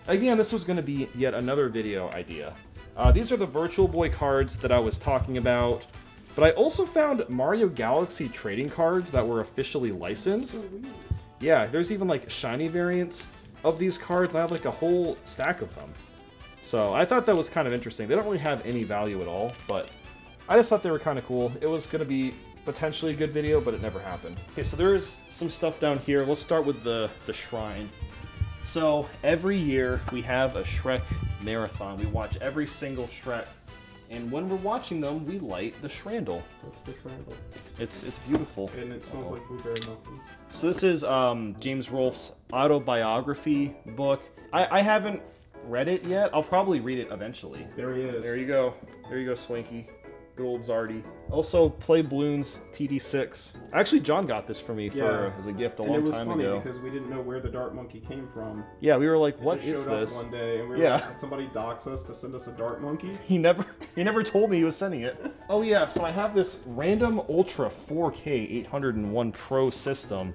Again, this was going to be yet another video idea. These are the Virtual Boy cards that I was talking about. But I also found Mario Galaxy trading cards that were officially licensed. So weird. Yeah, there's even like shiny variants of these cards. I have like a whole stack of them. So I thought that was kind of interesting. They don't really have any value at all, but I just thought they were kind of cool. It was going to be potentially a good video, but it never happened. Okay, so there's some stuff down here. We'll start with the shrine. So every year we have a Shrek marathon. We watch every single Shrek, and when we're watching them, we light the Shrandle. What's the Shrandle? It's beautiful. And it smells like blueberry muffins. So this is James Rolfe's autobiography book. I haven't read it yet. I'll probably read it eventually. There he is. There you go. There you go, Swanky. Good old Zardy. Also, Play Balloons TD6. Actually, John got this for me as a gift a long time ago. And it was funny because we didn't know where the Dart Monkey came from. Yeah, we were like, "What is just showed this?" up one day, and we were like, "Did somebody dox us to send us a Dart Monkey?" He never told me he was sending it. Oh yeah, so I have this random Ultra 4K 801 Pro system.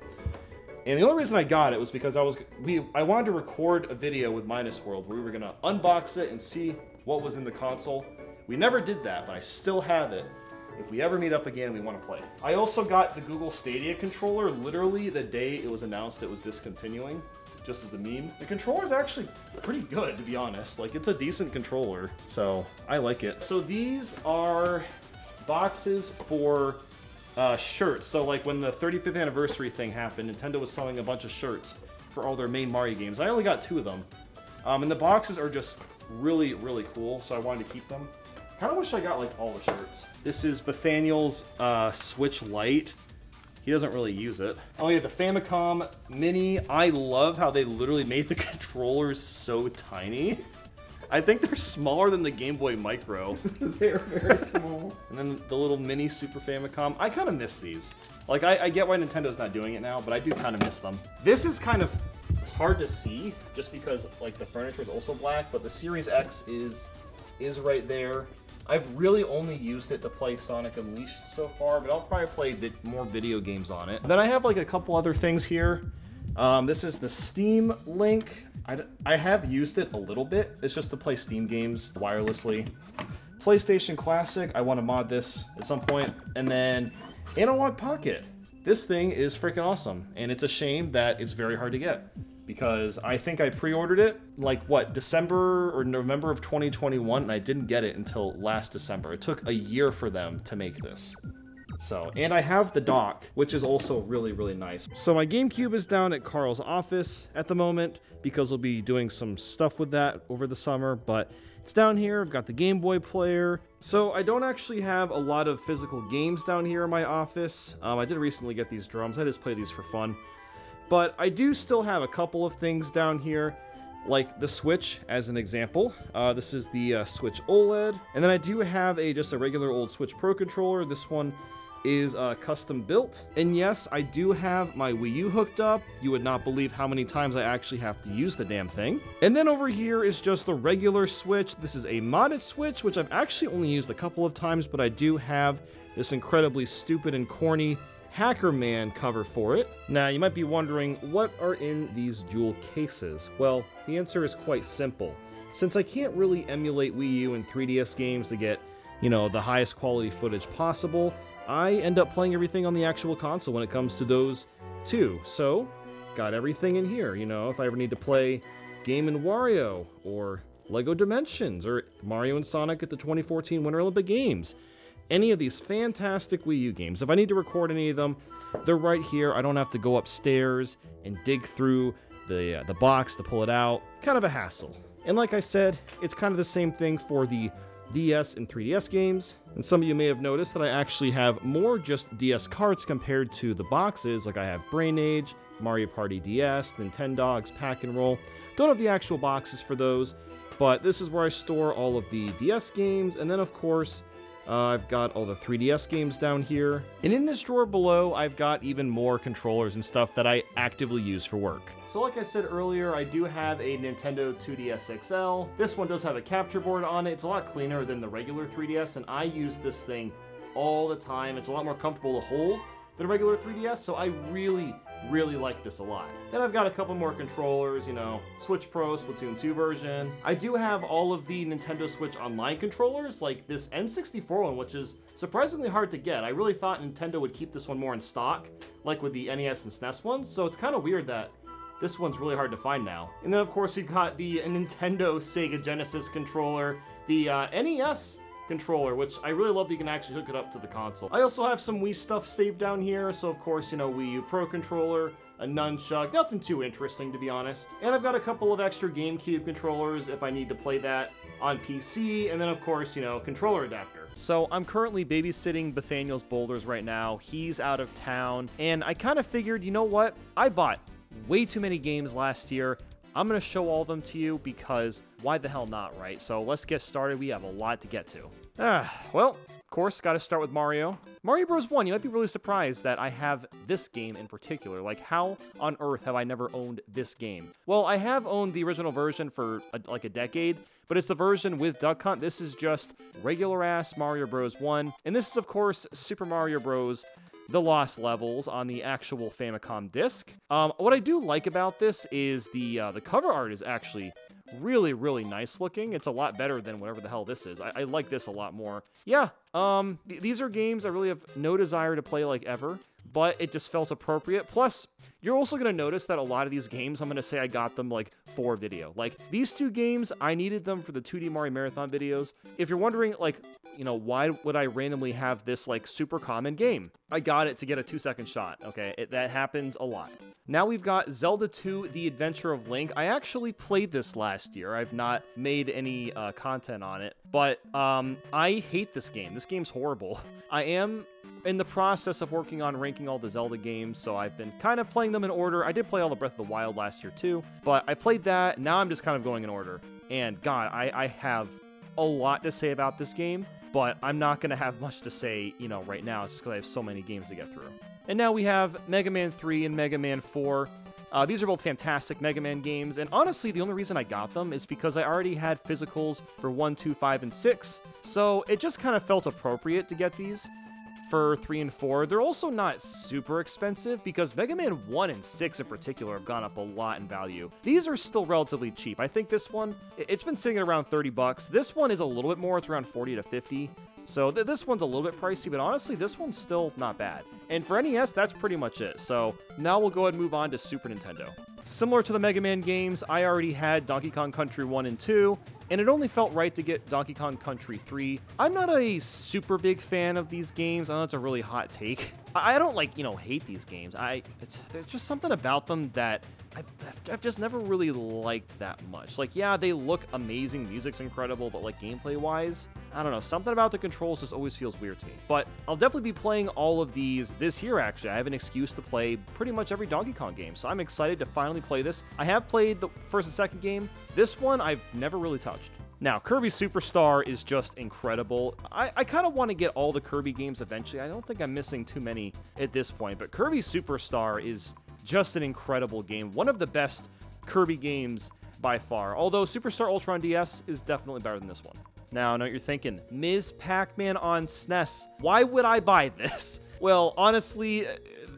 And the only reason I got it was because I wanted to record a video with Minus World where we were gonna unbox it and see what was in the console. We never did that, but I still have it. If we ever meet up again, we want to play. I also got the Google Stadia controller literally the day it was announced it was discontinuing, just as a meme. The controller is actually pretty good, to be honest. Like, it's a decent controller, so I like it. So these are boxes for shirts. So like when the 35th anniversary thing happened, Nintendo was selling a bunch of shirts for all their main Mario games. I only got 2 of them. And the boxes are just really, really cool, so I wanted to keep them. Kind of wish I got like all the shirts. This is Nathaniel's Switch Lite. He doesn't really use it. Oh yeah, the Famicom Mini. I love how they literally made the controllers so tiny. I think they're smaller than the Game Boy Micro. They're very small. And then the little mini Super Famicom. I kind of miss these. Like, I get why Nintendo's not doing it now, but I do kind of miss them. This is kind of hard to see, just because like the furniture is also black, but the Series X is right there. I've really only used it to play Sonic Unleashed so far, but I'll probably play more video games on it. And then I have like a couple other things here. This is the Steam Link. I have used it a little bit. It's just to play Steam games wirelessly. PlayStation Classic. I want to mod this at some point. And then Analog Pocket. This thing is freaking awesome. And it's a shame that it's very hard to get, because I think I pre-ordered it like what, December or November of 2021, and I didn't get it until last December. It took a year for them to make this. So, and I have the dock, which is also really, really nice. So my GameCube is down at Carl's office at the moment because we'll be doing some stuff with that over the summer, but it's down here. I've got the Game Boy player. So I don't actually have a lot of physical games down here in my office. I did recently get these drums. I just play these for fun. But I do still have a couple of things down here, like the Switch as an example. This is the Switch OLED. And then I do have just a regular old Switch Pro controller. This one is custom built. And yes, I do have my Wii U hooked up. You would not believe how many times I actually have to use the damn thing. And then over here is just the regular Switch. This is a modded Switch, which I've actually only used a couple of times, but I do have this incredibly stupid and corny Hacker Man cover for it. Now, you might be wondering, what are in these jewel cases? Well, the answer is quite simple. Since I can't really emulate Wii U and 3DS games to get, you know, the highest quality footage possible, I end up playing everything on the actual console when it comes to those two. So, got everything in here. You know, if I ever need to play Game & Wario, or Lego Dimensions, or Mario and Sonic at the 2014 Winter Olympic Games, any of these fantastic Wii U games. If I need to record any of them, they're right here. I don't have to go upstairs and dig through the box to pull it out. Kind of a hassle. And like I said, it's kind of the same thing for the DS and 3DS games. And some of you may have noticed that I actually have more just DS carts compared to the boxes. Like I have Brain Age, Mario Party DS, Nintendogs, Pack and Roll. Don't have the actual boxes for those, but this is where I store all of the DS games. And then of course, I've got all the 3DS games down here. And in this drawer below, I've got even more controllers and stuff that I actively use for work. So like I said earlier, I do have a Nintendo 2DS XL. This one does have a capture board on it. It's a lot cleaner than the regular 3DS, and I use this thing all the time. It's a lot more comfortable to hold than a regular 3DS, so I really like this a lot. Then I've got a couple more controllers, you know, Switch Pro, Splatoon 2 version. I do have all of the Nintendo Switch Online controllers, like this N64 one, which is surprisingly hard to get. I really thought Nintendo would keep this one more in stock, like with the NES and SNES ones, so it's kind of weird that this one's really hard to find now. And then of course you've got the Nintendo Sega Genesis controller, the NES controller, which I really love that you can actually hook it up to the console. I also have some Wii stuff saved down here, so of course, you know, Wii U Pro controller, a nunchuck, nothing too interesting to be honest. And I've got a couple of extra GameCube controllers if I need to play that on PC, and then of course, you know, controller adapter. So I'm currently babysitting Nathaniel's boulders right now. He's out of town, and I kind of figured, you know what? I bought way too many games last year. I'm going to show all of them to you because why the hell not, right? So let's get started. We have a lot to get to. Well, of course, got to start with Mario. Mario Bros. 1, you might be really surprised that I have this game in particular. Like, how on earth have I never owned this game? Well, I have owned the original version for like a decade, but it's the version with Duck Hunt. This is just regular-ass Mario Bros. 1. And this is, of course, Super Mario Bros. The Lost Levels on the actual Famicom disc. What I do like about this is the cover art is actually really nice looking. It's a lot better than whatever the hell this is. I like this a lot more. Yeah, these are games I really have no desire to play like ever, but it just felt appropriate. Plus, you're also going to notice that a lot of these games, I'm going to say I got them like for video. Like, these two games, I needed them for the 2D Mario Marathon videos. If you're wondering, like, you know, why would I randomly have this, like, super common game? I got it to get a 2-second shot, okay? that happens a lot. Now we've got Zelda 2, The Adventure of Link. I actually played this last year. I've not made any content on it, but I hate this game. This game's horrible. I am in the process of working on ranking all the Zelda games, so I've been kind of playing them in order. I did play all the Breath of the Wild last year too, but I played that. Now I'm just kind of going in order. And God, I have a lot to say about this game, but I'm not going to have much to say, you know, right now, just because I have so many games to get through. And now we have Mega Man 3 and Mega Man 4. These are both fantastic Mega Man games, and honestly, the only reason I got them is because I already had physicals for 1, 2, 5, and 6, so it just kind of felt appropriate to get these for 3 and 4. They're also not super expensive because Mega Man 1 and 6 in particular have gone up a lot in value. These are still relatively cheap. I think this one, it's been sitting at around 30 bucks. This one is a little bit more. It's around 40 to 50. So this one's a little bit pricey, but honestly, this one's still not bad. And for NES, that's pretty much it. So now we'll go ahead and move on to Super Nintendo. Similar to the Mega Man games, I already had Donkey Kong Country 1 and 2, and it only felt right to get Donkey Kong Country 3. I'm not a super big fan of these games. I know it's a really hot take. I don't, like, you know, hate these games. There's just something about them that I've just never really liked that much. Like, yeah, they look amazing, music's incredible, but like gameplay-wise, I don't know, something about the controls just always feels weird to me. But I'll definitely be playing all of these this year, actually. I have an excuse to play pretty much every Donkey Kong game, so I'm excited to finally play this. I have played the first and second game. This one, I've never really touched. Now, Kirby Superstar is just incredible. I kind of want to get all the Kirby games eventually. I don't think I'm missing too many at this point, but Kirby Superstar is just an incredible game. One of the best Kirby games by far, although Superstar Ultra on DS is definitely better than this one. Now, I know what you're thinking. Ms. Pac-Man on SNES. Why would I buy this? Well, honestly,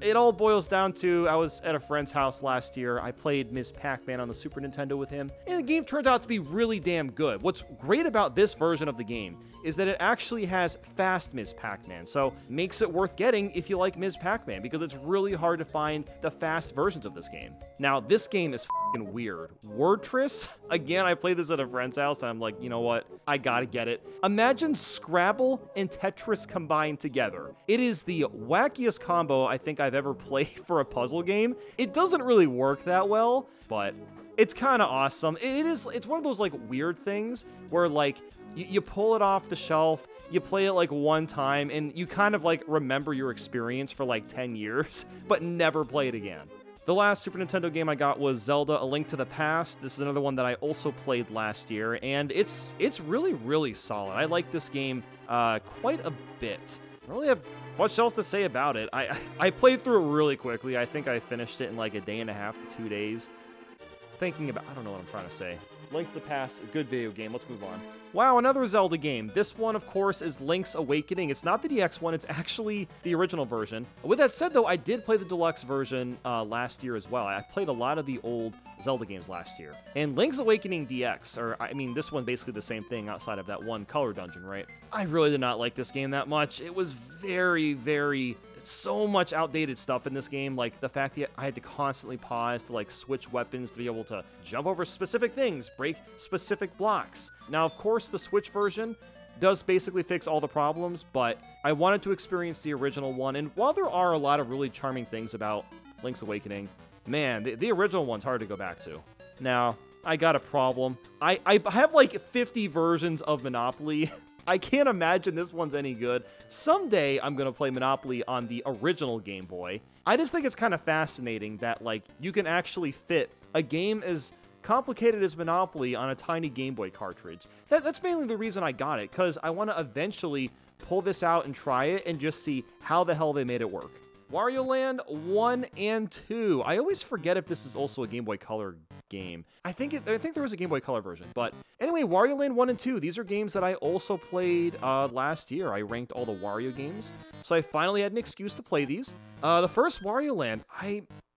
it all boils down to, I was at a friend's house last year. I played Ms. Pac-Man on the Super Nintendo with him, and the game turns out to be really damn good. What's great about this version of the game is that it actually has fast Ms. Pac-Man, so makes it worth getting if you like Ms. Pac-Man, because it's really hard to find the fast versions of this game. Now, this game is f***ing weird. Wordtris? Again, I played this at a friend's house, and I'm like, you know what? I gotta get it. Imagine Scrabble and Tetris combined together. It is the wackiest combo I think I've ever played for a puzzle game. It doesn't really work that well, but it's kind of awesome. It's one of those like weird things where like you pull it off the shelf, you play it like one time, and you kind of like remember your experience for like 10 years, but never play it again. The last Super Nintendo game I got was Zelda: A Link to the Past. This is another one that I also played last year, and it's really, really solid. I like this game quite a bit. I don't really have much else to say about it. I played through it really quickly. I think I finished it in like a day and a half to 2 days. I don't know what I'm trying to say. Link to the Past, a good video game. Let's move on. Wow, another Zelda game. This one, of course, is Link's Awakening. It's not the DX one. It's actually the original version. With that said, though, I did play the deluxe version last year as well. I played a lot of the old Zelda games last year. And Link's Awakening DX, or I mean, this one basically the same thing outside of that one color dungeon, right? I really did not like this game that much. It was very, very... so much outdated stuff in this game, like the fact that I had to constantly pause to like switch weapons to be able to jump over specific things, break specific blocks. Now, of course, the Switch version does basically fix all the problems, but I wanted to experience the original one, and while there are a lot of really charming things about Link's Awakening, man, the original one's hard to go back to. Now, I got a problem. I have like 50 versions of Monopoly. I can't imagine this one's any good. Someday, I'm going to play Monopoly on the original Game Boy. I just think it's kind of fascinating that, like, you can actually fit a game as complicated as Monopoly on a tiny Game Boy cartridge. That's mainly the reason I got it, because I want to eventually pull this out and try it and just see how the hell they made it work. Wario Land 1 and 2. I always forget if this is also a Game Boy Color game. I think there was a Game Boy Color version. But anyway, Wario Land 1 and 2. These are games that I also played last year. I ranked all the Wario games, so I finally had an excuse to play these. The first Wario Land,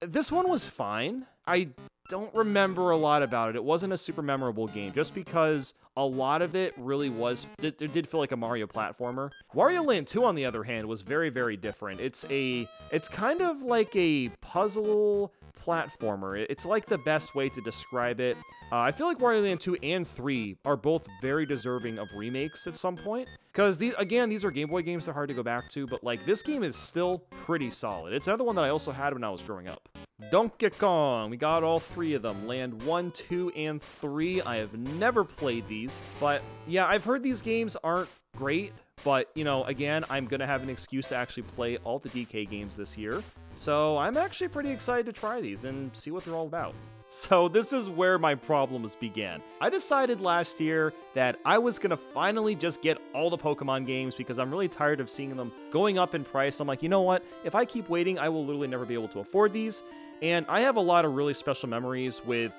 this one was fine. I don't remember a lot about it. It wasn't a super memorable game, just because a lot of it really was, it did feel like a Mario platformer. Wario Land 2, on the other hand, was very, very different. It's kind of like a puzzle platformer. It's like the best way to describe it. I feel like Wario Land 2 and 3 are both very deserving of remakes at some point. Because, these are Game Boy games that are hard to go back to, but like this game is still pretty solid. It's another one that I also had when I was growing up. Donkey Kong. We got all three of them. Land 1, 2, and 3. I have never played these, but yeah, I've heard these games aren't great, but, you know, again, I'm going to have an excuse to actually play all the DK games this year, so I'm actually pretty excited to try these and see what they're all about. So this is where my problems began. I decided last year that I was going to finally just get all the Pokemon games because I'm really tired of seeing them going up in price. I'm like, you know what? If I keep waiting, I will literally never be able to afford these. And I have a lot of really special memories with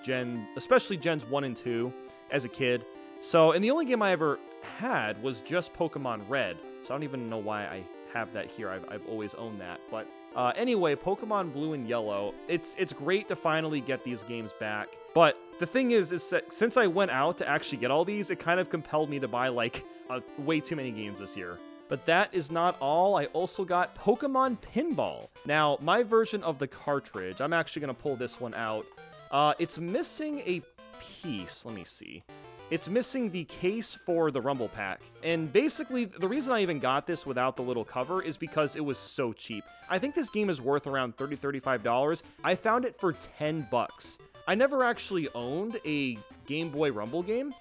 especially Gens 1 and 2 as a kid. So, and the only game I ever had was just Pokemon Red. So I don't even know why I have that here. I've always owned that. But anyway, Pokemon Blue and Yellow, it's great to finally get these games back. But the thing is that since I went out to actually get all these, it kind of compelled me to buy like way too many games this year. But that is not all. I also got Pokemon Pinball. Now, my version of the cartridge, I'm actually going to pull this one out. It's missing a piece. Let me see. It's missing the case for the Rumble Pack. And basically, the reason I even got this without the little cover is because it was so cheap. I think this game is worth around $30, $35. I found it for $10. I never actually owned a Game Boy Rumble game.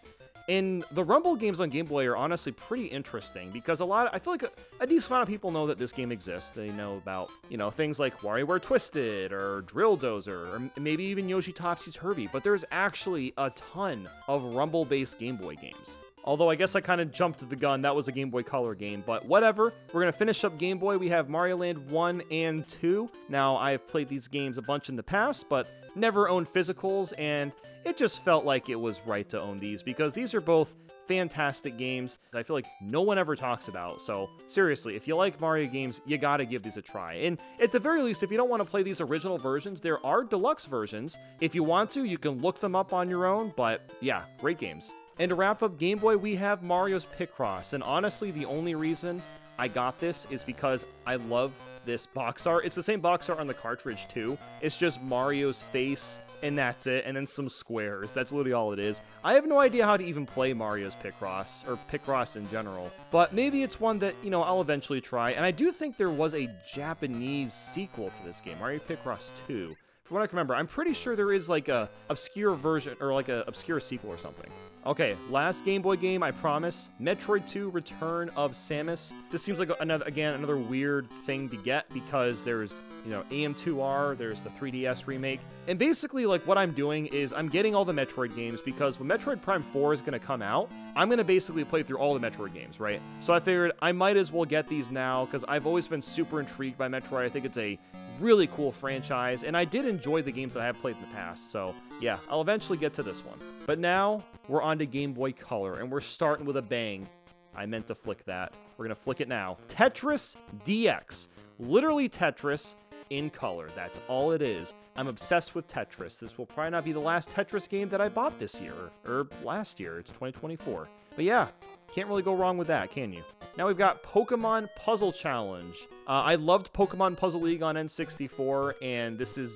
And the Rumble games on Game Boy are honestly pretty interesting because I feel like a decent amount of people know that this game exists. They know about, things like WarioWare Twisted or Drill Dozer or maybe even Yoshi Topsy Turvy, but there's actually a ton of Rumble-based Game Boy games. Although I guess I kind of jumped the gun, that was a Game Boy Color game, but whatever. We're going to finish up Game Boy. We have Mario Land 1 and 2. Now, I've played these games a bunch in the past, but never owned physicals, and it just felt like it was right to own these because these are both fantastic games that I feel like no one ever talks about. So seriously, if you like Mario games, you gotta give these a try. And at the very least, if you don't want to play these original versions, there are deluxe versions. If you want to, you can look them up on your own, but yeah, great games. And to wrap up Game Boy, we have Mario's Picross, and honestly, the only reason I got this is because I love this box art. It's the same box art on the cartridge too. It's just Mario's face, and that's it, and then some squares. That's literally all it is. I have no idea how to even play Mario's Picross, or Picross in general, but maybe it's one that, I'll eventually try, and I do think there was a Japanese sequel to this game, Mario Picross 2. From what I can remember, I'm pretty sure there is like a obscure version, or like a obscure sequel or something. Okay, last Game Boy game, I promise. Metroid 2 Return of Samus. This seems like another weird thing to get because there's, AM2R, there's the 3DS remake. And basically, like, what I'm doing is I'm getting all the Metroid games because when Metroid Prime 4 is going to come out, I'm going to basically play through all the Metroid games, right? So I figured I might as well get these now because I've always been super intrigued by Metroid. I think it's a really cool franchise, and I did enjoy the games that I have played in the past, so yeah, I'll eventually get to this one. But now, we're on to Game Boy Color, and we're starting with a bang. I meant to flick that. We're gonna flick it now. Tetris DX. Literally Tetris in color. That's all it is. I'm obsessed with Tetris. This will probably not be the last Tetris game that I bought this year, or last year. It's 2024. But yeah, can't really go wrong with that, can you? Now we've got Pokemon Puzzle Challenge. I loved Pokemon Puzzle League on N64, and this is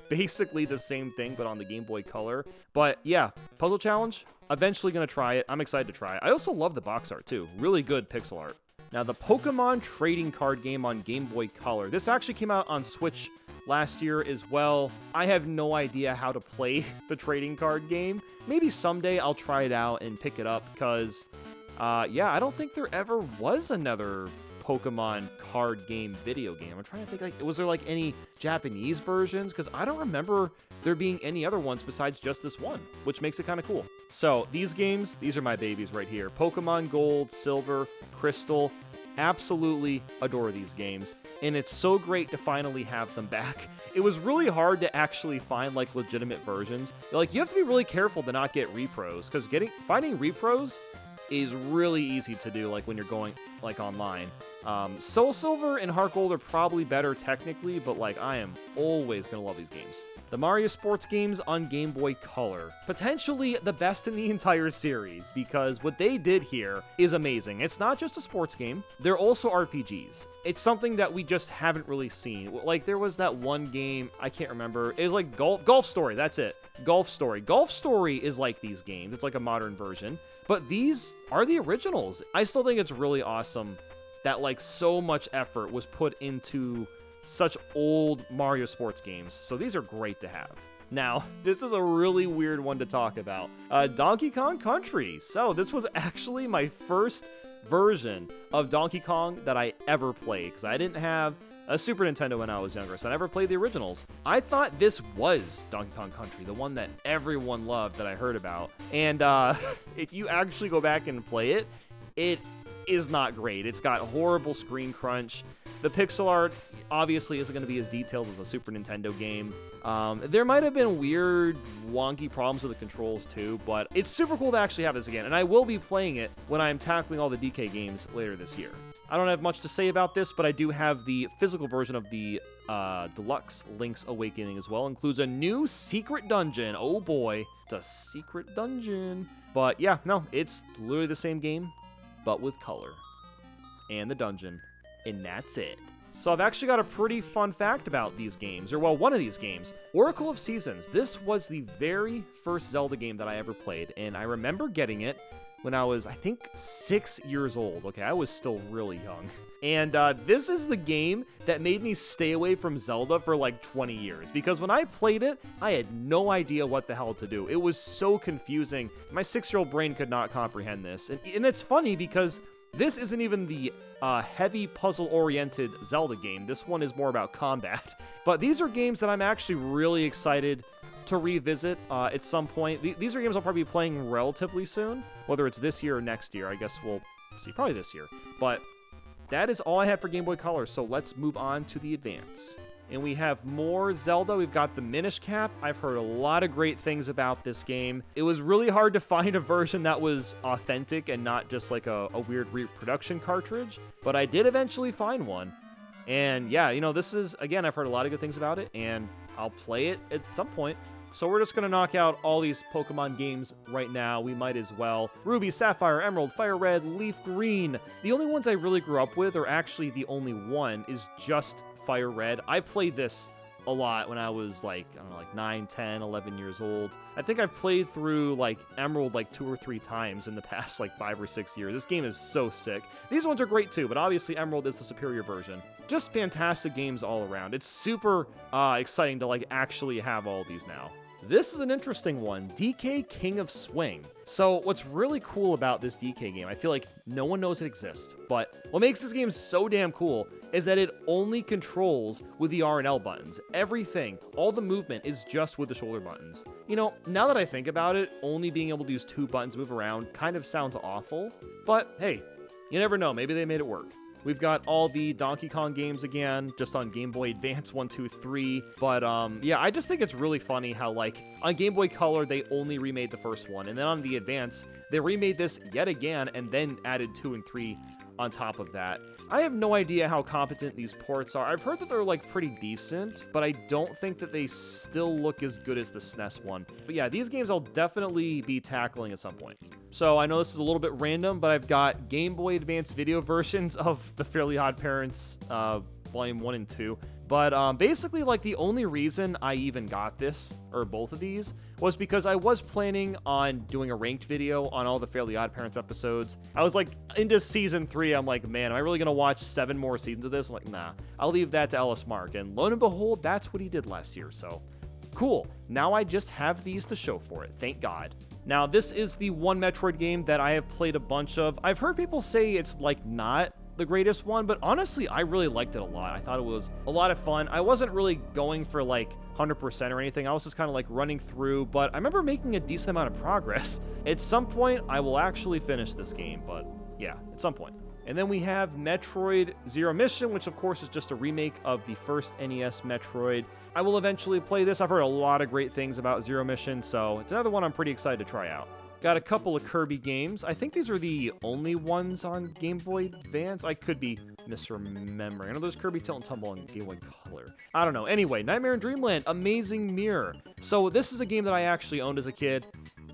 basically the same thing, but on the Game Boy Color. But yeah, Puzzle Challenge, eventually gonna try it. I'm excited to try it. I also love the box art too. Really good pixel art. Now the Pokemon trading card game on Game Boy Color. This actually came out on Switch last year as well. I have no idea how to play the trading card game. Maybe someday I'll try it out and pick it up because yeah, I don't think there ever was another Pokemon card game video game. I'm trying to think, like, was there like any Japanese versions? Because I don't remember there being any other ones besides just this one, which makes it kind of cool. So these games, these are my babies right here. Pokemon Gold, Silver, Crystal. Absolutely adore these games, and it's so great to finally have them back. It was really hard to actually find like legitimate versions. Like, you have to be really careful to not get repros, because finding repros is really easy to do, like when you're going like online. Soul Silver and Heart Gold are probably better technically, but like I am always gonna love these games. The Mario Sports games on Game Boy Color. Potentially the best in the entire series, because what they did here is amazing. It's not just a sports game, they're also RPGs. It's something that we just haven't really seen. Like, there was that one game, I can't remember, it was like Golf Story, that's it. Golf Story. Golf Story is like these games, it's like a modern version, but these are the originals. I still think it's really awesome that like so much effort was put into such old Mario sports games, so these are great to have. Now, this is a really weird one to talk about. Donkey Kong Country. So this was actually my first version of Donkey Kong that I ever played, because I didn't have a Super Nintendo when I was younger, so I never played the originals. I thought this was Donkey Kong Country, the one that everyone loved that I heard about. And if you actually go back and play it, it is not great. It's got horrible screen crunch. The pixel art obviously isn't going to be as detailed as a Super Nintendo game. There might have been weird, wonky problems with the controls too, but it's super cool to actually have this again, and I will be playing it when I'm tackling all the DK games later this year. I don't have much to say about this, but I do have the physical version of the Deluxe Link's Awakening as well. Includes a new secret dungeon. Oh boy, it's a secret dungeon. But yeah, no, it's literally the same game, but with color. And the dungeon. And that's it. So I've actually got a pretty fun fact about these games, or well, one of these games. Oracle of Seasons. This was the very first Zelda game that I ever played, and I remember getting it when I was, I think, 6 years old. Okay, I was still really young. And this is the game that made me stay away from Zelda for like 20 years. Because when I played it, I had no idea what the hell to do. It was so confusing. My 6-year-old brain could not comprehend this. And it's funny because this isn't even the heavy puzzle-oriented Zelda game. This one is more about combat. But these are games that I'm actually really excited to revisit at some point. These are games I'll probably be playing relatively soon, whether it's this year or next year. I guess we'll see, probably this year. But that is all I have for Game Boy Color, so let's move on to the Advance. And we have more Zelda. We've got the Minish Cap. I've heard a lot of great things about this game. It was really hard to find a version that was authentic and not just like a weird reproduction cartridge, but I did eventually find one. And yeah, you know, this is, again, I've heard a lot of good things about it, and I'll play it at some point. So we're just going to knock out all these Pokemon games right now. We might as well. Ruby, Sapphire, Emerald, Fire Red, Leaf Green. The only ones I really grew up with, or actually the only one, is just Fire Red. I played this a lot when I was like, I don't know, like 9, 10, 11 years old. I think I've played through like Emerald like 2 or 3 times in the past like 5 or 6 years. This game is so sick. These ones are great too, but obviously Emerald is the superior version. Just fantastic games all around. It's super exciting to like actually have all these now. This is an interesting one, DK King of Swing. So what's really cool about this DK game, I feel like no one knows it exists, but what makes this game so damn cool is that it only controls with the R and L buttons. Everything, all the movement is just with the shoulder buttons. You know, now that I think about it, only being able to use 2 buttons to move around kind of sounds awful, but hey, you never know, maybe they made it work. We've got all the Donkey Kong games again, just on Game Boy Advance 1, 2, 3. But yeah, I just think it's really funny how, like, on Game Boy Color, they only remade the first one. And then on the Advance, they remade this yet again and then added 2 and 3 on top of that. I have no idea how competent these ports are. I've heard that they're, like, pretty decent, but I don't think that they still look as good as the SNES one. But yeah, these games I'll definitely be tackling at some point. So I know this is a little bit random, but I've got Game Boy Advance video versions of the Fairly Odd Parents Volume 1 and 2. But basically, like, the only reason I even got this, or both of these, was because I was planning on doing a ranked video on all the Fairly Odd Parents episodes. I was, like, into Season 3, I'm like, man, am I really going to watch 7 more seasons of this? I'm like, nah, I'll leave that to Ellis Mark. And lo and behold, that's what he did last year, so cool. Now I just have these to show for it, thank God. Now, this is the one Metroid game that I have played a bunch of. I've heard people say it's, like, not the greatest one, but honestly, I really liked it a lot. I thought it was a lot of fun. I wasn't really going for like 100% or anything. I was just kind of like running through, but I remember making a decent amount of progress. At some point, I will actually finish this game, but yeah, at some point. And then we have Metroid Zero Mission, which of course is just a remake of the first NES Metroid. I will eventually play this. I've heard a lot of great things about Zero Mission, so it's another one I'm pretty excited to try out. Got a couple of Kirby games. I think these are the only ones on Game Boy Advance. I could be misremembering. I know there's Kirby Tilt and Tumble on Game Boy Color. I don't know. Anyway, Nightmare in Dreamland, Amazing Mirror. So this is a game that I actually owned as a kid,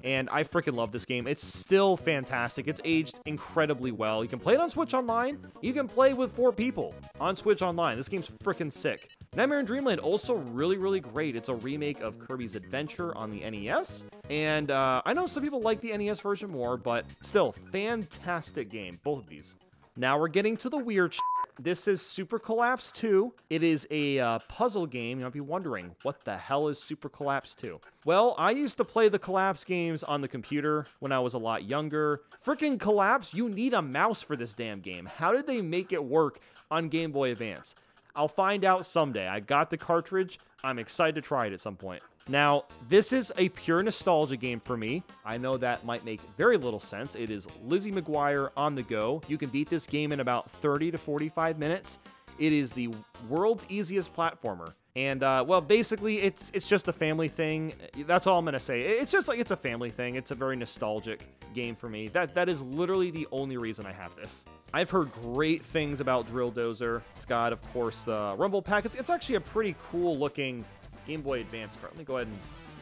and I freaking love this game. It's still fantastic. It's aged incredibly well. You can play it on Switch Online. You can play with 4 people on Switch Online. This game's freaking sick. Nightmare in Dreamland, also really, really great. It's a remake of Kirby's Adventure on the NES. And I know some people like the NES version more, but still, fantastic game, both of these. Now we're getting to the weird shit. This is Super Collapse 2. It is a puzzle game. You might be wondering, what the hell is Super Collapse 2? Well, I used to play the Collapse games on the computer when I was a lot younger. Frickin' Collapse, you need a mouse for this damn game. How did they make it work on Game Boy Advance? I'll find out someday. I got the cartridge. I'm excited to try it at some point. Now, this is a pure nostalgia game for me. I know that might make very little sense. It is Lizzie McGuire on the go. You can beat this game in about 30 to 45 minutes. It is the world's easiest platformer. And, well, basically, it's just a family thing. That's all I'm going to say. It's just like, it's a family thing. It's a very nostalgic game for me. That is literally the only reason I have this. I've heard great things about Drill Dozer. It's got, of course, the Rumble Pack. It's actually a pretty cool looking Game Boy Advance card. Let me go ahead and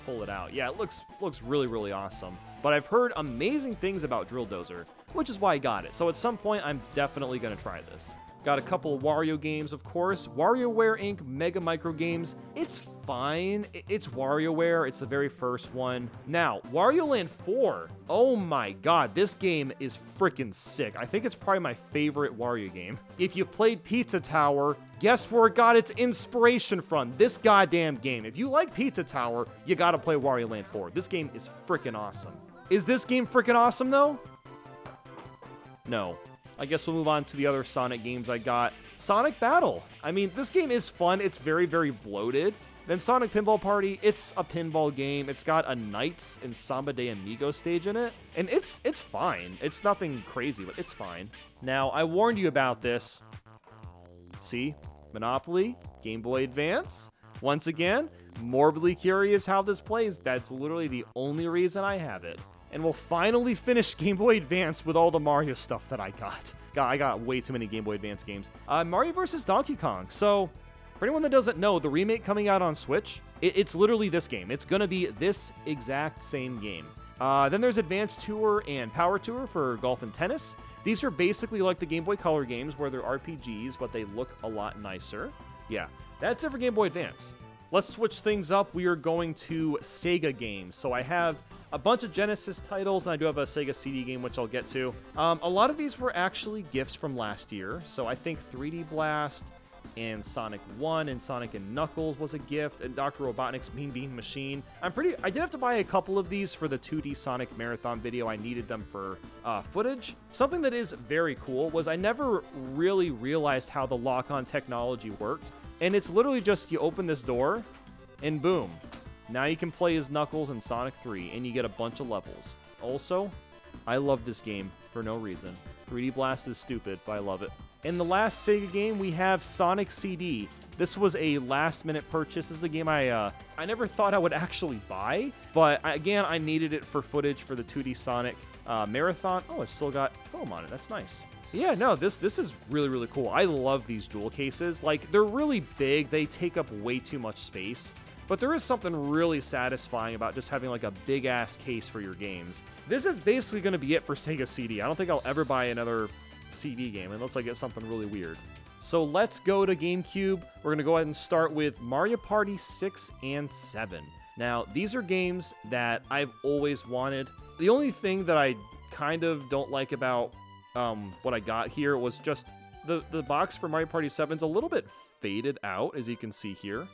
pull it out. Yeah, it looks really, really awesome. But I've heard amazing things about Drill Dozer, which is why I got it. So at some point, I'm definitely going to try this. Got a couple of Wario games, of course. WarioWare Inc. Mega Micro Games. It's fine. It's WarioWare. It's the very first one. Now, Wario Land 4. Oh my god, this game is freaking sick. I think it's probably my favorite Wario game. If you played Pizza Tower, guess where it got its inspiration from? This goddamn game. If you like Pizza Tower, you gotta play Wario Land 4. This game is freaking awesome. Is this game freaking awesome, though? No. I guess we'll move on to the other Sonic games I got. Sonic Battle. I mean, this game is fun. It's very, very bloated. Then Sonic Pinball Party, it's a pinball game. It's got a Knights and Samba de Amigo stage in it. And it's fine. It's nothing crazy, but it's fine. Now, I warned you about this. See? Monopoly, Game Boy Advance. Once again, morbidly curious how this plays. That's literally the only reason I have it. And we'll finally finish Game Boy Advance with all the Mario stuff that I got. God, I got way too many Game Boy Advance games. Mario vs. Donkey Kong. So, for anyone that doesn't know, the remake coming out on Switch, it's literally this game. It's going to be this exact same game. Then there's Advanced Tour and Power Tour for golf and tennis. These are basically like the Game Boy Color games where they're RPGs, but they look a lot nicer. Yeah, that's it for Game Boy Advance. Let's switch things up. We are going to Sega games. So I have a bunch of Genesis titles, and I do have a Sega CD game, which I'll get to. A lot of these were actually gifts from last year. So I think 3D Blast and Sonic 1 and Sonic and Knuckles was a gift, and Dr. Robotnik's Mean Bean Machine. I did have to buy a couple of these for the 2D Sonic Marathon video. I needed them for footage. Something that is very cool was I never really realized how the lock-on technology worked. And it's literally just you open this door, and boom. Now you can play as Knuckles in Sonic 3, and you get a bunch of levels. Also, I love this game for no reason. 3D Blast is stupid, but I love it. In the last Sega game, we have Sonic CD. This was a last-minute purchase. This is a game I never thought I would actually buy, but again, I needed it for footage for the 2D Sonic Marathon. Oh, it's still got foam on it. That's nice. Yeah, no, this is really, really cool. I love these jewel cases. Like, they're really big. They take up way too much space. But there is something really satisfying about just having, like, a big-ass case for your games. This is basically going to be it for Sega CD. I don't think I'll ever buy another CD game unless I get something really weird. So let's go to GameCube. We're going to go ahead and start with Mario Party 6 and 7. Now, these are games that I've always wanted. The only thing that I kind of don't like about what I got here was just the box for Mario Party 7 is a little bit faded out, as you can see here.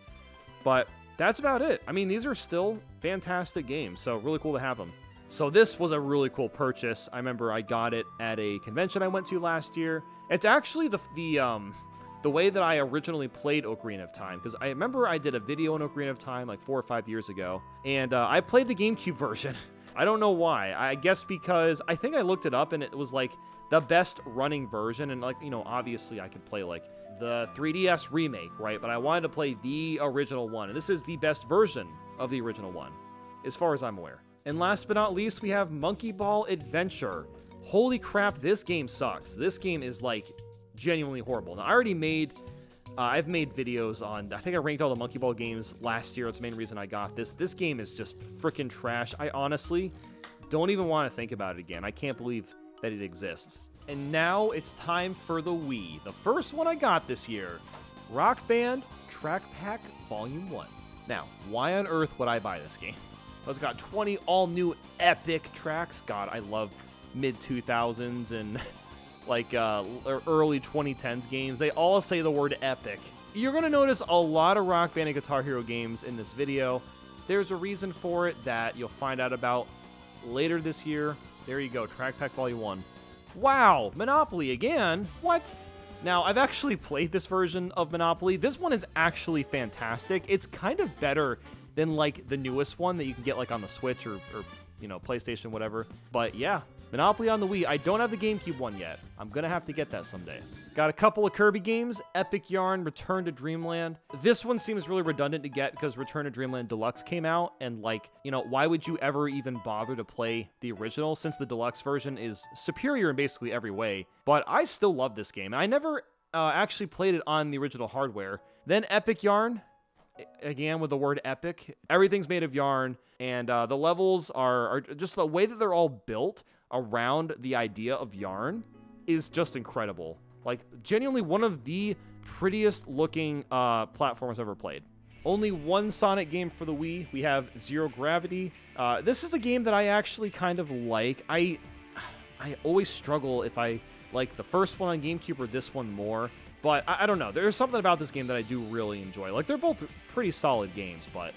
But that's about it. I mean, these are still fantastic games, so really cool to have them. So this was a really cool purchase. I remember I got it at a convention I went to last year. It's actually the way that I originally played Ocarina of Time, because I remember I did a video on Ocarina of Time like 4 or 5 years ago, and I played the GameCube version. I don't know why. I guess because I think I looked it up and it was like the best running version, and like, you know, obviously I could play like the 3DS remake, right? But I wanted to play the original one, and this is the best version of the original one, as far as I'm aware. And last but not least, we have Monkey Ball Adventure. Holy crap, this game sucks. This game is like genuinely horrible. Now, I already made, I've made videos on, I think I ranked all the Monkey Ball games last year. That's the main reason I got this. This game is just freaking trash. I honestly don't even want to think about it again. I can't believe that it exists. And now it's time for the Wii. The first one I got this year, Rock Band Track Pack Volume 1. Now, why on earth would I buy this game? Well, it's got 20 all-new epic tracks. God, I love mid-2000s and like early 2010s games. They all say the word epic. You're going to notice a lot of Rock Band and Guitar Hero games in this video. There's a reason for it that you'll find out about later this year. There you go, Track Pack Volume 1. Wow, Monopoly again? What? Now, I've actually played this version of Monopoly. This one is actually fantastic. It's kind of better than like the newest one that you can get like on the Switch or you know, PlayStation, whatever. But yeah, Monopoly on the Wii. I don't have the GameCube one yet. I'm gonna have to get that someday. Got a couple of Kirby games, Epic Yarn, Return to Dreamland. This one seems really redundant to get because Return to Dreamland Deluxe came out, and like, you know, why would you ever even bother to play the original since the Deluxe version is superior in basically every way? But I still love this game. I never actually played it on the original hardware. Then Epic Yarn, again with the word epic. Everything's made of yarn, and the levels are just the way that they're all built around the idea of yarn is just incredible. Like, genuinely one of the prettiest looking platformers I've ever played. Only one Sonic game for the Wii. We have Zero Gravity. This is a game that I actually kind of like. I always struggle if I like the first one on GameCube or this one more. But I don't know. There's something about this game that I do really enjoy. Like, they're both pretty solid games, but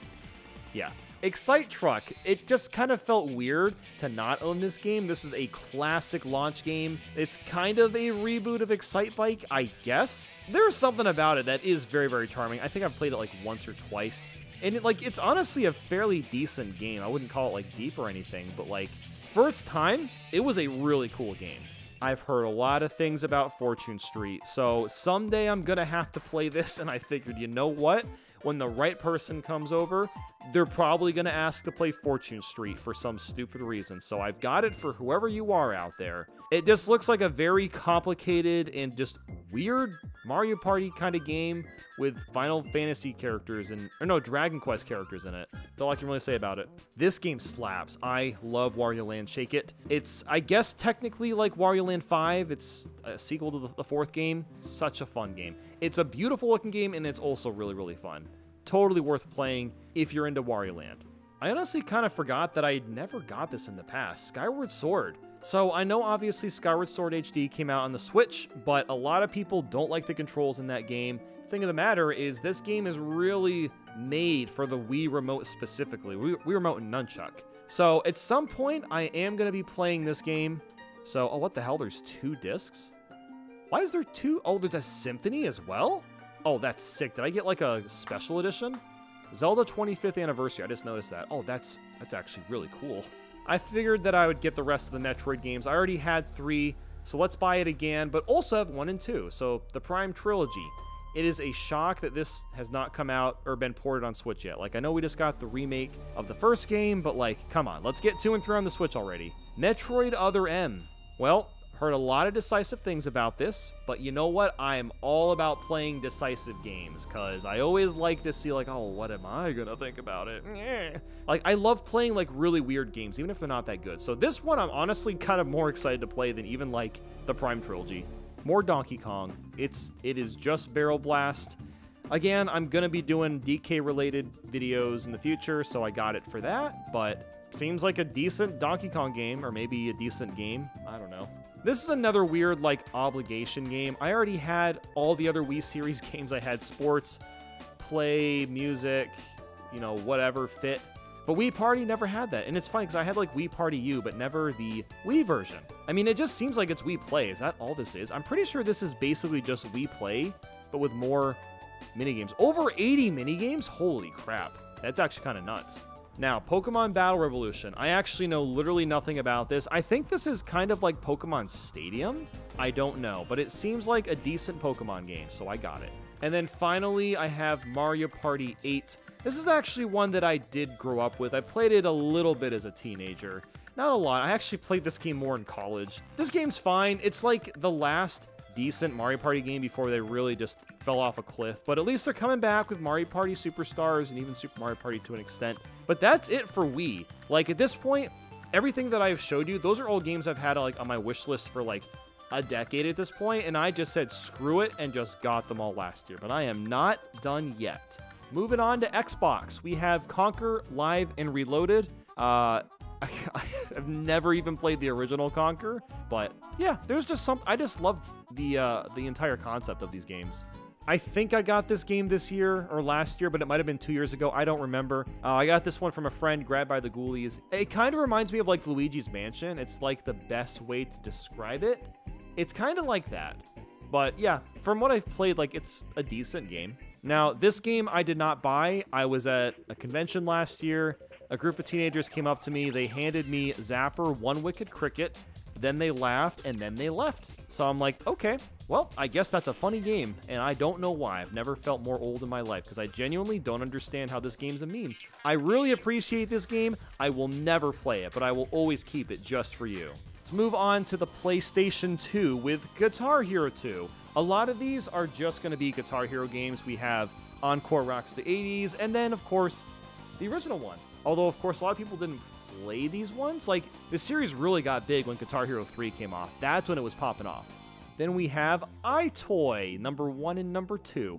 yeah. Excite Truck. It just kind of felt weird to not own this game. This is a classic launch game. It's kind of a reboot of Excite Bike, I guess. There's something about it that is very, very charming. I think I've played it like once or twice. And it's honestly a fairly decent game. I wouldn't call it like deep or anything, but like for its time, it was a really cool game. I've heard a lot of things about Fortune Street, so someday I'm gonna have to play this, and I figured, you know what? When the right person comes over, they're probably gonna ask to play Fortune Street for some stupid reason, so I've got it for whoever you are out there. It just looks like a very complicated and just weird Mario Party kind of game with Final Fantasy characters Dragon Quest characters in it. That's all I can really say about it. This game slaps. I love Wario Land Shake It. It's, I guess, technically like Wario Land 5. It's a sequel to the fourth game. Such a fun game. It's a beautiful looking game, and it's also really, really fun. Totally worth playing if you're into Wario Land. I honestly kind of forgot that I never got this in the past. Skyward Sword. So I know obviously Skyward Sword HD came out on the Switch, but a lot of people don't like the controls in that game. Thing of the matter is this game is really made for the Wii Remote specifically, Wii Remote and Nunchuck. So at some point I am going to be playing this game. So, oh, what the hell? There's 2 discs? Why is there 2? Oh, there's a Symphony as well? Oh, that's sick. Did I get like a special edition? Zelda 25th Anniversary. I just noticed that. Oh, that's actually really cool. I figured that I would get the rest of the Metroid games. I already had 3, so let's buy it again, but also have 1 and 2. So the Prime Trilogy. It is a shock that this has not come out or been ported on Switch yet. Like, I know we just got the remake of the first game, but like, come on, let's get 2 and 3 on the Switch already. Metroid Other M. Well, heard a lot of decisive things about this, but you know what? I am all about playing decisive games, because I always like to see, like, oh, what am I gonna think about it? Like, I love playing, like, really weird games, even if they're not that good. So this one, I'm honestly kind of more excited to play than even, like, the Prime Trilogy. More Donkey Kong. It is just Barrel Blast. Again, I'm gonna be doing DK-related videos in the future, so I got it for that, but seems like a decent Donkey Kong game, or maybe a decent game. I don't know. This is another weird, like, obligation game. I already had all the other Wii series games. I had sports, play, music, you know, whatever fit. But Wii Party never had that. And it's funny because I had, like, Wii Party U, but never the Wii version. I mean, it just seems like it's Wii Play. Is that all this is? I'm pretty sure this is basically just Wii Play, but with more minigames. Over 80 minigames? Holy crap. That's actually kind of nuts. Now, Pokemon Battle Revolution. I actually know literally nothing about this. I think this is kind of like Pokemon Stadium. I don't know, but it seems like a decent Pokemon game, so I got it. And then finally, I have Mario Party 8. This is actually one that I did grow up with. I played it a little bit as a teenager. Not a lot. I actually played this game more in college. This game's fine. It's like the last decent Mario Party game before they really just fell off a cliff. But at least they're coming back with Mario Party Superstars and even Super Mario Party to an extent. But that's it for Wii. Like, at this point, everything that I've showed you, those are all games I've had like on my wish list for like a decade at this point, and I just said screw it and just got them all last year. But I am not done yet. Moving on to Xbox, we have Conquer Live and Reloaded. I've never even played the original Conquer, but yeah, there's just some. I just love the entire concept of these games. I think I got this game this year or last year, but it might have been 2 years ago. I don't remember. I got this one from a friend, grabbed by the Ghoulies. It kind of reminds me of like Luigi's Mansion. It's like the best way to describe it. It's kind of like that. But yeah, from what I've played, like, it's a decent game. Now, this game I did not buy. I was at a convention last year. A group of teenagers came up to me. They handed me Zapper, One Wicked Cricket. Then they laughed, and then they left. So I'm like, okay, well, I guess that's a funny game, and I don't know why. I've never felt more old in my life, because I genuinely don't understand how this game's a meme. I really appreciate this game. I will never play it, but I will always keep it just for you. Let's move on to the PlayStation 2 with Guitar Hero 2. A lot of these are just going to be Guitar Hero games. We have Encore Rocks the 80s, and then, of course, the original one. Although, of course, a lot of people didn't play these ones. Like, the series really got big when Guitar Hero 3 came off. That's when it was popping off. Then we have iToy, number 1 and number 2.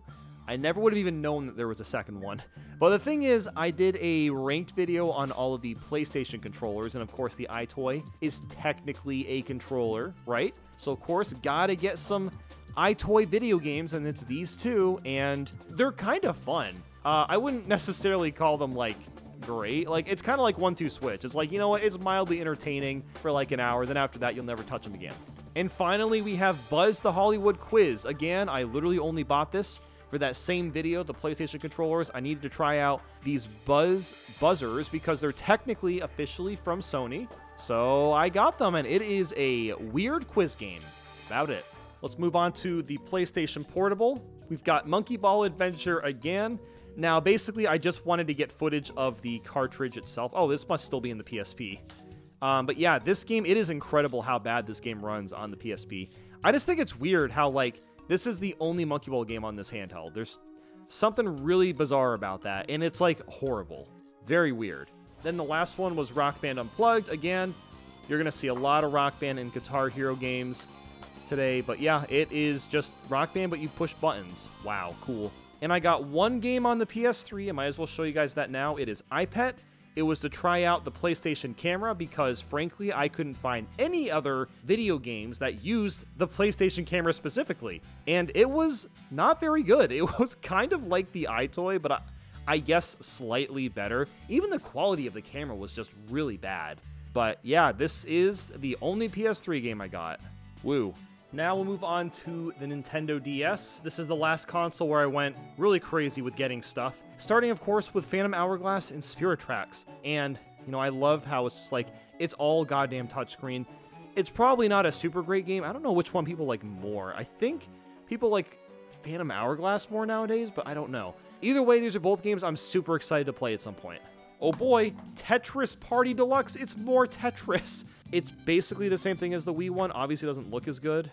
I never would have even known that there was a second one. But the thing is, I did a ranked video on all of the PlayStation controllers, and of course the iToy is technically a controller, right? So of course, gotta get some iToy video games, and it's these two, and they're kind of fun. I wouldn't necessarily call them, like, great. Like, it's kind of like 1-2 switch. It's like, you know what, it's mildly entertaining for like an hour, then after that, you'll never touch them again. And finally, we have Buzz the Hollywood Quiz. Again, I literally only bought this for that same video, the PlayStation controllers. I needed to try out these buzzers because they're technically officially from Sony. So I got them, and it is a weird quiz game. That's about it. Let's move on to the PlayStation Portable. We've got Monkey Ball Adventure again. Now, basically, I just wanted to get footage of the cartridge itself. Oh, this must still be in the PSP. But yeah, this game, it is incredible how bad this game runs on the PSP. I just think it's weird how, like, this is the only Monkey Ball game on this handheld. There's something really bizarre about that, and it's, like, horrible. Very weird. Then the last one was Rock Band Unplugged. Again, you're going to see a lot of Rock Band and Guitar Hero games today. But yeah, it is just Rock Band, but you push buttons. Wow, cool. And I got one game on the PS3. I might as well show you guys that now. It is iPet. It was to try out the PlayStation camera because, frankly, I couldn't find any other video games that used the PlayStation camera specifically. And it was not very good. It was kind of like the iToy, but I guess slightly better. Even the quality of the camera was just really bad. But yeah, this is the only PS3 game I got. Woo. Now we'll move on to the Nintendo DS. This is the last console where I went really crazy with getting stuff. Starting, of course, with Phantom Hourglass and Spirit Tracks. And, you know, I love how it's just like, it's all goddamn touchscreen. It's probably not a super great game. I don't know which one people like more. I think people like Phantom Hourglass more nowadays, but I don't know. Either way, these are both games I'm super excited to play at some point. Oh boy, Tetris Party Deluxe. It's more Tetris. It's basically the same thing as the Wii one. Obviously, it doesn't look as good.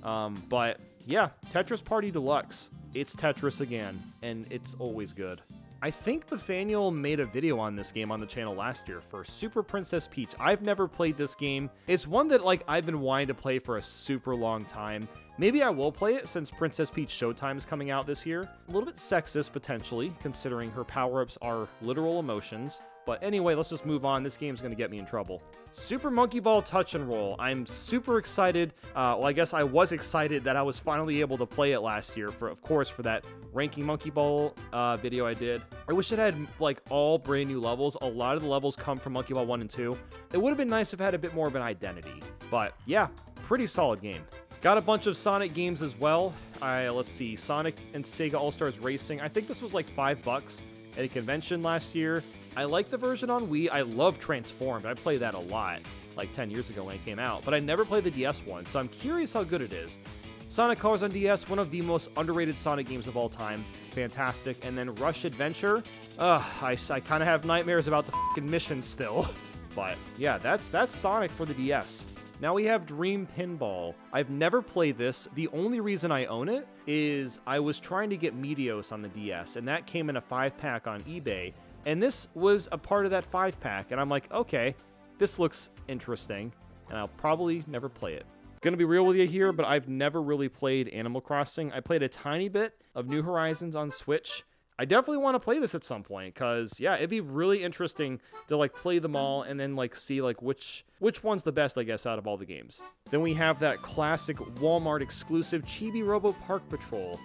But yeah, Tetris Party Deluxe. It's Tetris again, and it's always good. I think Nathaniel made a video on this game on the channel last year for Super Princess Peach. I've never played this game. It's one that, like, I've been wanting to play for a super long time. Maybe I will play it since Princess Peach Showtime is coming out this year. A little bit sexist, potentially, considering her power-ups are literal emotions. But anyway, let's just move on. This game's going to get me in trouble. Super Monkey Ball Touch and Roll. I'm super excited. Well, I guess I was excited that I was finally able to play it last year, of course, for that ranking Monkey Ball video I did. I wish it had, like, all brand new levels. A lot of the levels come from Monkey Ball 1 and 2. It would have been nice if it had a bit more of an identity. But yeah, pretty solid game. Got a bunch of Sonic games as well. Let's see, Sonic and Sega All-Stars Racing. I think this was like $5 at a convention last year. I like the version on Wii. I love Transformed. I played that a lot, like 10 years ago when it came out. But I never played the DS one, so I'm curious how good it is. Sonic Colors on DS, one of the most underrated Sonic games of all time. Fantastic. And then Rush Adventure. I kind of have nightmares about the fucking missions still. But yeah, that's Sonic for the DS. Now we have Dream Pinball. I've never played this. The only reason I own it is I was trying to get Meteos on the DS, and that came in a 5-pack on eBay. And this was a part of that 5-pack, and I'm like, okay, this looks interesting, and I'll probably never play it. Gonna be real with you here, but I've never really played Animal Crossing. I played a tiny bit of New Horizons on Switch. I definitely want to play this at some point, because, yeah, it'd be really interesting to, like, play them all and then, like, see, like, which one's the best, I guess, out of all the games. Then we have that classic Walmart exclusive Chibi Robo Park Patrol.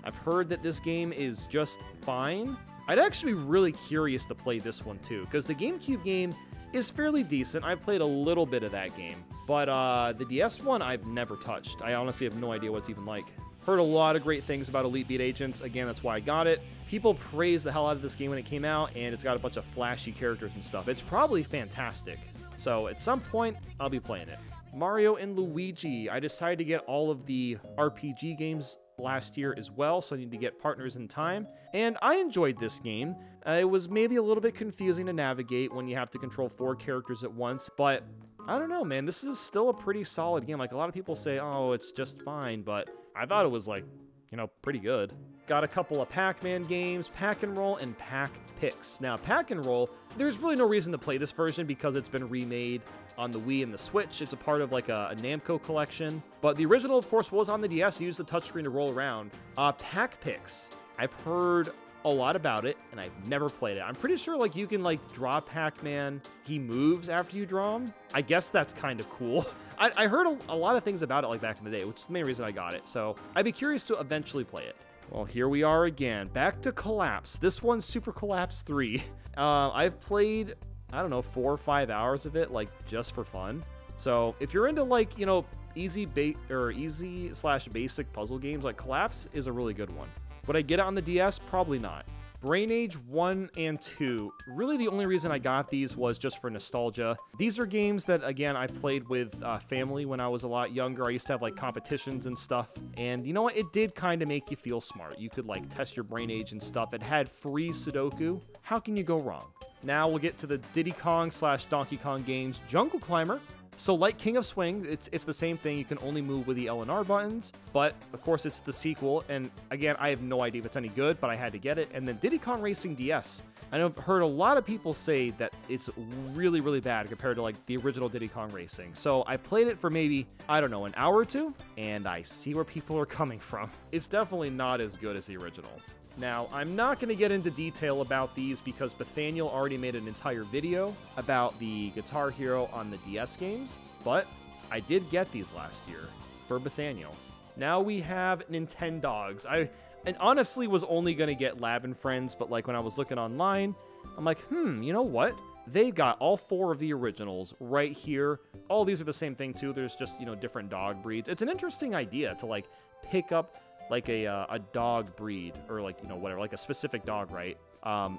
I've heard that this game is just fine. I'd actually be really curious to play this one, too, because the GameCube game is fairly decent. I've played a little bit of that game, but the DS one I've never touched. I honestly have no idea what it's even like. Heard a lot of great things about Elite Beat Agents. Again, that's why I got it. People praised the hell out of this game when it came out, and it's got a bunch of flashy characters and stuff. It's probably fantastic. So at some point, I'll be playing it. Mario and Luigi. I decided to get all of the RPG games last year as well, so I need to get Partners in Time. And I enjoyed this game. It was maybe a little bit confusing to navigate when you have to control 4 characters at once, but I don't know, man. This is still a pretty solid game. Like, a lot of people say, oh, it's just fine, but I thought it was, like, you know, pretty good. Got a couple of Pac-Man games, Pack-and-Roll and Pac-Pix. Now, Pack-and-Roll, there's really no reason to play this version because it's been remade on the Wii and the Switch. It's a part of, like, a Namco collection. But the original, of course, was on the DS. You used the touchscreen to roll around. Pac-Pix. I've heard a lot about it, and I've never played it. I'm pretty sure, like, you can, like, draw Pac-Man. He moves after you draw him. I guess that's kind of cool. I heard a lot of things about it, like, back in the day, which is the main reason I got it. So I'd be curious to eventually play it. Well, here we are again. Back to Collapse. This one's Super Collapse 3. I've played, I don't know, 4 or 5 hours of it, like, just for fun. So if you're into, like, you know, easy/basic puzzle games, like, Collapse is a really good one. Would I get it on the DS? Probably not. Brain Age 1 and 2. Really the only reason I got these was just for nostalgia. These are games that, again, I played with family when I was a lot younger. I used to have, like, competitions and stuff. And you know what? It did kind of make you feel smart. You could, like, test your brain age and stuff. It had free Sudoku. How can you go wrong? Now we'll get to the Diddy Kong/Donkey Kong games. Jungle Climber. So like King of Swing, it's the same thing. You can only move with the L and R buttons, but of course it's the sequel. And again, I have no idea if it's any good, but I had to get it. And then Diddy Kong Racing DS. I've heard a lot of people say that it's really, really bad compared to like the original Diddy Kong Racing. So I played it for maybe, I don't know, an hour or two, and I see where people are coming from. It's definitely not as good as the original. Now, I'm not going to get into detail about these because Nathaniel already made an entire video about the Guitar Hero on the DS games, but I did get these last year for Nathaniel. Now we have Nintendogs. And honestly was only going to get Lab and Friends, but like when I was looking online, I'm like, you know what? They've got all 4 of the originals right here. All these are the same thing too. There's just, you know, different dog breeds. It's an interesting idea to like pick up like a dog breed or like, you know, whatever, like a specific dog, right?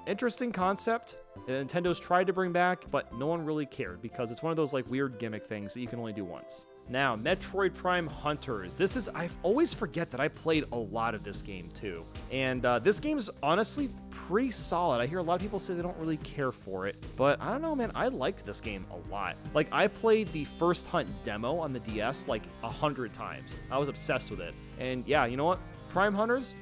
Interesting concept. Nintendo's tried to bring back, but no one really cared because it's one of those like weird gimmick things that you can only do once. Now, Metroid Prime Hunters. I've always forget that I played a lot of this game too. And this game's honestly pretty solid. I hear a lot of people say they don't really care for it, but I don't know, man. I liked this game a lot. Like, I played the first Hunt demo on the DS like 100 times. I was obsessed with it. And yeah, you know what? Prime Hunters,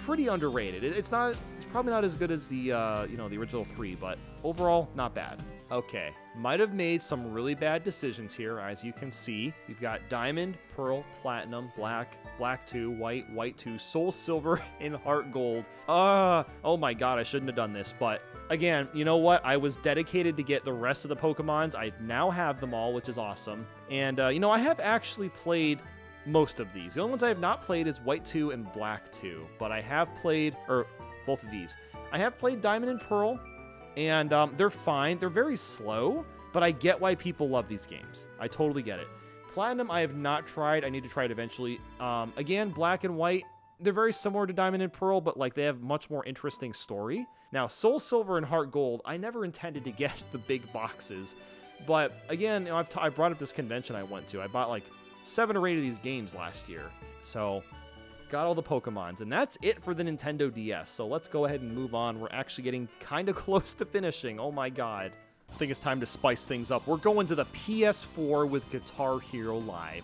pretty underrated. It's probably not as good as the, you know, the original 3, but overall, not bad. Okay, might have made some really bad decisions here, as you can see. We've got Diamond, Pearl, Platinum, Black, Black 2, White, White 2, Soul Silver, and Heart Gold. Oh my god, I shouldn't have done this, but again, you know what? I was dedicated to get the rest of the Pokemons. I now have them all, which is awesome. And, you know, I have actually played most of these. The only ones I have not played is White 2 and Black 2, but I have played, or both of these. I have played Diamond and Pearl, and they're fine. They're very slow, but I get why people love these games. I totally get it. Platinum, I have not tried. I need to try it eventually. Again, Black and White, they're very similar to Diamond and Pearl, but like they have much more interesting story. Now, Soul Silver and Heart Gold, I never intended to get the big boxes, but again, you know, I brought up this convention I went to. I bought like 7 or 8 of these games last year, so got all the Pokemons, and that's it for the Nintendo DS. So let's go ahead and move on. We're actually getting kind of close to finishing. Oh my god. I think it's time to spice things up. We're going to the PS4 with Guitar Hero Live.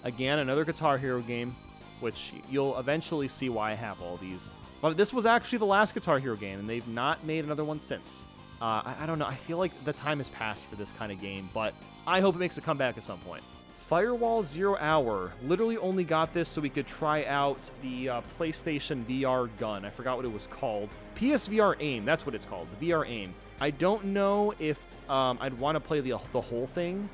Again, another Guitar Hero game, which you'll eventually see why I have all these. But this was actually the last Guitar Hero game, and they've not made another one since. I don't know. I feel like the time has passed for this kind of game, but I hope it makes a comeback at some point. Firewall 0 Hour. Literally only got this so we could try out the PlayStation VR gun. I forgot what it was called. PSVR Aim, that's what it's called, the VR Aim. I don't know if I'd want to play the whole thing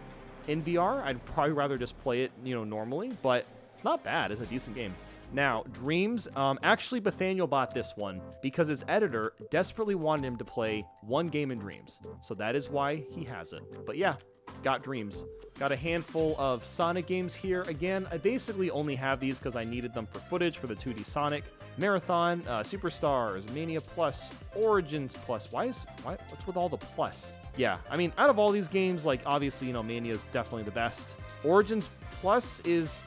in VR. I'd probably rather just play it, you know, normally, but it's not bad. It's a decent game. Now, Dreams. Actually, Nathaniel bought this one because his editor desperately wanted him to play one game in Dreams. So that is why he has it. But yeah, got Dreams. Got a handful of Sonic games here. Again, I basically only have these because I needed them for footage for the 2D Sonic. Marathon, Superstars, Mania Plus, Origins Plus. What's with all the plus? Yeah, I mean, out of all these games, like, obviously, you know, Mania is definitely the best. Origins Plus is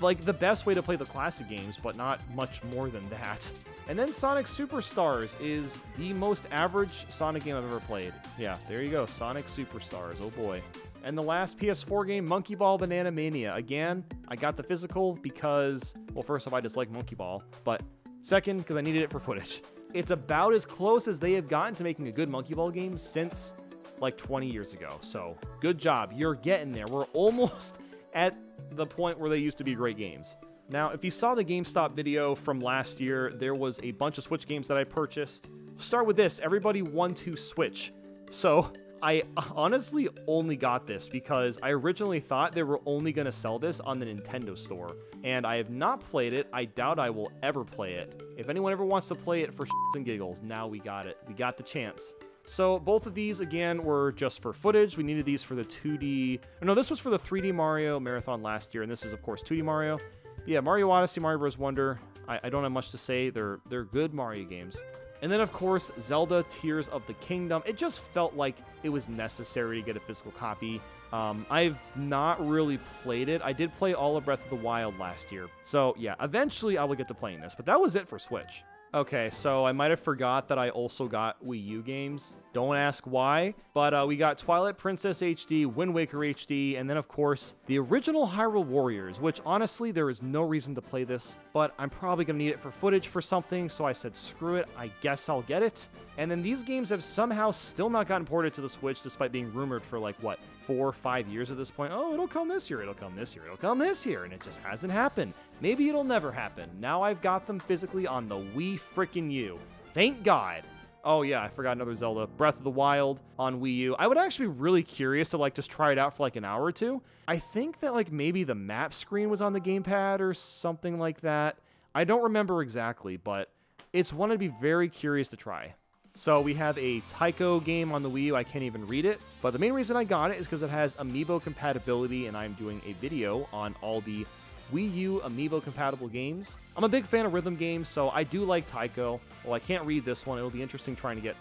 like the best way to play the classic games, but not much more than that. And then Sonic Superstars is the most average Sonic game I've ever played. Yeah, there you go, Sonic Superstars, oh boy. And the last PS4 game, Monkey Ball Banana Mania. Again, I got the physical because, well, first off, I just like Monkey Ball, but second, because I needed it for footage. It's about as close as they have gotten to making a good Monkey Ball game since like 20 years ago. So good job, you're getting there. We're almost at the point where they used to be great games. Now, if you saw the GameStop video from last year, there was a bunch of Switch games that I purchased. Start with this, Everybody 1-2 Switch. So, I honestly only got this because I originally thought they were only going to sell this on the Nintendo store. And I have not played it. I doubt I will ever play it. If anyone ever wants to play it for shits and giggles, now we got it. We got the chance. So both of these, again, were just for footage. We needed these for the 2D... No, this was for the 3D Mario Marathon last year, and this is, of course, 2D Mario. But yeah, Mario Odyssey, Mario Bros. Wonder. I don't have much to say. They're good Mario games. And then, of course, Zelda Tears of the Kingdom. It just felt like it was necessary to get a physical copy. I've not really played it. I did play all of Breath of the Wild last year. So, yeah, eventually I will get to playing this. But that was it for Switch. Okay, so I might have forgot that I also got Wii U games. Don't ask why, but we got Twilight Princess HD, Wind Waker HD, and then, of course, the original Hyrule Warriors, which, honestly, there is no reason to play this, but I'm probably going to need it for footage for something, so I said, screw it, I guess I'll get it. And then these games have somehow still not gotten ported to the Switch, despite being rumored for, like, what, 4 or 5 years at this point? Oh, it'll come this year, it'll come this year, it'll come this year, and it just hasn't happened. Maybe it'll never happen. Now I've got them physically on the Wii frickin' U. Thank God. Oh yeah, I forgot another Zelda. Breath of the Wild on Wii U. I would actually be really curious to like just try it out for like an hour or two. I think that like maybe the map screen was on the gamepad or something like that. I don't remember exactly, but it's one I'd be very curious to try. So we have a Taiko game on the Wii U. I can't even read it, but the main reason I got it is because it has Amiibo compatibility, and I'm doing a video on all the Wii U Amiibo compatible games. I'm a big fan of rhythm games, so I do like Taiko. Well, I can't read this one. It'll be interesting trying to get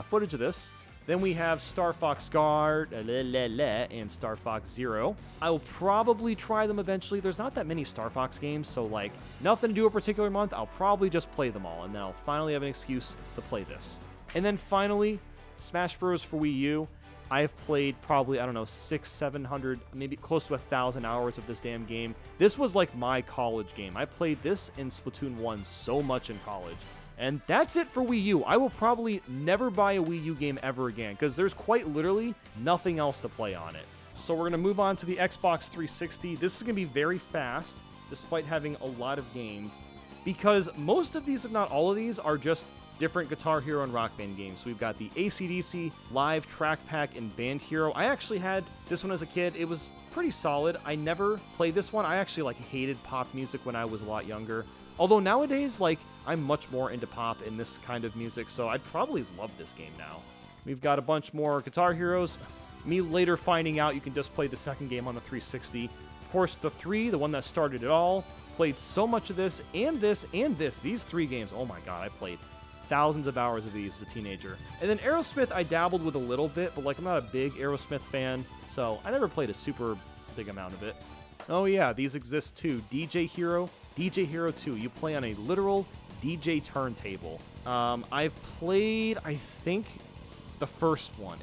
footage of this. Then we have Star Fox Guard and Star Fox Zero. I will probably try them eventually. There's not that many Star Fox games, so like nothing to do a particular month. I'll probably just play them all, and then I'll finally have an excuse to play this. And then finally, Smash Bros. For Wii U. I've played probably, I don't know, 600, 700, maybe close to 1,000 hours of this damn game. This was like my college game. I played this in Splatoon 1 so much in college. And that's it for Wii U. I will probably never buy a Wii U game ever again, because there's quite literally nothing else to play on it. So we're going to move on to the Xbox 360. This is going to be very fast, despite having a lot of games, because most of these, if not all of these, are just different Guitar Hero and Rock Band games. We've got the AC/DC Live Track Pack and Band Hero. I actually had this one as a kid. It was pretty solid. I never played this one. I actually like hated pop music when I was a lot younger. Although nowadays, like, I'm much more into pop and this kind of music, so I'd probably love this game now. We've got a bunch more Guitar Heroes. Me later finding out you can just play the second game on the 360. Of course, the 3, the one that started it all, played so much of this, and this, and this. These 3 games, oh my god, I played thousands of hours of these as a teenager. And then Aerosmith I dabbled with a little bit, but like I'm not a big Aerosmith fan, so I never played a super big amount of it. Oh yeah, these exist too. DJ Hero 2. You play on a literal DJ turntable. I've played, I think, the first one.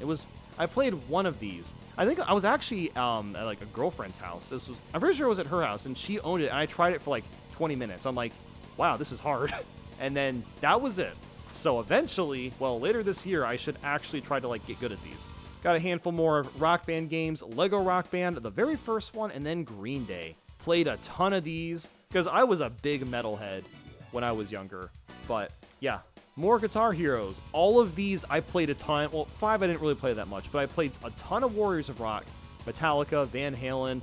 I played one of these. I think I was actually at like a girlfriend's house. I'm pretty sure it was at her house, and she owned it, and I tried it for like 20 minutes. I'm like, wow, this is hard. And then that was it. So eventually, well, later this year, I should actually try to like get good at these. Got a handful more Rock Band games. Lego Rock Band, the very first one, and then Green Day. Played a ton of these because I was a big metalhead when I was younger. But yeah, more Guitar Heroes. All of these I played a ton. Well, 5 I didn't really play that much, but I played a ton of Warriors of Rock, Metallica, Van Halen.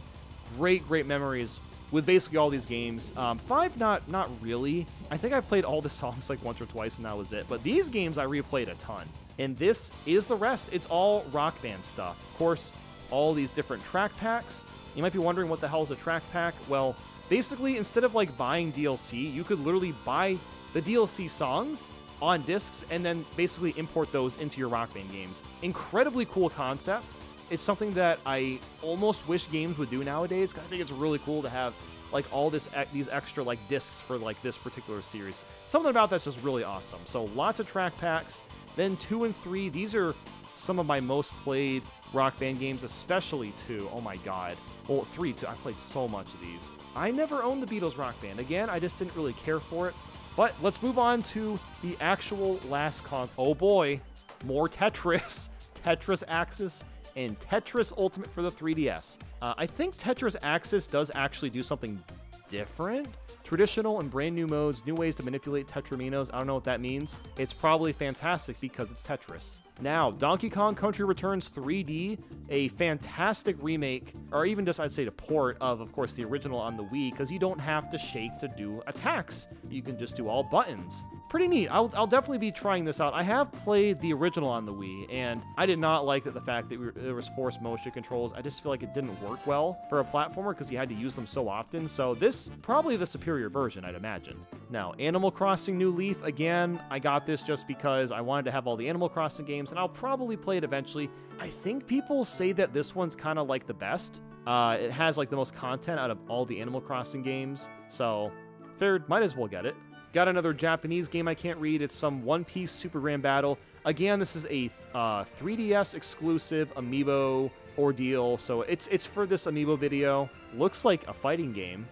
Great memories with basically all these games. 5, not really. I think I played all the songs like once or twice and that was it. But these games I replayed a ton. And this is the rest. It's all Rock Band stuff. Of course, all these different track packs. You might be wondering what the hell is a track pack. Well, basically, instead of like buying DLC, you could literally buy the DLC songs on discs and then basically import those into your Rock Band games. Incredibly cool concept. It's something that I almost wish games would do nowadays, because I think it's really cool to have like all these extra like discs for like this particular series. Something about that's just really awesome. So lots of track packs. Then 2 and 3, these are some of my most played Rock Band games, especially 2. Oh my god. Well, 3 too. I played so much of these. I never owned the Beatles Rock Band. Again, I just didn't really care for it. But let's move on to the actual last console. Oh boy, more Tetris. Tetris Axis and Tetris Ultimate for the 3DS. I think Tetris Axis does actually do something different. Traditional and brand new modes, new ways to manipulate Tetraminos. I don't know what that means. It's probably fantastic because it's Tetris. Now, Donkey Kong Country Returns 3D, a fantastic remake, or even just, I'd say, a port of course, the original on the Wii, because you don't have to shake to do attacks. You can just do all buttons. Pretty neat. I'll definitely be trying this out. I have played the original on the Wii, and I did not like the fact that there was forced motion controls. I just feel like it didn't work well for a platformer because you had to use them so often. So this, probably the superior version, I'd imagine. Now, Animal Crossing New Leaf, again, I got this just because I wanted to have all the Animal Crossing games, and I'll probably play it eventually. I think people say that this one's kind of like the best. It has like the most content out of all the Animal Crossing games, so figured might as well get it. Got another Japanese game I can't read. It's some One Piece Super Grand Battle. Again, this is a 3DS exclusive Amiibo ordeal, so it's for this Amiibo video. Looks like a fighting game.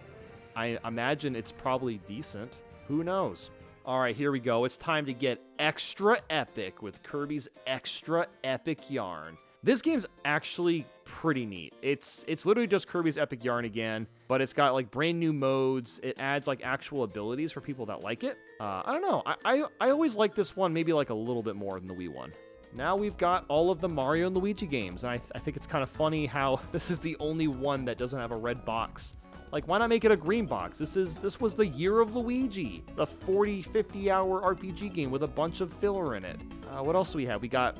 I imagine it's probably decent. Who knows? All right, here we go. It's time to get extra epic with Kirby's Extra Epic Yarn. This game's actually pretty neat. It's literally just Kirby's Epic Yarn again, but it's got like brand new modes. It adds like actual abilities for people that like it. I don't know. I always like this one maybe like a little bit more than the Wii one. Now we've got all of the Mario and Luigi games, and I think it's kind of funny how this is the only one that doesn't have a red box. Like, why not make it a green box? This was the year of Luigi, the 40-50 hour RPG game with a bunch of filler in it. What else do we have? We got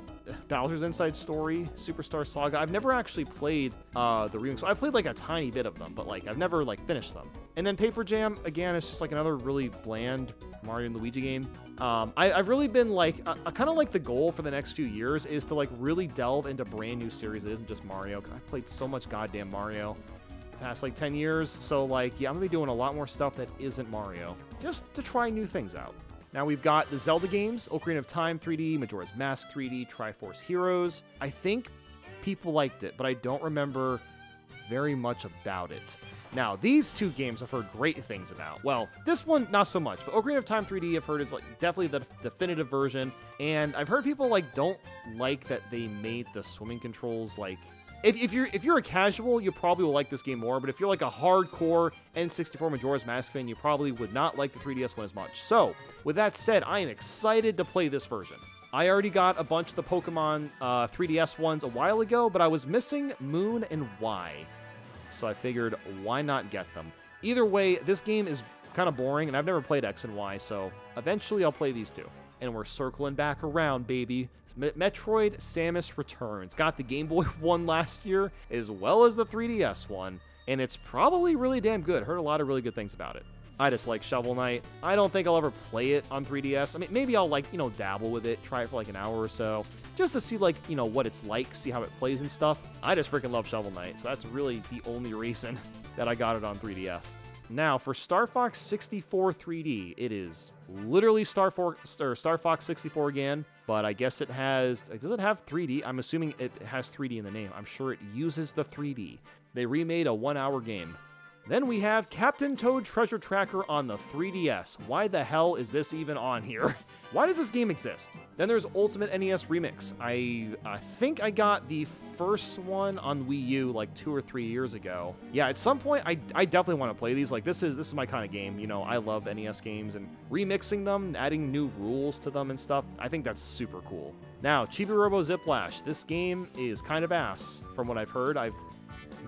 Bowser's Inside Story, Superstar Saga. I've never actually played the remix. So I played like a tiny bit of them, but like I've never like finished them. And then Paper Jam, again, it's just like another really bland Mario and Luigi game. I've really been like, kind of like the goal for the next few years is to like really delve into brand new series that isn't just Mario, because I've played so much goddamn Mario past like 10 years, so like, yeah, I'm gonna be doing a lot more stuff that isn't Mario, just to try new things out. Now we've got the Zelda games, Ocarina of Time 3D, Majora's Mask 3D, Triforce Heroes. I think people liked it, but I don't remember very much about it. Now, these two games I've heard great things about. Well, this one, not so much, but Ocarina of Time 3D I've heard is like definitely the definitive version, and I've heard people like don't like that they made the swimming controls like... If you're a casual, you probably will like this game more, but if you're like a hardcore N64 Majora's Mask fan, you probably would not like the 3DS one as much. So, with that said, I am excited to play this version. I already got a bunch of the Pokemon 3DS ones a while ago, but I was missing Moon and Y. So I figured, why not get them? Either way, this game is kind of boring, and I've never played X and Y, so eventually I'll play these two. And we're circling back around, baby. Metroid Samus Returns. Got the Game Boy one last year, as well as the 3DS one, and it's probably really damn good. Heard a lot of really good things about it. I just like Shovel Knight. I don't think I'll ever play it on 3DS. I mean, maybe I'll, like, you know, dabble with it, try it for like an hour or so, just to see, like, you know, what it's like, see how it plays and stuff. I just freaking love Shovel Knight, so that's really the only reason that I got it on 3DS. Now, for Star Fox 64 3D, it is literally Star Fox 64 again, but I guess it has... Does it have 3D? I'm assuming it has 3D in the name. I'm sure it uses the 3D. They remade a 1-hour game. Then we have Captain Toad Treasure Tracker on the 3DS. Why the hell is this even on here? Why does this game exist? Then there's Ultimate NES Remix. I think I got the first one on Wii U like 2 or 3 years ago. Yeah, at some point, I definitely want to play these. Like, this is my kind of game. You know, I love NES games, and remixing them, adding new rules to them and stuff, I think that's super cool. Now, Chibi Robo Ziplash. This game is kind of ass, from what I've heard. I've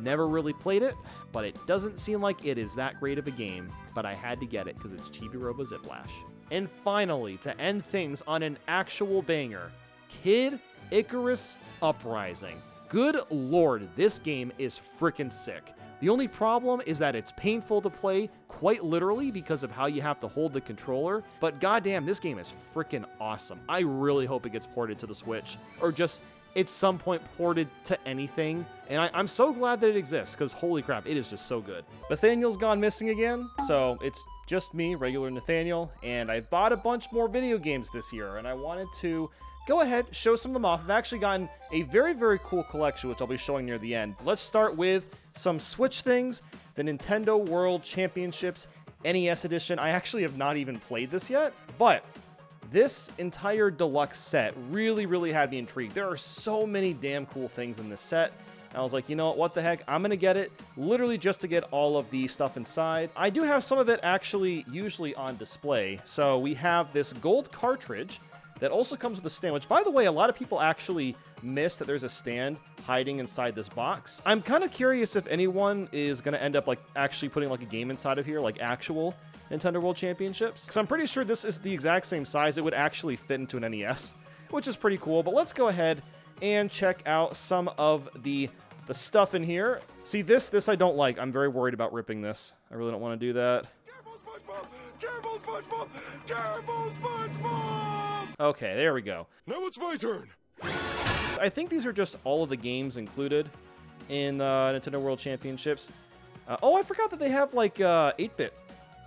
never really played it, but it doesn't seem like it is that great of a game, but I had to get it because it's Chibi Robo Ziplash. And finally, to end things on an actual banger, Kid Icarus Uprising. Good lord, this game is freaking sick. The only problem is that it's painful to play, quite literally, because of how you have to hold the controller, but goddamn, this game is freaking awesome. I really hope it gets ported to the Switch, or just at some point ported to anything, and I'm so glad that it exists, because holy crap, it is just so good. Nathaniel's gone missing again, so it's just me, regular Nathaniel, and I bought a bunch more video games this year, and I wanted to go ahead, show some of them off. I've actually gotten a very, very cool collection, which I'll be showing near the end. Let's start with some Switch things, the Nintendo World Championships NES Edition. I actually have not even played this yet, but this entire deluxe set really, really had me intrigued. There are so many damn cool things in this set. I was like, you know what the heck? I'm going to get it literally just to get all of the stuff inside. I do have some of it actually usually on display. So we have this gold cartridge that also comes with a stand, which, by the way, a lot of people actually miss that there's a stand hiding inside this box. I'm kind of curious if anyone is going to end up like actually putting like a game inside of here, like actual Nintendo World Championships. Because I'm pretty sure this is the exact same size. It would actually fit into an NES, which is pretty cool. But let's go ahead and check out some of the stuff in here. See, this I don't like. I'm very worried about ripping this. I really don't want to do that. Careful, SpongeBob! Careful, SpongeBob! Okay, there we go. Now it's my turn. I think these are just all of the games included in Nintendo World Championships. Oh, I forgot that they have like 8-bit.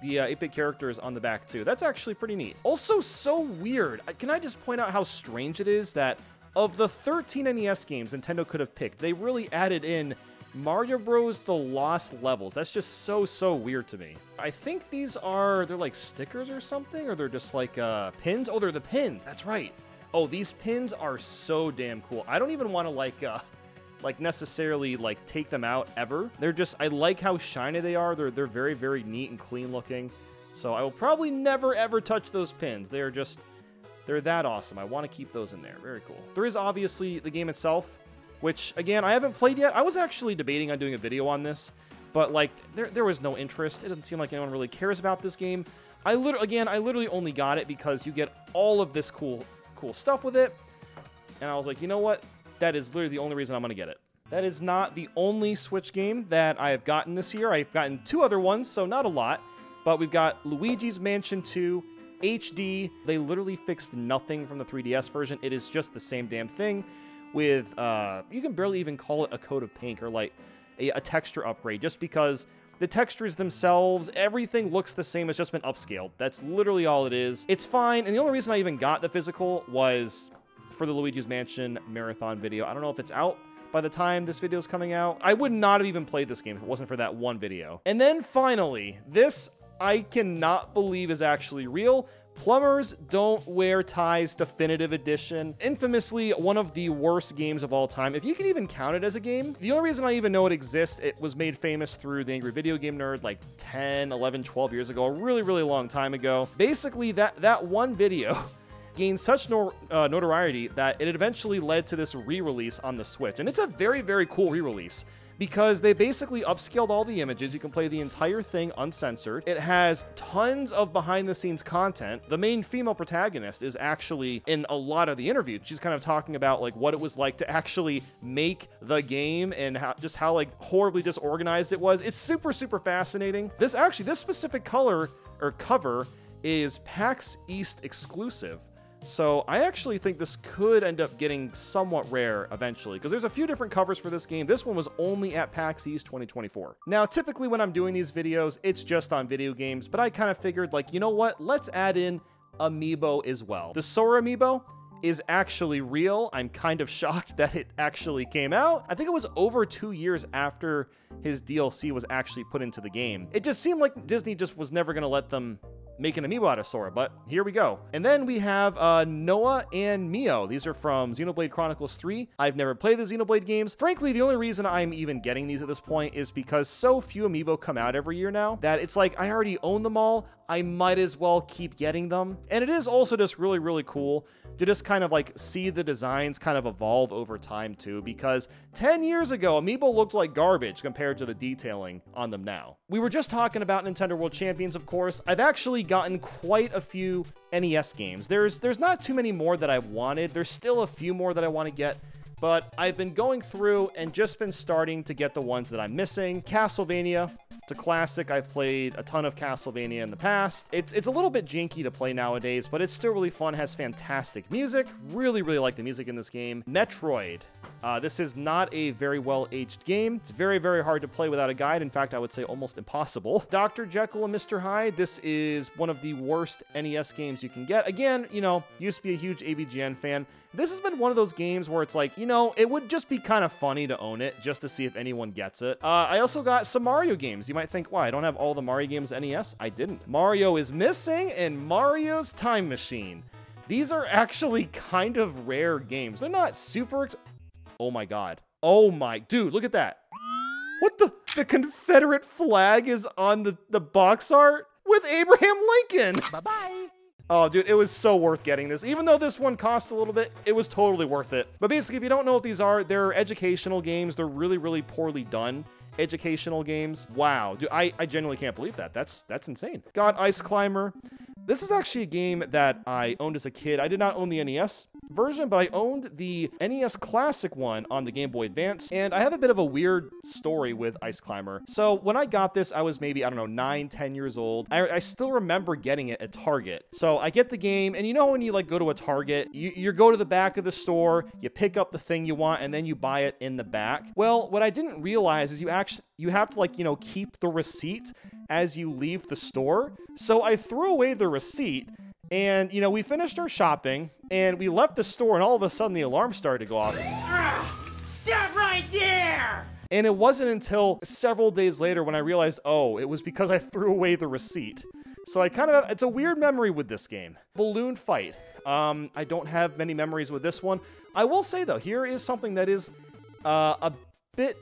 The 8-bit characters on the back too. That's actually pretty neat. Also, so weird. Can I just point out how strange it is that of the 13 NES games Nintendo could have picked, they really added in Mario Bros. The Lost Levels. That's just so weird to me. I think these are, they're like stickers or something, or they're just like pins. Oh, they're the pins. That's right. Oh, these pins are so damn cool. I don't even want to like necessarily like take them out ever. They're just, I like how shiny they are. They're very neat and clean looking. So I will probably never ever touch those pins. They're that awesome. I want to keep those in there. Very cool. There is obviously the game itself, which again, I haven't played yet. I was actually debating on doing a video on this, but like there was no interest. It doesn't seem like anyone really cares about this game. I literally only got it because you get all of this cool stuff with it. And I was like, you know what? That is literally the only reason I'm going to get it. That is not the only Switch game that I have gotten this year. I've gotten 2 other ones, so not a lot. But we've got Luigi's Mansion 2 HD. They literally fixed nothing from the 3DS version. It is just the same damn thing with, you can barely even call it a coat of paint or like a texture upgrade, just because the textures themselves, everything looks the same. It's just been upscaled. That's literally all it is. It's fine. And the only reason I even got the physical was for the Luigi's Mansion marathon video. I don't know if it's out by the time this video is coming out. I would not have even played this game if it wasn't for that one video. And then finally, this I cannot believe is actually real. Plumbers Don't Wear Ties Definitive Edition. Infamously, one of the worst games of all time. If you can even count it as a game. The only reason I even know it exists, it was made famous through the Angry Video Game Nerd like 10, 11, 12 years ago. A really long time ago. Basically, that one video gained such notoriety that it eventually led to this re-release on the Switch. And it's a very cool re-release, because they basically upscaled all the images. You can play the entire thing uncensored. It has tons of behind-the-scenes content. The main female protagonist is actually in a lot of the interviews. She's kind of talking about like what it was like to actually make the game and how like horribly disorganized it was. It's super fascinating. This specific color or cover is PAX East exclusive. So I actually think this could end up getting somewhat rare eventually, because there's a few different covers for this game. This one was only at PAX East 2024. Now, typically when I'm doing these videos, it's just on video games, but I kind of figured like, you know what? Let's add in Amiibo as well. The Sora Amiibo is actually real. I'm kind of shocked that it actually came out. I think it was over 2 years after his DLC was actually put into the game. It just seemed like Disney just was never going to let them make an Amiibo out of Sora, but here we go. And then we have Noah and Mio. These are from Xenoblade Chronicles 3. I've never played the Xenoblade games. Frankly, the only reason I'm even getting these at this point is because so few Amiibo come out every year now that it's like I already own them all. I might as well keep getting them. And it is also just really cool to just kind of like see the designs kind of evolve over time too, because 10 years ago, Amiibo looked like garbage compared to the detailing on them now. We were just talking about Nintendo World Champions, of course. I've actually gotten quite a few NES games. There's not too many more that I've wanted. There's still a few more that I want to get, but I've been going through and just been starting to get the ones that I'm missing. Castlevania. It's a classic. I've played a ton of Castlevania in the past. It's a little bit janky to play nowadays, but it's still really fun. It has fantastic music. Really like the music in this game. Metroid. This is not a very well-aged game. It's very hard to play without a guide. In fact, I would say almost impossible. Dr. Jekyll and Mr. Hyde. This is one of the worst NES games you can get. Again, you know, used to be a huge AVGN fan. This has been one of those games where it's like, you know, it would just be kind of funny to own it just to see if anyone gets it. I also got some Mario games. You might think, why? I don't have all the Mario games NES? I didn't. Mario is Missing and Mario's Time Machine. These are actually kind of rare games. They're not super... Oh my god. Oh my, dude, look at that. What the Confederate flag is on the box art with Abraham Lincoln. Bye-bye. Oh, dude, it was so worth getting this. Even though this one cost a little bit, it was totally worth it. But basically, if you don't know what these are, they're educational games. They're really, really poorly done educational games. Wow, dude, I genuinely can't believe that. That's insane. Got Ice Climber. This is actually a game that I owned as a kid. I did not own the NES version, but I owned the NES Classic one on the Game Boy Advance, and I have a bit of a weird story with Ice Climber. So when I got this, I was maybe, I don't know, 9, 10 years old. I still remember getting it at Target. So I get the game, and you know when you like go to a Target, you go to the back of the store, you pick up the thing you want, and then you buy it in the back. Well, what I didn't realize is you have to, like, you know, keep the receipt as you leave the store. So I threw away the receipt, and, you know, we finished our shopping, and we left the store, and all of a sudden the alarm started to go off. Stop right there! And it wasn't until several days later when I realized, oh, it was because I threw away the receipt. So I kind of, it's a weird memory with this game. Balloon Fight. I don't have many memories with this one. I will say, though, here is something that is a bit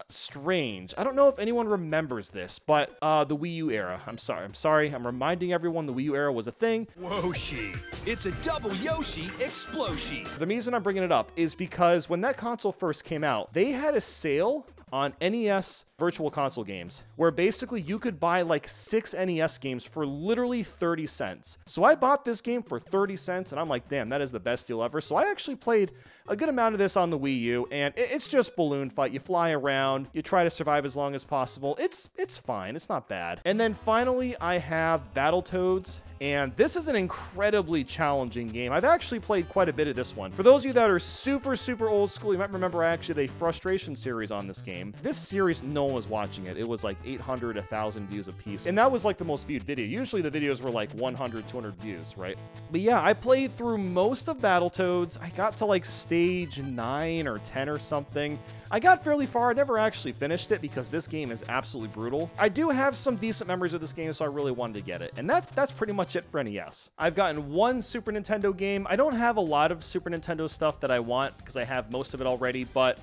strange. I don't know if anyone remembers this, but the Wii U era. I'm sorry. I'm reminding everyone the Wii U era was a thing. Woshi. It's a double Yoshi explosion. The reason I'm bringing it up is because when that console first came out, they had a sale on NES Virtual Console games, where basically you could buy like 6 NES games for literally 30 cents. So I bought this game for 30 cents, and I'm like, damn, that is the best deal ever. So I actually played a good amount of this on the Wii U, and it's just balloon fight. You fly around, you try to survive as long as possible. It's fine, it's not bad. And then finally, I have Battletoads, and this is an incredibly challenging game. I've actually played quite a bit of this one. For those of you that are super, super old school, you might remember I actually did a frustration series on this game. This series, no one was watching it. It was like 800, 1,000 views a piece, and that was like the most viewed video. Usually the videos were like 100, 200 views, right? But yeah, I played through most of Battletoads. I got to like stage 9 or 10 or something. I got fairly far. I never actually finished it because this game is absolutely brutal. I do have some decent memories of this game, so I really wanted to get it. And that's pretty much it for NES. I've gotten one Super Nintendo game. I don't have a lot of Super Nintendo stuff that I want because I have most of it already, but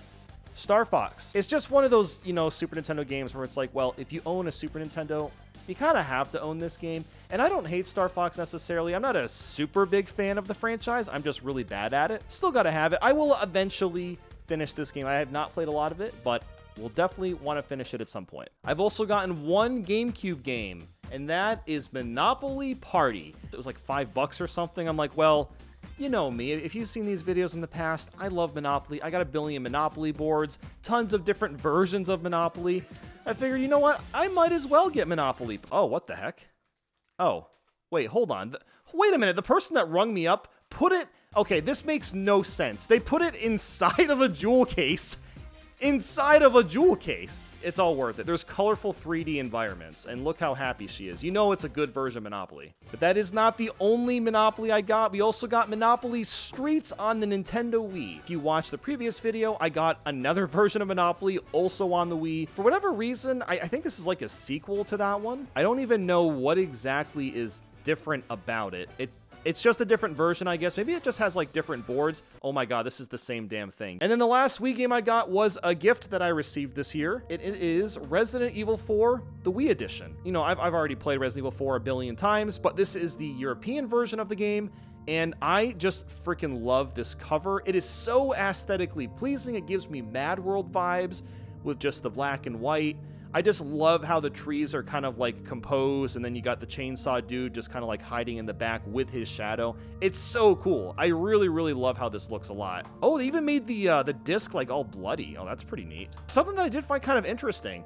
Star Fox. It's just one of those, you know, Super Nintendo games where it's like, well, if you own a Super Nintendo, you kind of have to own this game. And I don't hate Star Fox necessarily. I'm not a super big fan of the franchise. I'm just really bad at it. Still got to have it. I will eventually finish this game. I have not played a lot of it, but we'll definitely want to finish it at some point. I've also gotten one GameCube game, and that is Monopoly Party. It was like $5 or something. I'm like, well, you know me. If you've seen these videos in the past, I love Monopoly. I got a billion Monopoly boards, tons of different versions of Monopoly. I figured, you know what? I might as well get Monopoly. Oh, what the heck? Oh, wait, hold on. Wait a minute. The person that rung me up put it... Okay, this makes no sense. They put it inside of a jewel case. Inside of a jewel case. It's all worth it. There's colorful 3D environments, and look how happy she is. You know it's a good version of Monopoly. But that is not the only Monopoly I got. We also got Monopoly Streets on the Nintendo Wii. If you watched the previous video, I got another version of Monopoly also on the Wii. For whatever reason, I think this is like a sequel to that one. I don't even know what exactly is different about it. It's just a different version, I guess. Maybe it just has, like, different boards. Oh my god, this is the same damn thing. And then the last Wii game I got was a gift that I received this year. It is Resident Evil 4, the Wii edition. You know, I've already played Resident Evil 4 a billion times, but this is the European version of the game, and I just freaking love this cover. It is so aesthetically pleasing. It gives me Mad World vibes with just the black and white. I just love how the trees are kind of like composed, and then you got the chainsaw dude just kind of like hiding in the back with his shadow. It's so cool. I really, really love how this looks a lot. Oh, they even made the disc like all bloody. Oh, that's pretty neat. Something that I did find kind of interesting,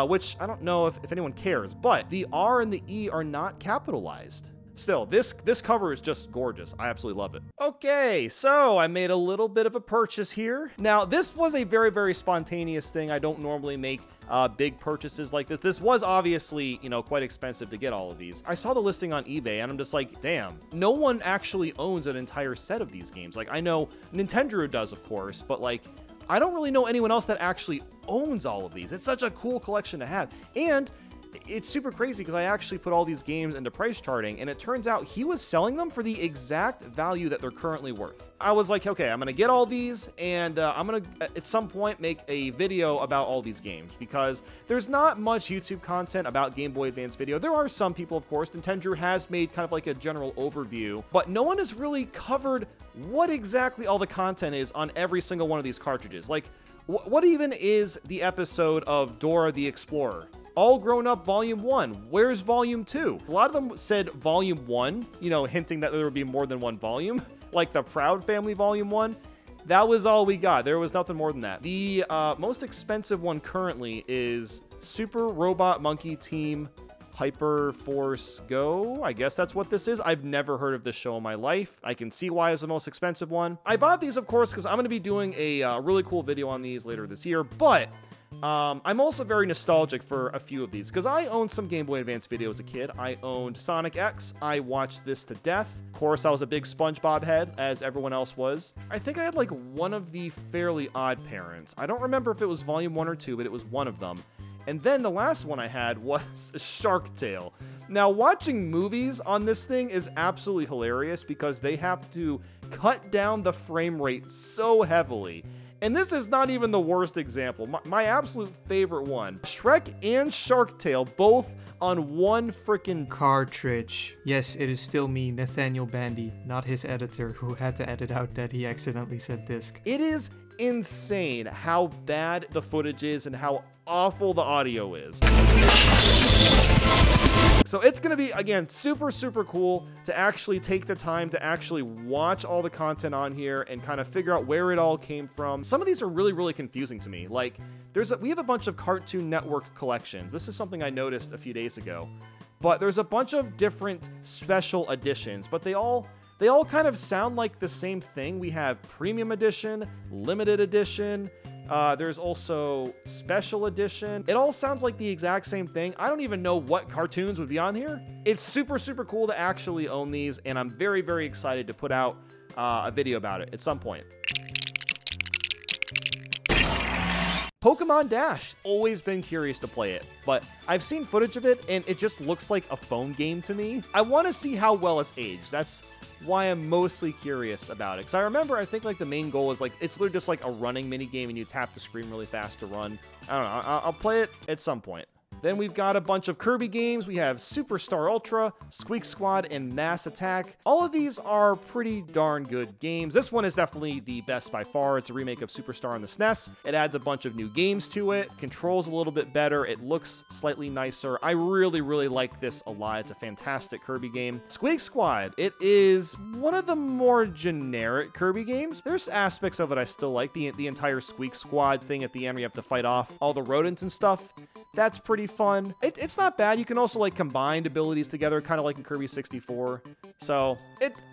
which I don't know if anyone cares, but the R and the E are not capitalized. Still, this cover is just gorgeous. I absolutely love it. Okay, so I made a little bit of a purchase here. Now, this was a very, very spontaneous thing. I don't normally make big purchases like this. This was obviously, you know, quite expensive to get all of these. I saw the listing on eBay, and I'm just like, damn, no one actually owns an entire set of these games. Like, I know Nintendo does, of course, but like, I don't really know anyone else that actually owns all of these. It's such a cool collection to have. And it's super crazy because I actually put all these games into price charting, and it turns out he was selling them for the exact value that they're currently worth. I was like, okay, I'm gonna get all these, and I'm gonna at some point make a video about all these games, because there's not much YouTube content about Game Boy Advance video. There are some people, of course. Nintendo has made kind of like a general overview, but no one has really covered what exactly all the content is on every single one of these cartridges. Like, what even is the episode of Dora the Explorer? All Grown Up Volume 1. Where's Volume 2? A lot of them said Volume 1, you know, hinting that there would be more than one volume, like the Proud Family Volume 1. That was all we got. There was nothing more than that. The most expensive one currently is Super Robot Monkey Team Hyper Force Go. I guess that's what this is. I've never heard of this show in my life. I can see why it's the most expensive one. I bought these, of course, because I'm going to be doing a really cool video on these later this year, but I'm also very nostalgic for a few of these, because I owned some Game Boy Advance video as a kid. I owned Sonic X. I watched this to death. Of course, I was a big SpongeBob head, as everyone else was. I think I had like one of the Fairly Odd Parents. I don't remember if it was Volume 1 or 2, but it was one of them. And then the last one I had was Shark Tale. Now, watching movies on this thing is absolutely hilarious because they have to cut down the frame rate so heavily. And this is not even the worst example. My absolute favorite one, Shrek and Shark Tale, both on one freaking cartridge. Yes, it is still me, Nathaniel Bandy, not his editor, who had to edit out that he accidentally said disc. It is insane how bad the footage is and how awful the audio is. So it's going to be, again, super, super cool to actually take the time to actually watch all the content on here and kind of figure out where it all came from. Some of these are really, really confusing to me. Like, we have a bunch of Cartoon Network collections. This is something I noticed a few days ago. But there's a bunch of different special editions, but they all kind of sound like the same thing. We have Premium Edition, Limited Edition. There's also Special Edition. It all sounds like the exact same thing. I don't even know what cartoons would be on here. It's super, super cool to actually own these, and I'm very, very excited to put out a video about it at some point. Pokemon Dash. Always been curious to play it, but I've seen footage of it, and it just looks like a phone game to me. I want to see how well it's aged. That's why I'm mostly curious about it. Because I remember, I think like the main goal is like, it's literally just like a running mini game and you tap the screen really fast to run. I don't know. I'll play it at some point. Then we've got a bunch of Kirby games. We have Superstar Ultra, Squeak Squad, and Mass Attack. All of these are pretty darn good games. This one is definitely the best by far. It's a remake of Superstar on the SNES. It adds a bunch of new games to it, controls a little bit better, it looks slightly nicer. I really, really like this a lot. It's a fantastic Kirby game. Squeak Squad, it is one of the more generic Kirby games. There's aspects of it I still like. The entire Squeak Squad thing at the end where you have to fight off all the rodents and stuff. That's pretty fun. It's not bad. You can also like combine abilities together, kind of like in Kirby 64. So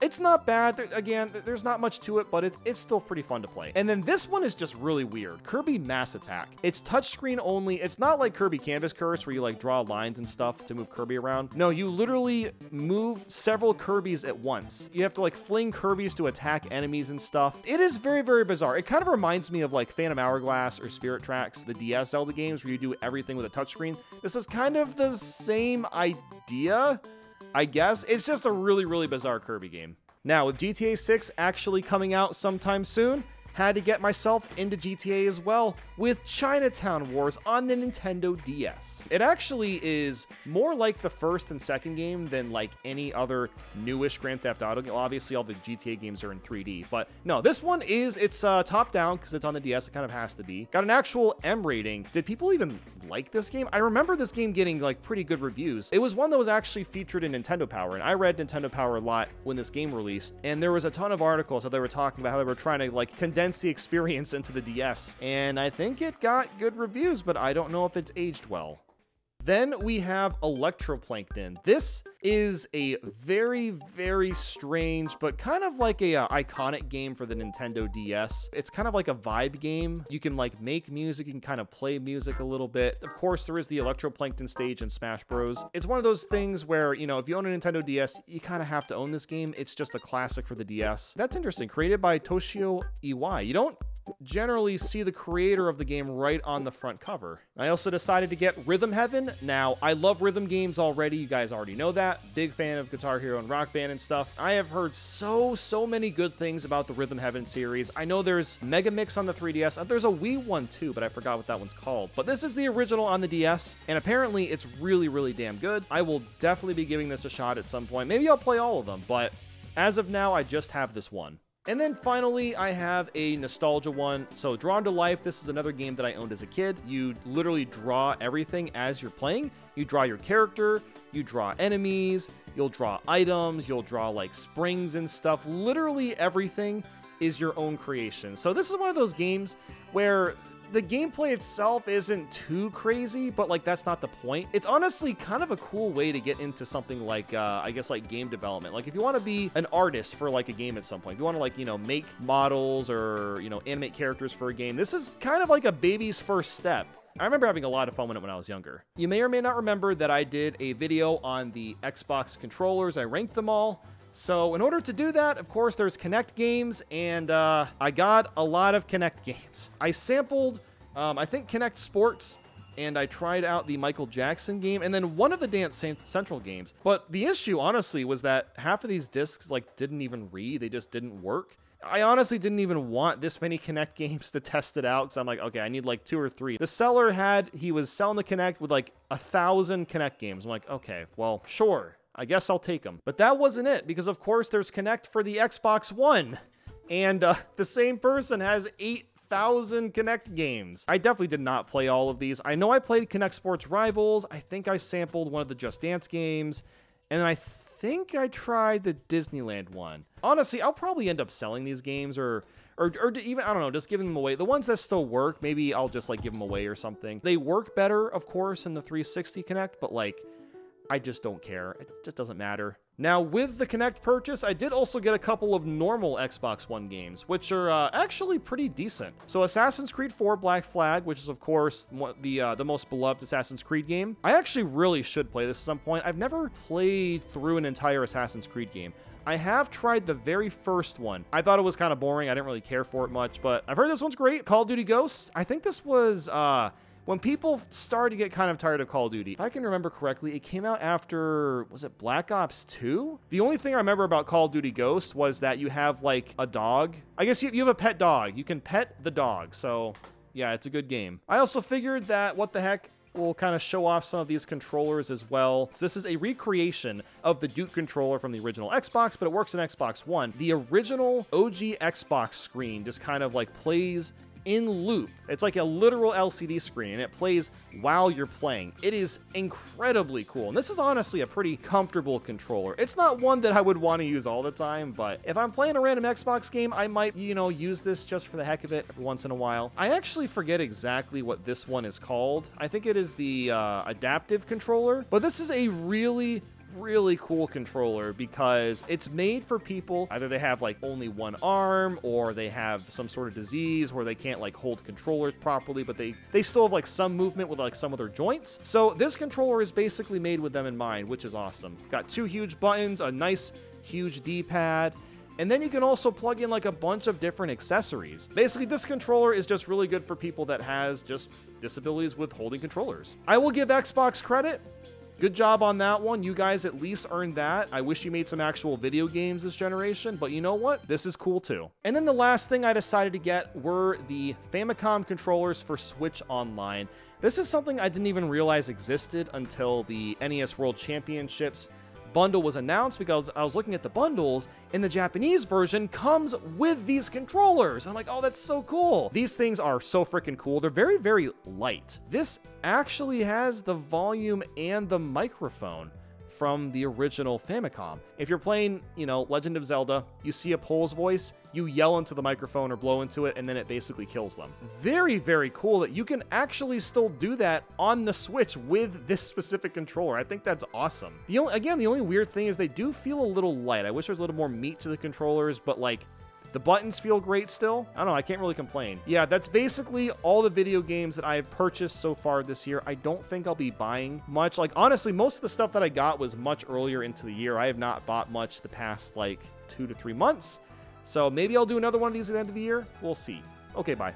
it's not bad. Again, there's not much to it, but it's still pretty fun to play. And then this one is just really weird. Kirby Mass Attack. It's touchscreen only. It's not like Kirby Canvas Curse where you like draw lines and stuff to move Kirby around. No, you literally move several Kirbys at once. You have to like fling Kirbys to attack enemies and stuff. It is very, very bizarre. It kind of reminds me of like Phantom Hourglass or Spirit Tracks, the DS Zelda games where you do everything with a touchscreen. This is kind of the same idea, I guess. It's just a really, really bizarre Kirby game. Now, with GTA 6 actually coming out sometime soon, had to get myself into GTA as well with Chinatown Wars on the Nintendo DS. It actually is more like the first and second game than like any other newish Grand Theft Auto game. Obviously, all the GTA games are in 3D, but no, this one it's top down because it's on the DS. It kind of has to be. Got an actual M rating. Did people even like this game? I remember this game getting like pretty good reviews. It was one that was actually featured in Nintendo Power, and I read Nintendo Power a lot when this game released, and there was a ton of articles that they were talking about how they were trying to like condense the experience into the DS, and I think it got good reviews, but I don't know if it's aged well. Then we have Electroplankton. This is a very, very strange, but kind of like a iconic game for the Nintendo DS. It's kind of like a vibe game. You can like make music, you can kind of play music a little bit. Of course, there is the Electroplankton stage in Smash Bros. It's one of those things where, you know, if you own a Nintendo DS, you kind of have to own this game. It's just a classic for the DS. That's interesting. Created by Toshio Iwai. You don't generally see the creator of the game right on the front cover. I also decided to get Rhythm Heaven. Now, I love rhythm games already. You guys already know that. Big fan of Guitar Hero and Rock Band and stuff. I have heard so many good things about the Rhythm Heaven series. I know there's Mega Mix on the 3DS. There's a Wii one too, but I forgot what that one's called. But this is the original on the DS, and apparently it's really damn good. I will definitely be giving this a shot at some point. Maybe I'll play all of them, but as of now, I just have this one. And then finally, I have a nostalgia one. So Drawn to Life, this is another game that I owned as a kid. You literally draw everything as you're playing. You draw your character, you draw enemies, you'll draw items, you'll draw like springs and stuff. Literally everything is your own creation. So this is one of those games where the gameplay itself isn't too crazy, but like that's not the point. It's honestly kind of a cool way to get into something like, I guess like game development. Like if you want to be an artist for like a game at some point, if you want to like, you know, make models or, you know, animate characters for a game, this is kind of like a baby's first step. I remember having a lot of fun with it when I was younger. You may or may not remember that I did a video on the Xbox controllers. I ranked them all. So in order to do that, of course, there's Kinect games, and I got a lot of Kinect games. I sampled, I think, Kinect Sports, and I tried out the Michael Jackson game, and then one of the Dance Central games. But the issue, honestly, was that half of these discs, like, didn't even read. They just didn't work. I honestly didn't even want this many Kinect games to test it out, because I'm like, okay, I need like 2 or 3. The seller he was selling the Kinect with like 1,000 Kinect games. I'm like, okay, well, sure. I guess I'll take them. But that wasn't it, because of course there's Kinect for the Xbox One, and the same person has 8,000 Kinect games. I definitely did not play all of these. I know I played Kinect Sports Rivals. I think I sampled one of the Just Dance games, and then I think I tried the Disneyland one. Honestly, I'll probably end up selling these games or even, I don't know, just giving them away. The ones that still work, maybe I'll just like give them away or something. They work better, of course, in the 360 Kinect, but like, I just don't care. It just doesn't matter. Now, with the Kinect purchase, I did also get a couple of normal Xbox One games, which are actually pretty decent. So Assassin's Creed 4 Black Flag, which is, of course, the most beloved Assassin's Creed game. I actually really should play this at some point. I've never played through an entire Assassin's Creed game. I have tried the very first one. I thought it was kind of boring. I didn't really care for it much, but I've heard this one's great. Call of Duty Ghosts. I think this was, when people started to get kind of tired of Call of Duty. If I can remember correctly, it came out after, was it Black Ops 2? The only thing I remember about Call of Duty Ghost was that you have like a dog. I guess you have a pet dog. You can pet the dog. So yeah, it's a good game. I also figured that, what the heck, we'll kind of show off some of these controllers as well. So this is a recreation of the Duke controller from the original Xbox, but it works in Xbox One. The original OG Xbox screen just kind of like plays in loop. It's like a literal LCD screen, and it plays while you're playing. It is incredibly cool, and this is honestly a pretty comfortable controller. It's not one that I would want to use all the time, but if I'm playing a random Xbox game, I might, you know, use this just for the heck of it every once in a while. I actually forget exactly what this one is called. I think it is the adaptive controller, but this is a really cool controller because it's made for people, either they have like only one arm or they have some sort of disease where they can't like hold controllers properly, but they still have like some movement with like some of their joints. So this controller is basically made with them in mind, which is awesome. Got 2 huge buttons, a nice huge D-pad, and then you can also plug in like a bunch of different accessories. Basically, this controller is just really good for people that has just disabilities with holding controllers. I will give Xbox credit. Good job on that one. You guys at least earned that. I wish you made some actual video games this generation, but you know what? This is cool too. And then the last thing I decided to get were the Famicom controllers for Switch Online. This is something I didn't even realize existed until the NES World Championships bundle was announced, because I was looking at the bundles and the Japanese version comes with these controllers. I'm like, oh, that's so cool. These things are so freaking cool. They're very light. This actually has the volume and the microphone from the original Famicom. If you're playing, you know, Legend of Zelda, you see a Pole's voice, you yell into the microphone or blow into it, and then it basically kills them. Very cool that you can actually still do that on the Switch with this specific controller. I think that's awesome. The only weird thing is they do feel a little light. I wish there was a little more meat to the controllers, but like, the buttons feel great still. I don't know, I can't really complain. Yeah, that's basically all the video games that I have purchased so far this year. I don't think I'll be buying much. Like, honestly, most of the stuff that I got was much earlier into the year. I have not bought much the past, like, 2 to 3 months. So maybe I'll do another one of these at the end of the year. We'll see. Okay, bye.